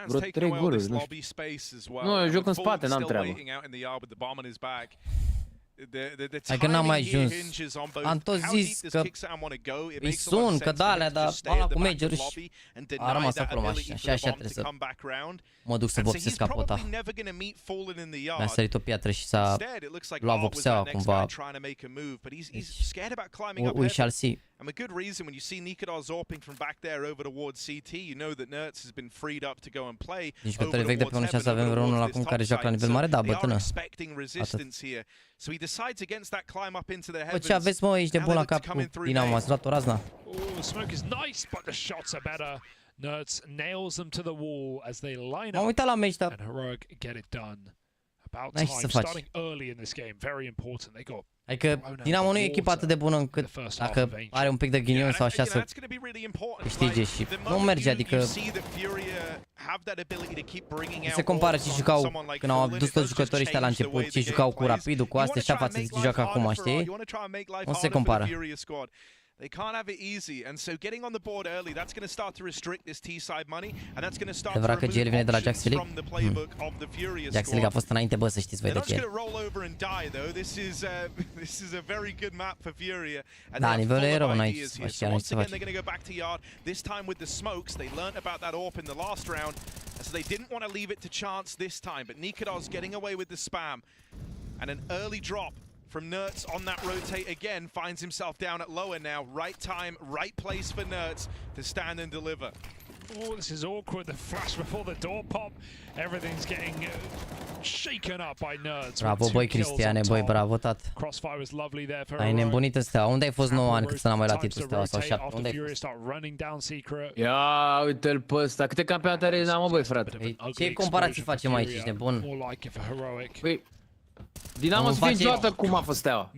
Vreo 3 goluri, nu știu. Nu, eu joc în spate, n-am treabă. Hai că n-am mai ajuns. Am tot zis că îi sun, că d-alea, dar ala cu major și a rămas acolo mașina. Și așa trebuie să mă duc să vopsesc capota. Mi-a sărit o piatră și s-a luat vopseaua cumva. We shall see. And a good reason when you see Nikadar zorping from back there over towards CT, you know that Nerds has been freed up to go and play. Deci jucătorii vechi de pe unul să avem vreunul acum care joacă la nivel mare, da, bătână. So he decides against that climb up into the Bă, heavens. ce aveți, mă, ești de bun la cap cu Dinamo, ați luat o razna. The smoke is nice, but the shots are better. Nerds nails them to the wall as they line up. M-am uitat la meci, dar... And Heroic get it done. About time, starting early in this game, very important. They got... Adică Dinamo nu e echipa atât de bună încât dacă are un pic de ghinion sau așa să câștige și nu merge, adică nu se compară ce jucau când au adus toți jucătorii ăștia la început, ce jucau cu Rapidul, cu astea și față de ce joacă acum, știi? Nu se compară. They can't have it easy, and so getting on the board early, that's going to start to restrict this T-side money, and that's going to start to remove options from the playbook of the Furious Jaxy League a fost înainte, bă, să știți voi de ce. They're not going to roll over and die, though. This is a very good map for Furia. And da, nivelul e rău, n-ai so once again, they're going to go back to yard. This time with the smokes, they learned about that AWP in the last round, so they didn't want to leave it to chance this time. But Nikados getting away with the spam, and an early drop from Nerds on that rotate again, finds himself down at lower now. Right time, right place for Nerds to stand and deliver. Oh, this is awkward. The flash before the door pop. Everything's getting shaken up by Nerds. Bravo, băi, Cristiane, băi, bravo, tat. Crossfire was lovely there for ai nebunit în Steaua. Unde ai fost 9 ani cât să n-am mai luat titlul Steaua sau 7? Unde ai fost? Ia, uite-l pe ăsta. Câte campionate are n-am, băi, frate? Ce comparații facem aici, ești nebun? Păi, Dinamo să fie niciodată cum a fost Steaua.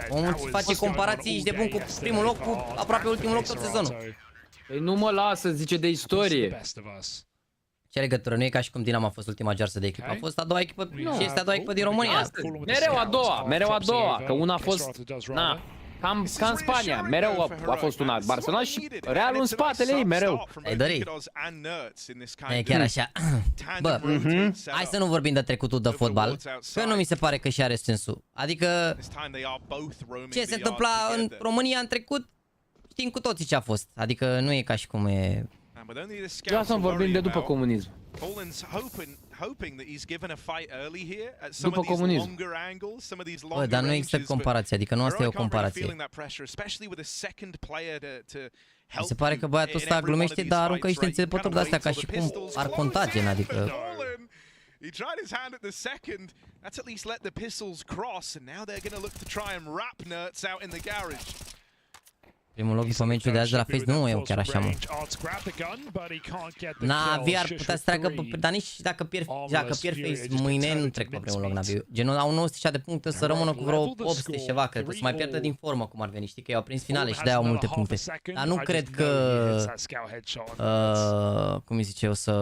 Omul face comparații, ești de bun cu primul loc, cu aproape ultimul loc tot sezonul. Păi nu mă lasă, zice de istorie. Ce legătură? Nu e ca și cum Dinamo a fost ultima gearsă de echipă. A fost a doua echipă și este a doua echipă din România. Mereu a doua, că una a fost, na, ca în Spania, mereu a fost una Barcelona și Realul în spatele ei, mereu. Ai dori? E chiar așa. Bă, hai să nu vorbim de trecutul de fotbal, că nu mi se pare că și are sensul. Adică, ce se întâmpla în România în trecut, știm cu toții ce a fost. Adică nu e ca și cum e... Eu să vorbim de după comunism. După comunism. Bă, dar nu există comparație, adică nu asta e o comparație. Mi se pare că băiatul ăsta glumește, dar aruncă niște înțelepături de-astea ca și cum ar conta, gen, adică... He tried his hand at the second. That's at least let the pistols cross, and now they're going to look to try and wrap Nerds out in the garage. Primul loc după meciul de azi de la FaZe nu e chiar așa, mă. Navi ar putea să treacă, dar nici dacă pierd FaZe mâine nu trec pe primul loc Navi. Genul au 900 de puncte să rămână cu vreo 800 și ceva, cred că să mai pierdă din formă cum ar veni, știi că i-au prins finale și de-aia au multe puncte. Dar nu cred că, cum îi zice eu, să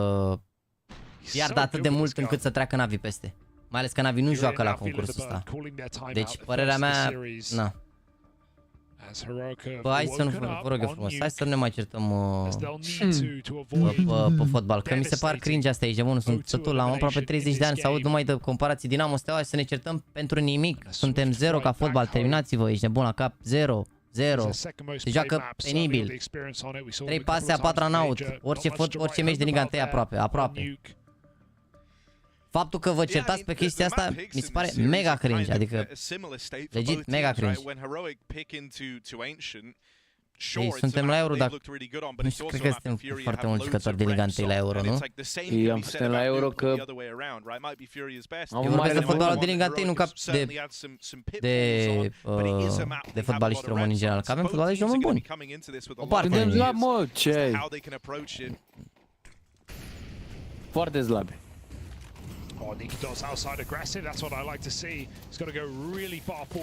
piardă atât de mult încât să treacă Navi peste. Mai ales că Navi nu joacă la concursul ăsta. Deci, părerea mea, na. Bă, hai să nu, vă rog eu frumos, hai să nu ne mai certăm pe fotbal, că mi se par cringe astea aici, bun, sunt sătul, am aproape 30 de ani să aud numai de comparații Dinamo Steaua și să ne certăm pentru nimic, suntem 0 ca fotbal, terminați-vă, ești nebun la cap, 0, se joacă penibil, 3 pase, a 4 în out, orice meci de Liga 1 aproape. Faptul că vă certați pe chestia asta mi se pare mega cringe, adică legit mega cringe. Ei, suntem la Euro, dar nu știu, cred că suntem foarte mulți jucători de Liga 1 la Euro, nu? Ei, suntem la Euro că... Eu vorbesc de fotbalul de Liga 1, nu ca de fotbaliști români în general, că avem fotbaliști români buni. O parte. Mă, ce? Foarte slabe.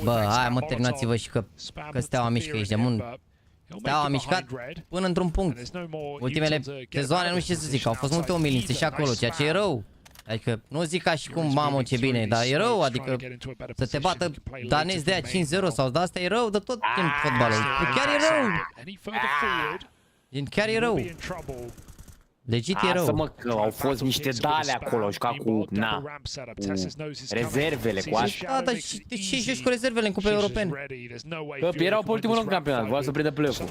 Bă, hai mă, terminați-vă și că Steaua mișcă, ești de mun. Steaua a mișcat până într-un punct. Ultimele sezoane, nu știu ce să zic, au fost multe umilințe și acolo, ceea ce e rău. Adică nu zic ca și cum, mamă, ce bine, dar e rău, adică să te bată danezi de aia 5-0 sau de asta e rău de tot în fotbalul. Chiar e rău. Chiar e rău. Legit e rău. Mă, că au fost niște dale acolo, au jucat cu, na, cu rezervele, cu așa. Da, dar de ce joci cu rezervele în Cupa Europene? Că erau pe ultimul loc în campionat, voiau să prindă play-off-ul.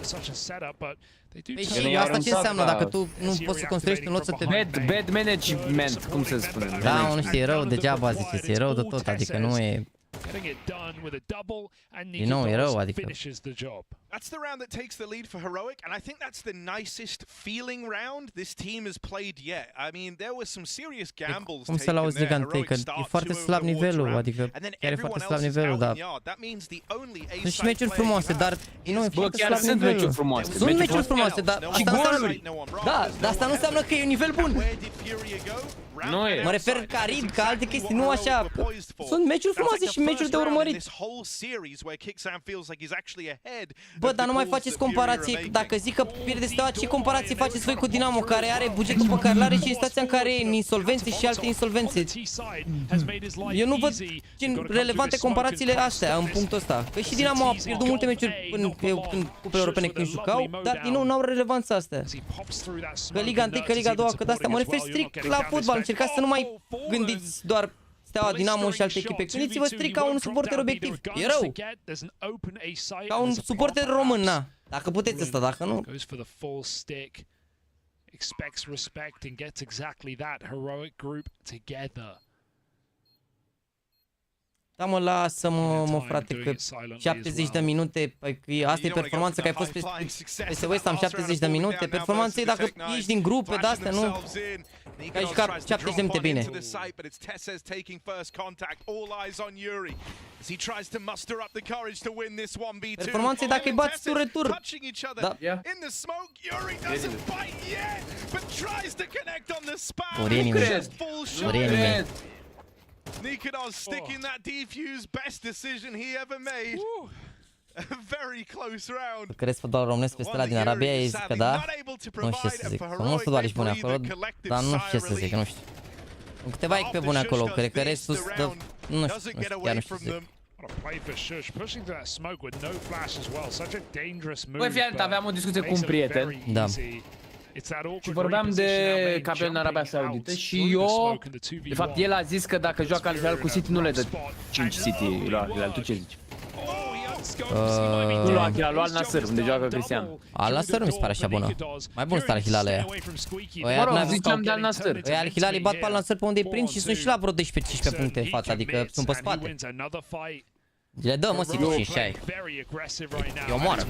Păi și asta ce înseamnă? Dacă tu nu poți să construiești un lot să te... Bad management, cum se spune. Da, nu știu, e rău degeaba, ziceți, e rău de tot, adică nu e... Din nou, e rău, adică... That's the round that takes the lead for Heroic, and I think that's the nicest feeling round this team has played yet. I mean, there were some serious gambles taken there. Heroic start e foarte slab nivelul, adică chiar e foarte slab nivelul, dar... Sunt și meciuri frumoase, dar nu e foarte slab nivelul. Sunt meciuri frumoase, dar asta nu înseamnă... Da, dar asta nu înseamnă că e un nivel bun. Nu e. Mă refer ca RIB, ca alte chestii, nu așa. Sunt meciuri frumoase și meciuri de urmărit. Bă, dar nu mai faceți comparații. Dacă zic că pierde Steaua, ce comparații faceți voi cu Dinamo, care are bugetul pe care l-are și stația în care e în insolvențe și alte insolvențe? Eu nu văd relevante comparațiile astea în punctul ăsta. Că și Dinamo a pierdut multe meciuri în cupele europene când jucau, dar din nou n-au relevanța astea. Că Liga 1, că Liga 2, că de asta mă refer strict la fotbal. Încercați să nu mai gândiți doar Steaua, Dinamo și alte echipe. Gândiți-vă strict ca un suporter obiectiv. E rău. Ca un suporter român, na. Dacă puteți asta, dacă nu... Expects respect and gets exactly that heroic group together. Da, mă, lasă-mă, frate, că 70 de minute, asta e performanța, că ai fost peste West Ham 70 de minute, performanța e dacă ești din grupe de-astea, nu? Că ai jucat 70 de minute bine. Performanța e dacă îi bați tu retur. Da. Orienii mei. Orienii mei. Nikidov sticking that defuse, best decision he ever made. A very close round. Crezi fotbal românesc pe stela din Arabia? Ei zic că da? Nu știu ce să zic. Sunt mulți fotbaliști buni acolo, dar nu știu ce să zic, nu știu. Sunt câteva echipe bune acolo, cred că restul stă... Nu știu, chiar nu știu ce să zic. Băi, fii atent, aveam o discuție cu un prieten. Da. Și vorbeam de campionul în Arabia Saudită și eu, de fapt, el a zis că dacă joacă Al-Hilal cu City nu le dă 5 City lui Al-Hilal. Tu ce zici? Nu lua Al-Hilal, lua Al-Nasr, unde joacă Cristiano. Al-Nasr nu mi se pare așa bună. Mai bun stă Al-Hilal ăia. Mă rog, ziceam de Al-Nasr. Al-Hilal îi bat pe Al-Nasr pe unde îi prind și sunt și la vreo 12-15 puncte în față, adică sunt pe spate. Le dă, mă, City și ai. E omoară.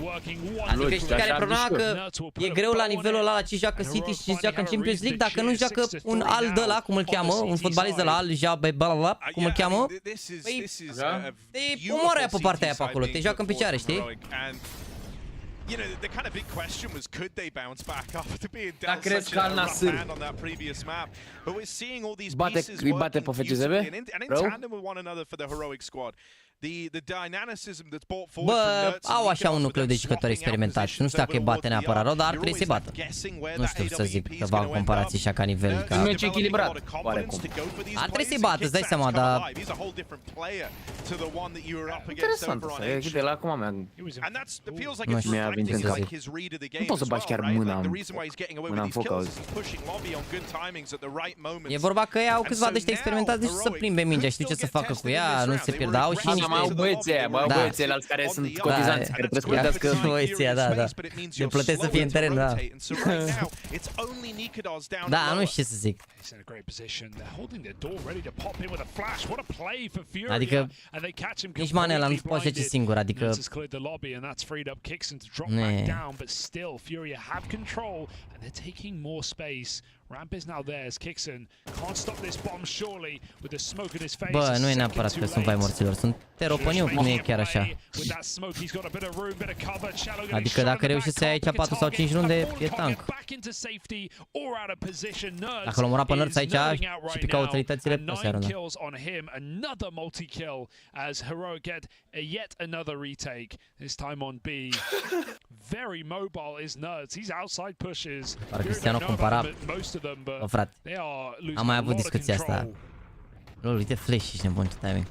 Adică știi care e problema? Că e greu la nivelul ăla la ce joacă City și ce joacă în Champions League dacă nu joacă un Al de ăla, cum îl cheamă, un fotbalist de la Al, cum îl cheamă. Păi, te omoară aia pe partea aia pe acolo, te joacă în picioare, știi? You know, the kind of big question was, could they bounce back after being dealt such a rough hand on that previous map? But we're seeing all these pieces working beautifully and in tandem with one another for the heroic squad. The dynamicism that's brought forward from Nerds. Bă, au așa un nucleu de jucători experimentați. Nu știu dacă îi bate neapărat rău, dar ar trebui să-i bată. Nu știu să zic ceva în comparație așa ca nivel. Nu e echilibrat, oarecum. Ar trebui să-i bată, îți dai seama, dar... Interesant asta, e de la acum nu știu, mi-a venit în cap. Nu poți să bagi chiar mâna în foc, auzi. E vorba că ei au câțiva de ăștia experimentați, deci să plimbe mingea, știu ce să facă cu ea, nu se pierdau și niște... Mai au băieții aia, mai au băieții alți care sunt cotizanți, care trebuie să plătească. Băieții aia, da. Le plătesc să fie în teren, da. Da, nu știu ce să zic. Adică nici Manela nu poate face singur, adică... Ramp is now theirs. Kixon can't stop this bomb surely with the smoke in his face. Bă, nu e neapărat că sunt vai morților, sunt teroponiu, nu e chiar așa. Adică dacă reușești să iei aici 4 sau 5 runde, e tank. Dacă l-am omorat pe Nerds aici și pica utilitățile, nu se arună. Another multi-kill as Heroic get yet another retake. This time on B. Very mobile is Nerds. He's outside pushes. Par Cristiano compara. Bă, frate, am mai avut discuția asta. Lol, uite flash și nebun, ce timing.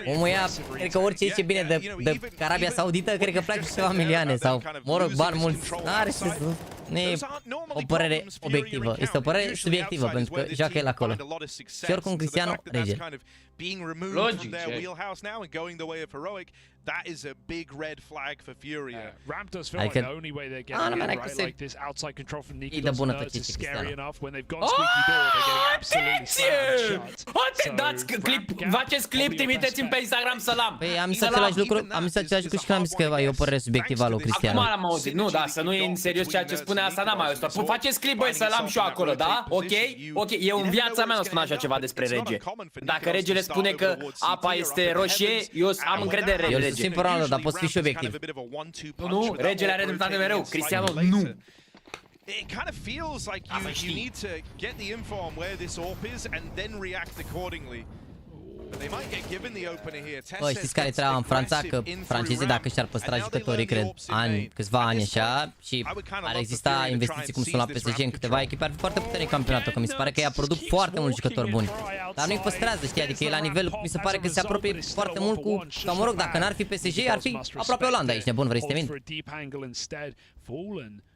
Omul ea, cred că orice zice bine de Arabia Saudită, cred că pleacă și ceva milioane sau, mă rog, bani mulți. N-are ce să... Nu e o părere obiectivă, este o părere subiectivă, pentru că joacă el acolo. Și oricum Cristiano, rege. Logic. That is a big red flag for Furia. Ramp does feel like the only way they're getting it, right? Like this outside control from Nikidov and Nerds is scary enough. When they've got squeaky door, they're getting absolutely slammed shut. Uite, dați clip, faceți clip, trimiteți-mi pe Instagram salam. Păi am zis același lucru, și când am zis că e o părere subiectivă a lui Cristiano. Acum l-am auzit, nu, da, să nu e în serios ceea ce spune asta, n-am mai auzit. Faceți clip, băi, salam și eu acolo, da? Ok? Ok, eu în viața mea nu spun așa ceva despre rege. Dacă regele spune că apa este roșie, eu am încredere în rege. Simt Ronaldo, dar poți fi și obiectiv. Nu, regele are dreptate mereu, Cristiano nu. It kind of feels like you need to get the info on where this AWP is and then react accordingly. Bă, știți care e treaba în Franța? Că francezii, dacă și-ar păstra jucătorii, cred, câțiva ani așa, și ar exista investiții cum sunt la PSG în câteva echipe, ar fi foarte puternic campionatul, că mi se pare că ea produc foarte mulți jucători buni. Dar nu-i păstrează, știi, adică e la nivel, mi se pare că se apropie foarte mult cu, sau mă rog, dacă n-ar fi PSG, ar fi aproape Olanda aici, nebun, vrei să te mint?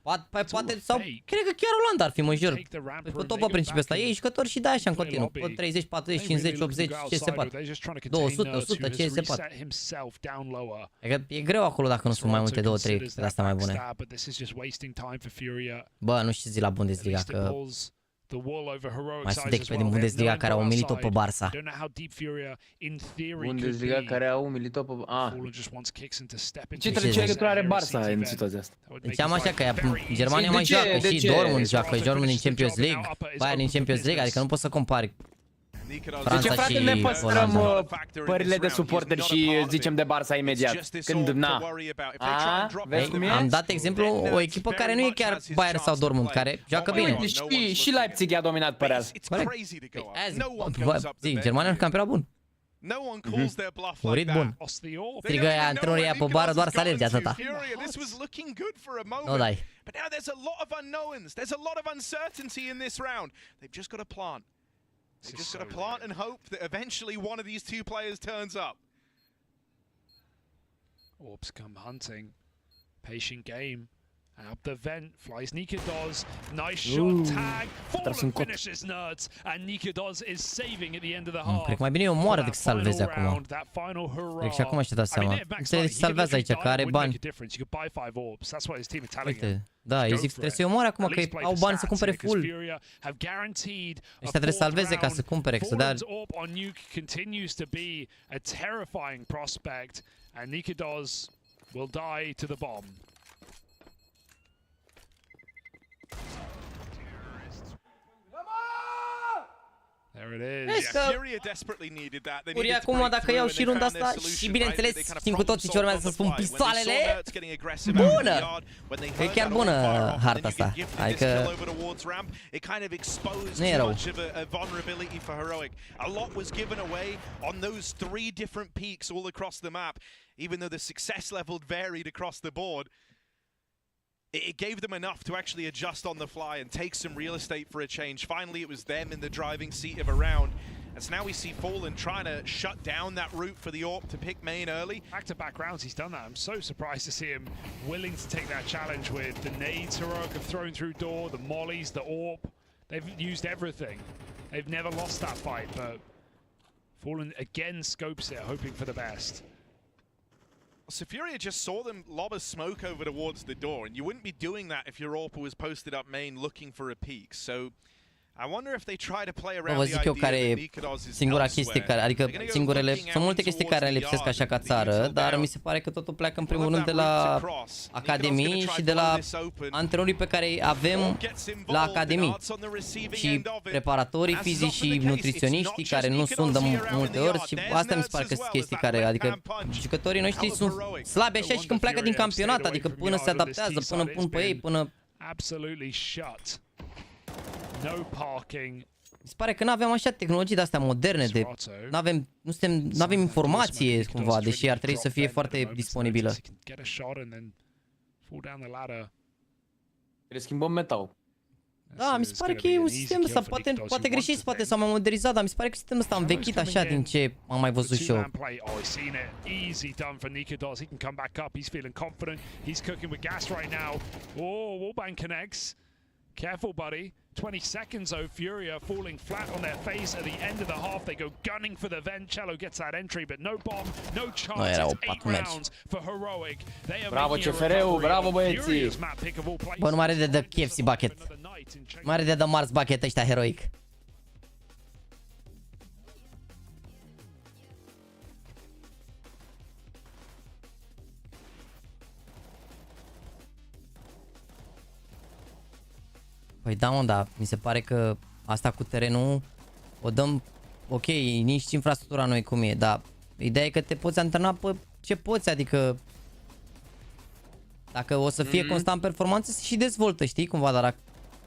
Poate, sau cred că chiar Olanda ar fi, mă jur. Pe top pe principiul ăsta, ei jucători și de așa în continuu, 30, 40, 50, 80, ce se poate. 200, 100, ce se poate. E greu acolo dacă nu sunt mai multe 2-3 de astea mai bune. Bă, nu știu zi la Bundesliga, că mai sunt echipe din Bundesliga care au umilit-o pe Barça. Bundesliga care au umilit-o pe... Ce legătură are Barça în situația asta? Deci am așa că Germania mai joacă și Dortmund joacă, Dortmund din Champions League, Bayern din Champions League, adică nu poți să compari Franța și frate, ne păstrăm pările de suporteri și zicem de Barça imediat? Când, na. Vezi cum e? Am dat exemplu o echipă care nu e chiar Bayern sau Dortmund, care joacă bine. Și Leipzig a dominat părerea. Zic, Germania e un campionat bun. Murit bun. Strigă antrenorii aia pe bară doar să alerge atâta. Nu dai. They just got to plant and hope that eventually one of these two players turns up. Orbs come hunting. Patient game. Up the vent flies Nikadoz. Nice shot tag. Fallen finishes Nerds. And Nikadoz is saving at the end of the half. Cred că mai bine o moară decât să salveze acum. Cred că și acum și-a dat seama. Înțeleg de ce salvează aici, că are bani. Uite, da, îi zic trebuie să-i omoare acum, că au bani să cumpere full. Ăștia trebuie să salveze ca să cumpere, să dea... And Nikadoz will die to the bomb. There it is. Furia desperately needed that. They Furia acum, dacă iau și runda asta, și bineînțeles, știm cu toții ce urmează să spun pistoalele. Bună! E chiar bună harta asta. Adică nu e rău. A lot was given away on those 3 different peaks all across the map, even though the success level varied across the board. It gave them enough to actually adjust on the fly and take some real estate for a change. Finally, it was them in the driving seat of a round. As now we see Fallen trying to shut down that route for the AWP to pick main early. Back-to-back rounds, he's done that. I'm so surprised to see him willing to take that challenge with the nades Heroic have thrown through door, the mollies, the AWP. They've used everything. They've never lost that fight, but Fallen again scopes it, hoping for the best. So Furia just saw them lob a smoke over towards the door, and you wouldn't be doing that if your AWP was posted up main looking for a peek. So I wonder if they try to play around the idea that Nikadoz is singura chestie care, adică singurele, sunt multe chestii care ne lipsesc așa ca țară, dar mi se pare că totul pleacă în primul rând de la academii și de la antrenorii pe care îi avem la academii și preparatorii fizici și nutriționiștii care nu sunt de multe ori, și asta mi se pare că sunt chestii care, adică jucătorii noștri sunt slabi așa și când pleacă din campionat, adică până se adaptează, până pun pe ei, până... No parking. Mi se pare că nu avem așa tehnologii de astea moderne, de nu avem informație cumva, deși ar trebui să fie foarte disponibilă. Le schimbăm metal. Da, mi se pare că e un sistem ăsta, poate greșit, poate s-a mai modernizat, dar mi se pare că sistemul ăsta am învechit așa din ce am mai văzut și eu. Careful, buddy. 20 seconds, though. Furia falling flat on their face at the end of the half. They go gunning for the vent. Cello gets that entry, but no bomb, no chance. It's 8 rounds for Heroic. Bravo, CFR-ul, bravo, băieții. Bă, nu mai are de KFC bucket. Mai are de Mars bucket ăștia Heroic. Păi da, mă, dar mi se pare că asta cu terenul o dăm, ok, nici infrastructura nu e cum e, dar ideea e că te poți antrena pe ce poți, adică dacă o să fie constant performanță, se și dezvoltă, știi, cumva, dar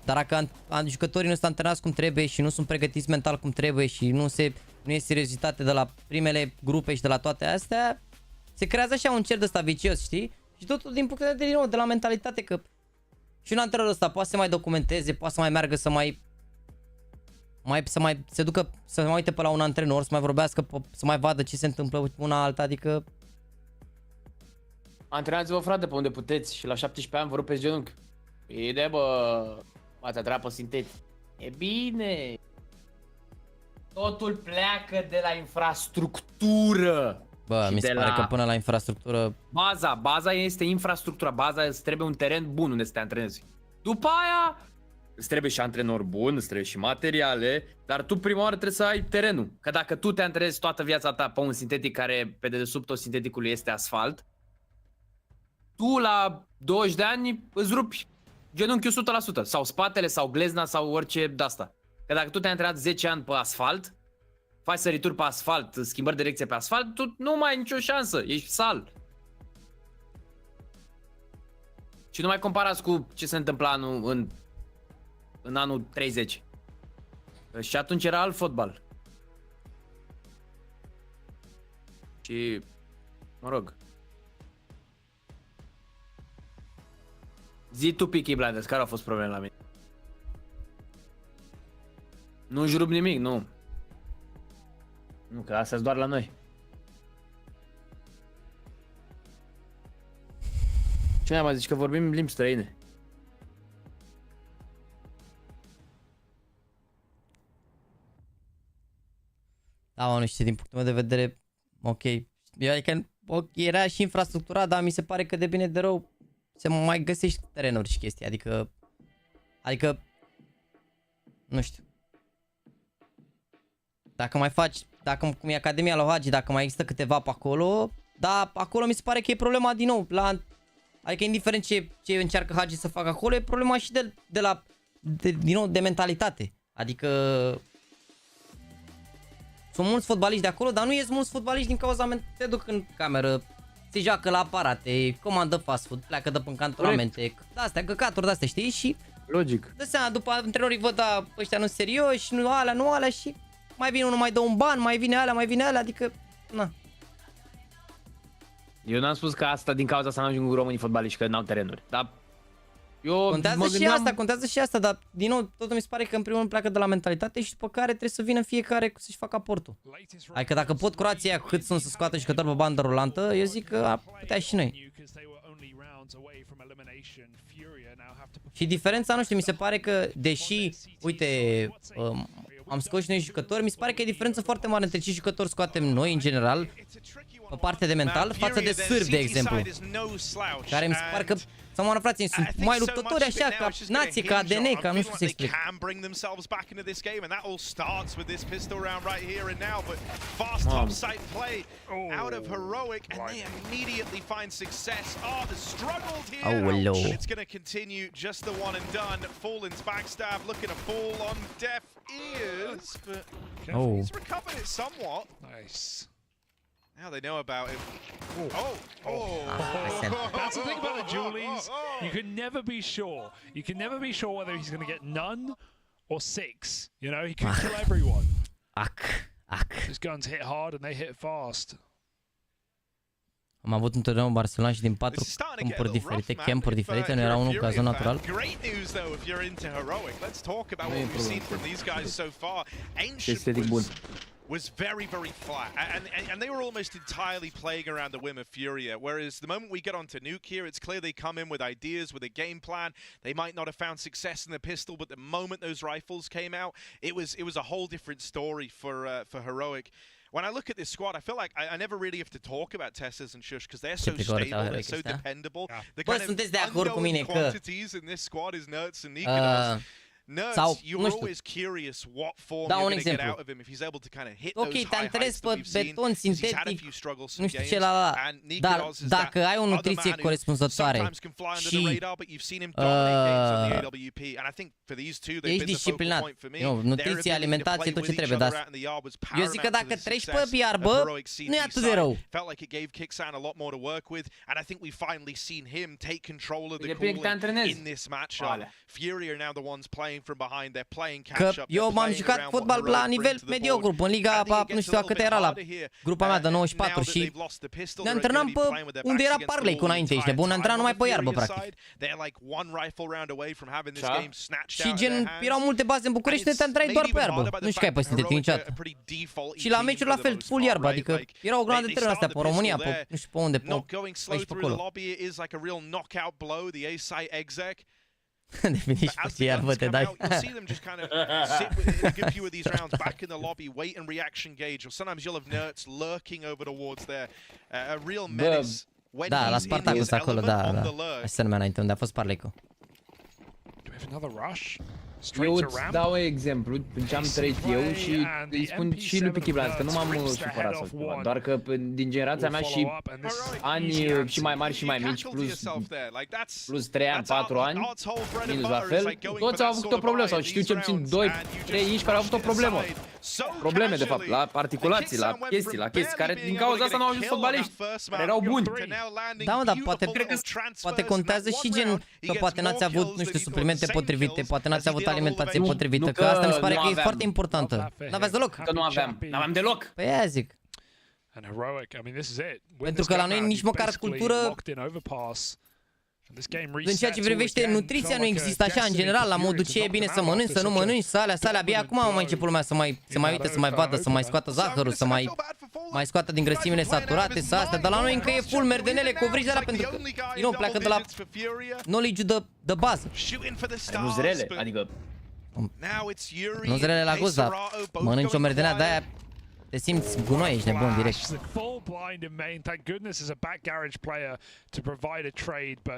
dacă jucătorii nu sunt antrenați cum trebuie și nu sunt pregătiți mental cum trebuie și nu se nu e seriozitate de la primele grupe și de la toate astea, se creează așa un cerc ăsta vicios, știi? Și totul din punct de vedere, din nou, de la mentalitate, că și un antrenor ăsta poate să mai documenteze, poate să mai meargă se ducă, să mai uite pe la un antrenor, să mai vorbească, să mai vadă ce se întâmplă una alta, adică... Antrenați-vă, frate, pe unde puteți și la 17 ani vă rupeți genunchi. Bine, bă, m-ați atrapă sintetic. E bine. Totul pleacă de la infrastructură. Bă, mi se pare că până la infrastructură... Baza este infrastructura, baza îți trebuie un teren bun unde să te antrenezi. După aia îți trebuie și antrenor bun, îți trebuie și materiale, dar tu prima oară trebuie să ai terenul. Că dacă tu te antrenezi toată viața ta pe un sintetic care pe dedesubtul sinteticului este asfalt, tu la 20 de ani îți rupi genunchiul 100%, sau spatele, sau glezna, sau orice de-asta. Că dacă tu te-ai antrenat 10 ani pe asfalt, faci sărituri pe asfalt, schimbări de direcție pe asfalt, tu nu mai ai nicio șansă, ești sal. Și nu mai comparați cu ce se întâmpla în anul 30. Și atunci era alt fotbal. Și, mă rog. Zi tu, Peaky Blinders, care au fost probleme la mine? Nu jurup nimic, nu. Nu, că astea-s doar la noi. Ce mai zici, că vorbim limbi străine? Da, mă, nu știu, din punctul meu de vedere, ok. Adică era și infrastructura, dar mi se pare că de bine de rău se mai găsești terenuri și chestii, adică, nu știu. Dacă mai faci, dacă cum e Academia la Hagi, dacă mai există câteva pe acolo, dar acolo mi se pare că e problema din nou, adică indiferent ce încearcă Hagi să facă acolo, e problema și din nou de mentalitate. Adică sunt mulți fotbaliști de acolo, dar nu ies mulți fotbaliști din cauza te duc în cameră, se joacă la aparate, comandă fast food, pleacă de pe cantonamente, de-astea, căcaturi de-astea, știi? Și logic. Dă seama, după antrenorii văd, da, ăștia nu serioși, nu alea și mai vine unul, mai dă un ban, mai vine alea, adică, na. Eu n-am spus că asta din cauza asta n-ajung românii fotbaliști, că n-au terenuri, dar eu contează și asta, dar din nou, totul mi se pare că în primul rând pleacă de la mentalitate și după care trebuie să vină fiecare să-și facă aportul. Adică dacă pot Croația cât sunt să scoată jucători pe bandă rulantă, eu zic că putea și noi. Și diferența, nu știu, mi se pare că, deși, uite, am scos și noi jucători, mi se pare că e diferență foarte mare între ce jucători scoatem noi, în general, pe partea de mental, față de sârbi, de exemplu. Care mi se pare că, să mă frații, sunt mai luptători așa, ca nație, ca ADN, ca nu știu să explic. Aoleu. It's going to continue just the one and done. Fallen's backstab looking to fall on deaf ears, but he's recovered it somewhat. Nice. Now they know about him. That's the thing about the dualies. You can never be sure. You can never be sure whether he's going to get none or 6. You know, he can kill everyone. His guns hit hard and they hit fast. Am avut un turneu în Barcelona și din 4 campuri diferite, campuri diferite, nu era unul cazul natural. Este de bun. Was very flat, and they were almost entirely playing around the whim of Furia, whereas the moment we get onto Nuke here, it's clear they come in with ideas, with a game plan. They might not have found success in the pistol, but the moment those rifles came out, it was a whole different story for Heroic. When I look at this squad, I feel like I never really have to talk about Teslas and Shush because they're so stable, they're so dependable. The kind of unknown quantities in this squad is Nerds and Nikolas. Nerds, you're always curious what form you're going to get out of him if he's able to kind of hit those high heights that we've seen. He's had a few struggles some games, and Nikolas is that other man who sometimes can fly under the radar, but you've seen him dominate games on the AWP, and I think for these two, they've been the focal point for me. Nutriție, alimentație, tot ce trebuie, dar eu zic că dacă treci pe BR, bă, nu e atât de rău. Felt like it gave Kixan a lot more to work with, and I think we've finally seen him take control of the cooling in this matchup. Fury are now the ones playing Că eu m-am jucat fotbal la nivel mediocru, în liga, nu știu cât era la grupa mea de 94 și ne antrenam pe unde era parley cu înainte, ești bun, ne antrenam numai pe iarbă, practic. Și gen, erau multe baze în București și te antrenai doar pe iarbă, nu știu că ai pe sintetic niciodată. Și la meciuri la fel, full iarbă, adică erau o grămadă de terenuri astea pe România, pe, nu știu pe unde, pe aici pe acolo. Deveni și pe iarbă te dai. Da, la Spartacus acolo, da. Așa se numea înainte, unde a fost Parleico. Eu îți dau un exemplu ce am trăit eu și îi spun și lui Pichiblanț că nu m-am supărat sau ceva, doar că din generația mea și ani și mai mari și mai mici, plus 3 ani, 4 ani, minus la fel, toți au avut o problemă sau știu cel puțin 2-3 inși care au avut o problemă. Probleme, de fapt, la articulații, la chestii, care din cauza asta n-au ajuns fotbaliști, care erau buni. Da, mă, dar poate contează și gen că poate n-ați avut, nu știu, suplimente potrivite, poate n-ați avut alimentație potrivită, că asta mi se pare că e foarte importantă. N-aveți deloc? Că nu aveam deloc. Păi aia zic. Pentru că la noi nici măcar cultură în ceea ce privește nutriția nu există așa în general, la modul ce e bine să mănânci, să nu mănânci, să alea, abia acum am mai început lumea să mai uite, să mai vadă, să mai scoată zahărul, să mai scoată din grăsimile saturate, să astea, dar la noi încă e full merdenele cu ovrijarea pentru că, din nou, pleacă de la knowledge-ul de bază. Nu zrele, adică... Nu zrele la gust, dar mănânci o merdenea de-aia, te simți gunoi, ești nebun direct.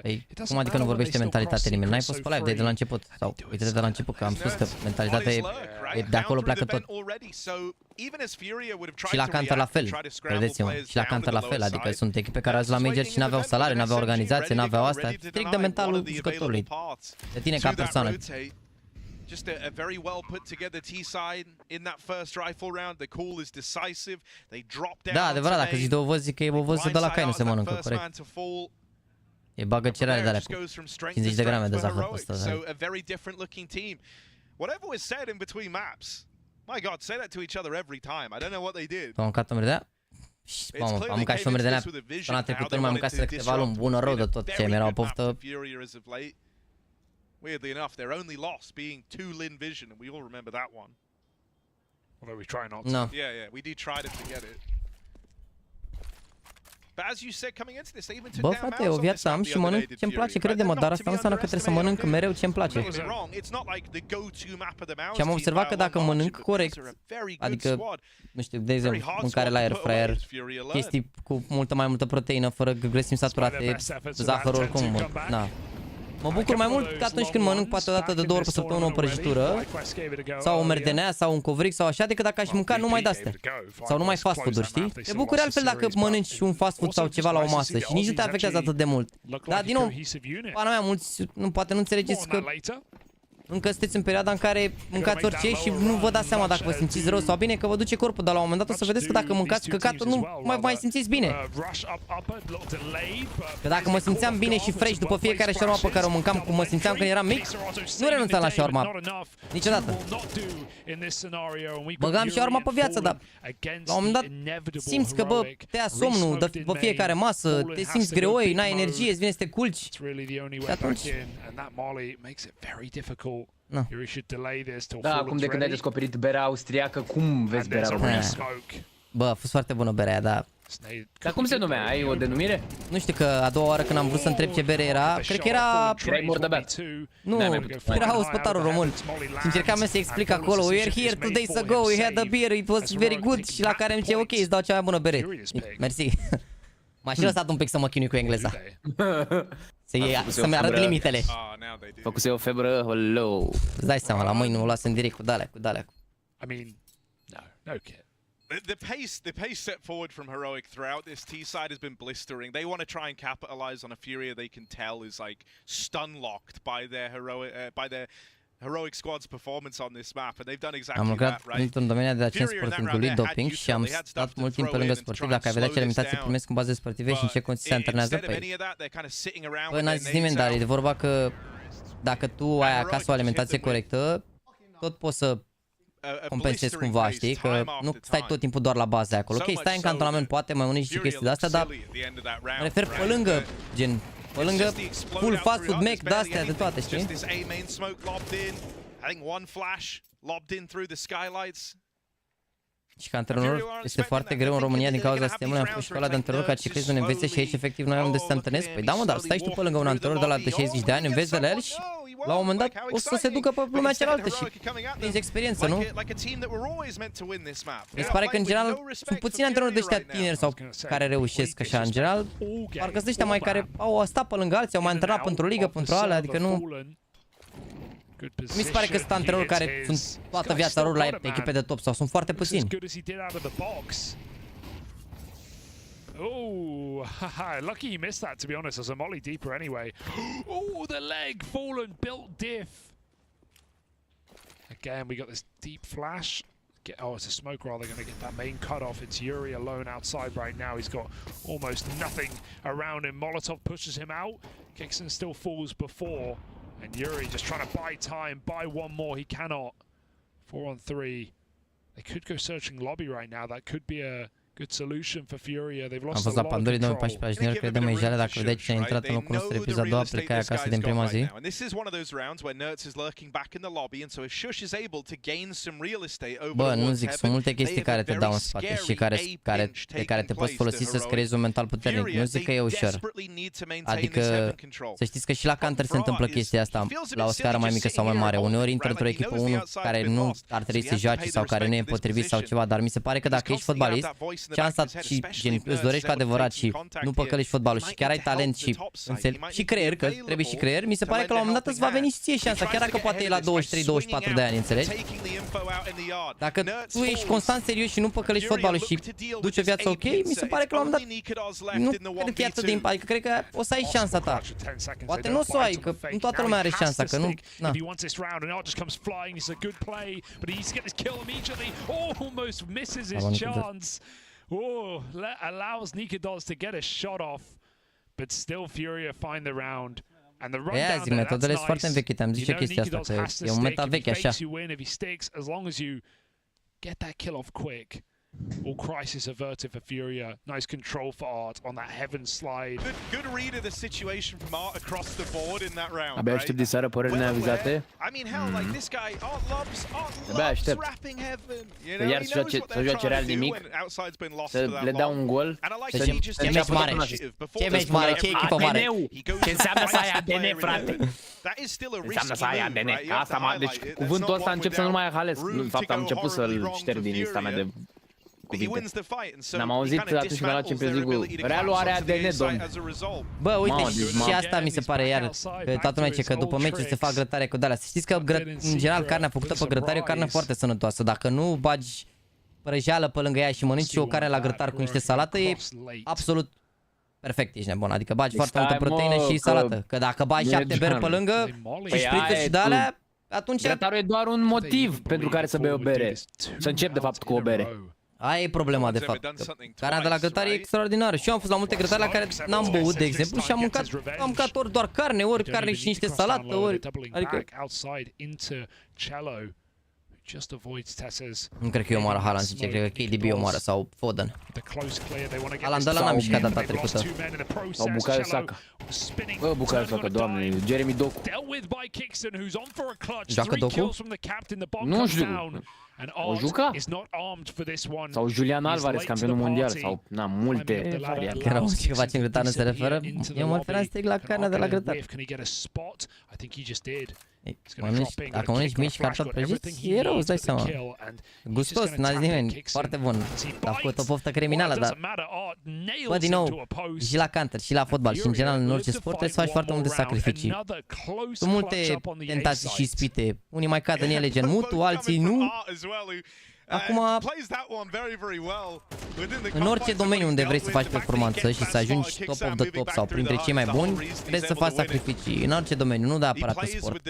Păi, cum adică nu vorbește mentalitate nimeni? N-ai fost pe live de la început. Sau uite de la început că am spus că mentalitatea e de acolo pleacă tot. Și la Counter la fel, credeți-mă. Și la Counter la fel, adică sunt echipe care azi la Major și n-aveau salarii, n-aveau organizație, n-aveau asta. Strict de mentalul jucătorului. De tine ca persoană. Just a very well put together T-side in that first rifle round. The call is decisive. They drop down. Da, adevărat, dacă zici de o văz, zic că e o văză de la cai, nu se mănâncă, corect. E bagă cerare de alea cu 50 de grame de zahăr pe ăsta. So a very different looking team. Whatever was said in between maps. My God, say that to each other every time. I don't know what they did. Am mâncat o merdea? Mamă, am mâncat și o merdea. Până trecută nu mai mâncase câteva luni, bună rău de tot ce mi-era o poftă. Weirdly enough, their only loss being to Lin Vision, and we all remember that one. Although we try not to. No. Yeah, we did try to forget it. But as you said, coming into this, they even took Bă, down frate, o viață am și mănânc ce-mi place, crede-mă, dar asta nu înseamnă că trebuie să mănânc mereu ce-mi place. Și am observat că dacă mănânc corect, adică, nu știu, de exemplu, mâncare la air fryer, chestii cu mai multă proteină, fără grăsimi saturate, zahăr oricum, na. Mă bucur mai mult că atunci când mănânc poate o dată de 2 ori pe săptămână o prăjitură sau o merdenea sau un covric sau așa, decât dacă aș mânca numai de-astea sau numai fast food-uri, știi? Te bucuri altfel dacă mănânci un fast food sau ceva la o masă și nici nu te afectează atât de mult. Dar din nou, pana mea, mulți poate nu înțelegeți că încă sunteți în perioada în care mâncați orice și nu vă dați seama dacă vă simțiți rău sau bine, că vă duce corpul, dar la un moment dat o să vedeți că dacă mâncați căcatul nu mai simțiți bine. Că dacă mă simțeam bine și fresh după fiecare shawarma pe care o mâncam cum mă simțeam când eram mic, nu renunțam la shawarma niciodată. Băgam shawarma pe viață, dar la un moment dat simți că, bă, te ia somnul după fiecare masă, te simți greoi, n-ai energie, îți vine să te culci. Și atunci... No. Da, acum de când ai descoperit berea austriacă, cum vezi berea românească? Bă, a fost foarte bună berea, dar... Dar cum se numea? Ai o denumire? Nu știu, că a doua oară când am vrut să întreb ce bere era, cred că era... Erai mor de beat. Nu, era ospătarul român. Și încercam să explic acolo, we were here 2 days ago, we had a beer, it was very good. Și la care îmi zice, ok, îți dau cea mai bună bere. Mersi. M-a și lăsat un pic să mă chinui cu engleza. Să-mi arăt limitele. Făcuse o febră, hello. Îți dai seama, la mâini nu o las în direct cu de-alea, I mean, no kid. The pace set forward from Heroic throughout this T-side has been blistering. They want to try and capitalize on a Furia they can tell is like stun-locked by their Heroic squad's performance on this map, and they've done exactly that, right? Am lucrat în domeniul de acest sportingului, doping, și am stat mult timp pe lângă sportiv. Dacă ai vedea ce limitații primesc în baze sportive și în ce condiții se antrenează, păi n-a zis nimeni, dar e de vorba că dacă tu ai acasă o alimentație corectă, tot poți să compensezi cumva, știi? Că nu stai tot timpul doar la bază acolo. Ok, stai în cantonament, poate mai unici și chestii de astea, dar mă refer pe lângă, gen, pe lângă full fast food, Mac, de-astea, de toate, știi? Și ca antrenor este foarte greu în România din cauza sistemului. Am făcut școala de antrenor ca ciclist unde învețe și aici efectiv noi am unde să te întâlnesc. Păi da, mă, dar stai și tu pe lângă un antrenor de la 60 de ani, înveți de la el și la un moment dat o să se ducă pe lumea cealaltă și prinzi experiență, nu? Mi se pare că în general sunt puțini antrenori de ăștia tineri sau care reușesc așa, în general. Parcă sunt ăștia mai care au stat pe lângă alții, au mai antrenat pentru o ligă, pentru alea, adică nu... Mi se pare că sunt antrenori care sunt toată viața lor la echipe de top sau sunt foarte puțini. Oh, lucky he missed that, to be honest, as a molly deeper anyway. Oh, the leg fallen, built diff. Again, we got this deep flash. Oh, it's a smoke rather, going to get that main cut off. It's Yuri alone outside right now. He's got almost nothing around him. Molotov pushes him out. Kixon still falls before. And Yuri just trying to buy time, buy one more. He cannot. 4-on-3. They could go searching lobby right now. That could be a good solution for Furia. They've lost a lot of control. Am fost la Pandori 2014 junior, credem în jale, dacă vedeai cine a intrat în locul nostru episod a doua, plecai acasă din prima zi. And this is one of those rounds where Nerds is lurking back in the lobby, and so if Shush is able to gain some real estate over Bă, nu zic, sunt multe chestii care te dau în spate și pe care te poți folosi să-ți creezi un mental puternic. Nu zic că e ușor. Adică, să știți că și la Counter se întâmplă chestia asta la o scară mai mică sau mai mare. Uneori intră într-o echipă unul care nu ar trebui să joace sau care nu e potrivit sau ceva, dar mi se pare că dacă ești fotbalist, șansa și gen, îți dorești cu adevărat și nu păcălești fotbalul și chiar ai talent și creier, că trebuie și creier, mi se pare că la un moment dat îți va veni și ție șansa, chiar dacă poate e la 23-24 de ani, înțelegi? Dacă tu ești constant serios și nu păcălești fotbalul și duci o viață ok, mi se pare că la un moment dat nu cred că e atât de impact, că cred că o să ai șansa ta. Poate nu o să o ai, că nu toată lumea are șansa, că nu, na. Oh, allows Nikados to get a shot off, but still Furia find the round. And the rundown there, that's nice. You know Nikados has to stick if he fakes you in, if he sticks, as long as you get that kill off quick. All crisis averted for Furia. Nice control for Art on that heaven slide. Good read of the situation from Art across the board in that round. Abia aștept de seară părerile neavizate. I mean, hell, like this guy, Art loves wrapping heaven. You know, iar să joace real nimic, să le dau un gol, ce meci mare, ce meci mare, ce echipă mare. Ce înseamnă să ai ADN, frate? Înseamnă să ai ADN. Asta, deci cuvântul ăsta încep să nu mai ales. De fapt, am început să-l șterg din lista mea de cuvinte. N-am auzit atunci când a luat Champions League-ul. Realul are ADN, domn. Bă, uite, și asta mi se pare iar, că toată lumea zice că după meci se fac grătare cu de-alea. Să știți că, în general, carnea făcută pe grătare e o carne foarte sănătoasă. Dacă nu bagi prăjeală pe lângă ea și mănânci și o carne la grătar cu niște salată, e absolut perfect, ești nebun. Adică bagi foarte multă proteină și salată. Că dacă bagi 7 beri pe lângă și șpriță și de-alea, atunci... Grătarul e doar un motiv pentru care să bei o bere. Să încep, de fapt, cu o bere. Aia e problema, de fapt. Carnea de la grătare e extraordinară. Și eu am fost la multe grătare la care n-am băut, de exemplu, și am mâncat ori doar carne, ori carne și niște salată, ori... Adică... Nu cred că eu omoară Haaland, zice, cred că KDB omoară sau Foden. Haaland ăla n-a mișcat data trecută. Sau Bukayo Saka. Bă, Bukayo Saka, doamne, Jeremy Doku. Joacă Doku? Nu știu. O juca? Sau Julian Alvarez, campionul mondial, sau, na, multe variante. Era un că facem grătar, nu se referă? Eu mă referam strict la carnea de la grătar. Dacă mănânci mici cartofi prăjiți, e rău, îți dai seama. Gustos, n-a zis nimeni, foarte bun. A făcut o poftă criminală, dar... Bă, din nou, și la Counter, și la fotbal, și în general în orice sport trebuie să faci foarte multe sacrificii. Sunt multe tentații și ispite. Unii mai cad în ele, gen mutu, alții nu. Acum, în orice domeniu unde vrei să faci performanță și să ajungi top of the top sau printre cei mai buni, trebuie să faci sacrificii. În orice domeniu, nu neapărat în sport.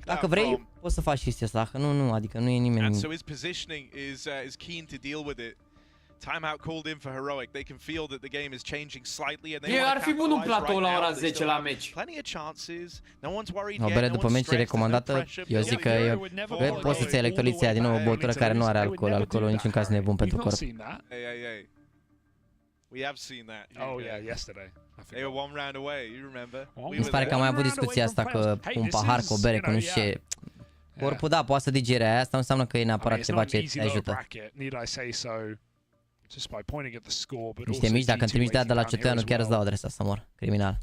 Dacă vrei, poți să faci chestia asta. Dacă nu, adică nu e nimeni... Timeout called in for Heroic. They can feel that the game is changing slightly and they Ar want fi to bun un capitalize platou right la ora now. They 10 still la have meci. plenty of chances. No one's worried O yet. bere No după one's meci stressed. There's no recomandată, pressure. eu zic că e poți să-ți iei electroliții aia din nou o băutură care nu are alcool. Alcoolul în niciun caz nu e bun pentru corp. Hey. We have seen that. Oh yeah, yesterday. They were one round away, you remember? Mi se pare că am mai avut discuția asta că un pahar cu o bere, că nu știu ce... Corpul, da, poate să digere aia, asta nu înseamnă că e neapărat ceva ce te ajută. Niște mici, dacă îmi trimiți de la Ceteanu, chiar îți dau adresa să mor. Criminal.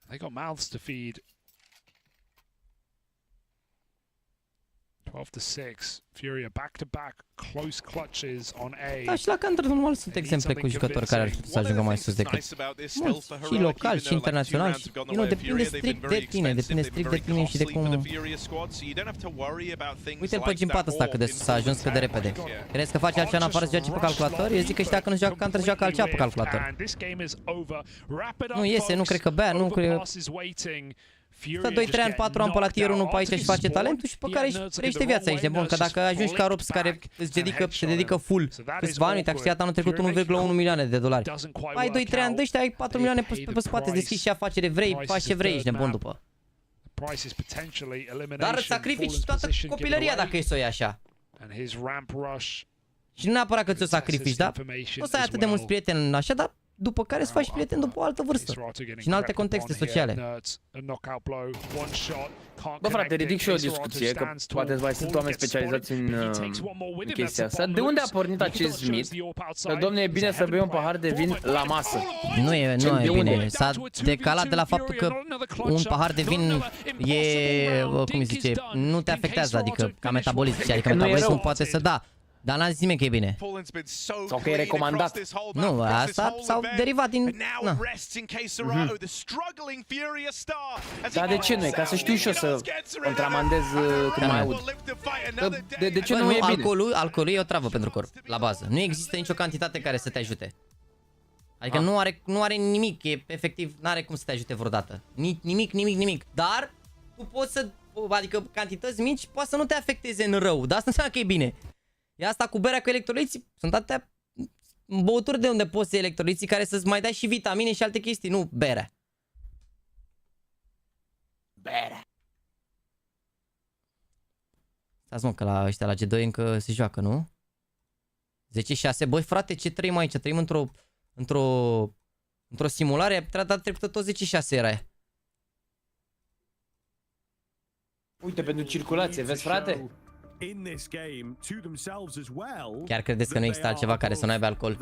They got mouths to feed. 12-6. Furia back-to-back close clutches on A. Da, și la Counter normal sunt exemple cu jucători care ar putea să ajungă mai sus decât și local și internațional și, depinde strict de tine, și de cum... Uite-l pe gimpata asta cât de sus a ajuns, cât de repede. Crezi că face altceva în afară să joace pe calculator? Eu zic că și dacă nu joacă Counter, joacă altceva pe calculator. Nu iese, nu cred că bea, nu cred că... Stă 2-3 ani, 4 ani pe la tier 1 pe aici și face talentul și pe care își trăiește viața aici de bun. Că dacă ajungi ca Rops care se dedică full câțiva ani, uite, a câștigat anul trecut 1,1 milioane de dolari. Ai 2-3 ani de ăștia, ai 4 milioane pe spate, îți deschizi și afacere, vrei, faci ce vrei, ești nebun după. Dar îți sacrifici toată copilăria dacă e să o iei așa. Și nu neapărat că ți-o sacrifici, da? Nu să ai atât de mulți prieteni așa, dar după care să faci prieteni după o altă vârstă și în alte contexte sociale. Bă, frate, ridic și eu o discuție, că poate mai sunt oameni specializați în chestia asta. De unde a pornit acest mit? Că, domne, e bine să bei un pahar de vin la masă. Nu e bine. S-a decalat de la faptul că un pahar de vin e, cum îi zice, nu te afectează, adică ca metabolism. Adică metabolismul poate să da. Dar n-a zis nimeni că e bine. Sau că e recomandat. Nu, asta s-au derivat din... Na. Dar de ce nu e? Ca să știu și eu să contramandez când mai aud. De ce nu e bine? Alcoolul e o travă pentru corp, la bază. Nu există nicio cantitate care să te ajute. Adică nu are nimic, e efectiv, n-are cum să te ajute vreodată. Nimic. Dar tu poți să, adică cantități mici poate să nu te afecteze în rău, dar asta înseamnă că e bine. E asta cu berea cu electroliți, sunt atâtea băuturi de unde poți să iei electroliții care să-ți mai dai și vitamine și alte chestii, nu berea. Stați mă că la ăștia la G2 încă se joacă, nu? 10-6, băi frate, ce trăim aici? Trăim într-o simulare, data trecută tot 10-6 era aia. Uite, pentru circulație, vezi frate? Chiar credeți că nu există altceva care să nu aibă alcool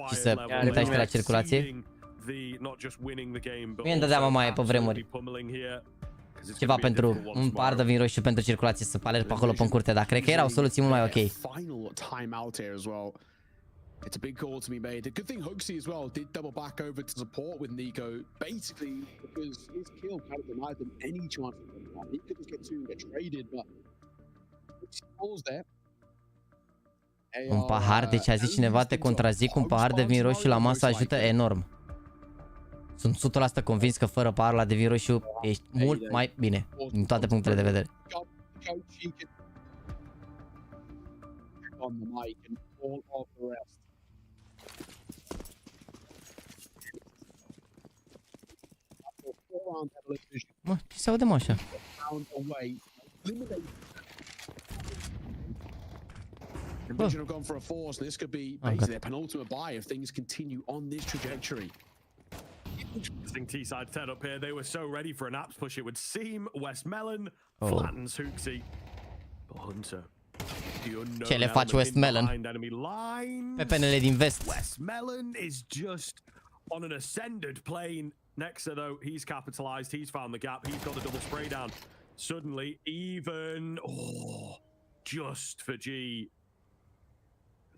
și să uitați la circulație? Mie îmi dădeam mai pe vremuri. Ceva pentru un pahar de vin roșu pentru circulație, să alerg pe acolo pe curte, dar cred că era o soluție mult mai ok. It's a big call to be made. A good thing Hoaxie as well did double back over to support with Nico, basically because his kill kind of denied them any chance of getting that. He could just get two and get traded, but falls there. Un pahar, deci a zis cineva, te contrazic, un pahar de vin roșu la masă ajută enorm. Sunt 100% convins că fără paharul ăla de vin roșu ești mult mai bine, din toate punctele de vedere. Mă, ce se aude mă așa? Division have gone for a force. This could be basically their penultimate buy if things continue on this trajectory. Interesting T-side setup here. They were so ready for an apps push, it would seem. Westmelon flattens Hoaxie. But Hunter. Ce le faci Westmelon? Pepenele din vest. Westmelon is just on an ascended plane. Nexer though, he's capitalized. He's found the gap. He's got the double spray down. Suddenly, even just for G.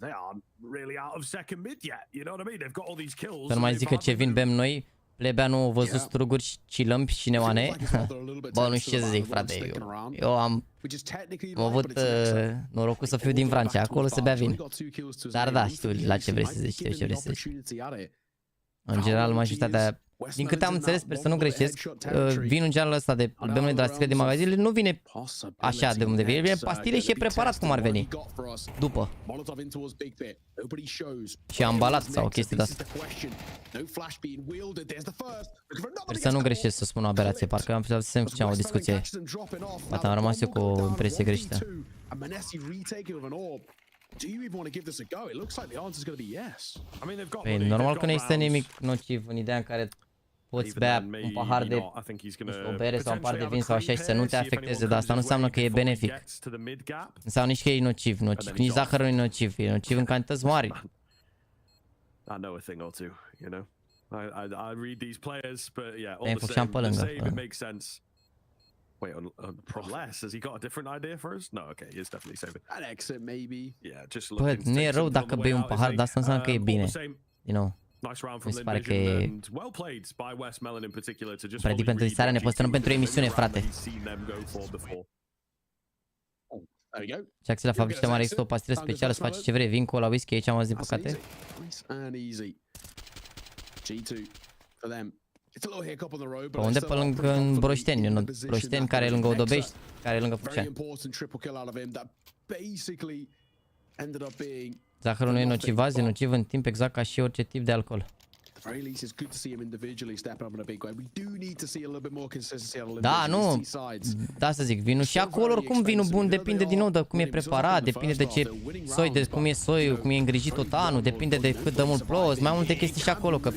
They aren't really out of second mid yet. You know what I mean? They've got all these kills. Să nu mai zic că ce vin bem noi, plebea nu au văzut struguri și lămpi și neoane. Bă, nu știu ce să zic, frate. Eu am avut norocul să fiu din Francia, acolo se bea vin. Dar da, știu la ce vrei să zici, în general, majoritatea Din câte am înțeles, sper să nu greșesc, vinul genul ăsta de albumele de la sticlă de magazine nu vine așa de unde vine, vine pastile și e preparat cum ar veni. După. Și ambalat sau o chestie de asta. Sper să nu greșesc să spun o aberație, parcă am putea să făceam o discuție. Poate am rămas eu cu o impresie greșită. Păi, normal că nu există nimic nociv în ideea în care poți bea un pahar de o bere sau un pahar de vin sau așa și să nu te afecteze, dar asta nu înseamnă că e benefic. Înseamnă nici că e nociv, nici zahărul nu e nociv, e nociv în cantități mari. Ai făcut și am pe lângă. Wait, unless has he got a different idea for us? No, okay, he's definitely saving an exit, maybe. Yeah, just look. Bă, nu e rău dacă bei un pahar, dar asta înseamnă că e bine. You know. Mi se pare că e predic pentru listarea, ne postăm pentru emisiune, frate. Jaxy la fabrică mare există o pastilă specială, să faci ce vrei, vin cu la whisky, aici am auzit din păcate. Pe unde? Pe lângă în Broșteni, în Broșteni, care e lângă Odobești, care e lângă Făceani. Zahărul nu e nociv azi, e nociv în timp exact ca și orice tip de alcool. Da, nu, da să zic, vinul și acolo oricum vinul bun depinde din nou de cum e preparat, depinde de ce soi, de cum e soiul, cum e îngrijit tot anul, depinde de cât de mult plouă, mai multe chestii și acolo, că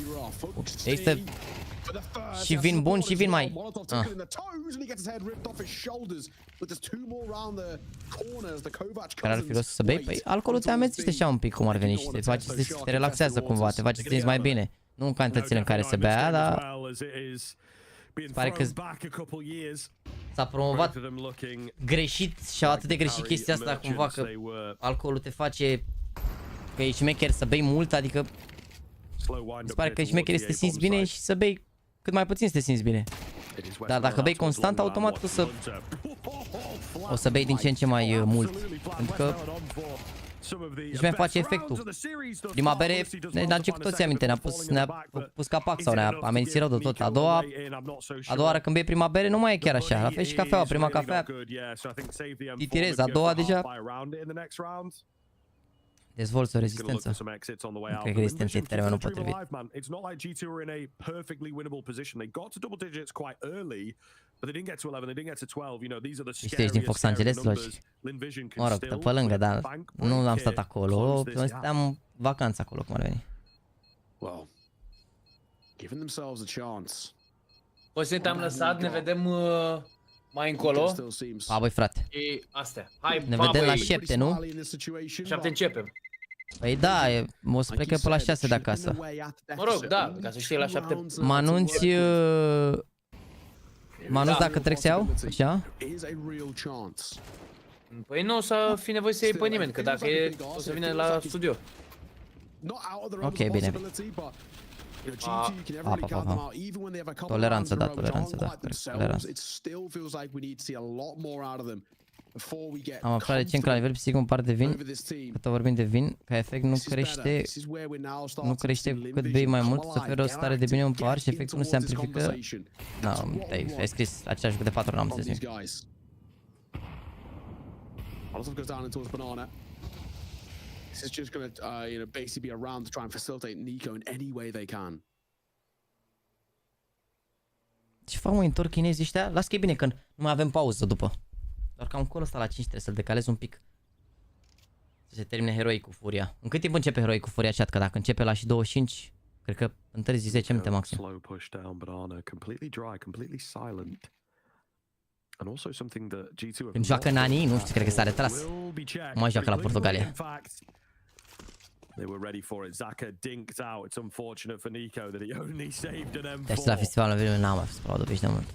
există și vin bun și vin mai... Care ar fi rost să bei? Păi alcoolul te amețește așa un pic cum ar veni și te face să te relaxează cumva, te face să te simți mai bine. Nu în cantitățile în care se bea, dar... Pare că s-a promovat greșit și atât de greșit chestia asta cumva că alcoolul te face că e șmecher să bei mult, adică se pare că șmecher este să te simți bine și să bei cât mai puțin să te simți bine. Dar dacă bei constant, automat o să bei din ce în ce mai mult. Pentru că își mai face efectul. Prima bere ne-a cu toți aminte, ne-a pus capac sau ne-a amenințit rău de tot. A doua oară când bei prima bere nu mai e chiar așa. La fel și cafeaua, prima cafea titirezi, a doua deja dezvolți o rezistență. Nu cred că rezistența e termenul potrivit. Știi, ești din Fox Angeles, Logi? Mă rog, pe lângă, dar nu am stat acolo. Stăteam vacanță acolo, cum ar veni. O să te-am lăsat, ne vedem mai încolo. Pa, băi, frate. Astea. Hai, ne vedem la 7, nu? 7 începem. Păi da, o să plec pe la 6 de acasă. Mă rog, da, ca să știi la 7. Mă anunți... Mă anunț dacă trec să iau? Așa? Păi nu o să fi nevoie să iei pe nimeni, că dacă e, o să vină la studio. Ok, bine. Toleranță, da, toleranță, da. Am aflat recent că la nivel psihic un par de vin, cât vorbim de vin, ca efect nu crește cât bei mai mult, să oferă o stare de bine un par și efectul nu se amplifică. Nu, ai scris același lucru de 4 ori, n-am înțeles nimic. This is just going to, basically be around to try and facilitate Nico in any way they can. Ce fac, mă, întorc chinezii ăștia? Las că e bine că nu mai avem pauză după. Doar că am colo ăsta la 5, trebuie să-l decalez un pic. Să se termine heroi cu furia. În cât timp începe heroi cu furia, chat? Că dacă începe la și 25, cred că întârzi 10 minute maxim. Când joacă Nani, nu știu, cred că s-a retras. Nu mai joacă la Portugalia. Deci la festivalul meu n-am mai fost probabil de mult.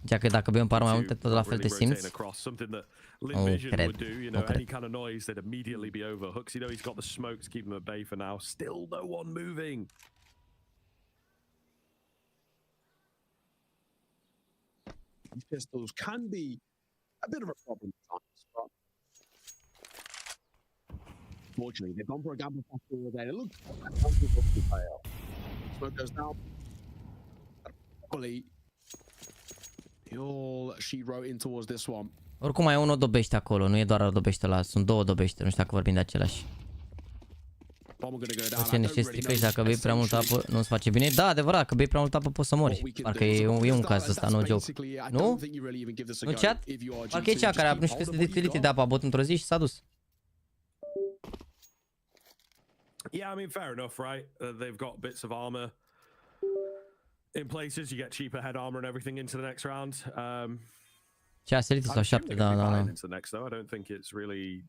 Deci că dacă bei un par mai multe, tot la fel te simți? Nu cred, nu cred. These pistols can be a bit of a problem at times, but Unfortunately, they've gone for a gamble fast forward there. It looks like smoke goes down. Probably all she wrote in towards this one. Oricum mai e unul dobește acolo, nu e doar dobește ăla, sunt două dobește, nu știu dacă vorbim de același. Face niște stricări, dacă bei prea multă apă nu-ți face bine. Da, adevărat, dacă bei prea multă apă poți să mori. Parcă e un caz ăsta, no joke. Nu? Nu chat? Parcă e cea care a nu știu cât de litre de apă a băut într-o zi și s-a dus. Yeah, I mean, fair enough, right? They've got bits of armor in places. You get cheaper head armor and everything into the next round. 6 litri sau 7, da. Into the next, though, I don't think it's really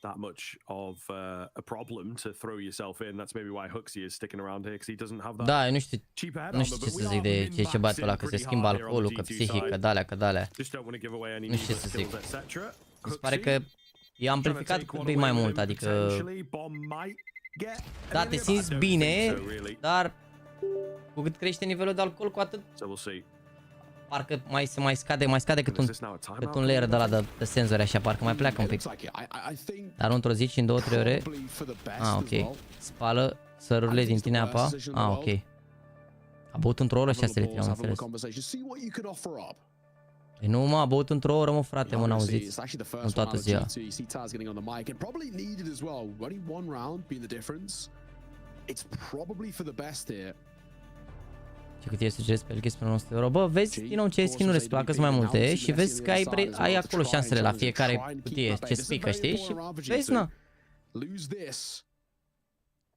that much of a problem to throw yourself in. That's maybe why HOTSTEPPER is sticking around here, because he doesn't have that. Da, eu nu știu ce să zic de ce băiatul ăla, că se schimbă alcoolul, că psihic, că de-alea. Nu știu ce să zic. Mi se pare că e amplificat cu un mai mult, adică... Da, te simți bine, dar cu cât crește nivelul de alcool, cu atât... Parcă mai scade cât un layer de ăla de senzori așa, parcă mai pleacă un pic. Dar într-o zi și în 2-3 ore... ok. Spală sărurile din tine apa. Ok. A băut într-o oră 6 litri, am înțeles. Păi nu, mă, a băut într-o oră, mă, frate, mă, n-auziți. În toată ziua. Ce cât e sugerez pe el spre 100 euro. Bă, vezi din nou ce skin-uri îți placă mai multe și vezi că ai acolo șansele la fiecare cutie ce spică, știi? Și vezi, na.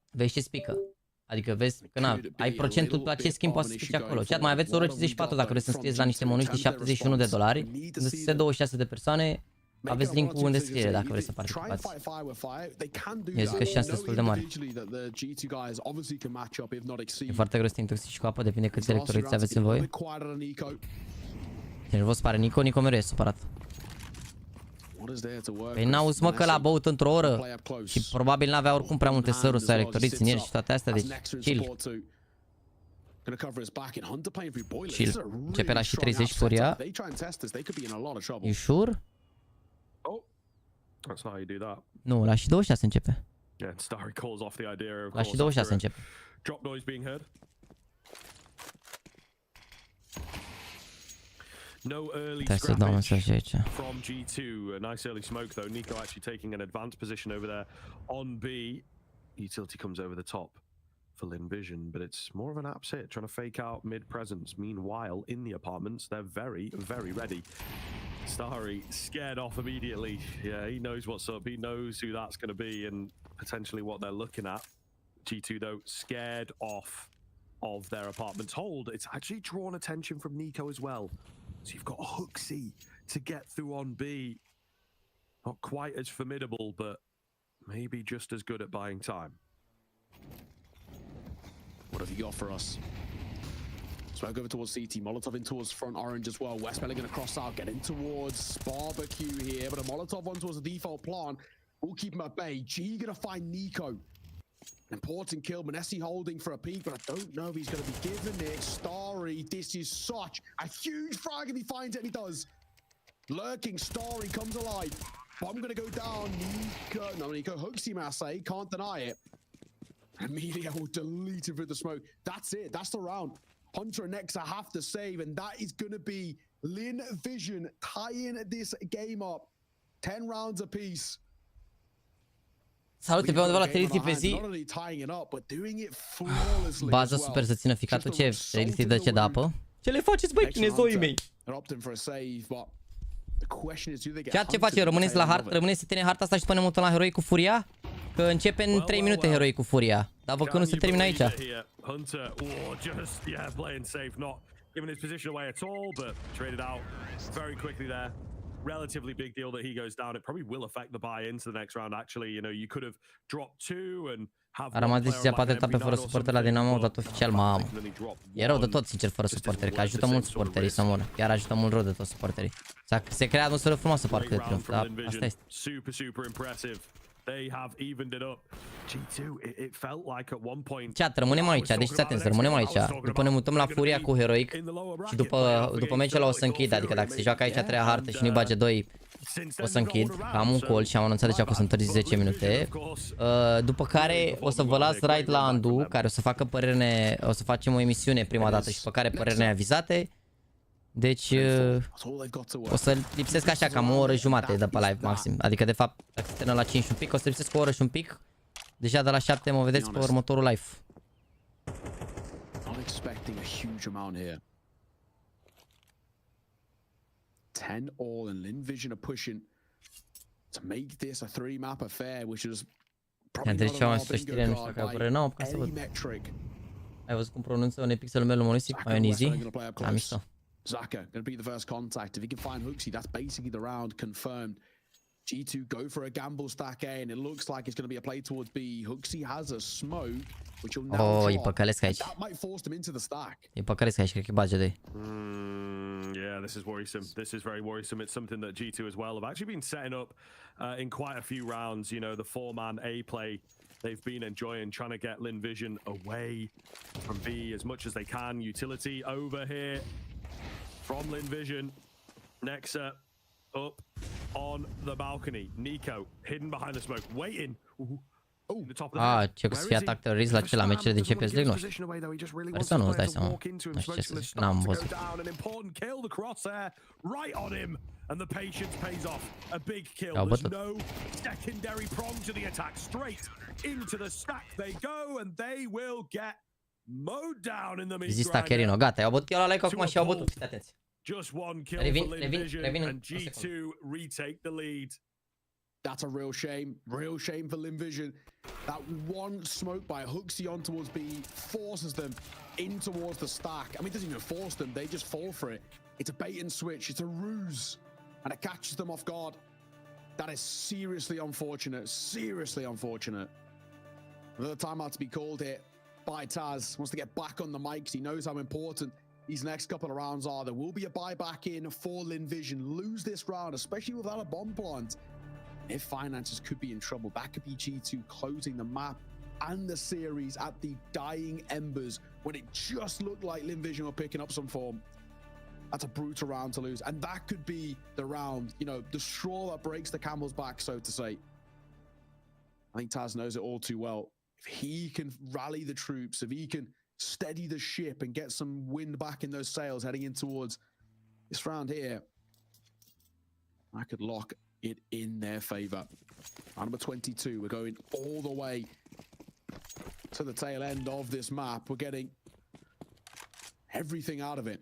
Vezi ce spică. Adică vezi că na, ai procentul la ce skin poate să spice acolo. Chat, mai aveți 1,54 dacă vreți să scrieți la niște monezi de $71. Când sunt 26 de persoane, aveți link-ul în descriere dacă vreți să participați. Eu zic că șanse destul de mari. E foarte greu să te intoxici cu apă, depinde câți electroliți aveți în voi. Nervos pare Nico, Nico mereu e supărat. Păi n-auzi, mă, că l-a băut într-o oră și probabil n-avea oricum prea multe săruri sau electroliți în el și toate astea, deci chill. Chill. Începe la și 30 furia. You sure? That's how you do that. Nu, la și 26 începe. Yeah, Starry calls off the idea of la și 26 începe. Drop noise being heard. No early scrappage from G2. A nice early smoke though. Nico actually taking an advanced position over there on B. Utility comes over the top for Lin Vision, but it's more of an apps hit, trying to fake out mid presence. Meanwhile, in the apartments, they're very, very ready. Starry scared off immediately. Yeah, he knows what's up. He knows who that's going to be and potentially what they're looking at. G2 though, scared off of their apartments. Hold, it's actually drawn attention from Nico as well. So you've got HOTSTEPPER to get through on B. Not quite as formidable, but maybe just as good at buying time. What have you got for us? Smoke over towards CT, Molotov in towards front orange as well. Westbelly going to cross out, get in towards barbecue here, but a Molotov on towards the default plan will keep him at bay. G going to find Nico. Important kill, Manessi holding for a peek, but I don't know if he's going to be given it. Starry, this is such a huge frag if he finds it, and he does. Lurking, Starry comes alive. Bomb going to go down. Nico hooks him, I say, can't deny it. Amelia will delete him through the smoke. That's it, that's the round. Hunter and Nexa have to save, and that is going to be Lin Vision tying this game up. 10 rounds apiece. Salut, pe undeva la 3 litri pe zi. Baza super să țină ficatul. Ce? 3 litri de ce de apă? Ce le faceți, băi, chinezoii mei? Chat, ce face? Rămâneți la hartă? Rămâneți să ține harta asta și până mutăm la heroi cu furia? Că începe în 3 minute heroi cu furia. Dar văd că nu se termină aici. Hunter, just playing safe, not giving his position away at all, but traded out very quickly there. Relatively big deal that he goes down. It probably will affect the buy into the next round. Actually, you know, you could have dropped 2 and have. A rămas decizia poate pe fără suporteri la Dinamo, dat oficial, mamă. E rău de tot, sincer, fără suporteri, că ajută mult suporterii să moră. Chiar ajută mult rău de tot suporterii. Se crea atmosferă frumoasă, parcă de triumf, dar asta este. Super impressive. They have evened it up. G2, it felt like at one point. Chat, rămânem aici, deci fiți atenți, rămânem aici. După ne mutăm la Furia cu Heroic și după meciul o să închid, adică dacă se joacă aici a treia hartă și nu-i bage 2, o să închid, că am un call și am anunțat deja că o să întârzi 10 minute. După care o să vă las raid la Andu, care o să facă păreri, o să facem o emisiune prima dată și pe care păreri neavizate. Deci o să lipsesc așa cam o oră jumate de pe live maxim. Adică de fapt dacă se termină la 5 și un pic, o să lipsesc o oră și un pic. Deja de la 7 mă vedeți pe următorul live. Not expecting a huge amount here. 10 all and Linvision are pushing to make this a 3-map affair, which is probably not a știre, nu știu dacă vreau ca să văd. Ai văzut cum pronunță un epixel meu monisic? Mai easy? Am mișto. Zaka going to be the first contact. If he can find HOTSTEPPER, that's basically the round confirmed. G2 go for a gamble stack A, and it looks like it's going to be a play towards B. HOTSTEPPER has a smoke, which will now drop, and that might force them into the stack. E păcălesc aici, cred că bage de. Yeah, this is worrisome. This is very worrisome. It's something that G2 as well have actually been setting up in quite a few rounds. You know, the 4-man A play they've been enjoying, trying to get Linvision away from B as much as they can. Utility over here from Linvision. Nexa up on the balcony. Nico hidden behind the smoke, waiting. Ce că să fie atac terorist la ce la meciile de CPS League, nu știu. Sper să nu îți dai seama. Nu știu ce să zic, n-am văzut. And the patience pays off. A big kill. There's no secondary prong to the attack. Straight into the stack they go, and they will get mowed down in the mid. Zista Cherino, gata, i-au bătut eu la like acum și i-au bătut, fiți atenți. Just one kill for Linvision, and G2 retake the lead. That's a real shame for Linvision. That one smoke by HOTSTEPPER on towards B forces them in towards the stack. I mean, it doesn't even force them, they just fall for it. It's a bait and switch, it's a ruse, and it catches them off guard. That is seriously unfortunate, seriously unfortunate. Another timeout to be called here by Taz. Wants to get back on the mic because he knows how important these next couple of rounds are. There will be a buyback in for Linvision. Lose this round, especially without a bomb plant. If finances could be in trouble, that could be G2 closing the map and the series at the dying embers when it just looked like Linvision were picking up some form. That's a brutal round to lose, and that could be the round, you know, the straw that breaks the camel's back, so to say. I think Taz knows it all too well. If he can rally the troops, if he can steady the ship and get some wind back in those sails heading in towards this round here, I could lock it in their favor. Round number 22, we're going all the way to the tail end of this map. We're getting everything out of it.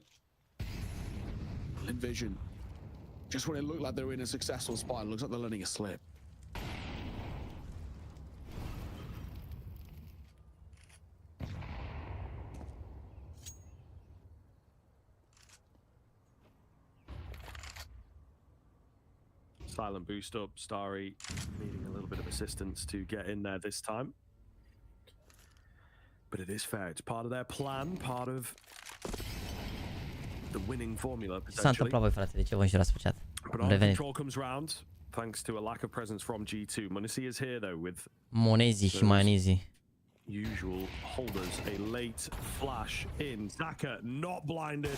Linvision, just when it looked like they were in a successful spot, it looks like they're letting it slip. Silent boost up, Starry needing a little bit of assistance to get in there this time. But it is fair, it's part of their plan, part of the winning formula potentially. But our control comes round thanks to a lack of presence from G2. Monesi is here though with Monezi și Maionezi. Usual holders. A late flash in. Zaka not blinded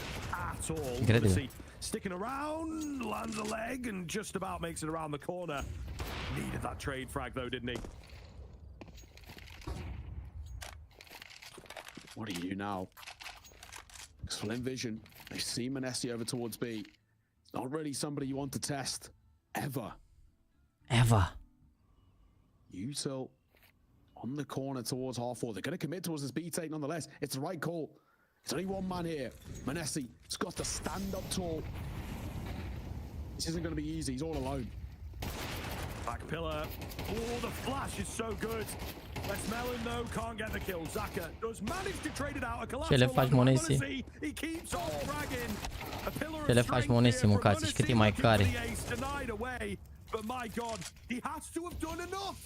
at all. Monesi sticking around, lands a leg and just about makes it around the corner. Needed that trade frag though, didn't he? What do you do now? Because for Linvision, they see Monesi over towards B. It's not really somebody you want to test. Ever. Ever. Util on the corner towards half-4. They're going to commit towards this B take nonetheless. It's the right call. It's only one man here. Monesi has got to stand up tall. This isn't going to be easy. He's all alone. Back pillar. Oh, the flash is so good. Let's Melon though can't get the kill. Zaka does manage to trade it out. A collapse. He keeps on fragging. A pillar Ce le faci, Monesi, mâncați și cât e mai care. But my God, he has to have done enough.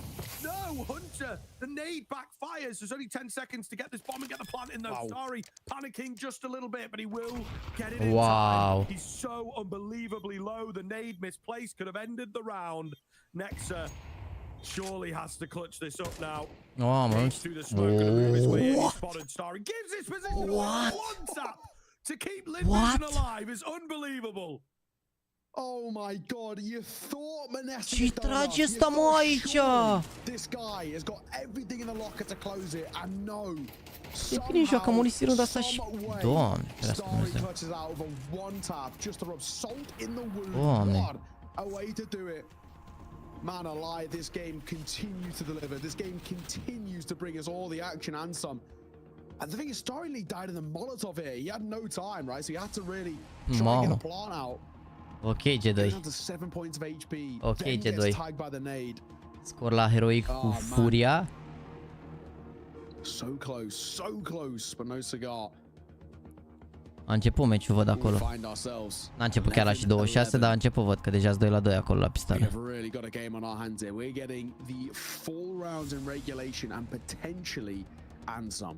No, Hunter, the nade backfires. There's only 10 seconds to get this bomb and get the plant in though. Starry panicking just a little bit, but he will get it in time. He's so unbelievably low. The nade misplaced could have ended the round. Nexa surely has to clutch this up now. Oh, man. To the smoke and move his way in. He What? spotted Starry. Gives his position What? one tap to keep LinkVision alive. Is unbelievable. Oh my god, you thought Manessa Ce trage ăsta, mă, aici? This guy has got everything in the locker to close it, and no. De bine joacă municiunul ăsta și... Doamne, Starry clutches out of a one tap just to rub salt in the wound. Doamne. What a way to do it. Man alive, this game continues to deliver. This game continues to bring us all the action and some. And the thing is, Starry died in the Molotov here. He had no time, right? So he had to really try and get a plan out. Ok, G2. Ok, G2. Scor la heroic cu furia. So close, but no cigar. A început meciul, văd acolo. N-a început chiar la și 26, dar a început, văd că deja 2-2 acolo la pistoale. We've really got a game on our hands here. We're getting the 4 rounds in regulation and potentially and some.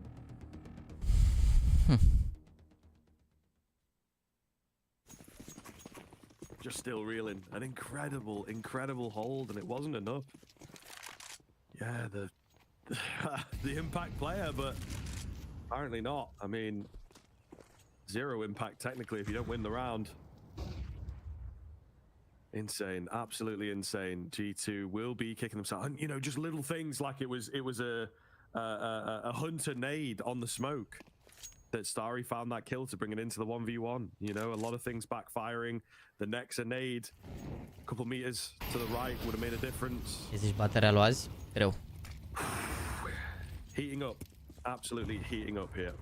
Just still reeling. An incredible hold, and it wasn't enough. Yeah, the impact player, but apparently not. I mean, 0 impact technically if you don't win the round. Insane, absolutely insane. G2 will be kicking themselves, and you know, just little things like it was a hunter nade on the smoke that Starry found that kill to bring it into the 1v1. You know, a lot of things backfiring. The next nade, a couple meters to the right would have made a difference. Zici baterea lui azi? Greu. Heating up, absolutely heating up here.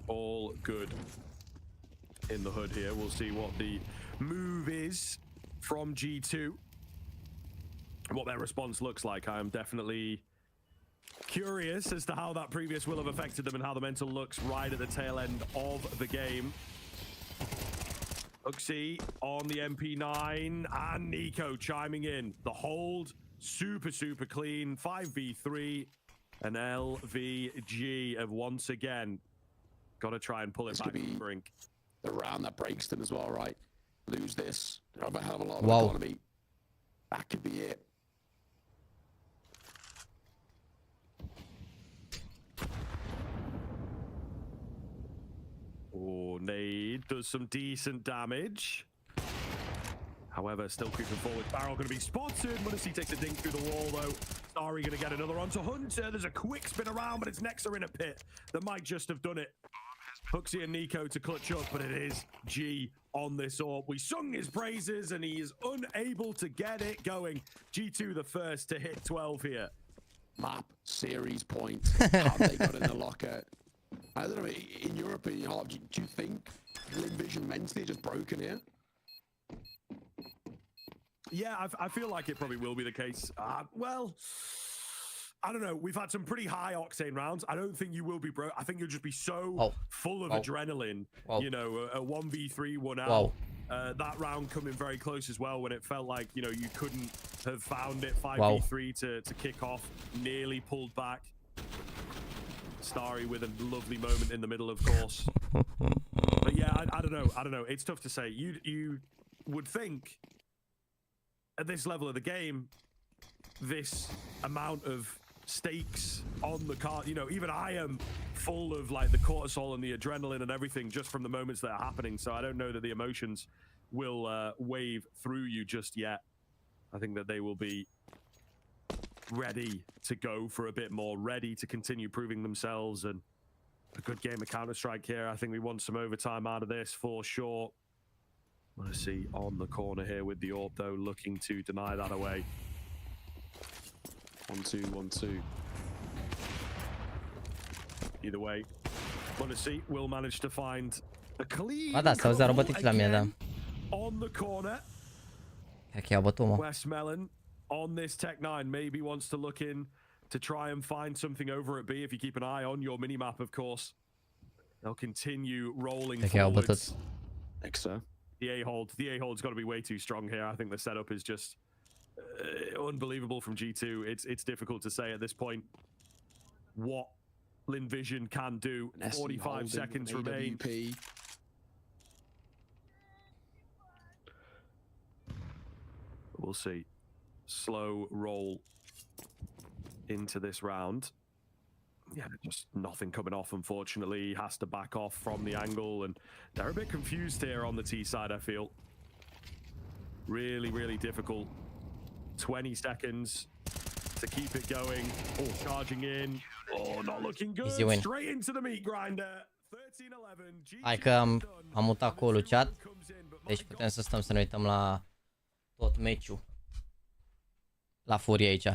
All good in the hood here. We'll see what the move is from G2, what their response looks like. I am definitely curious as to how that previous will have affected them and how the mental looks right at the tail end of the game. Uxie on the MP9 and Nico chiming in. The hold, super clean. 5v3 and LVG have once again got to try and pull it back to the brink. The round that breaks them as well, right? Lose this, have a hell of a lot of economy. That could be it. Oh, nade does some decent damage. However, still creeping forward. Barrel going to be spotted. Munacy takes a dink through the wall, though. Starry going to get another onto Hunter. There's a quick spin around, but it's Nexa in a pit that might just have done it. Huxie and Nico to clutch up, but it is G on this orb. We sung his praises, and he is unable to get it going. G2 the first to hit 12 here. Map, series point. Have they got in the locker? I don't know, in your opinion, do you think LinkVision mentally just broken here? Yeah, I feel like it probably will be the case. Well, I don't know. We've had some pretty high octane rounds. I don't think you will be broke. I think you'll just be so full of adrenaline. You know, a 1v3, 1 out. That round coming very close as well when it felt like, you know, you couldn't have found it. 5v3 to kick off. Nearly pulled back. Starry with a lovely moment in the middle, of course. But yeah, I don't know. It's tough to say. You would think at this level of the game, this amount of stakes on the card, you know, even I am full of like the cortisol and the adrenaline and everything just from the moments that are happening. So I don't know that the emotions will wave through you just yet. I think that they will be ready to go for a bit more, ready to continue proving themselves, and a good game of Counter-Strike here. I think we want some overtime out of this for sure. Want to see on the corner here with the AWP though, looking to deny that away. 1-2, 1-2. Either way, want to see will manage to find a clean da, s-auzea robotic la mine, da. on the corner. Cred că i-au bătut, mă. Westmelon on this Tech 9 maybe wants to look in to try and find something over at B. If you keep an eye on your minimap, of course, they'll continue rolling forwards. Nexa. The A-hold's got to be way too strong here. I think the setup is just unbelievable from G2. It's difficult to say at this point what LinkVision can do. 45 seconds remain. We'll see. slow roll into this round. Yeah, just nothing coming off, unfortunately. He has to back off from the angle, and they're a bit confused here on the T side, I feel. Really, really difficult. 20 seconds to keep it going. Oh, charging in. Oh, not looking good. Straight into the meat grinder. 13-11. Hai că am mutat call-ul chat. Deci putem să stăm să ne uităm la tot meciul. La furie aici.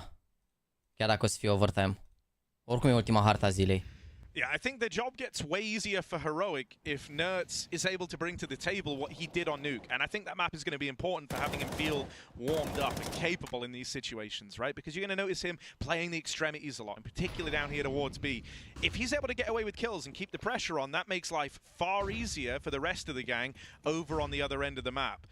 Chiar dacă o să fie overtime. Oricum e ultima harta zilei. Yeah, I think the job gets way easier for Heroic if Nertz is able to bring to the table what he did on Nuke. And I think that map is going to be important for having him feel warmed up and capable in these situations, right? Because you're going to notice him playing the extremities a lot, in particular down here towards B. If he's able to get away with kills and keep the pressure on, that makes life far easier for the rest of the gang over on the other end of the map.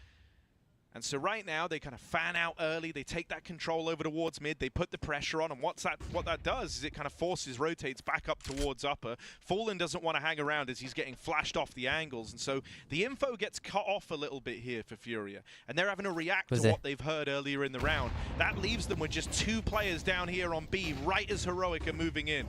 And so right now, they kind of fan out early, they take that control over towards mid, they put the pressure on, and what that does is it kind of rotates back up towards upper. Fallen doesn't want to hang around as he's getting flashed off the angles, and so the info gets cut off a little bit here for Furia, and they're having to react to what they've heard earlier in the round. That leaves them with just 2 players down here on B, right as Heroic are moving in.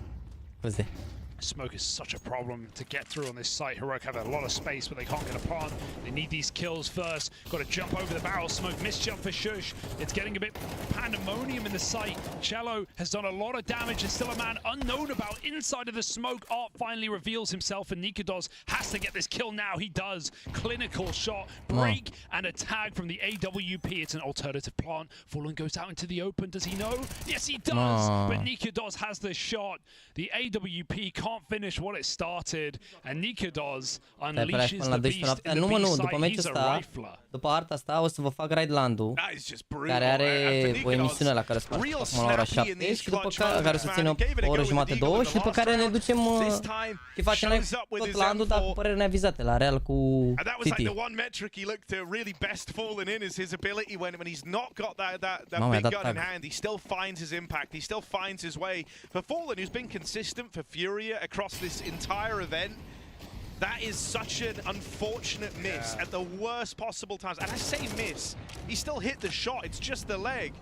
Smoke is such a problem to get through on this site. Heroic have a lot of space, but they can't get upon. They need these kills first. Got to jump over the barrel. Smoke misjump for Shush. It's getting a bit pandemonium in the site. Cello has done a lot of damage. There's still a man unknown about inside of the smoke. Art finally reveals himself, and Nikodos has to get this kill now. He does. Clinical shot, break, and a tag from the AWP. It's an alternative plant. Fallen goes out into the open. Does he know? Yes, he does. But Nikodos has the shot. The AWP can't finish what it started, and Nikodos unleashes the beast in the B site. He's a rifler. După harta asta o să vă fac raid Landu, care are o emisiune la care o să facem acum la ora 7 și după care o să țină o oră jumate, 2 și după care ne ducem și facem tot Landu, dar cu păreri neavizate la Real cu City. The one metric he looked to really best fallen in is his ability when he's not got that big gun in hand. He still finds his impact. He still finds his way. For Fallen, who's been consistent for Furia across this entire event, that is such an unfortunate miss at the worst possible times. And I say miss, he still hit the shot, it's just the leg.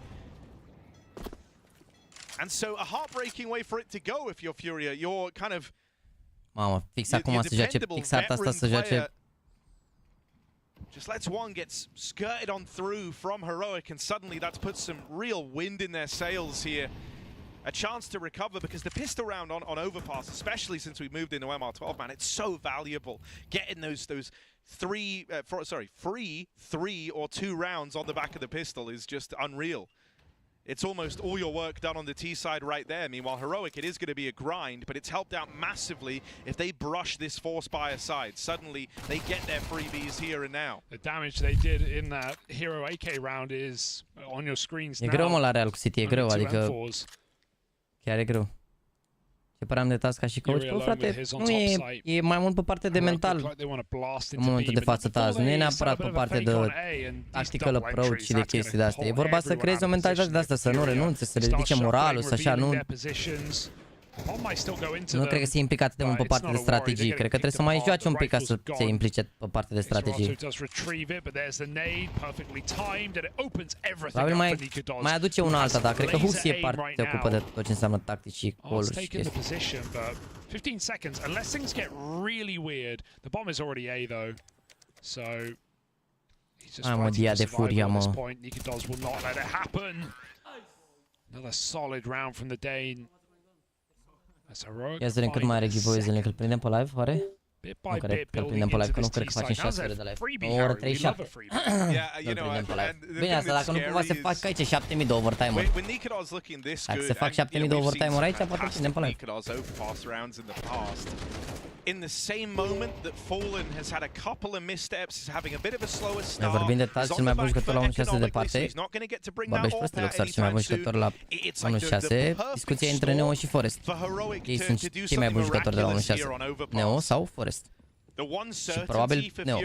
And so a heartbreaking way for it to go if you're Furia. You're kind of... Mamă, fix acum să joace, fix harta asta să joace. Just lets one get skirted on through from Heroic, and suddenly that's put some real wind in their sails here. A chance to recover, because the pistol round on overpass, especially since we moved into MR12, man, it's so valuable. Getting those free 3 or 2 rounds on the back of the pistol is just unreal. It's almost all your work done on the T side right there. Meanwhile, Heroic, it is going to be a grind, but it's helped out massively if they brush this force by aside. Suddenly, they get their freebies here and now. The damage they did in that Hero AK round is on your screens now. E greu, mă, la Real cu City, e greu, adică chiar e greu. Ce param de task ca și coach? Bă, frate, nu e mai mult pe partea de mental în momentul de față Taz. Nu e neapărat pe partea de tactical approach și de chestii de astea. E vorba să creezi o mentalitate de asta, să nu renunțe, să le ridice moralul, să așa, nu... Nu cred că se implică atât de mult pe partea de strategii. Cred că trebuie să mai joace un pic ca să se implice pe partea de strategii. Probabil mai aduce una alta, dar cred că Husi se ocupă de tot ce înseamnă tactici și call-uri și chestii. 15 seconds, unless things get really weird. The bomb is already A though, so he's just fighting for survival at this point. Nikodos will not let it happen. Another solid round from the Dane. Ia să vedem cât mai are giveaway zilnic, îl prindem pe live, oare? Nu cred că îl prindem pe live, că nu cred că facem 6 ore de live. O oră 37. Îl prindem pe live. Bine, asta dacă nu cumva se fac aici 7000 de overtime-uri. Dacă se fac 7000 de overtime-uri aici, poate îl prindem pe live. In the same moment that Fallen has had a couple of missteps, is having a bit of a slower start. Ne vorbim de Taz, cel mai bun jucător la 1-6 departe. Vorbești prost, Luxor, cel mai bun jucător la 1-6. Discuția între Neo și Forest. Ei sunt cei mai buni jucători de la 1-6. Neo sau Forest. Și probabil Neo.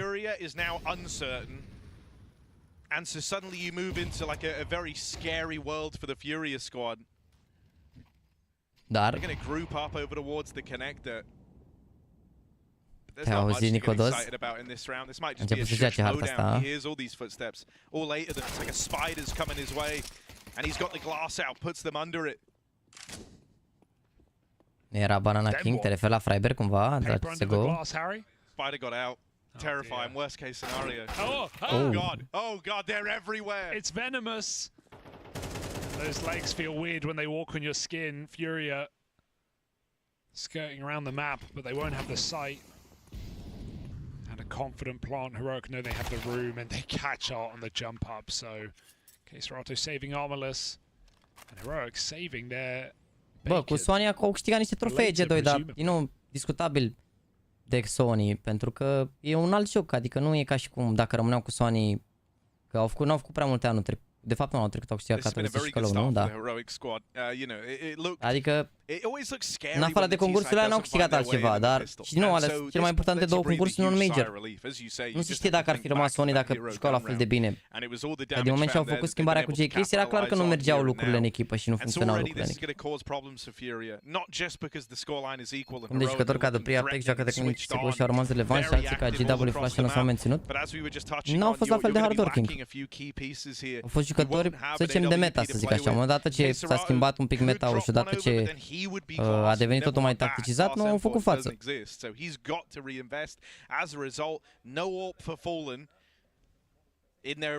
And so suddenly you move into like a very scary world for the Furia squad. Dar they're going to group up over towards the connector. Te auzi, Nicodos? Început să joace harta asta. He hears all these footsteps. All 8 of them. It's like a spider's coming his way. And he's got the glass out, puts them under it. Era Banana King, te referi la Freiberg cumva, la CSGO? Spider got out. Terrifying, worst case scenario. Oh god, they're everywhere. It's venomous. Those legs feel weird when they walk on your skin. Furia skirting around the map, but they won't have the sight. And a confident Plant. Heroic know they have the room, and they catch out on the jump up. So, KSerato saving Armorless, and Heroic saving their. Bă, cu Sony au câștigat niște trofee G2, dar din nou discutabil de Sony, pentru că e un alt joc, adică nu e ca și cum dacă rămâneau cu Sony, că n-au făcut prea multe anul trecut. De fapt, nu au trecut, au câștigat Catalyst și Colo, nu? Da. Adică, în afară de concursurile alea, n-au câștigat altceva, dar, și din nou, alea cele mai importante două concursuri în un major. Nu se știe dacă ar fi rămas Sony, dacă jucau la fel de bine. Că din moment ce au făcut schimbarea cu JK, era clar că nu mergeau lucrurile în echipă și nu funcționau lucrurile în echipă. Unde jucători ca Depri, Apex, joacă tehnic și CSGO și au rămas relevanți și alții ca GW Flash nu s-au menținut, n-au fost la fel de hardworking. Au fost jucători, să zicem, de meta, să zic așa. Odată ce s-a schimbat un pic meta-ul și odată ce a devenit totul mai tacticizat, nu au făcut față.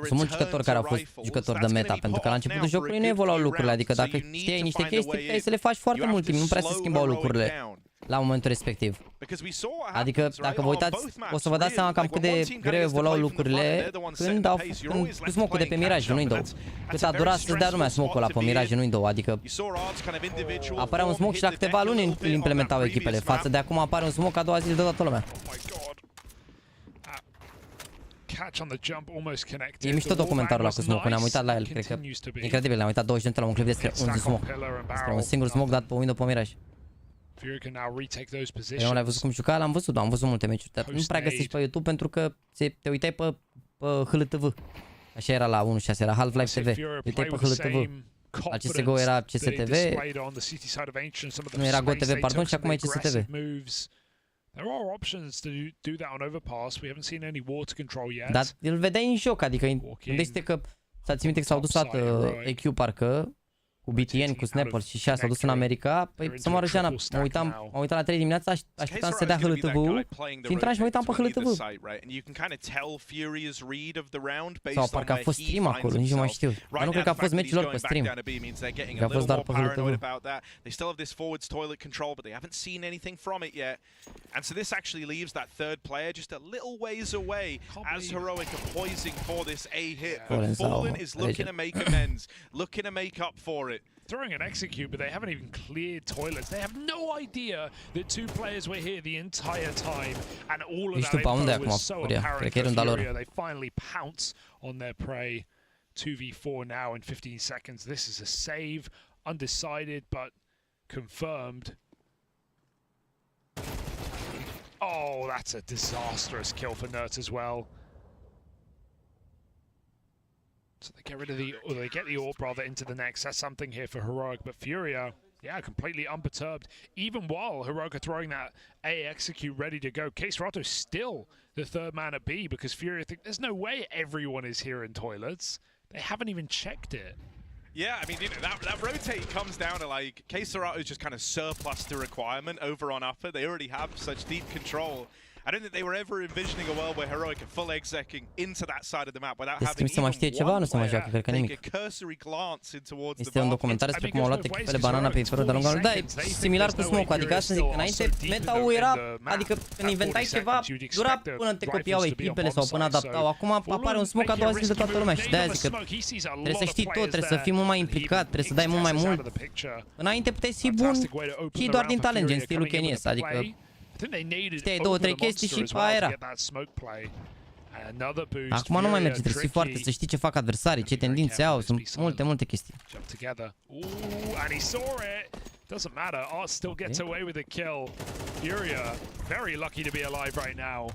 Sunt mulți jucători care au fost jucători de meta, pentru că la începutul jocului nu evoluau lucrurile, adică dacă știai niște chestii, puteai să le faci foarte mult timp, nu prea se schimbau lucrurile la momentul respectiv. Adică, dacă vă uitați, o să vă dați seama cam cât de greu evoluau lucrurile când cu smoke-ul de pe Mirage în Window. Cât a durat să dea lumea smoke-ul ăla pe Mirage în Window, adică apărea un smoke și la câteva luni îl implementau echipele, față de acum apare un smoke a doua zi de toată lumea. E mișto documentarul ăla cu smoke-ul, ne-am uitat la el, cred că incredibil, ne-am uitat 20 de minute la un clip despre un smoke, despre un singur smoke dat pe Window pe Mirage. Eu nu l-ai văzut cum juca, l-am văzut, am văzut multe meciuri, dar nu prea găsești pe YouTube pentru că te uitai pe HLTV. Așa era la 1.6, era Half-Life TV, te uitai pe HLTV. Al CSGO era CSTV, nu era GoTV, pardon, și acum e CSTV. There are options to do that on overpass. We haven't seen any water control yet. Dar îl vedeai în joc, adică gândește că s-a minte că s-au dus la EQ parcă cu BTN, cu Snappers și s-au dus în America. Păi să moară Jana, m-am uitat la 3 dimineața, așteptam să se dea HLTV-ul și intram și mă uitam pe HLTV. Sau parcă a fost stream acolo, nici nu mai știu. Dar nu cred că a fost meciul lor pe stream. Cred că a fost doar pe HLTV. And so this actually leaves that third player just a little ways away as Heroic are poising for this A hit. But Fallen is looking to make amends, looking to make up for it. Throwing an execute, but they haven't even cleared toilets. They have no idea that two players were here the entire time, and all of that info was so apparent for Furia. They finally pounce on their prey. 2v4 now in 15 seconds. This is a save, undecided, but confirmed. Oh, that's a disastrous kill for Nert as well. So they get rid of the, or they get the AWP rather into the next. That's something here for Heroic, but Furia, yeah, completely unperturbed. Even while Heroic are throwing that A execute ready to go, KSerato still the third man at B because Furia think there's no way everyone is here in toilets. They haven't even checked it. Yeah, I mean, you know, that rotate comes down to like KSerato just kind of surplus the requirement over on upper. They already have such deep control. I don't think they were ever envisioning a world where Heroic are full execing into that side of the map without having even one player take a cursory glance in towards the Este un documentar despre cum au luat echipele Banana pe inferul de-a lungul anului. Da, e similar cu Smoke, adică asta zic, înainte meta-ul era, adică când inventai ceva, dura până te copiau echipele sau până adaptau. Acum apare un Smoke a doua zi de toată lumea și de-aia zic că trebuie să știi tot, trebuie să fii mult mai implicat, trebuie să dai mult mai mult. Înainte puteai să fii bun și doar din talent, gen stilul Kenyes, adică știai 2-3 chestii și pe aia era. Acum nu mai merge, trebuie să fii foarte, să știi ce fac adversarii, ce tendințe au, sunt multe chestii. Doesn't matter, Art still gets away with a kill. Furia, very lucky to be alive right now.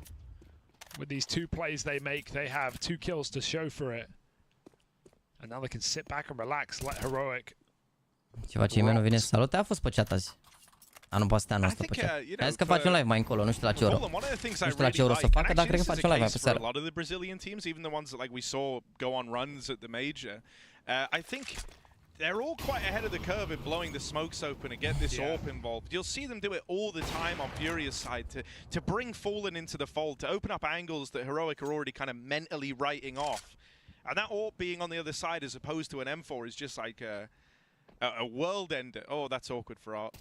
With these two plays they make, they have 2 kills to show for it. And now they can sit back and relax, let Heroic. Ceva ce imenu vine să salute, a fost pe chat azi. Nu poate să stea nostru pe chat. Hai zis că face un live mai încolo, nu știu la ce oră. Nu știu la ce oră o să facă, dar cred că face un live mai pe seară. I think they're all quite ahead of the curve in blowing the smokes open and get this AWP involved. You'll see them do it all the time on Furia's side to bring Fallen into the fold, to open up angles that Heroic are already kind of mentally writing off. And that AWP being on the other side as opposed to an M4 is just like a world ender. Oh, that's awkward for Art.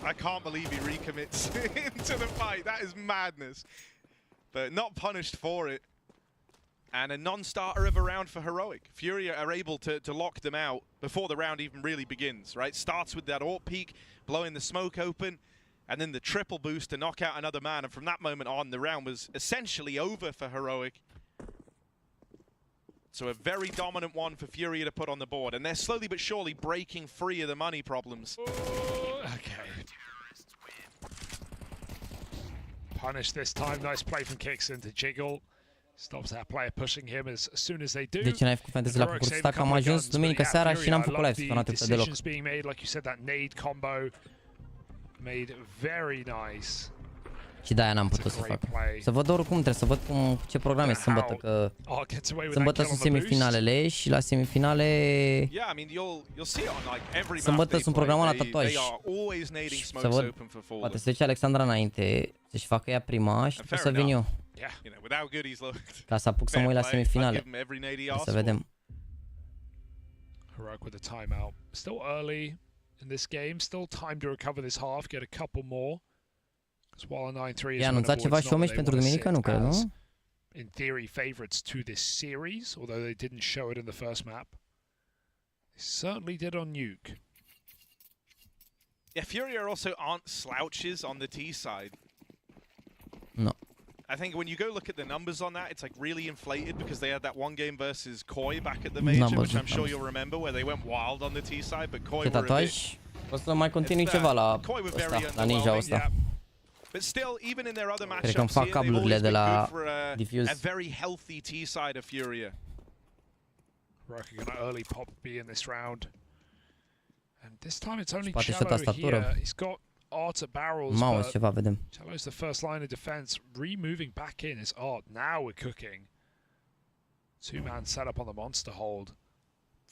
I can't believe he recommits into the fight. That is madness. But not punished for it. And a non-starter of a round for Heroic. Furia are able to lock them out before the round even really begins, right? Starts with that AWP peek, blowing the smoke open, and then the triple boost to knock out another man. And from that moment on, the round was essentially over for Heroic. So a very dominant one for Furia to put on the board. And they're slowly but surely breaking free of the money problems. Okay. Punish this time. Nice play from Kixon to jiggle. Stops that player pushing him as soon as they do. De ce n-ai făcut fantasy la concursul ăsta? Că am ajuns duminică seara și n-am făcut live, să nu atât deloc. Being made, like you said, that nade combo made very nice. Și de-aia n-am putut să fac. Să văd oricum, trebuie să văd ce program e sâmbătă, că sâmbătă sunt semifinalele și la semifinale sâmbătă sunt programat la tatuaj. Să văd, poate să duce Alexandra înainte, să-și facă ea prima și după să vin eu. Ca să apuc să mă uit la semifinale. Să vedem. Heroic with a timeout. Still early in this game, still time to recover this half, get a couple more. I-a anunțat ceva și Omeș pentru duminică, nu cred, nu? In theory, favorites to this series, although they didn't show it in the first map. They certainly did on Nuke. Yeah, Furia also aren't slouches on the T side. No. I think when you go look at the numbers on that, it's like really inflated because they had that one game versus Koi back at the major, which I'm sure you'll remember, where they went wild on the T side, but Koi were a bit... O să mai continui ceva la ăsta, la Ninja ăsta. But still, even in their other Cred că îmi fac cablurile de la Diffuse. A very healthy T side of Furia. Rocky gonna early pop B in this round. And this time it's only Cello here. He's got Art at barrels, but Cello's the first line of defense. Removing back in is Art. Now we're cooking. Two-man setup on the monster hold.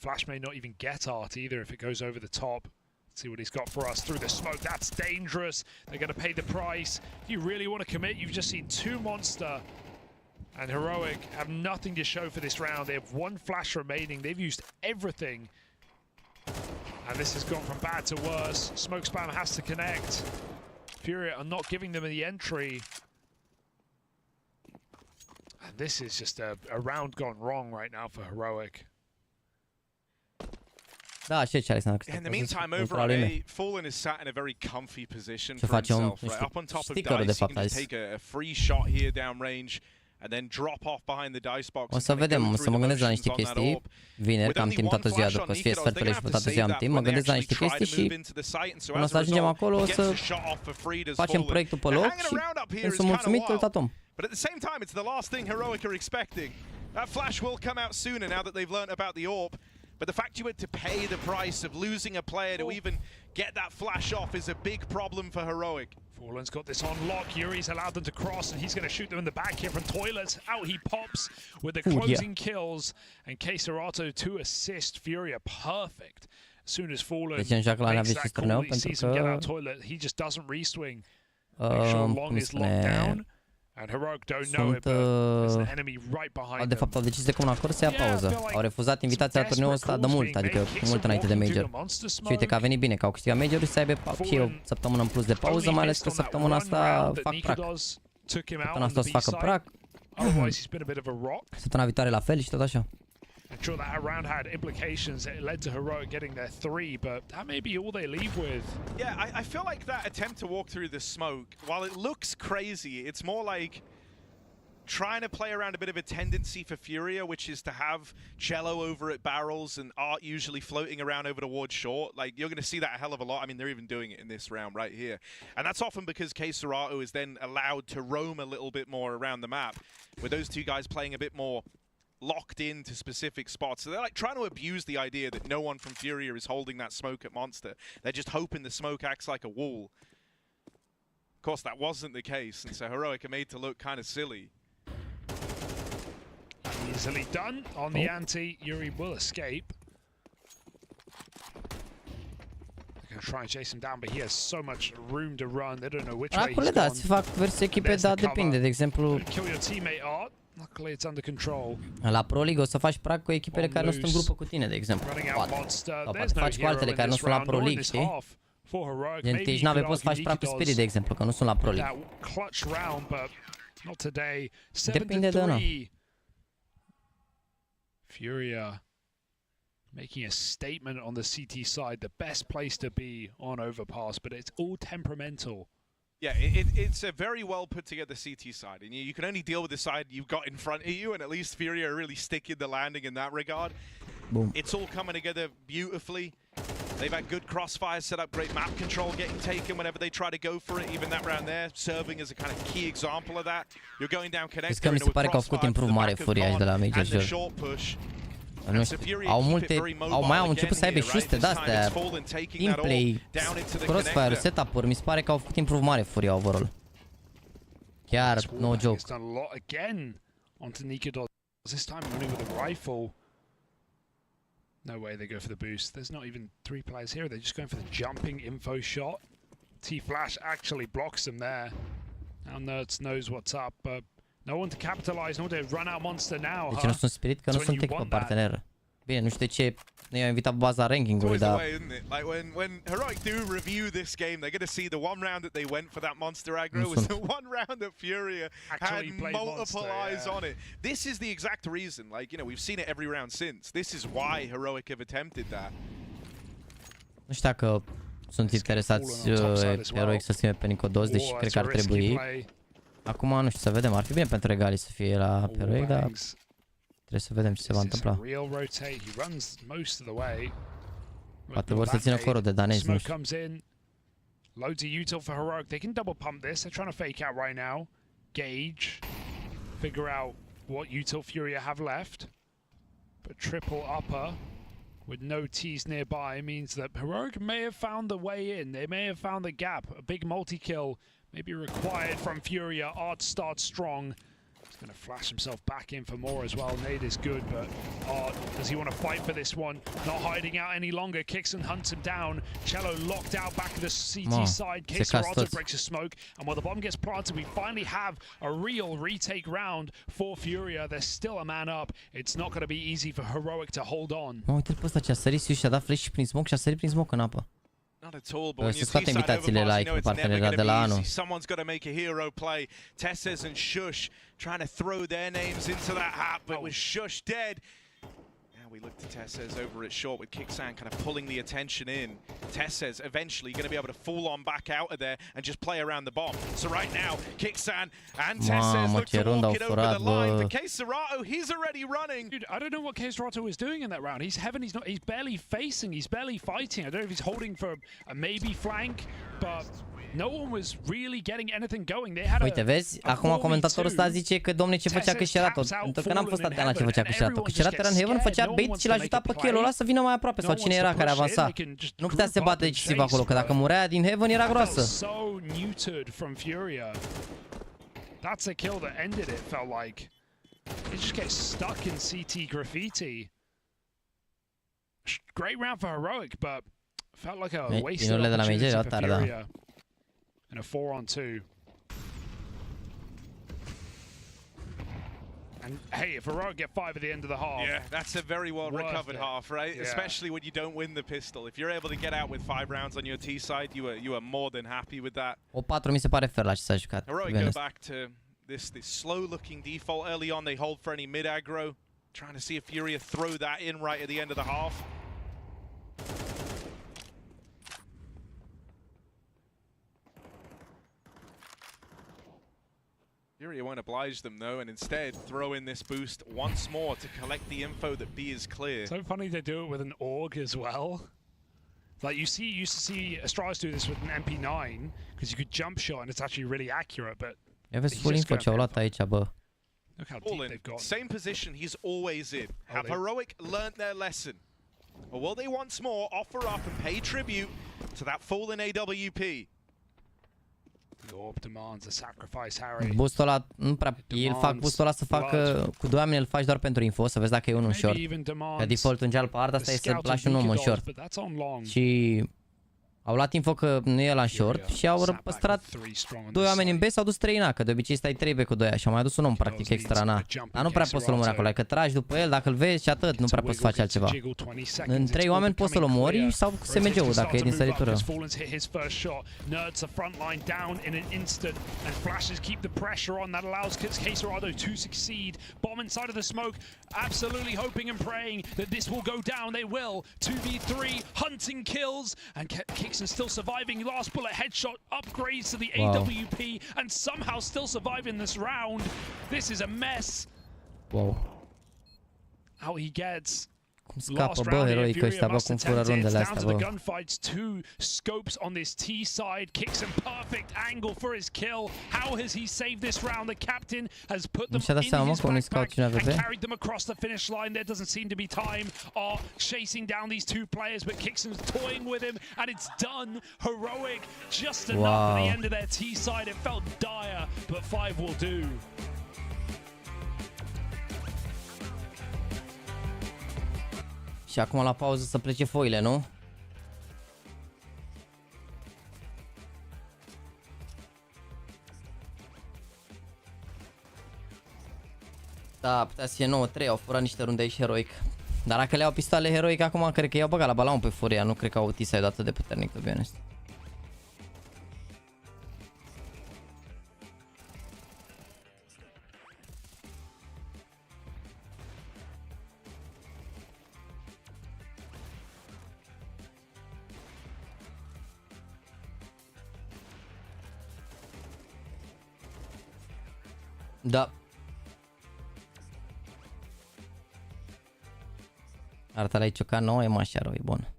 Flash may not even get Art either if it goes over the top. See what he's got for us through the smoke. That's dangerous. They're going to pay the price. If you really want to commit, you've just seen two Monster and Heroic have nothing to show for this round. They have one flash remaining. They've used everything. And this has gone from bad to worse. Smoke spam has to connect. Furia are not giving them the entry. And this is just a round gone wrong right now for Heroic. In the meantime, over on A, Fallen is sat in a very comfy position for himself. Right? Up on top of Dice, he can take a free shot here downrange and then drop off behind the Dice box. O să vedem, să mă gândesc la niște chestii. Vineri, că am timp toată ziua, după să fie sfertele și toată ziua am timp, mă gândesc la niște chestii și până să ajungem acolo o să facem proiectul pe loc și sunt mulțumit cu tot om. But at the same time, it's the last thing Heroic are expecting. That flash will come out sooner now that they've learnt about the AWP. But the fact you had to pay the price of losing a player to even get that flash off is a big problem for Heroic. Fallen's got this on lock. Yuri's allowed them to cross, and he's going to shoot them in the back here from Toilets. Out he pops with the closing kills. And Keserato to assist Furia. Perfect. As soon as Fallen makes that call, he sees him get out Toilet. He just doesn't re-swing. Make sure Long is locked down. And Heroic don't know it, but there's an enemy right behind de fapt, au decis de comun acord să ia pauză. Au refuzat invitația la turneul ăsta de mult, adică mult înainte de Major. Și uite că a venit bine, că au câștigat Major-ul să aibă și o săptămână în plus de pauză, mai ales că săptămâna asta fac prac. Săptămâna asta o să facă prac. Săptămâna viitoare la fel și tot așa. I'm sure that round had implications. It led to Heroic getting their 3, but that may be all they leave with. Yeah, I feel like that attempt to walk through the smoke, while it looks crazy, it's more like trying to play around a bit of a tendency for Furia, which is to have Cello over at barrels and Art usually floating around over towards short. Like, you're going to see that a hell of a lot. I mean, they're even doing it in this round right here. And that's often because Keserato is then allowed to roam a little bit more around the map, with those two guys playing a bit more locked into specific spots. So they're like trying to abuse the idea that no one from Furia is holding that smoke at Monster. They're just hoping the smoke acts like a wall. Of course, that wasn't the case, and so Heroic are made to look kind of silly. Easily done on the ante. Yuri will escape. gonna try and chase him down, but he has so much room to run. They don't know which way Acolo he's da, gone. se fac verse echipe, dar depinde, de exemplu... Kill your teammate, Art. Luckily it's under control. La Pro League o să faci prag cu echipele care nu sunt în grupă cu tine, de exemplu. Poate. Sau poate faci cu altele care nu sunt la Pro League, știi? Gen, te ești nave, poți să faci prag cu Spirit, de exemplu, că nu sunt la Pro League. Depinde de ăla. Furia making a statement on the CT side, the best place to be on overpass, but it's all temperamental. Yeah, it's a very well put together CT side, and you can only deal with the side you've got in front of you, and at least Furia are really sticking the landing in that regard. Boom. It's all coming together beautifully. They've had good crossfire set up, great map control getting taken whenever they try to go for it, even that round there, serving as a kind of key example of that. You're going down connector mi se pare că au făcut improve mare Furia aici de la Major Jor. Nu știu, au început să aibă șuste de-astea, gameplay, crossfire, setup-uri, mi se pare că au făcut improve mare Furia overall. Chiar, no joke. This time running with a rifle. No way they go for the boost. There's not even 3 players here. They're just going for the jumping info shot. T-Flash actually blocks them there. Now Nerds knows what's up, but no one to capitalize, no one to run out monster now. Deci nu sunt Spirit, că nu sunt echipă parteneră. Bine, nu știu de ce nu i-au invitat baza ranking-ului, dar... Like when Heroic do review this game, they're going to see the one round that they went for that monster aggro was the one round that Furia had multiple eyes on it. This is the exact reason, like, you know, we've seen it every round since. This is why Heroic have attempted that. Nu știu dacă sunt interesați Heroic să schimbe pe Nicodos, deși cred că ar trebui. Acum nu știu, să vedem, ar fi bine pentru Regali să fie la Heroic, dar trebuie să vedem ce se va întâmpla. Poate vor să țină corul de danezi, nu știu. Loads of util for Heroic. They can double pump this. They're trying to fake out right now. Gauge. Figure out what util Furia have left. But triple upper with no T's nearby means that Heroic may have found the way in. They may have found the gap. A big multi-kill may be required from Furia. Art starts strong. He's going to flash himself back in for more as well. Nade is good, but Art, does he want to fight for this one? Not hiding out any longer. Kicks and hunts him down. Cello locked out back at the CT side. Caserato breaks a smoke. And while the bomb gets planted, we finally have a real retake round for Furia. There's still a man up. It's not going to be easy for Heroic to hold on. Uite-l pe ăsta ce a sărit și a dat flash prin smoke și a sărit prin smoke în apă. Not at all, but when you see side overpass, you know it's never going to be easy. Someone's got to make a hero play. Tesses and Shush trying to throw their names into that hat, but with Shush dead, now we look to Tesses over at short with Kixan kind of pulling the attention in. Tesses eventually going to be able to fall on back out of there and just play around the bomb. So right now, Kixan and Tesses look to walk it over the line. For Caserato, he's already running. Dude, I don't know what Caserato is doing in that round. He's heaven, he's barely facing, he's barely fighting. I don't know if he's holding for a maybe flank, but no one was really getting anything going. They had Uite, vezi? Acum comentatorul ăsta zice că domne ce făcea Caserato. Pentru că n-am fost atent la ce făcea Caserato. Caserato era în Heaven, făcea bait și l-a ajutat pe kill-ul ăla să vină mai aproape. Sau cine era care avansa. Nu putea să se bată decisiv acolo, că dacă murea din Heaven era groasă. So neutered from Furia. That's a kill that ended it, felt like. He just gets stuck in CT graffiti. Great round for Heroic, but felt like a wasted opportunity for Furia. And a 4-on-2. And hey, if Heroic get 5 at the end of the half... Yeah, that's a very well recovered half, right? Yeah. Especially when you don't win the pistol. If you're able to get out with 5 rounds on your T side, you are more than happy with that. O 4 mi se pare fair la ce s-a jucat. Heroic go back to this slow-looking default early on. They hold for any mid-aggro. Trying to see if Furia throw that in right at the end of the half. Furia won't oblige them though, and instead throw in this boost once more to collect the info that B is clear. So funny they do it with an AUG as well. Like you used to see Astralis do this with an MP9 because you could jump shot and it's actually really accurate, but vezi full info ce au luat aici, bă. Look how deep they've gone. Same position he's always in. Have Heroic learnt their lesson? Or will they once more offer up and pay tribute to that fallen AWP? The orb demands a sacrifice, Harry. Boostul ăla nu prea îl fac boostul ăla să facă cu 2 oameni, îl faci doar pentru info, să vezi dacă e unul în short. Că default în gel pe art, asta e să lași un om în short. Și Au luat info că nu e la short și au păstrat 2 oameni în B, s-au dus 3 în A, că de obicei stai 3 B cu 2 A și au mai adus un om practic extra în A. Dar nu prea poți să-l omori acolo, că tragi după el, dacă îl vezi și atât, nu prea poți să faci altceva. În 3 oameni poți să-l omori sau SMG-ul dacă e din săritură. Absolutely hoping and praying that this will go down. They will. 2v3, hunting kills, and Kixon still surviving. Last bullet headshot upgrades to the AWP, and somehow still surviving this round. This is a mess. Wow. Out he gets. Cum scapă, bă, heroic ăștia, bă, cum fură rundele astea, bă. Gunfights, 2 scopes on this T side. Kicks in perfect angle for his kill. How has he saved this round? The captain has put them in his backpack and carried them across the finish line. There doesn't seem to be time. Are chasing down these 2 players, but Kixon's toying with him, and it's done. Heroic, just enough at the end of their T side. It felt dire, but 5 will do. Și acum la pauză să plece foile, nu? Da, putea să fie 9-3, au furat niște runde aici heroic. Dar dacă le iau pistoale heroic acum, cred că i-au băgat la balaun pe furia, nu cred că au T-side atât de puternic, to be honest. Da. Arta la aici ca nouă, e mașa rău, e bun.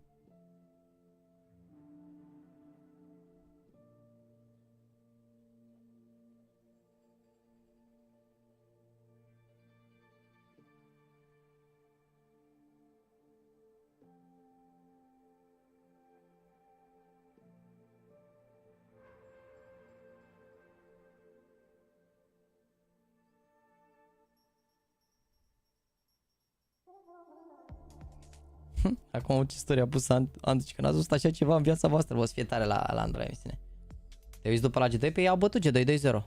Acum ce istorie a pus Andu, că n-ați văzut așa ceva în viața voastră, vă să fie tare la Android, emisiune. Te uiți după la G2, pe ei au bătut G2-2-0.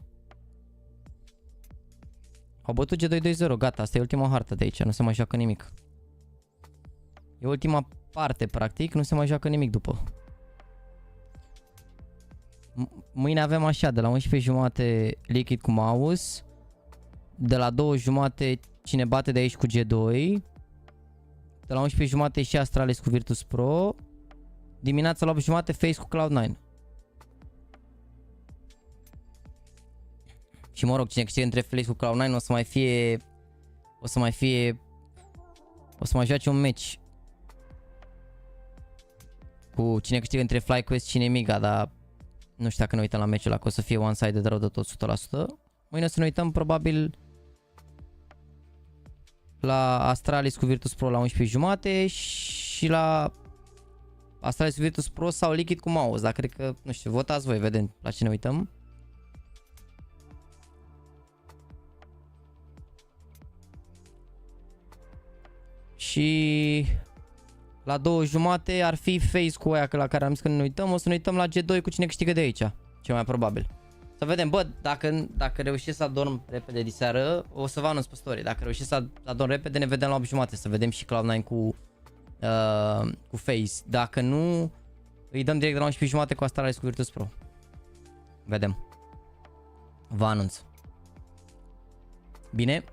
Au bătut G2-2-0, gata, asta e ultima hartă de aici, nu se mai joacă nimic. E ultima parte, practic, nu se mai joacă nimic după. Mâine avem așa, de la 11:30 Liquid cu Mouse, de la 2:30 cine bate de aici cu G2, de la 11:30 și Astralis cu Virtus Pro, dimineața la 8:30 FaZe cu Cloud9. Și mă rog, cine câștigă între FaZe cu Cloud9 o să mai joace un match cu cine câștigă între FlyQuest și Nemiga, dar nu știu dacă ne uităm la meciul ăla, că o să fie one-sided rău de tot 100%. Mâine o să ne uităm probabil la Astralis cu Virtus Pro la 11:30 și la Astralis cu Virtus Pro sau Liquid cu Mouse, dar cred că, nu știu, votați voi, vedem la ce ne uităm. Și la 2:30 ar fi FaZe cu aia la care am zis că ne uităm, o să ne uităm la G2 cu cine câștigă de aici, cel mai probabil. Să vedem, bă, dacă reușesc să adorm repede diseară, o să vă anunț pe story. Dacă reușesc să adorm repede, ne vedem la 8:30, să vedem și Cloud9 cu FaZe. Dacă nu, îi dăm direct de la 11:30 cu Astralis cu Virtus Pro. Vedem. Vă anunț. Bine.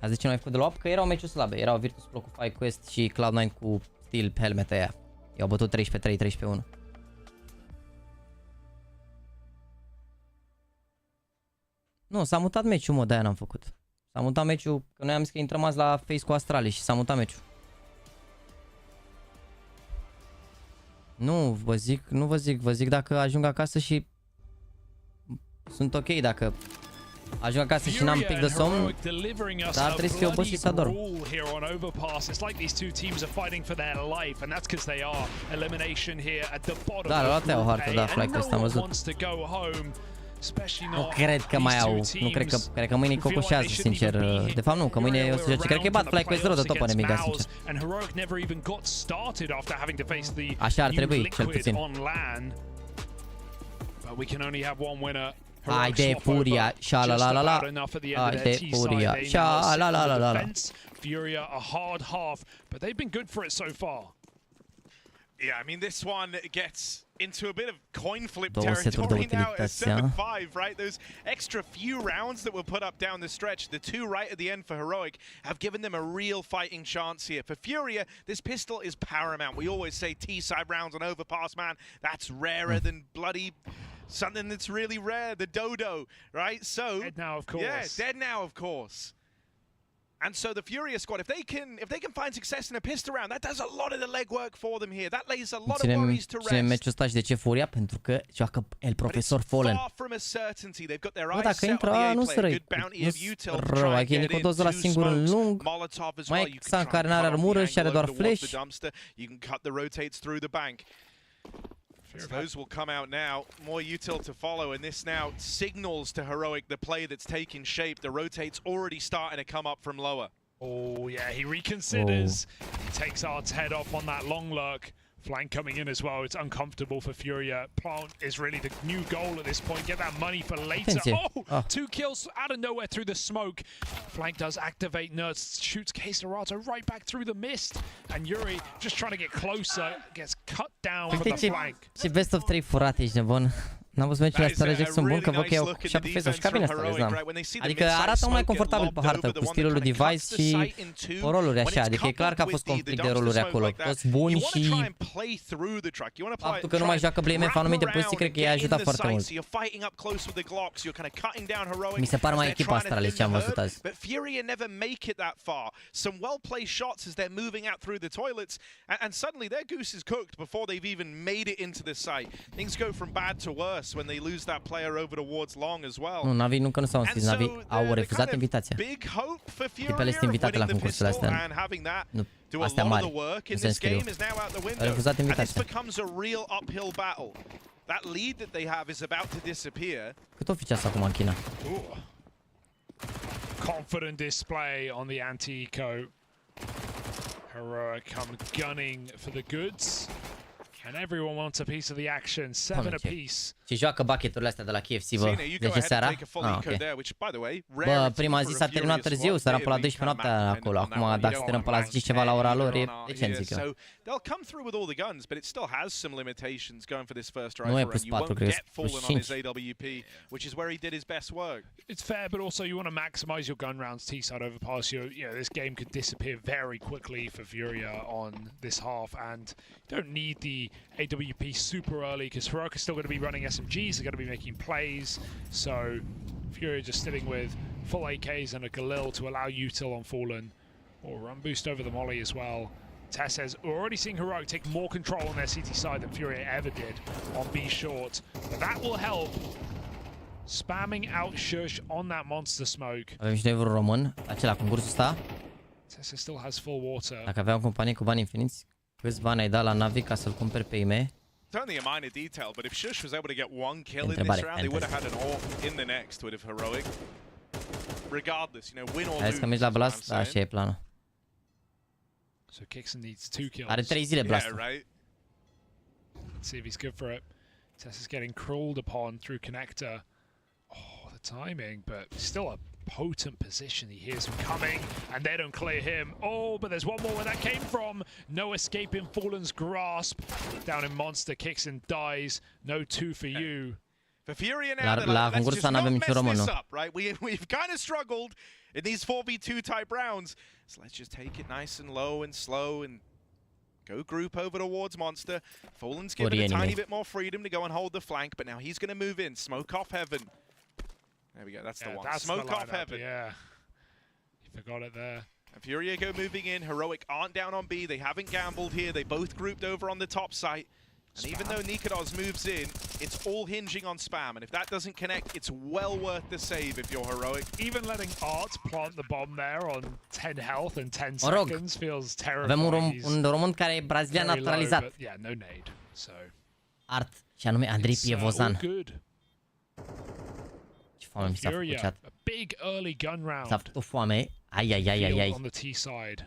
Azi de ce nu ai făcut de la 8? Că erau meciuri slabe. Erau Virtus Pro cu FlyQuest și Cloud9 cu Steel Helmet aia. I-au bătut 13-3, 13-1. Nu, s-a mutat meciul, mă, de-aia n-am făcut. S-a mutat meciul, că noi am zis că intrăm azi la FaZe cu Astralis și s-a mutat meciul. Nu, vă zic dacă ajung acasă și sunt ok, dacă ajung acasă și n-am pic de somn, dar trebuie să fiu obosit să adorm. Da, la o hartă, da, FlyQuest am văzut. Nu cred că mai au. Nu cred că mâine cocoșează, sincer. De fapt nu, că mâine o să joace. Cred că e bat fly cu S0 de top pe Nemiga, sincer. Așa ar trebui, cel puțin. Hai de furia, sha-la-la-la-la. Hai de furia, sha-la-la-la-la. Furia a hard half, but they've been good for it so far. Yeah, I mean, this one gets into a bit of coin flip territory now at 7-5, right? Those extra few rounds that were put up down the stretch, the two right at the end for Heroic, have given them a real fighting chance here. For Furia, this pistol is paramount. We always say T-side rounds on overpass, man. That's rarer than bloody something that's really rare, the dodo, right? So dead now, of course. Yeah, dead now, of course. And so the Furia squad, if they can find success in a pistol round, that does a lot of the legwork for them here. That lays a lot of worries to rest. Ținem meciul ăsta și de ce Furia? Pentru că joacă El Profesor Fallen. Bă, dacă intră, nu-s răi. Nu-s rău, ai că e Nicodozul la singur în lung. Mai e Xan care n-are armură și are doar flash. So those will come out now, more util to follow, and this now signals to Heroic the play that's taking shape. The rotate's already starting to come up from lower. Oh yeah, he reconsiders. He takes Art's head off on that long lurk. Flank coming in as well. It's uncomfortable for Furia. Plant is really the new goal at this point. Get that money for later. Oh, 2 kills out of nowhere through the smoke. Flank does activate. Nerds shoots Keserato right back through the mist. And Yuri just trying to get closer. Gets cut down from the flank. Și best of 3 furat, ești nebun. N-am văzut meciul Astralis Jackson bun, că văd că iau și pe FaZe și ca bine Astralis, n-am. Adică arată mai confortabil pe hartă, cu stilul lui Device și pe roluri așa, adică e clar că a fost conflict de roluri acolo, toți buni și faptul că nu mai joacă BLMF anumite poziții, cred că i-a ajutat foarte mult. Mi se pare mai echipa Astralis ce am văzut azi. When they lose that player over towards long as well. Nu, Navi încă nu s-au înscris, Navi au refuzat invitația. Tipele sunt invitate la concursul astea. Nu, astea mari, nu se înscriu. Au refuzat invitația. Cât oficial s-a acum în China? Confident display on the anti-eco. Heroic come gunning for the goods. And everyone wants a piece of the action. 7 apiece. Și joacă bucket-urile astea de la KFC, bă. De ce seara? Ah, ok. Bă, prima zi s-a terminat târziu, s-a pe la 12 noaptea acolo. Acum, dacă stărăm pe la 10 ceva la ora lor, e decent, zic eu. Nu e plus 4, cred că plus 5. It's fair, but also you want to maximize your gun rounds T-side overpass. You know, this game could disappear very quickly for Furia on this half, and you don't need the AWP super early because Heroic is still going to be running SMGs, they're going to be making plays, so Furia just sitting with full AKs and a Galil to allow util on Fallen, or run boost over the molly as well. Tess says, we're already seeing Heroic take more control on their CT side than Furia ever did on B short, but that will help. Spamming out Shush on that monster smoke. Avem și noi vreun român, acela concursul ăsta. Tessa still has full water. Dacă aveam companie cu bani infiniți, câți bani ai dat la Navi ca să-l cumperi pe IEM? It's only a minor detail, but if Shush was able to get 1 kill in this round, they would have had an AWP in the next with Heroic. Regardless, you know, win or lose. Hai să mergi la Blast, așa e planul. So Kixon needs 2 kills. Are 3 zile Blast. Yeah, right. Let's see if he's good for it. Tess is getting crawled upon through connector. Oh, the timing, but still a potent position. He hears him coming, and they don't clear him. Oh, but there's one more where that came from. No escape in Fallen's grasp. Down in Monster, Kixon dies. No 2 for you. For Furia now, let's just not mess this up, right? We've kind of struggled in these 4v2 type rounds, so let's just take it nice and low and slow and go group over towards Monster. Fallen's given a tiny bit more freedom to go and hold the flank, but now he's going to move in. Smoke off heaven. There we go, that's the one. That's Smoke the off heaven. Yeah, you forgot it there. And Furia go moving in. Heroic aren't down on B. They haven't gambled here. They both grouped over on the top site. And even though Nikodos moves in, it's all hinging on spam. And if that doesn't connect, it's well worth the save if you're Heroic. Even letting Art plant the bomb there on 10 health and 10 seconds feels terrifying. Avem un român care e brazilian naturalizat. Yeah, no nade. So Art, și anume Andrei Pievozan. Ce foame mi s-a făcut chat. S-a făcut foame. Ai.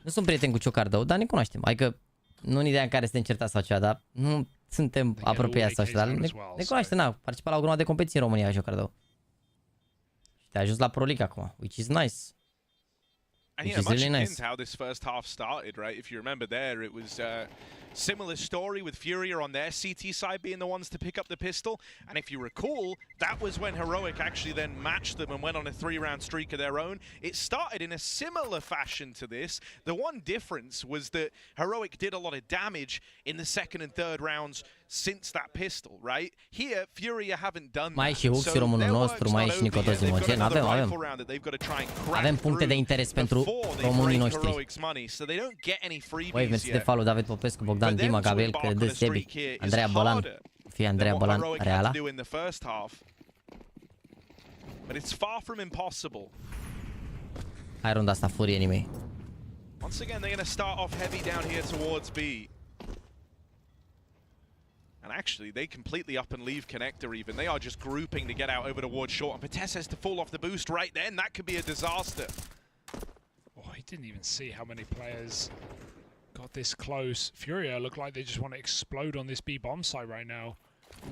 Nu sunt prieten cu ciocardău, dar ne cunoaștem. Adică nu în ideea în care suntem certați sau ceva, dar nu suntem apropiați sau ceva, dar ne cunoaștem, na, participa la o grămadă de competiții în România, ciocardău. Și te-ai ajuns la Pro League acum, which is nice. And yeah, much akin to how this first half started, right? If you remember there, it was similar story with Furia on their CT side being the ones to pick up the pistol. And if you recall, that was when Heroic actually then matched them and went on a 3-round streak of their own. It started in a similar fashion to this. The one difference was that Heroic did a lot of damage in the second and third rounds since that pistol, right? Here, Furia haven't done that. Mai și Huxi, românul nostru, mai și Nicodos Imogen. Avem puncte de interes pentru românii noștri. Băi, mersi de follow, David Popescu, Bogdan Dima, Gabriel Credes, Sebi, Andreea Bolan. Fie Andreea Bolan Reala. But it's far from impossible. Hai runda asta, furie nimeni. Once again, they're going to start off heavy down here towards B. And actually, they completely up and leave connector even. They are just grouping to get out over towards short. And Peste has to fall off the boost right then. That could be a disaster. Oh, he didn't even see how many players got this close. Furia look like they just want to explode on this B bomb site right now.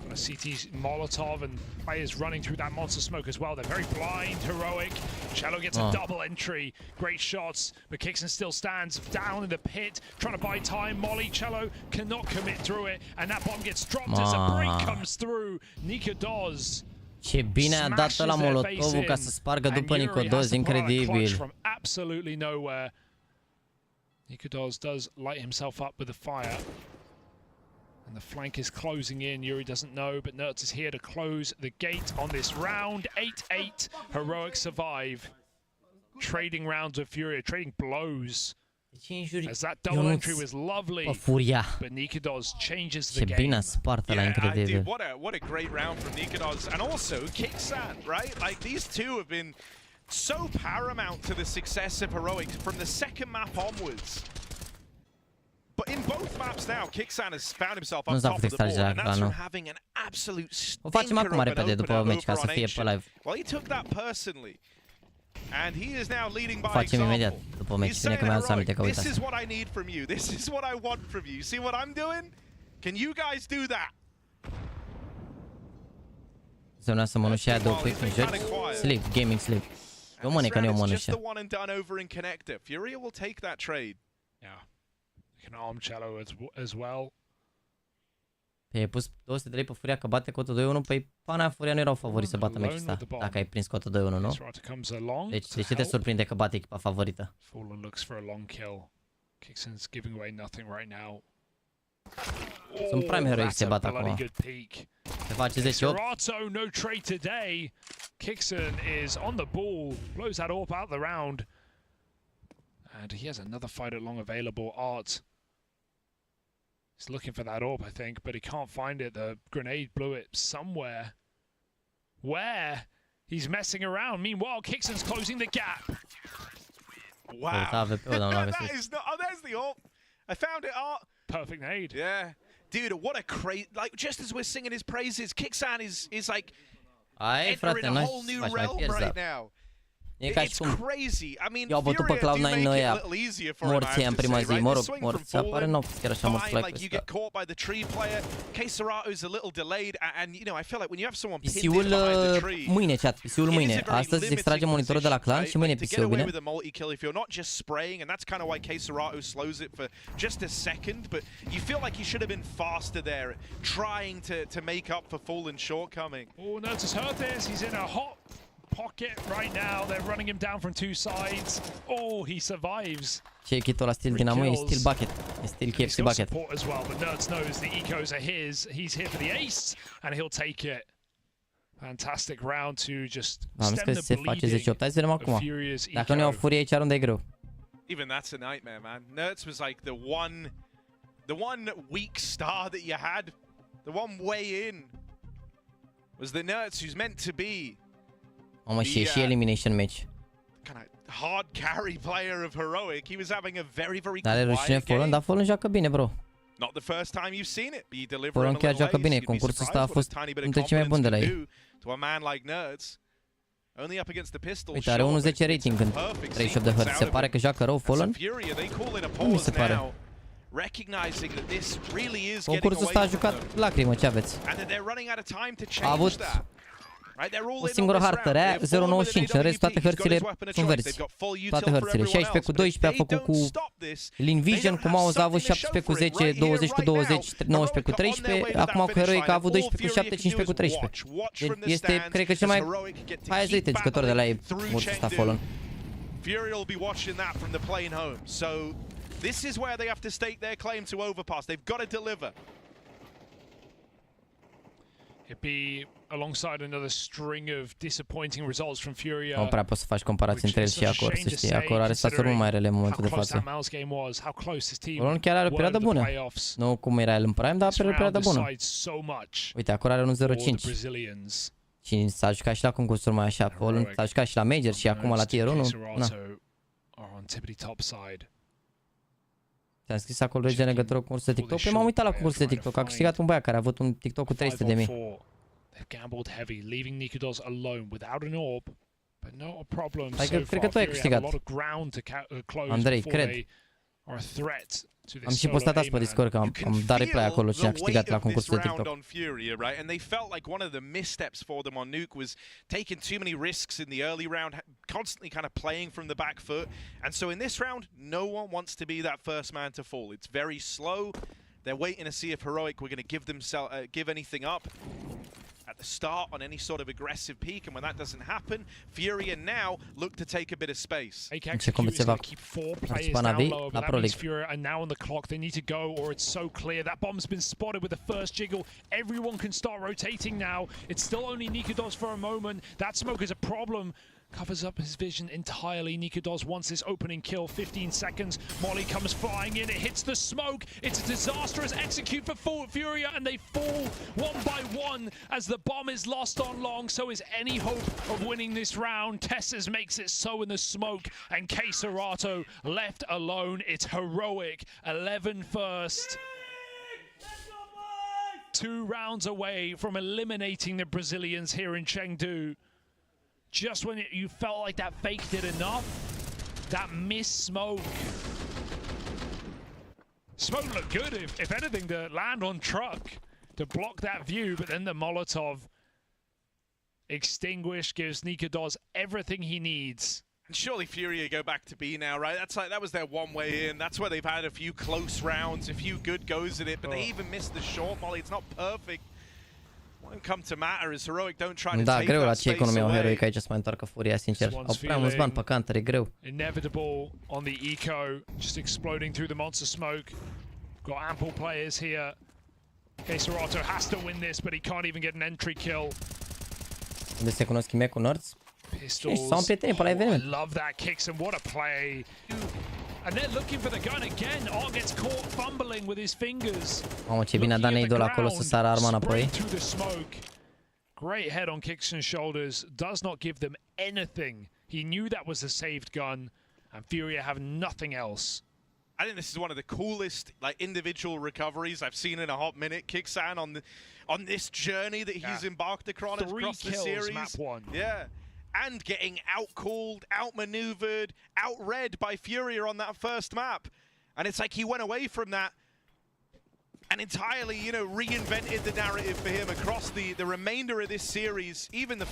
A CT Molotov and players running through that monster smoke as well. They're very blind, Heroic. Shallow gets a double entry. Great shots, but Kixon still stands down in the pit, trying to buy time. Molly, Cello cannot commit through it, and that bomb gets dropped as a break comes through. Nicodos. Ce bine a dat la Molotovul ca să spargă după Nicodos, incredibil. From absolutely nowhere. Nicodos does light himself up with the fire. And the flank is closing in. Yuri doesn't know, but Nertz is here to close the gate on this round. 8-8. Heroic survive. Trading rounds with Furia, trading blows. As that double entry was lovely. But Nikodos changes the game. Dude, what a great round from Nikodos. And also Kixan, right? Like, these two have been so paramount to the success of Heroic from the second map onwards. But in both maps now, Kixan has found himself on top of the board, and that's from having an absolute stinker of an opener. Well, he took that personally, and he is now leading by example. He's saying, Heroic, this is what I need from you. This is what I want from you. See what I'm doing? Can you guys do that? Zona să mănânci aia două quick în joci. Sleep, gaming sleep. Eu mănânc, că nu eu mănânc. Just the one and done over in connector. Furia will take that trade. Yeah. Can arm Cello as well. Ai pus 200 de lei pe Furia că bate cotul 2-1, păi pana Furia nu erau favoriți să bată meciul ăsta, dacă ai prins cotul 2-1, nu? Deci de ce te surprinde că bate echipa favorită? Fallen looks for a long kill. Kixon's giving away nothing right now. Sunt prime heroic se bat acum. Se face 10-8. Serato, no trade today. Kixon is on the ball, blows that AWP out the round. And he has another fight along available. Art. He's looking for that AWP, I think, but he can't find it. The grenade blew it somewhere. Where? He's messing around. Meanwhile, Kixon's closing the gap. Wow. That is not. Oh, there's the AWP. I found it, Art. Perfect nade. Yeah. Dude, what a crazy. Like, just as we're singing his praises, Kixan is like entering a whole new realm right now. It's crazy. I mean, Furia do make it a little easier for him, I have to say, right? The swing from Fallen, fine, like, you get caught by the tree player. K-Serato's a little delayed, and, you know, I feel like when you have someone pinned in behind the tree, mâine, chat, PC-ul mâine. Astăzi extragem monitorul de la clan și mâine PC-ul, bine? With a multi-kill, if you're not just spraying, and that's kind of why K-Serato slows it for just a second, but you feel like he should have been faster there, trying to make up for Fallen's shortcoming. Oh, notice Hertes, he's in a hot pocket right now. They're running him down from two sides. Oh, he survives. Ce e kitul ăla stil Dinamo, e stil bucket. E stil KFC bucket. As well, but Nerds knows the ecos are his. He's here for the ace, and he'll take it. Fantastic round to just stem the bleeding of Furia's eco. Dacă nu iau Furie aici, runda e greu. Even that's a nightmare, man. Nerds was like the one weak star that you had. The one way in was the Nerds who's meant to be Mamă, și e și elimination match. Kind of hard carry player of Heroic. He was having a very Dar are rușine Fallen, dar Fallen joacă bine, bro. Not the first time you've seen it, but you deliver Fallen chiar joacă bine. Concursul ăsta a fost între cei mai buni de la ei. To a man like Nerds. Only up against the pistol. Uite, are 1-10 rating în 38 de hărți. Se pare că joacă rău Fallen. Nu mi se pare. Concursul ăsta a jucat lacrimă, ce aveți? A avut o singură hartă rea, 0.95, în rest toate hărțile sunt verzi. Toate hărțile. 16 cu 12 a făcut cu Liviu, cu mouse a avut 17 cu 10, 20 cu 20, 19 cu 13, acum cu Heroic a avut 12 cu 7, 15 cu 13. Deci este, cred că cel mai highest rated jucător de la ei, cursul ăsta Fallen. Fury will be watching that from the plane home. So this is where they have to stake their claim to overpass. They've got to deliver. It'd be alongside another string of disappointing results from Furia. Nu prea poți să faci comparații între el și Acor, să știi. Acor are staturi mult mai rele în momentul de față. Rolul chiar are o perioadă bună. Nu cum era el în Prime, dar are o perioadă bună. Uite, Acor are un 0.5. Și s-a jucat și la concursuri mai așa. S-a jucat și la Major și acum la Tier 1. Ți-am scris acolo rege în legătură cu concursul de TikTok. Păi m-am uitat la concursul de TikTok. A câștigat un băiat care a avut un TikTok cu 300.000. Adică cred că tu ai câștigat. Andrei, cred. Am și postat asta pe Discord că am dat reply acolo cine a câștigat la concursul de TikTok. And they felt like one of the missteps for them on Nuke was taking too many risks in the early round, constantly kind of playing from the back foot. And so in this round, no one wants to be that first man to fall. It's very slow. They're waiting to see if Heroic were going to give anything up at the start on any sort of aggressive peak, and when that doesn't happen, Furia now look to take a bit of space. Ce competiție va participa Navi la Pro League. Furia are now on the clock. They need to go, or it's so clear. That bomb's been spotted with the first jiggle. Everyone can start rotating now. It's still only Nikodos for a moment. That smoke is a problem. Covers up his vision entirely. Nikodos wants this opening kill. 15 seconds. Molly comes flying in. It hits the smoke. It's a disastrous execute for Furia, and they fall one by one as the bomb is lost on long. So is any hope of winning this round. Tessers makes it so in the smoke, and Keserato left alone. It's Heroic. 11 first. 2 rounds away from eliminating the Brazilians here in Chengdu. Just when you felt like that fake did enough, that missed smoke. Smoke looked good, if anything, to land on truck, to block that view, but then the Molotov extinguished, gives Nikodos everything he needs. And surely Furia go back to B now, right? That was their one way in. That's where they've had a few close rounds, a few good goes at it, but they even missed the short molly. It's not perfect. Won't come to matter as Heroic don't try to take greu la that ce economie au Heroic aici să mai întoarcă Furia, sincer. Au prea mulți bani pe counter, e greu. Inevitable on the eco, just exploding through the monster smoke. Got ample players here. Keserato has to win this, but he can't even get an entry kill. Unde se cunosc Chimec cu Nerds? Și s-au împrietenit pe la eveniment. I love that kicks, and what a play. And they're looking for the gun again. Art gets caught fumbling with his fingers. Mamă, ce bine a dat Neido acolo să sară arma înapoi. Great head on kicks and shoulders. Does not give them anything. He knew that was a saved gun, and Furia have nothing else. I think this is one of the coolest individual recoveries I've seen in a hot minute. Kixan on this journey that he's embarked across the series. Map 1. Yeah. And getting outcalled, outmaneuvered, outread by Furia on that first map. And it's like he went away from that and entirely, reinvented the narrative for him across the remainder of this series. Even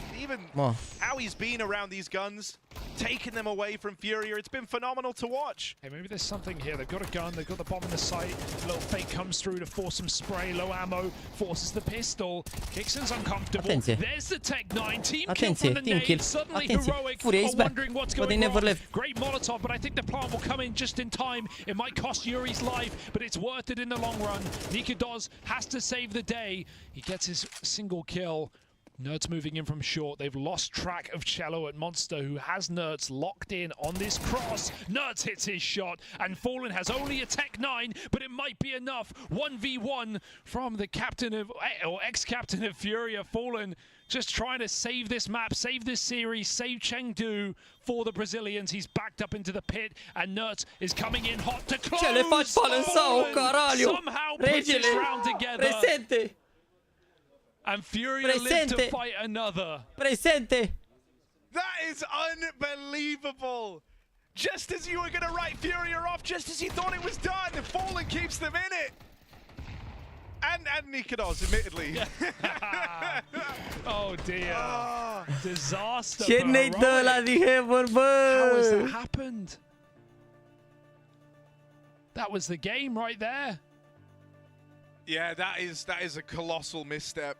how he's been around these guns, taking them away from Furia. It's been phenomenal to watch. Hey, maybe there's something here. They've got a gun, they've got the bomb in the sight. A little fake comes through to force some spray. Low ammo, forces the pistol. Kixon's uncomfortable. Atenție. There's the Tech 9. Team Atenție, kill from the team kill. nade. Suddenly Atenție. Heroic Furia is are back, wondering what's but they going never wrong. left. Great Molotov, but I think the plant will come in just in time. It might cost Yuri's life, but it's worth it in the long run. Nikodos has to save the day. He gets his single kill. Nerds moving in from short. They've lost track of Cello at Monster, who has Nerds locked in on this cross. Nerds hits his shot, and Fallen has only a Tech 9, but it might be enough. 1v1 from the captain of, or ex-captain of Furia, Fallen, just trying to save this map, save this series, save Chengdu for the Brazilians. He's backed up into the pit, and Nerds is coming in hot to close. Ce le faci, Fallen, sau, caralho? Somehow puts this round together. Presente! And Furia live to fight another. Presente! That is unbelievable. Just as you were going to write Furia off, just as you thought it was done, Fallen keeps them in it. And Nikodos, admittedly. Oh dear. Oh. Disaster. Ce ne-i dă la Behavior, bă? How has that happened? That was the game right there. Yeah, that is a colossal misstep.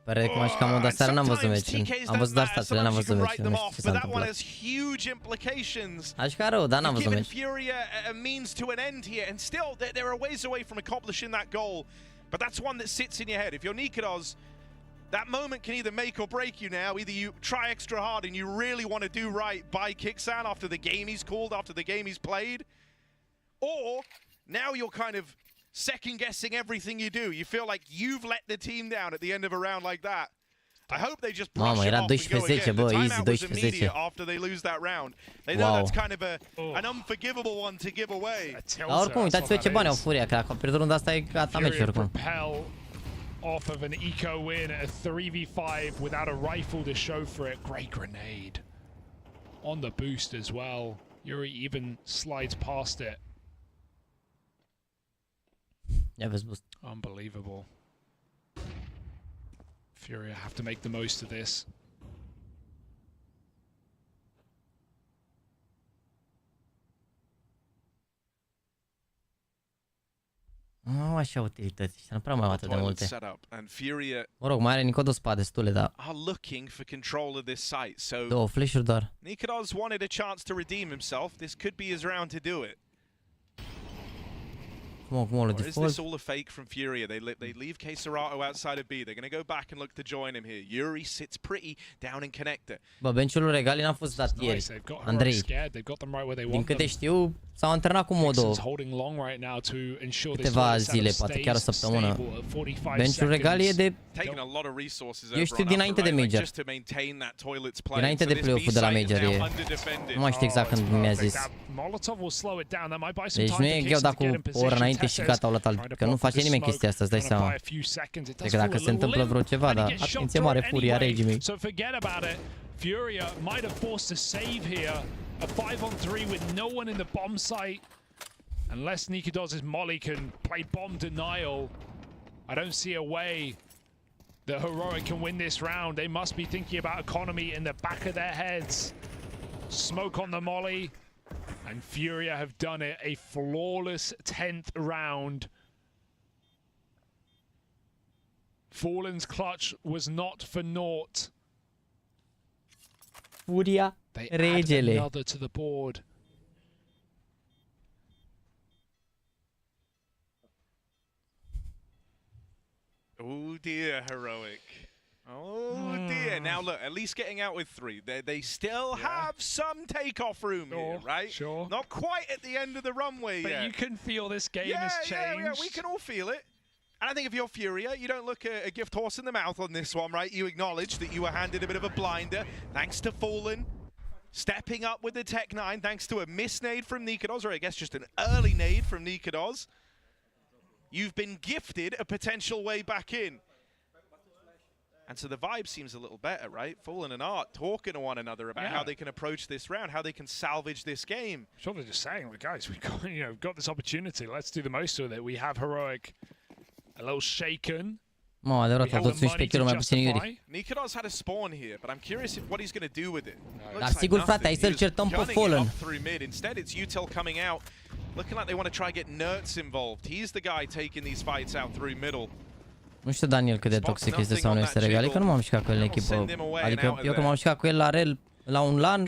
Pare că m-aș cam o seara n-am văzut meciul. Am văzut asta, statele, n-am văzut meciul. Nu știu ce s-a întâmplat. Aș ca rău, dar n-am văzut meciul. Furia a means to an end here, and still there are ways away from accomplishing that goal. But that's one that sits in your head. If you're Nikodos, that moment can either make or break you now. Either you try extra hard and you really want to do right by Kixan after the game he's called, after the game he's played, or now you're kind of second-guessing everything you do. You feel like you've let the team down at the end of a round like that. I hope they just brush it off and go again. The timeout was immediate after they lose that round. They know that's kind of an unforgivable one to give away. Dar oricum, uitați-vă ce bani au Furia, că dacă a pierdut runda asta e gata meciul oricum. Off of an eco win, a 3v5 without a rifle to show for it. Great grenade. On the boost as well. Yuri even slides past it. Yeah, this boost. Unbelievable. Furia have to make the most of this. Nu așa utilități, nu prea mai au atât de multe. Mă rog, mai are Nikodos destule, dar... Două flash-uri doar. Nikodos wanted a chance to redeem himself. This could be his round to do it. Or is this all a fake from Furia? They leave Keserato outside of B. They're going to go back and look to join him here. Yuri sits pretty down in connector. Bă, bench-ul regali n-a fost dat ieri. Andrei, din câte știu, s-au antrenat cu Modo câteva zile, poate chiar o săptămână. Bench-ul regali e de... Eu știu dinainte de Major. Dinainte de play-off-ul de la Major e... Nu mai știu exact când mi-a zis. Deci nu e greu dacă o oră înainte și gata, au luat alt. Că nu face nimeni chestia asta, îți dai seama. Cred că dacă se întâmplă vreo ceva, dar atenție mare, Furia, regii mei. Furia might have forced a save here. A 5-on-3 with no one in the bomb site. Unless Nikodos' Molly can play bomb denial, I don't see a way that Heroic can win this round. They must be thinking about economy in the back of their heads. Smoke on the Molly. And Furia have done it. A flawless 10th round. Fallen's clutch was not for naught. Furia, they regele. add another to the board. Oh dear, Heroic. Oh dear. Now look, at least getting out with 3. They still have some takeoff room here, right? Sure. Not quite at the end of the runway yet. But you can feel this game has changed. Yeah, we can all feel it. And I think if you're Furia, you don't look a gift horse in the mouth on this one, right? You acknowledge that you were handed a bit of a blinder, thanks to Fallen stepping up with the Tech 9, thanks to a miss nade from Nikodos, or I guess just an early nade from Nikodos. You've been gifted a potential way back in. And so the vibe seems a little better, right? Fallen and Art talking to one another about how they can approach this round, how they can salvage this game. Sure, they're just saying, well, guys, we've got, got this opportunity. Let's do the most of it. We have Heroic a little shaken. Mă, adevărat, au toți 11 kg mai puțin Yuri. Nikodos had a spawn here, but I'm curious what he's going to do with it. Dar sigur, frate, hai să-l certăm pe Fallen. Instead, it's Util coming out, looking like they want to try and get Nerds involved. He's the guy taking these fights out through middle. Nu știu, Daniel, cât de toxic este sau nu este regal, că nu m-am mișcat cu el în echipă. Adică eu când m-am mișcat cu el la rel la un LAN,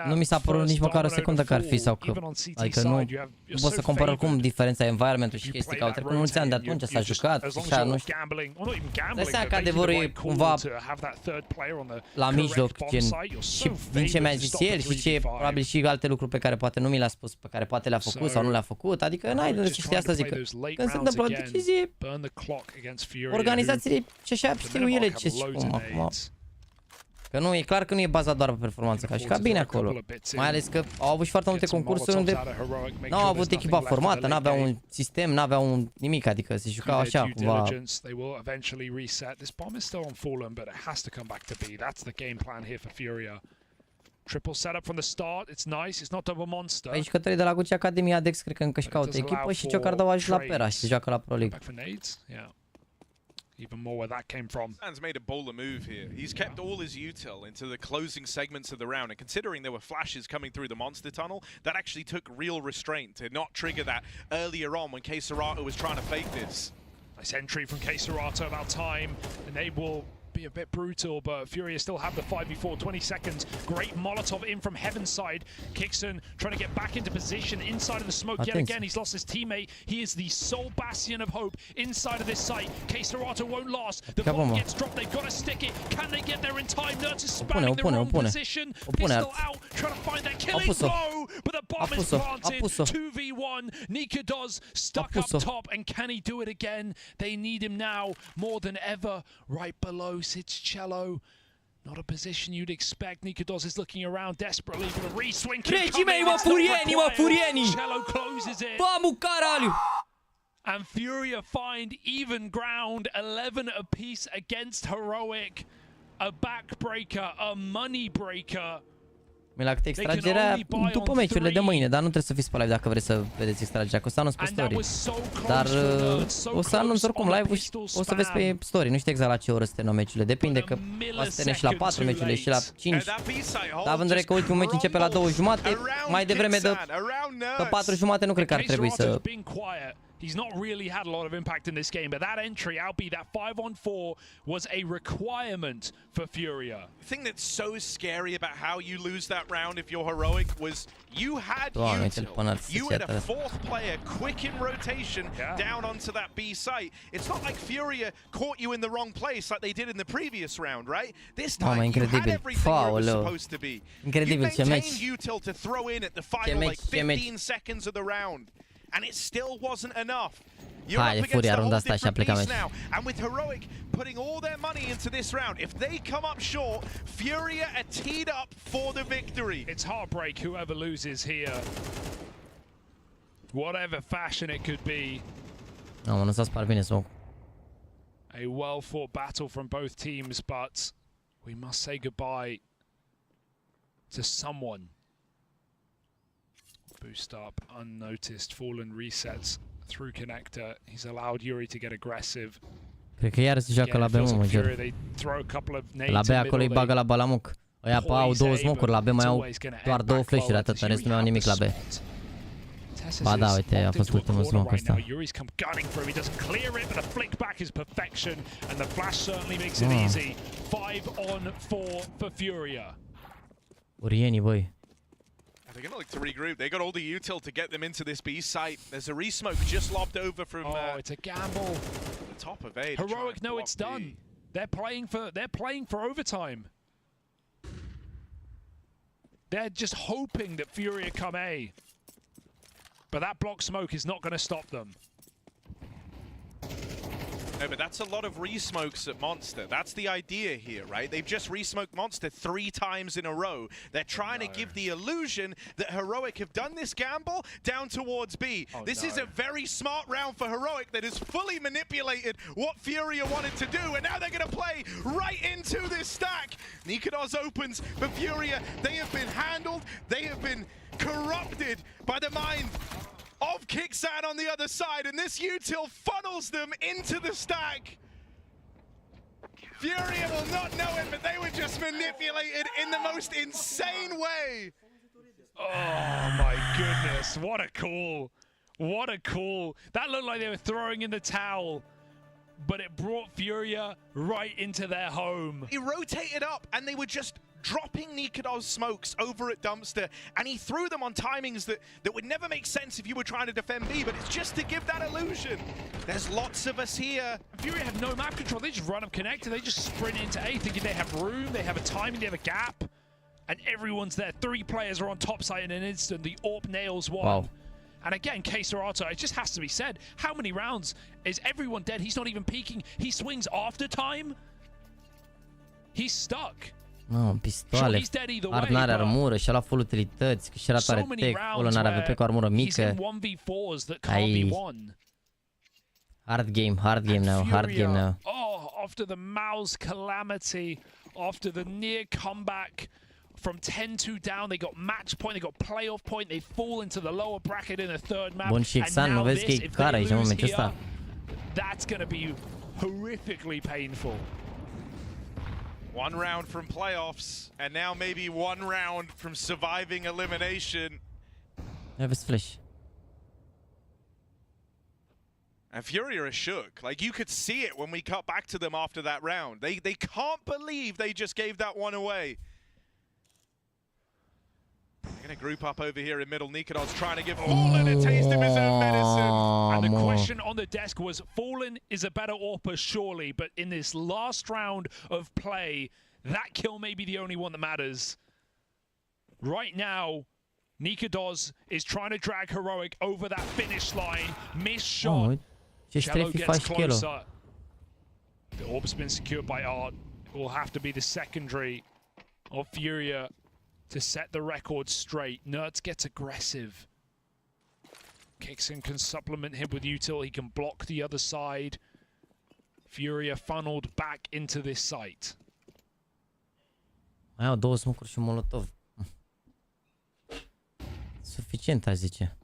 nu mi s-a părut nici măcar o secundă că ar fi sau că... Adică nu pot să compar oricum diferența environment-ul și chestii, că au trecut mulți ani de atunci, s-a jucat și așa, nu știu. Dă seama că adevărul e cumva la mijloc, gen, și din ce mi-a zis el și ce probabil și alte lucruri pe care poate nu mi le-a spus, pe care poate le-a făcut sau nu le-a făcut, adică n-ai de ce știi asta, zic că când se întâmplă o decizie, organizațiile și așa știu ele ce și cum acum. Că nu, e clar că nu e bazat doar pe performanță, ca și ca bine acolo. Mai ales că au avut și foarte multe concursuri unde n-au avut echipa formată, n-aveau un sistem, n-aveau nimic, adică se jucau așa, cumva. Triple setup from the start. It's nice. It's not double monster. Aici jucătorii de la Gucci Academy Adex cred că încă își caută echipă și Ciocardă au ajuns la Pera și se joacă la Pro League. Even more where that came from. Man's made a bowler move here. He's kept all his util into the closing segments of the round, and considering there were flashes coming through the monster tunnel, that actually took real restraint to not trigger that earlier on when KScERATO was trying to fake this. Nice entry from KScERATO, about time, and they will be a bit brutal, but Furia still have the 5v4, 20 seconds. Great Molotov in from Heaven's side. Kixon trying to get back into position inside of the smoke yet again. He's lost his teammate. He is the sole bastion of hope inside of this site. KScERATO won't last. The bomb gets dropped. They've got to stick it. Can they get there in time? Nerds is spamming the wrong position. Pistol out, trying to find that killing blow, but the bomb is planted. 2v1. Nikodos stuck up top, and can he do it again? They need him now more than ever. Right below sits Cello. Not a position you'd expect. Nikodos is looking around desperately for the re-swing. Cello closes it. Vamos, caralho! And Furia find even ground, 11 apiece against Heroic. A backbreaker, a money breaker. Mi-l-a extragerea după meciurile de mâine, dar nu trebuie să fiți pe live dacă vreți să vedeți extragerea, că o să anunț pe story. Dar o să anunț oricum live-ul și o să vezi pe story. Nu știu exact la ce oră să termină meciurile, depinde că poate să termine și la 4 meciurile și la 5. Dar având în vedere că ultimul meci începe la 2:30, mai devreme de 4:30 nu cred că ar trebui să... He's not really had a lot of impact in this game, but that entry, albeit that 5-on-4, was a requirement for Furia. The thing that's so scary about how you lose that round if you're Heroic was you had util. You had a fourth player quick in rotation down onto that B site. It's not like Furia caught you in the wrong place like they did in the previous round, right? This time you had everything where it was supposed to be. You maintained util to throw in at the final 15 seconds of the round. And it still wasn't enough. You're up against a whole different beast now. And with Heroic putting all their money into this round, if they come up short, Furia are teed up for the victory. It's heartbreak whoever loses here. Whatever fashion it could be. No, nu s-a spart bine smoke. A well-fought battle from both teams, but we must say goodbye to someone. Boost up, unnoticed, fallen resets through connector. He's allowed Yuri to get aggressive. Cred că iar se joacă la B, mă, jur. La B acolo îi bagă la balamuc. Ăia au 2 smoke-uri, la B mai au doar 2 flash-uri, atât, în restul nu au nimic la B. Ba da, uite, a fost ultimul smoke ăsta. Yuri's come gunning through. He doesn't clear it, but the flick back is perfection, and the flash certainly makes it easy. 5-on-4 for Furia. Urienii, băi. They're going to look to regroup. They got all the util to get them into this B site. There's a re-smoke just lobbed over from it's a gamble. The top of A. Heroic know it's done. They're playing for overtime. They're just hoping that Furia come A. But that block smoke is not going to stop them. No, but that's a lot of re-smokes at Monster. That's the idea here, right? They've just re-smoked Monster 3 times in a row. They're trying to give the illusion that Heroic have done this gamble down towards B. This is a very smart round for Heroic that has fully manipulated what Furia wanted to do, and now they're going to play right into this stack. Nikodos opens for Furia. They have been handled. They have been corrupted by the mind of Kixan on the other side, and this util funnels them into the stack. Furia will not know it, but they were just manipulated in the most insane way. Oh my goodness, what a call. What a call. That looked like they were throwing in the towel, but it brought Furia right into their home. He rotated up and they were just dropping Nikodos smokes over at Dumpster, and he threw them on timings that would never make sense if you were trying to defend B, but it's just to give that illusion. There's lots of us here. Fury have no map control. They just run up connector. They just sprint into A, thinking they have room, they have a timing, they have a gap, and everyone's there. 3 players are on top side in an instant. The AWP nails one. Wow. And again, KScERATO, it just has to be said, how many rounds is everyone dead? He's not even peeking. He swings after time. He's stuck. No, pistoale, ard n-are armură, și-a luat full utilități, și are tech, ăla n-are AWP cu armură mică. Ai... Hard game now, hard game now. Oh, after the Mouse calamity, after the near comeback from 10-2 down, they got match point, they got playoff point, they fall into the lower bracket in the third map. Bun, și Xan, nu vezi că e care aici în momentul ăsta? That's gonna be horrifically painful. One round from playoffs, and now maybe one round from surviving elimination. Ia vezi flash. And Fury are shook. Like, you could see it when we cut back to them after that round. They can't believe they just gave that one away. They're going to group up over here in middle. Nikodos trying to give Fallen a taste of his own medicine. And the question on the desk was, Fallen is a better AWPer, surely, but in this last round of play, that kill may be the only one that matters. Right now, Nikodos is trying to drag Heroic over that finish line. Missed shot. Cello gets closer. The orb's been secured by Art. It will have to be the secondary of Furia to set the record straight. Nerds gets aggressive. Kixon can supplement him with util. He can block the other side. Furia funneled back into this site. Mai au 2 smoke-uri și un molotov. Suficient, aș zice.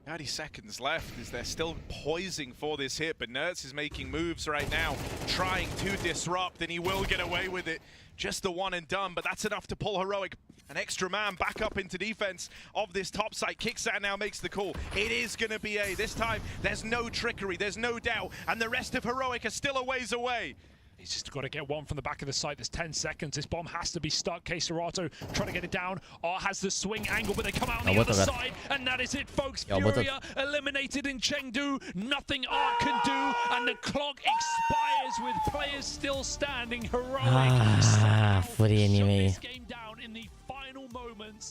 30 seconds left as they're still poising for this hit, but Nerds is making moves right now, trying to disrupt, and he will get away with it. Just the one and done, but that's enough to pull Heroic. An extra man back up into defense of this top site. Kicksan now makes the call. It is going to be A. This time, there's no trickery, there's no doubt, and the rest of Heroic are still a ways away. He's just got to get one from the back of the site. There's 10 seconds. This bomb has to be stuck. Keserato trying to get it down. Art has the swing angle, but they come out on the other side. And that is it, folks. Furia eliminated in Chengdu. Nothing Art can do. And the clock expires with players still standing. Heroic shut this game down in the final moments.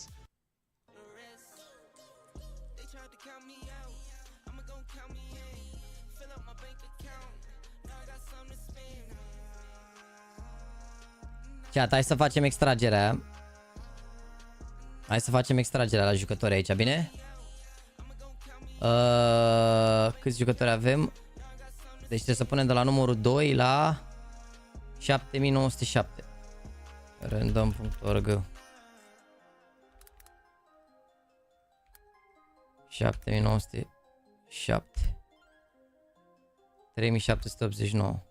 Chat, hai să facem extragerea. Hai să facem extragerea la jucători aici, bine? Câți jucători avem? Deci trebuie să punem de la numărul 2 la 7907. Random.org 7907 3789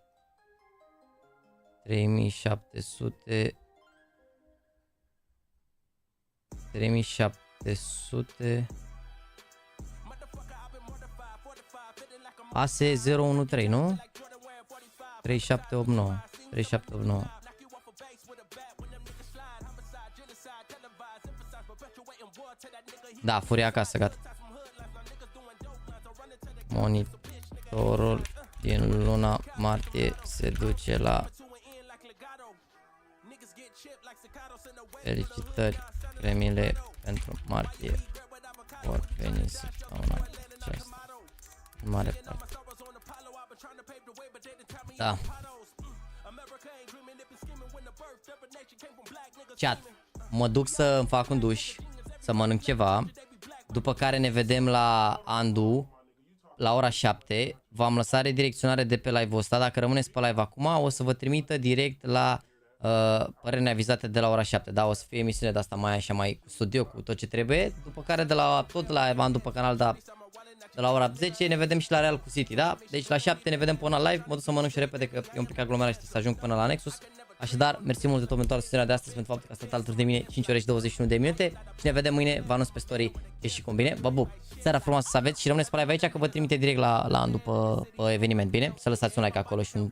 3700 ASE 013, nu? 3789 3789. Da, Furia acasă, gata. Monitorul din luna martie se duce la felicitări, premiile pentru martie vor veni săptămâna aceasta în mare parte. Da. Chat, mă duc să îmi fac un duș, să mănânc ceva, după care ne vedem la Andu la ora 7. V-am lăsat redirecționare de pe live-ul ăsta. Dacă rămâneți pe live acum, o să vă trimită direct la păreri neavizate de la ora 7. Da, o să fie emisiune de asta mai așa, mai cu studio, cu tot ce trebuie. După care de la tot la Andu pe canal, da, de la ora 10 ne vedem și la Real cu City, da? Deci la 7 ne vedem până la live. Mă duc să mănânc și repede că e un pic aglomerat și să ajung până la Nexus. Așadar, mersi mult de tot pentru susținerea de astăzi, pentru faptul că a stat alături de mine 5 ore și 21 de minute. Și ne vedem mâine, vă anunț pe story ce și cum, bine? Vă pup! Seara frumoasă să aveți și rămâneți pe live aici că vă trimite direct la Andu pe eveniment, bine? Să lăsați un like acolo și un